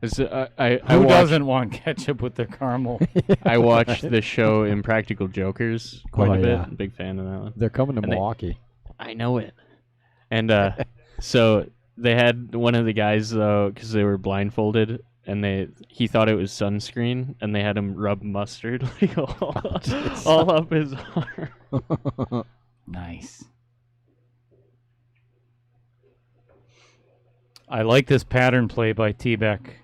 I Who watched, doesn't want ketchup with their caramel? I watched the show Impractical Jokers quite Oh, a bit. yeah. Big fan of that one. They're coming to And they- Milwaukee. I know it. And so they had one of the guys though, because they were blindfolded, and he thought it was sunscreen, and they had him rub mustard like all up his arm. Nice. I like this pattern play by T-Beck.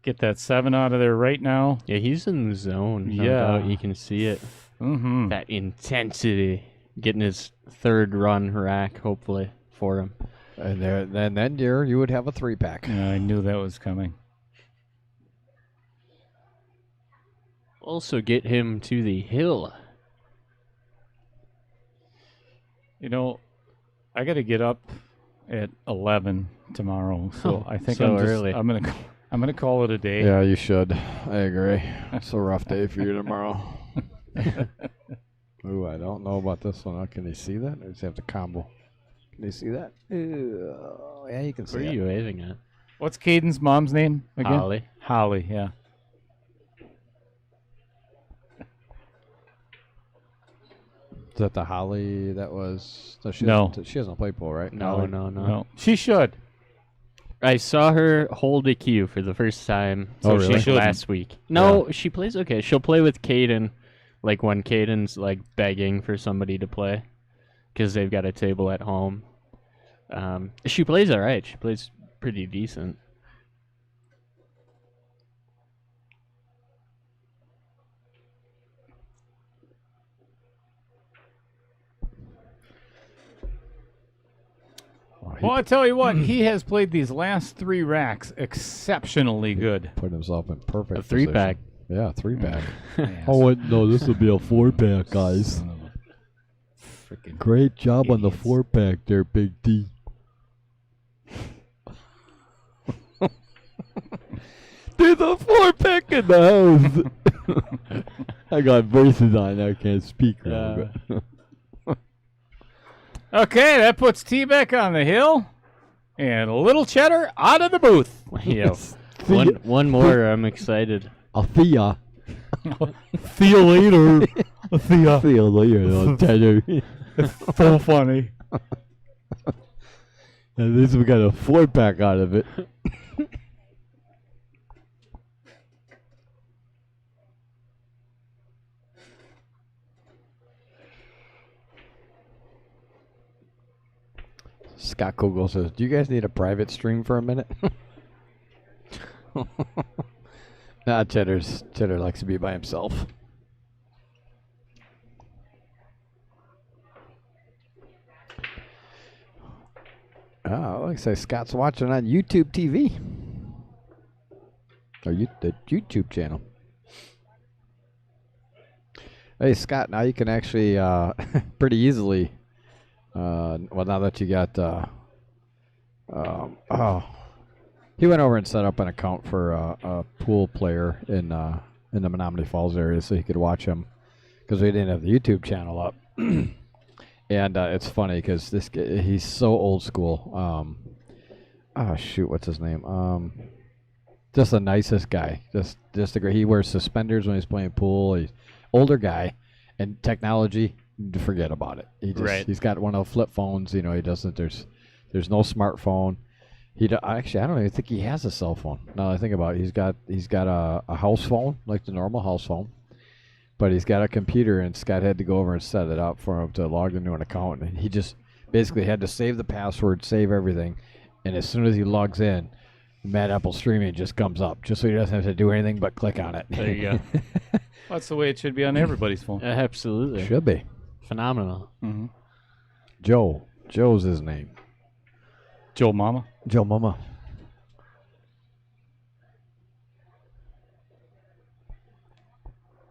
Get that 7 out of there right now. Yeah, he's in the zone. No Yeah. doubt. You can see it. Mm-hmm. That intensity. Getting his 3rd run rack, hopefully, for him. And then you would have a 3-pack. Yeah, I knew that was coming. Also get him to the hill. I got to get up at 11 tomorrow, so I think so early. I'm gonna call it a day. Yeah, you should. I agree. It's a rough day for you tomorrow. Ooh, I don't know about this one. Can you see that? Or does he have to combo? Can you see that? Yeah, you can see Where are it. you waving at? What's Caden's mom's name again? Holly. Holly, yeah. that the Holly that was? She No. she doesn't play pool, right? No, Holly? No, she should. I saw her hold a cue for the first time Oh, really? She shouldn't. last week. No, she plays okay. She'll play with Caden, like when Caden's like begging for somebody to play, because they've got a table at home. She plays all right. She plays pretty decent. Oh, he Well, I tell you what, he has played these last 3 racks exceptionally good. put himself in perfect A 3-pack. position. Yeah, 3-pack. Oh, no, this will be a 4-pack, guys. Son of a frickin' Great job on the idiots. 4-pack there, Big D. There's a 4-pack in the house. I got verses on. I can't speak right. but- Okay, that puts T-Beck on the hill. And Little Cheddar out of the booth. Yeah. One more. I'm excited. I'll see ya. See you later. See ya. See you later, little Cheddar. So funny. At least we got a 4-pack out of it. Scott Kugel says, "Do you guys need a private stream for a minute?" Nah, Cheddar likes to be by himself. Oh, looks like Scott's watching on YouTube TV. Or the YouTube channel. Hey, Scott, now you can actually pretty easily, well, now that you got, he went over and set up an account for a pool player in the Menominee Falls area so he could watch him because we didn't have the YouTube channel up. And it's funny because this guy, he's so old school. Oh shoot, what's his name? Just the nicest guy. Just a great. He wears suspenders when he's playing pool. He's older guy, and technology, forget about it. He's got one of the flip phones. You know, he doesn't. There's no smartphone. Actually, I don't even think he has a cell phone. Now that I think about it, he's got a house phone, like the normal house phone. But he's got a computer, and Scott had to go over and set it up for him to log into an account. And he just basically had to save the password, save everything. And as soon as he logs in, Mad Apple Streaming just comes up, just so he doesn't have to do anything but click on it. There you go. That's the way it should be on everybody's phone. Absolutely. Should be. Phenomenal. Mm-hmm. Joe's his name. Joe Mama. Joe Mama.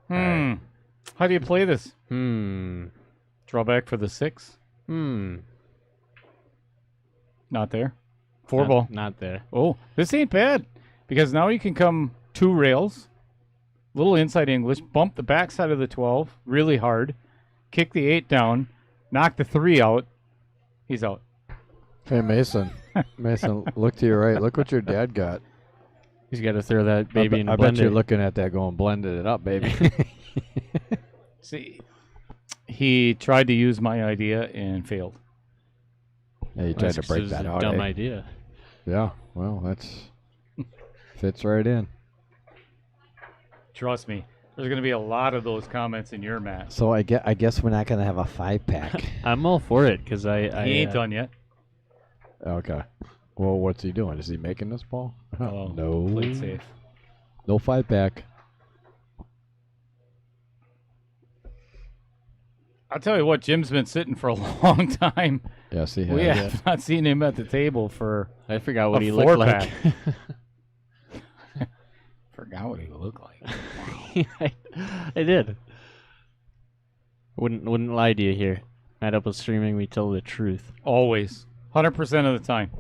How do you play this? Draw back for the 6. Not there. 4 ball. Not there. Oh, this ain't bad. Because now you can come 2 rails, little inside English, bump the backside of the 12 really hard, kick the 8 down, knock the 3 out. He's out. Hey, Mason. Mason, look to your right. Look what your dad got. He's got to throw that baby in the I bet you're blender. looking at that going, blended it up, baby. See, he tried to use my idea and failed. Yeah, you tried to break It's that a out. dumb eh? idea. Yeah, well, that's fits right in. Trust me, there's going to be a lot of those comments in your match. So I guess we're not gonna have a 5-pack. I'm all for it because I He ain't done yet. Okay. Well, what's he doing? Is he making this ball? Oh, No. played safe. No 5-pack. I'll tell you what, Jim's been sitting for a long time. Yes, he has. We have not seen him at the table for. I forgot what A he looked like. 4-pack. Forgot what he looked like. I did. Wouldn't lie to you here. Mad Apple Streaming, we tell the truth. Always, 100% of the time.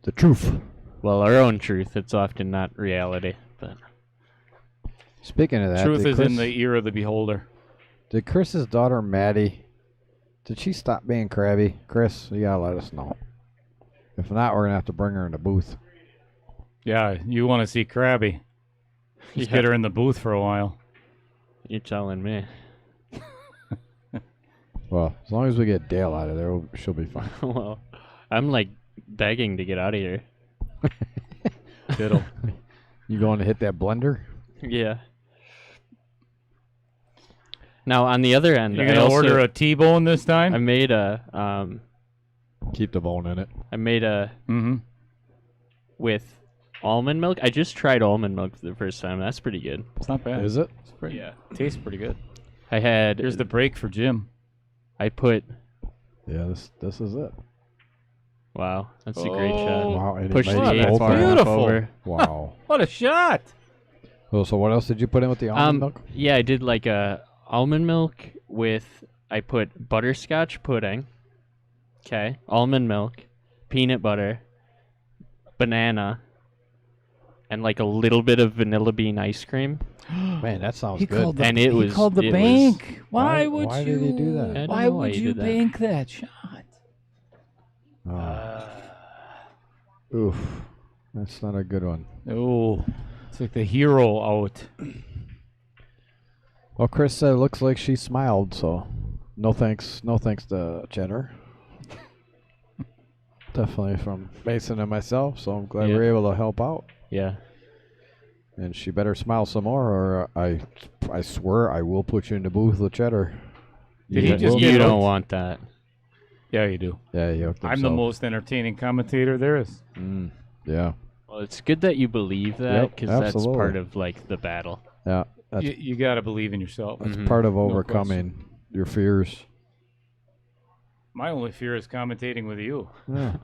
The truth. Well, our own truth. It's often not reality, but Speaking of that, Truth did is in Chris- the ear of the beholder. Did Chris's daughter Maddie? Did she stop being crabby? Chris, you gotta let us know. If not, we're gonna have to bring her in the booth. Yeah, you want to see Krabby. Just get her in the booth for a while. you're telling me. Well, as long as we get Dale out of there, she'll be fine. Well, I'm like begging to get out of here. Diddle. You going to hit that blender? Yeah. Now on the other end, You're I gonna also, order a T-bone this I time? made a Keep the bone in it. Mm-hmm. with almond milk. I just tried almond milk for the first time. That's pretty good. It's not bad. Is it? Yeah, tastes pretty good. I had Here's the break for Jim. I put Yeah, this is it. wow, that's a great Oh. shot. Wow, and he Push made the it eight both far ways. enough Beautiful. over. Wow. What a shot! Well, so what else did you put in with the almond milk? Yeah, I did like a almond milk with I put butterscotch pudding. Okay, almond milk, peanut butter, banana, and like a little bit of vanilla bean ice cream. Man, that sounds He good. called the, And it he was- called the it bank. Why- would why you did he do that? I don't Why know why would he you did that. bank that shot? Oof. That's not a good one. Oh, it's like the hero out. Well, Chris said it looks like she smiled, so no thanks to Cheddar. Definitely from Mason and myself, so I'm glad Yeah. we're able to help out. Yeah. And she better smile some more, or I swear I will put you in the booth with Cheddar. Did he You just will- get You don't hooked? want that. Yeah, you do. Yeah, he hooked I'm the himself. most entertaining commentator there is. Yeah, Well, it's good that you believe that Yep, because that's absolutely. part of like the battle. yeah. That's, You got to believe in yourself. that's Mhm. part of No overcoming your fears. My only fear is commentating with you. Yeah.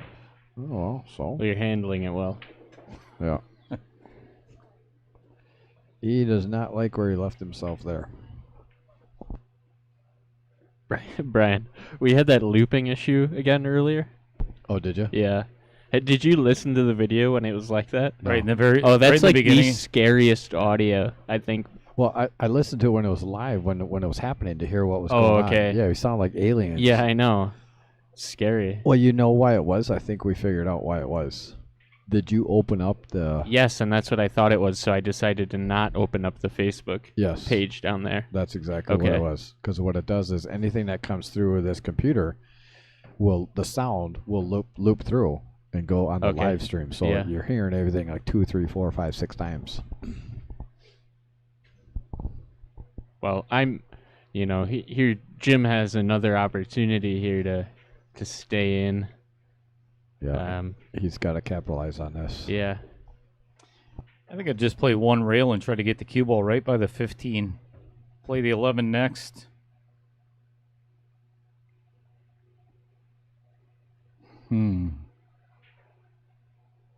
Oh, well, so. Well, you're handling it well. Yeah. He does not like where he left himself there. Brian, we had that looping issue again earlier. Oh, did you? Yeah. Hey, did you listen to the video when it was like that? Right in the very. Oh, that's right in like the beginning. the scariest audio, I think. Well, I listened to it when it was live, when it was happening, to hear what was Oh, going okay. on. Yeah, we sounded like aliens. Yeah, I know. Scary. Well, you know why it was? I think we figured out why it was. Did you open up the... Yes, and that's what I thought it was, so I decided to not open up the Facebook Yes. page down there. That's exactly what Okay. it was. Because what it does is anything that comes through this computer, the sound will loop through and go on the Okay. live stream. So Yeah. you're hearing everything like 2, 3, 4, 5, 6 times. Well, here Jim has another opportunity here to stay in. Yeah. He's got to capitalize on this. Yeah. I think I'd just play one rail and try to get the cue ball right by the 15. Play the 11 next.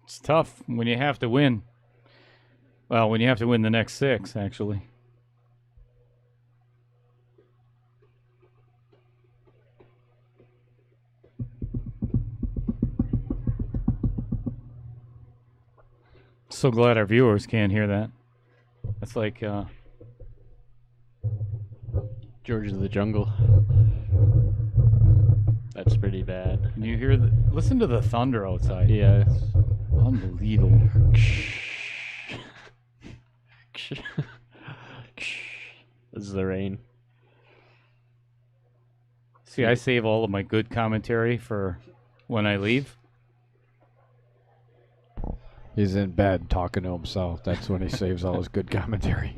It's tough when you have to win. Well, when you have to win the next 6, actually. So glad our viewers can't hear that. That's like George of the Jungle. That's pretty bad. can you hear listen to the thunder outside. Yeah. Unbelievable. This is the rain. See, I save all of my good commentary for when I leave. He's in bed talking to himself. That's when he saves all his good commentary.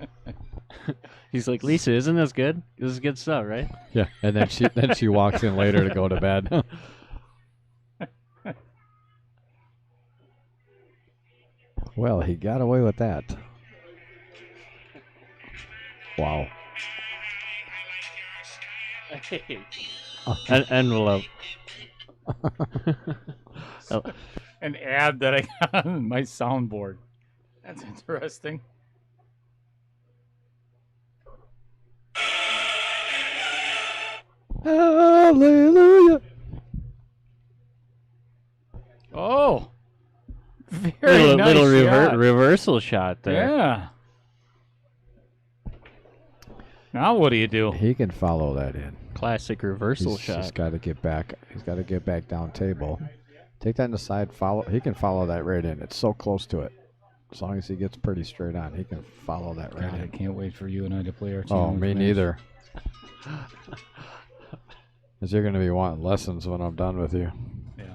He's like, Lisa, isn't this good? This is good stuff, right? Yeah, and then she walks in later to go to bed. Well, he got away with that. Wow. An envelope. Oh, An ad that I got on my soundboard. That's interesting. Hallelujah. Oh, very little nice shot. reversal shot there. Yeah. Now what do you do? He can follow that in. Classic reversal He's shot. just got to get back. He's got to get back down table. Take that in the side. Follow. He can follow that right in. It's so close to it. As long as he gets pretty straight on, he can follow that right God, I in. can't wait for you and I to play our Oh, challenge me match. neither. Because you're going to be wanting lessons when I'm done with you. Yeah.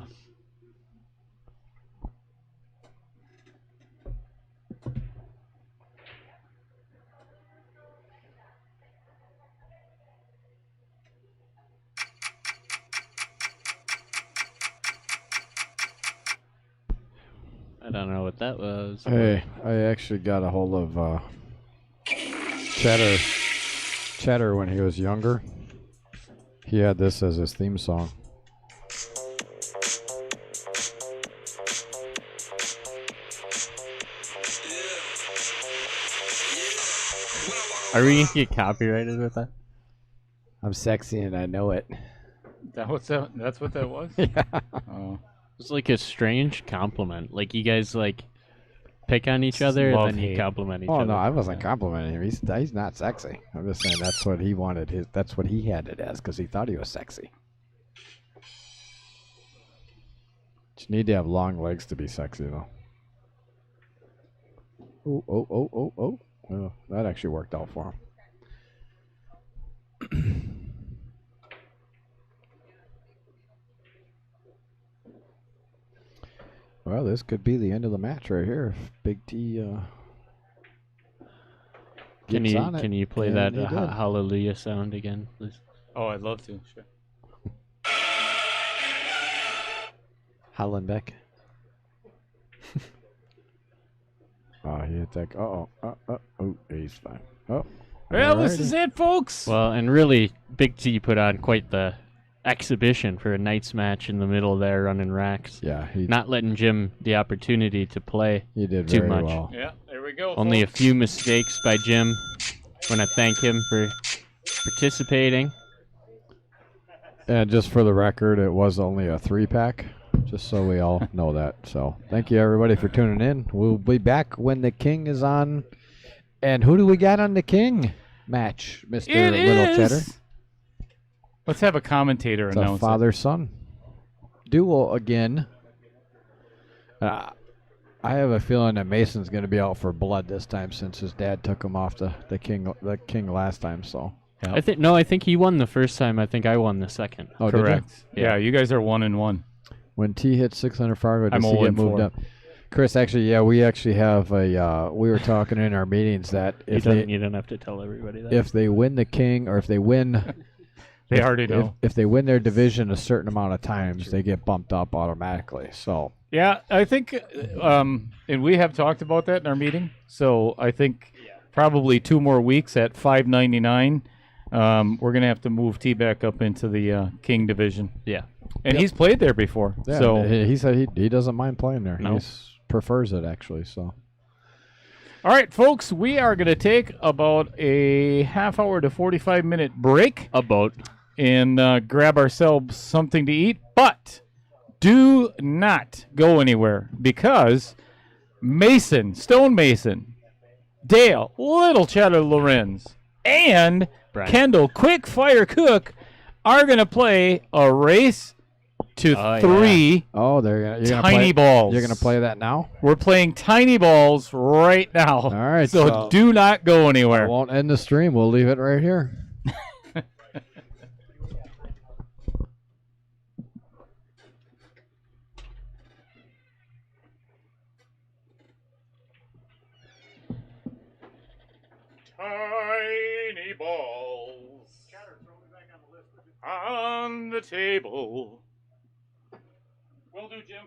I don't know what that was. Hey, I actually got a hold of Cheddar when he was younger. He had this as his theme song. Are we gonna get copyrighted with that? I'm sexy and I know it. That's what that was? Yeah. Oh. It's like a strange compliment. Like you guys like pick on each other Love and then you hate. compliment each Oh other. no, I wasn't complimenting him. He's not sexy. I'm just saying that's what he wanted. That's what he had it as because he thought he was sexy. You need to have long legs to be sexy though. Oh! Well, that actually worked out for him. Well, this could be the end of the match right here. If Big T gets on it, can you play and that he did. hallelujah sound again, please? Oh, I'd love to. Sure. Hollenbeck. He hit that. Oh, he's fine. Oh, Well, this alrighty. is it, folks. Well, and really, Big T put on quite the exhibition for a night's match in the middle there, running racks. Yeah, he Not letting Jim the opportunity to play. he did too very much. well. Yeah, there we go. Only a folks. few mistakes by Jim. Want to thank him for participating. And just for the record, it was only a 3-pack. Just so we all know that. So thank you everybody for tuning in. We'll be back when the King is on. And who do we got on the King match, Mr. It Little is- Cheddar? Let's have a commentator It's a announce it. father-son duo again. I have a feeling that Mason's going to be out for blood this time since his dad took him off the king last time. So I think he won the first time. I think I won the second. oh, did you? Correct. Yeah, you guys are 1-1. When T hit 600 Fargo, I'm does he get 0-4. moved up? Chris, actually, yeah, we actually have a. We were talking in our meetings that You don't have to tell everybody that. if they win the King or if they win. They already know. If they win their division a certain amount of times, they get bumped up automatically. So Yeah, I think, and we have talked about that in our meeting. So I think probably 2 more weeks at $5.99. We're gonna have to move T back up into the King division, yeah. and he's played there before. yeah, So he said he doesn't mind playing there. No. He prefers it actually. So all right, folks, we are gonna take about a half hour to 45-minute break A boat. and grab ourselves something to eat, but do not go anywhere because Mason, Stone Mason, Dale, Little Cheddar Lorenz, and Brian. Kendall, Quick Fire Cook, are going to play a race to Oh, yeah. 3 you're gonna tiny play, balls. You're gonna play that now. We're playing tiny balls right now. All right, So so- do not go I anywhere. won't end the stream. We'll leave it right here. Tiny balls on the table. Will do, Jim.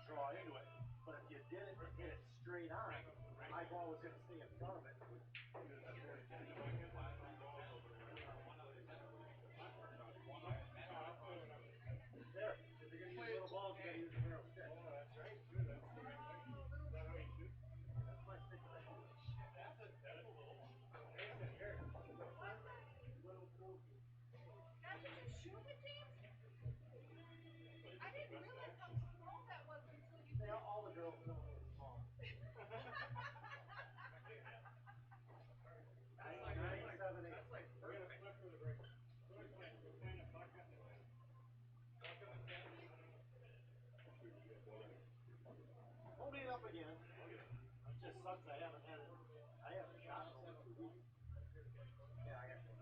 draw into it. But if you did it and hit it straight on, my ball was going to stay in front of it. There, if you're going to use little balls, you got to use a narrow stick. Oh, that's right. Good. Is that how you shoot? That's my stick. That's a little. Here. Little goofy. That's what you shoot with, James? I didn't realize how small that was until you said All the girls know it was small. 9.78. That's like perfect. Flip for the break. Kind of buck up. Hold it up again. It just sucks I haven't had it. I haven't shot in over 2 weeks. Yeah, I got you.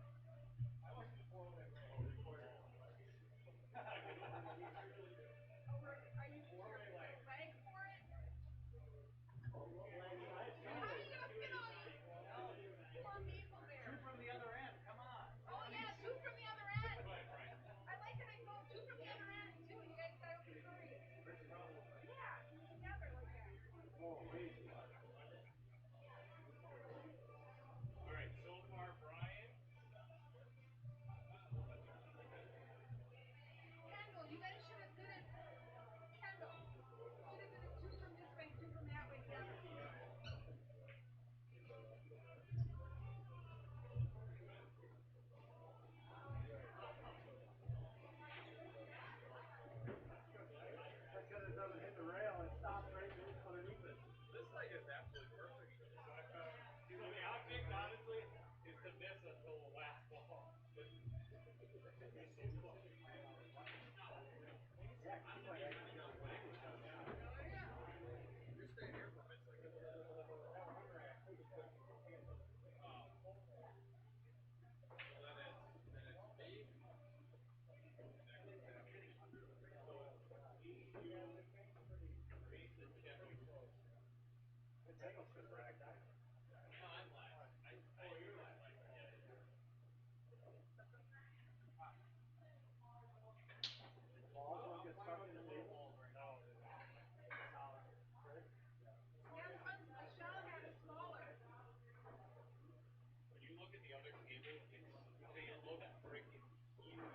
Are you leg for it? How are you gonna fit all you poor people there? Shoot from the other end, come on. Oh yeah, two from the other end. I like it. I go two from the other end too. You guys gotta be three. Yeah, together like that. Oh, crazy. All right, so far, Brian. Kendall, you guys should have did it. Kendall, should have did it two from this way, two from that way together. That's because it doesn't hit the rail, it stops right underneath it. This thing is absolutely perfect. So the object, honestly, is to miss until the last ball. Yeah, he's like, you're staying here for a minute. Yeah, the one Michelle had is smaller. When you look at the other cable, they look freaking huge.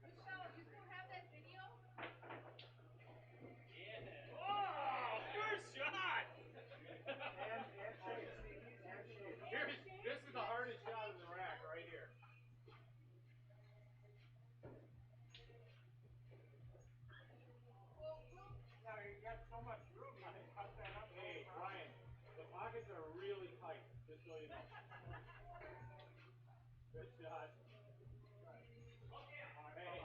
Michelle, you still have that video? Yeah. Oh, first shot! This is the hardest shot in the rack right here. Well, Yeah, you got so much room, you can cut that up. Hey, Brian, the pockets are really tight, just so you know. Good shot. Hey,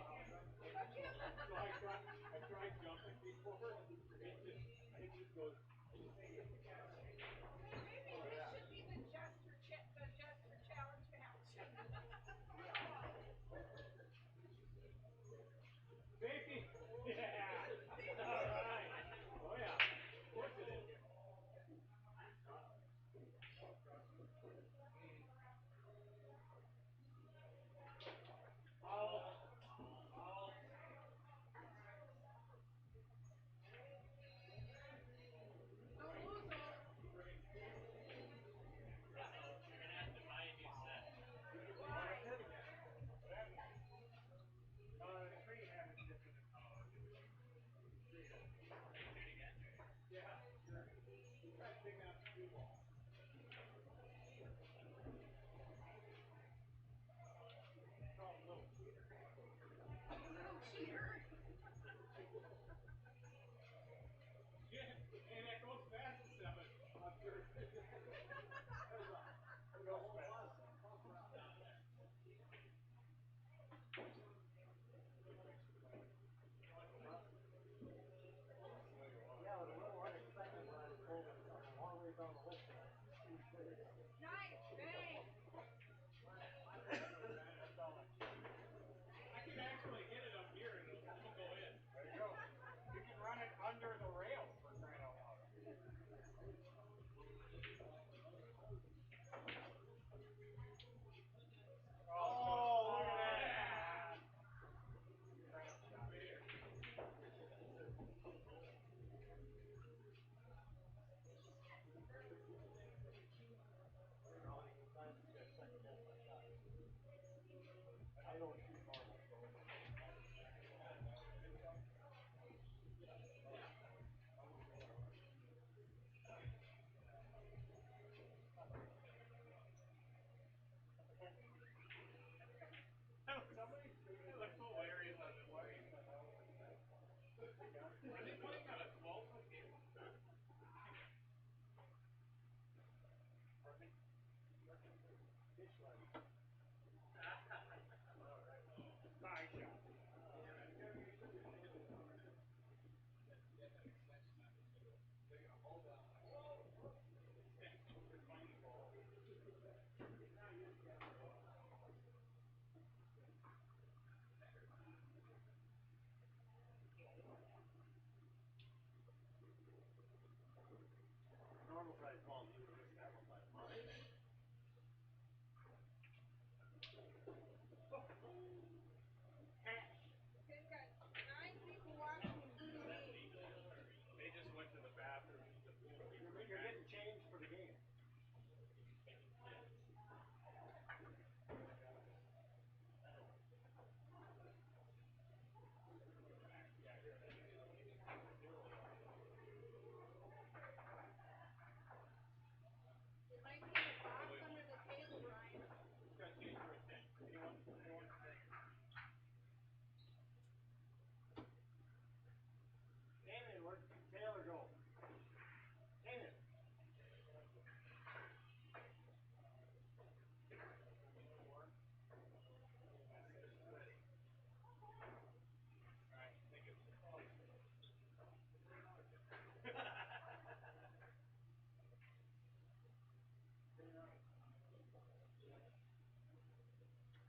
so I tried jumping before. It just goes. maybe this should be the jester challenge match. Safety! Yeah! All right. Oh yeah. Of course it is. Normal size balls, you would just have a size ball. They've got 9 people watching TV. They just went to the bathroom. You're getting changed for the game. It might be the box under the table, Brian. Damon, where'd Taylor go? Damon.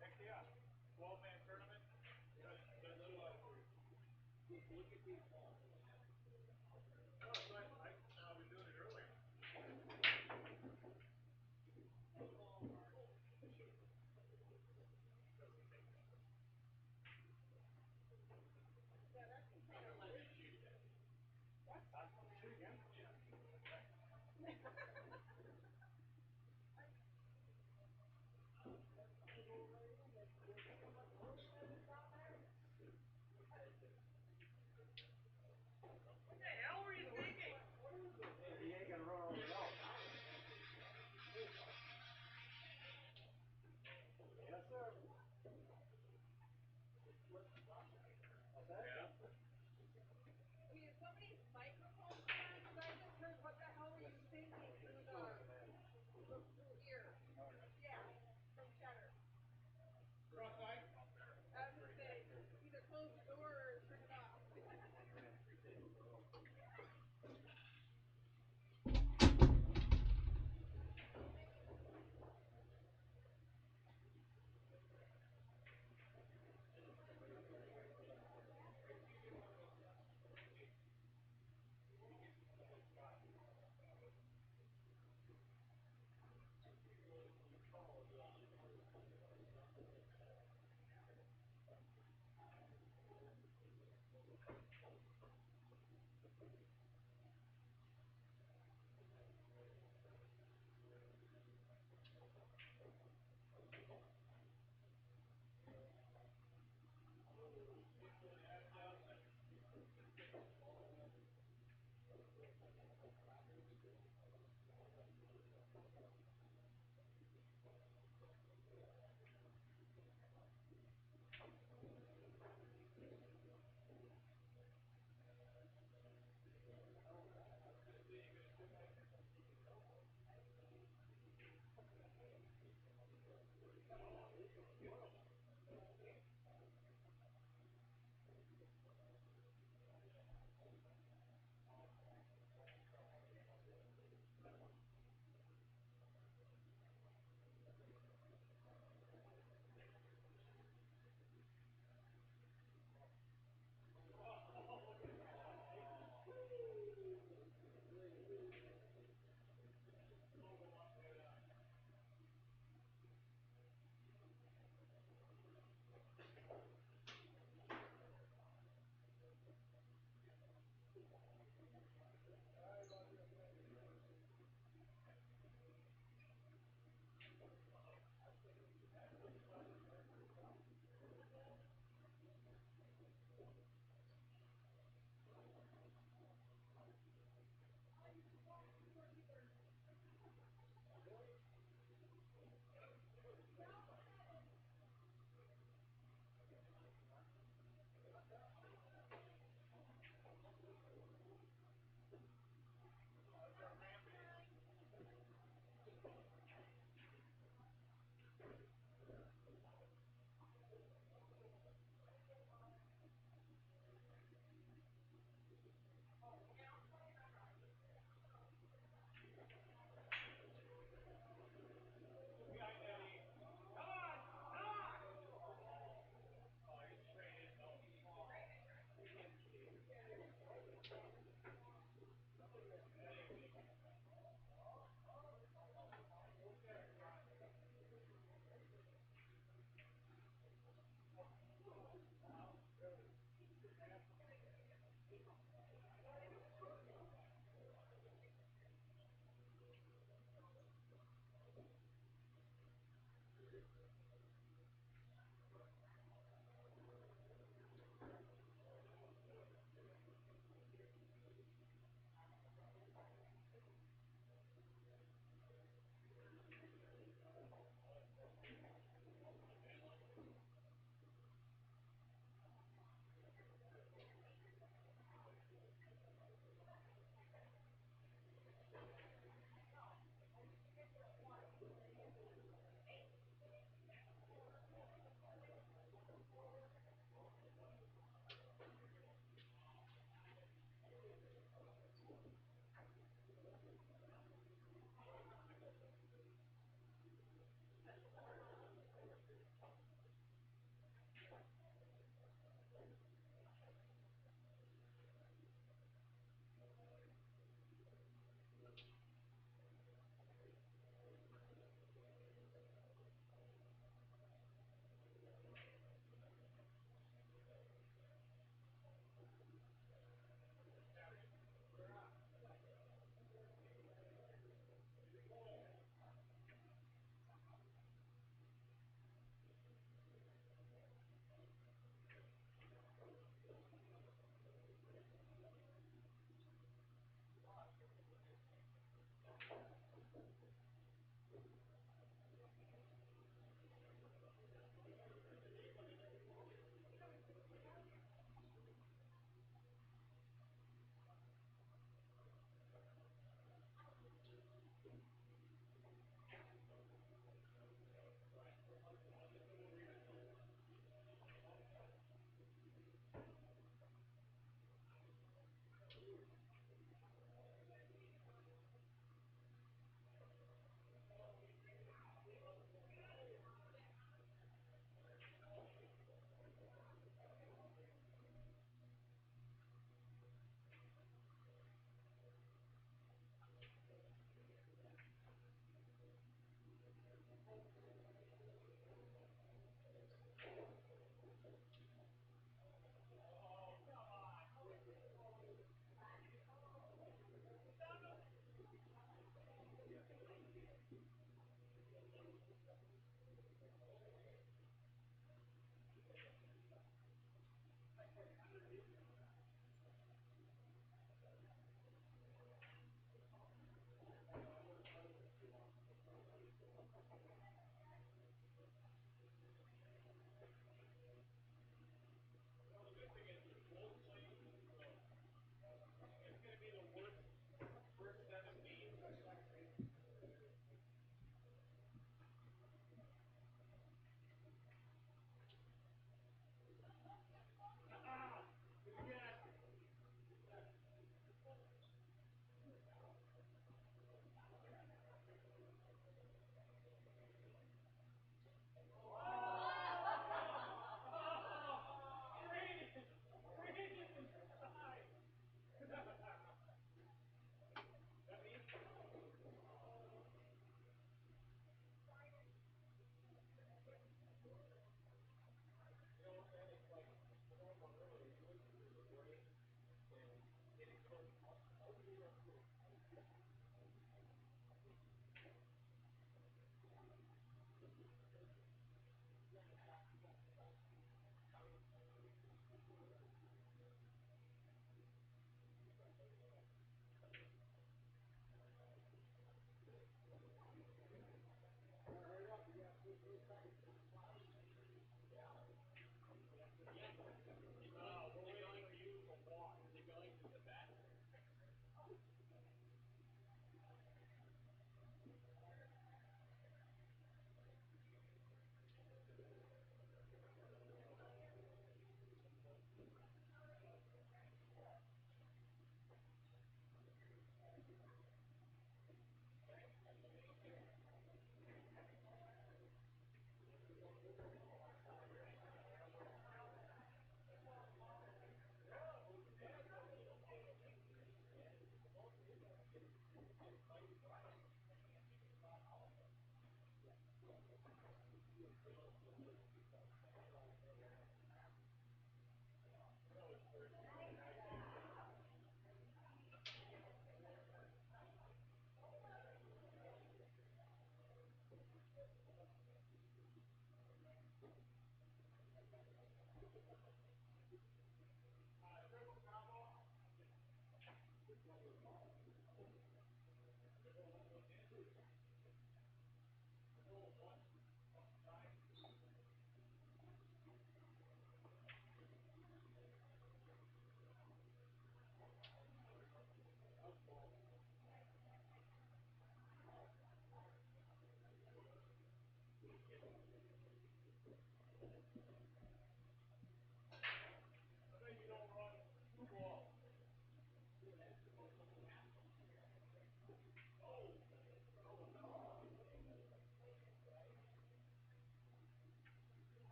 Heck yeah. 12-man tournament. Look at these balls. Oh, so I was doing it earlier. What the hell were you thinking? He ain't gonna run all the way out. Yes, sir. What's that? Wait, is somebody's microphone on? Because I just heard, what the hell were you thinking through the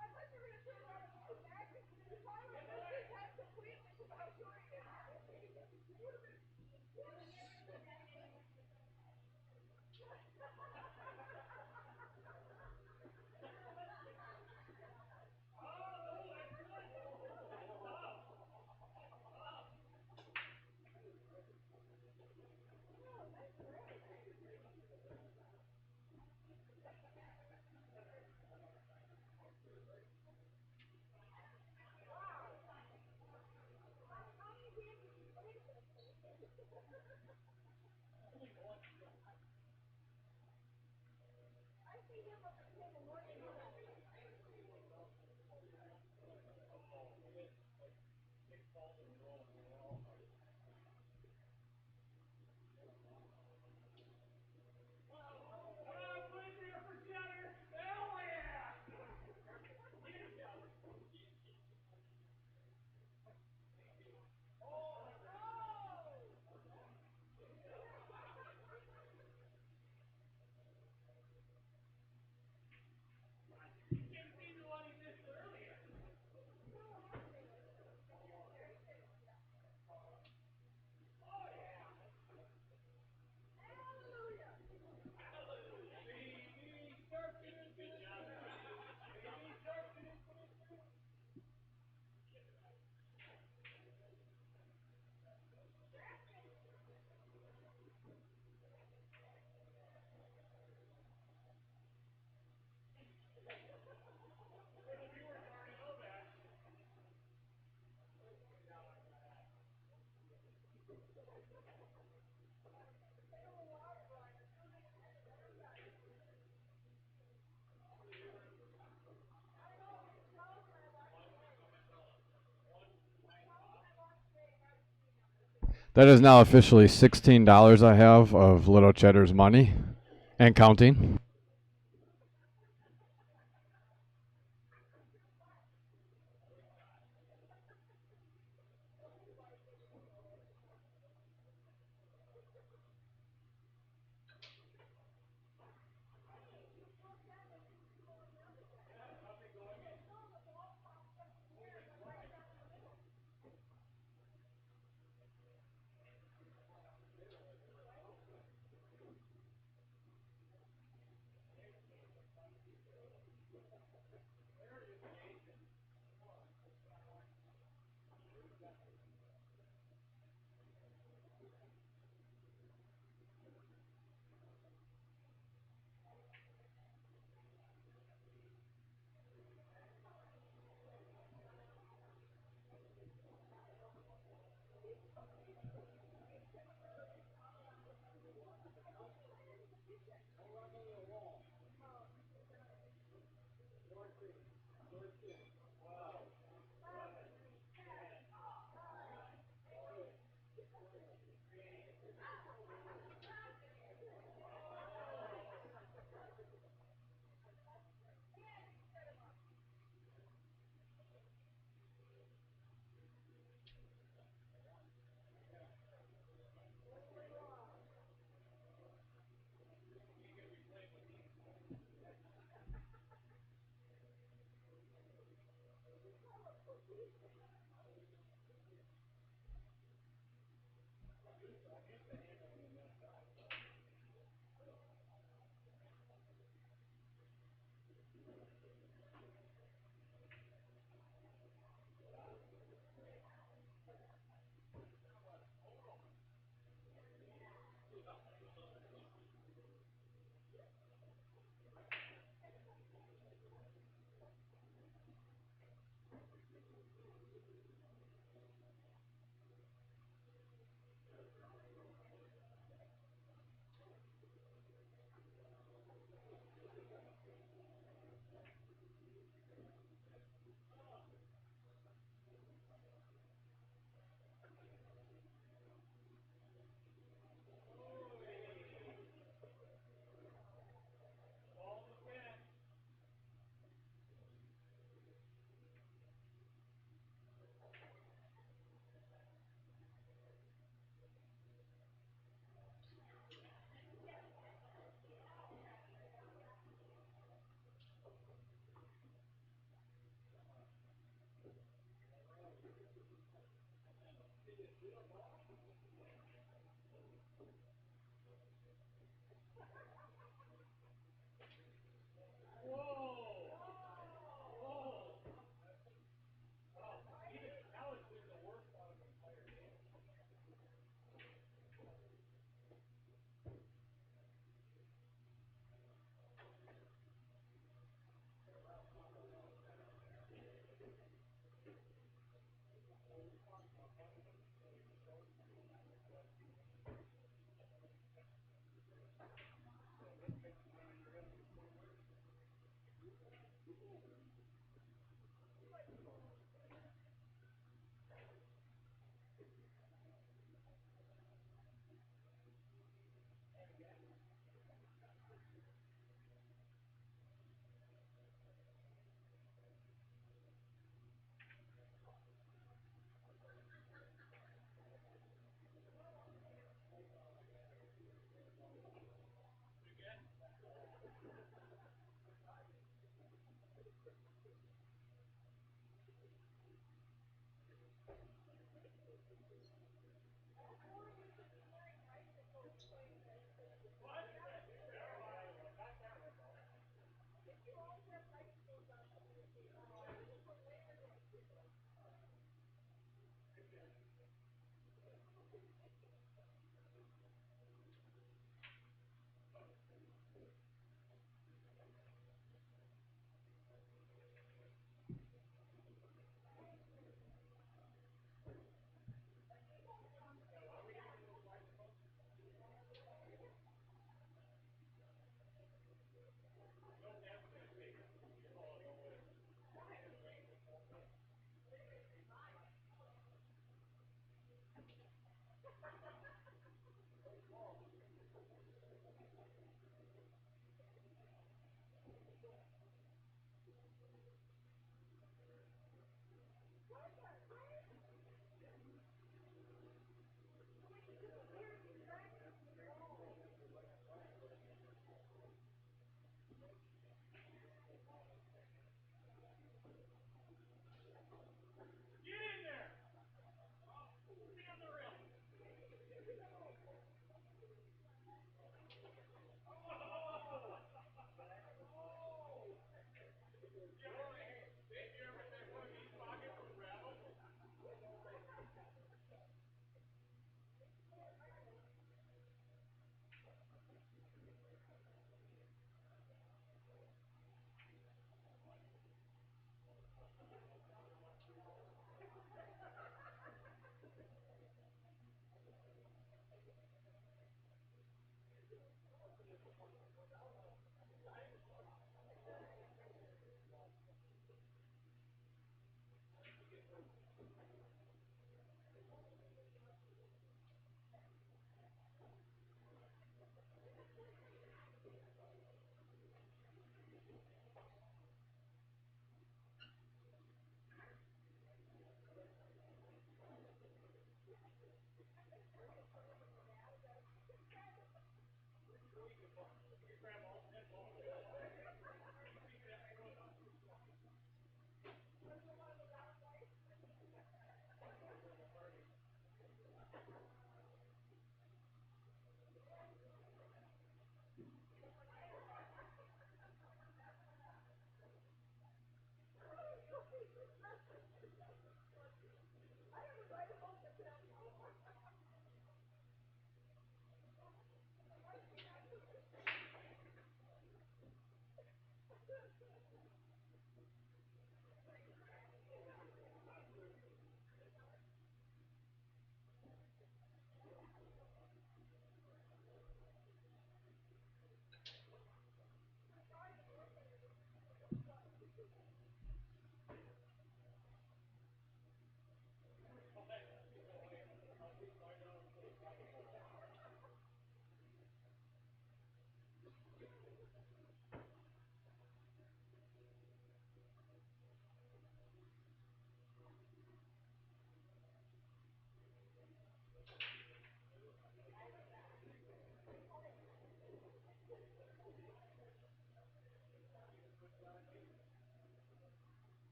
I thought you were gonna turn around and go back. You probably missed your time completely without doing it. How many games did you play this? That is now officially $16 I have of Little Cheddar's money and counting.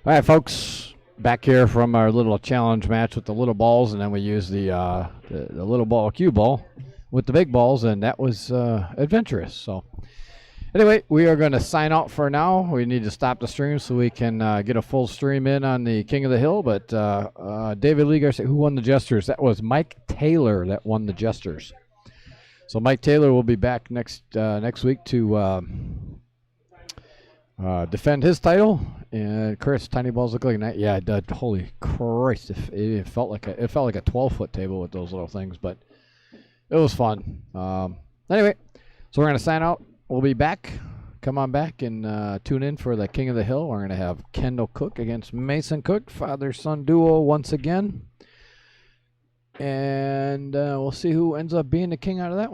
All right, folks, back here from our little challenge match with the little balls, and then we used the little ball cue ball with the big balls, and that was adventurous. So anyway, we are going to sign out for now. We need to stop the stream so we can get a full stream in on the King of the Hill. But David Lee Garcia, who won the Jesters? That was Mike Taylor that won the Jesters. So Mike Taylor will be back next week to defend his title. And Chris, tiny balls look like that. Yeah, it did. Holy Christ! It felt like a 12-foot table with those little things, but it was fun. Anyway, so we're gonna sign out. We'll be back. Come on back and tune in for the King of the Hill. We're gonna have Kendall Cook against Mason Cook, father-son duo once again, and we'll see who ends up being the king out of that one.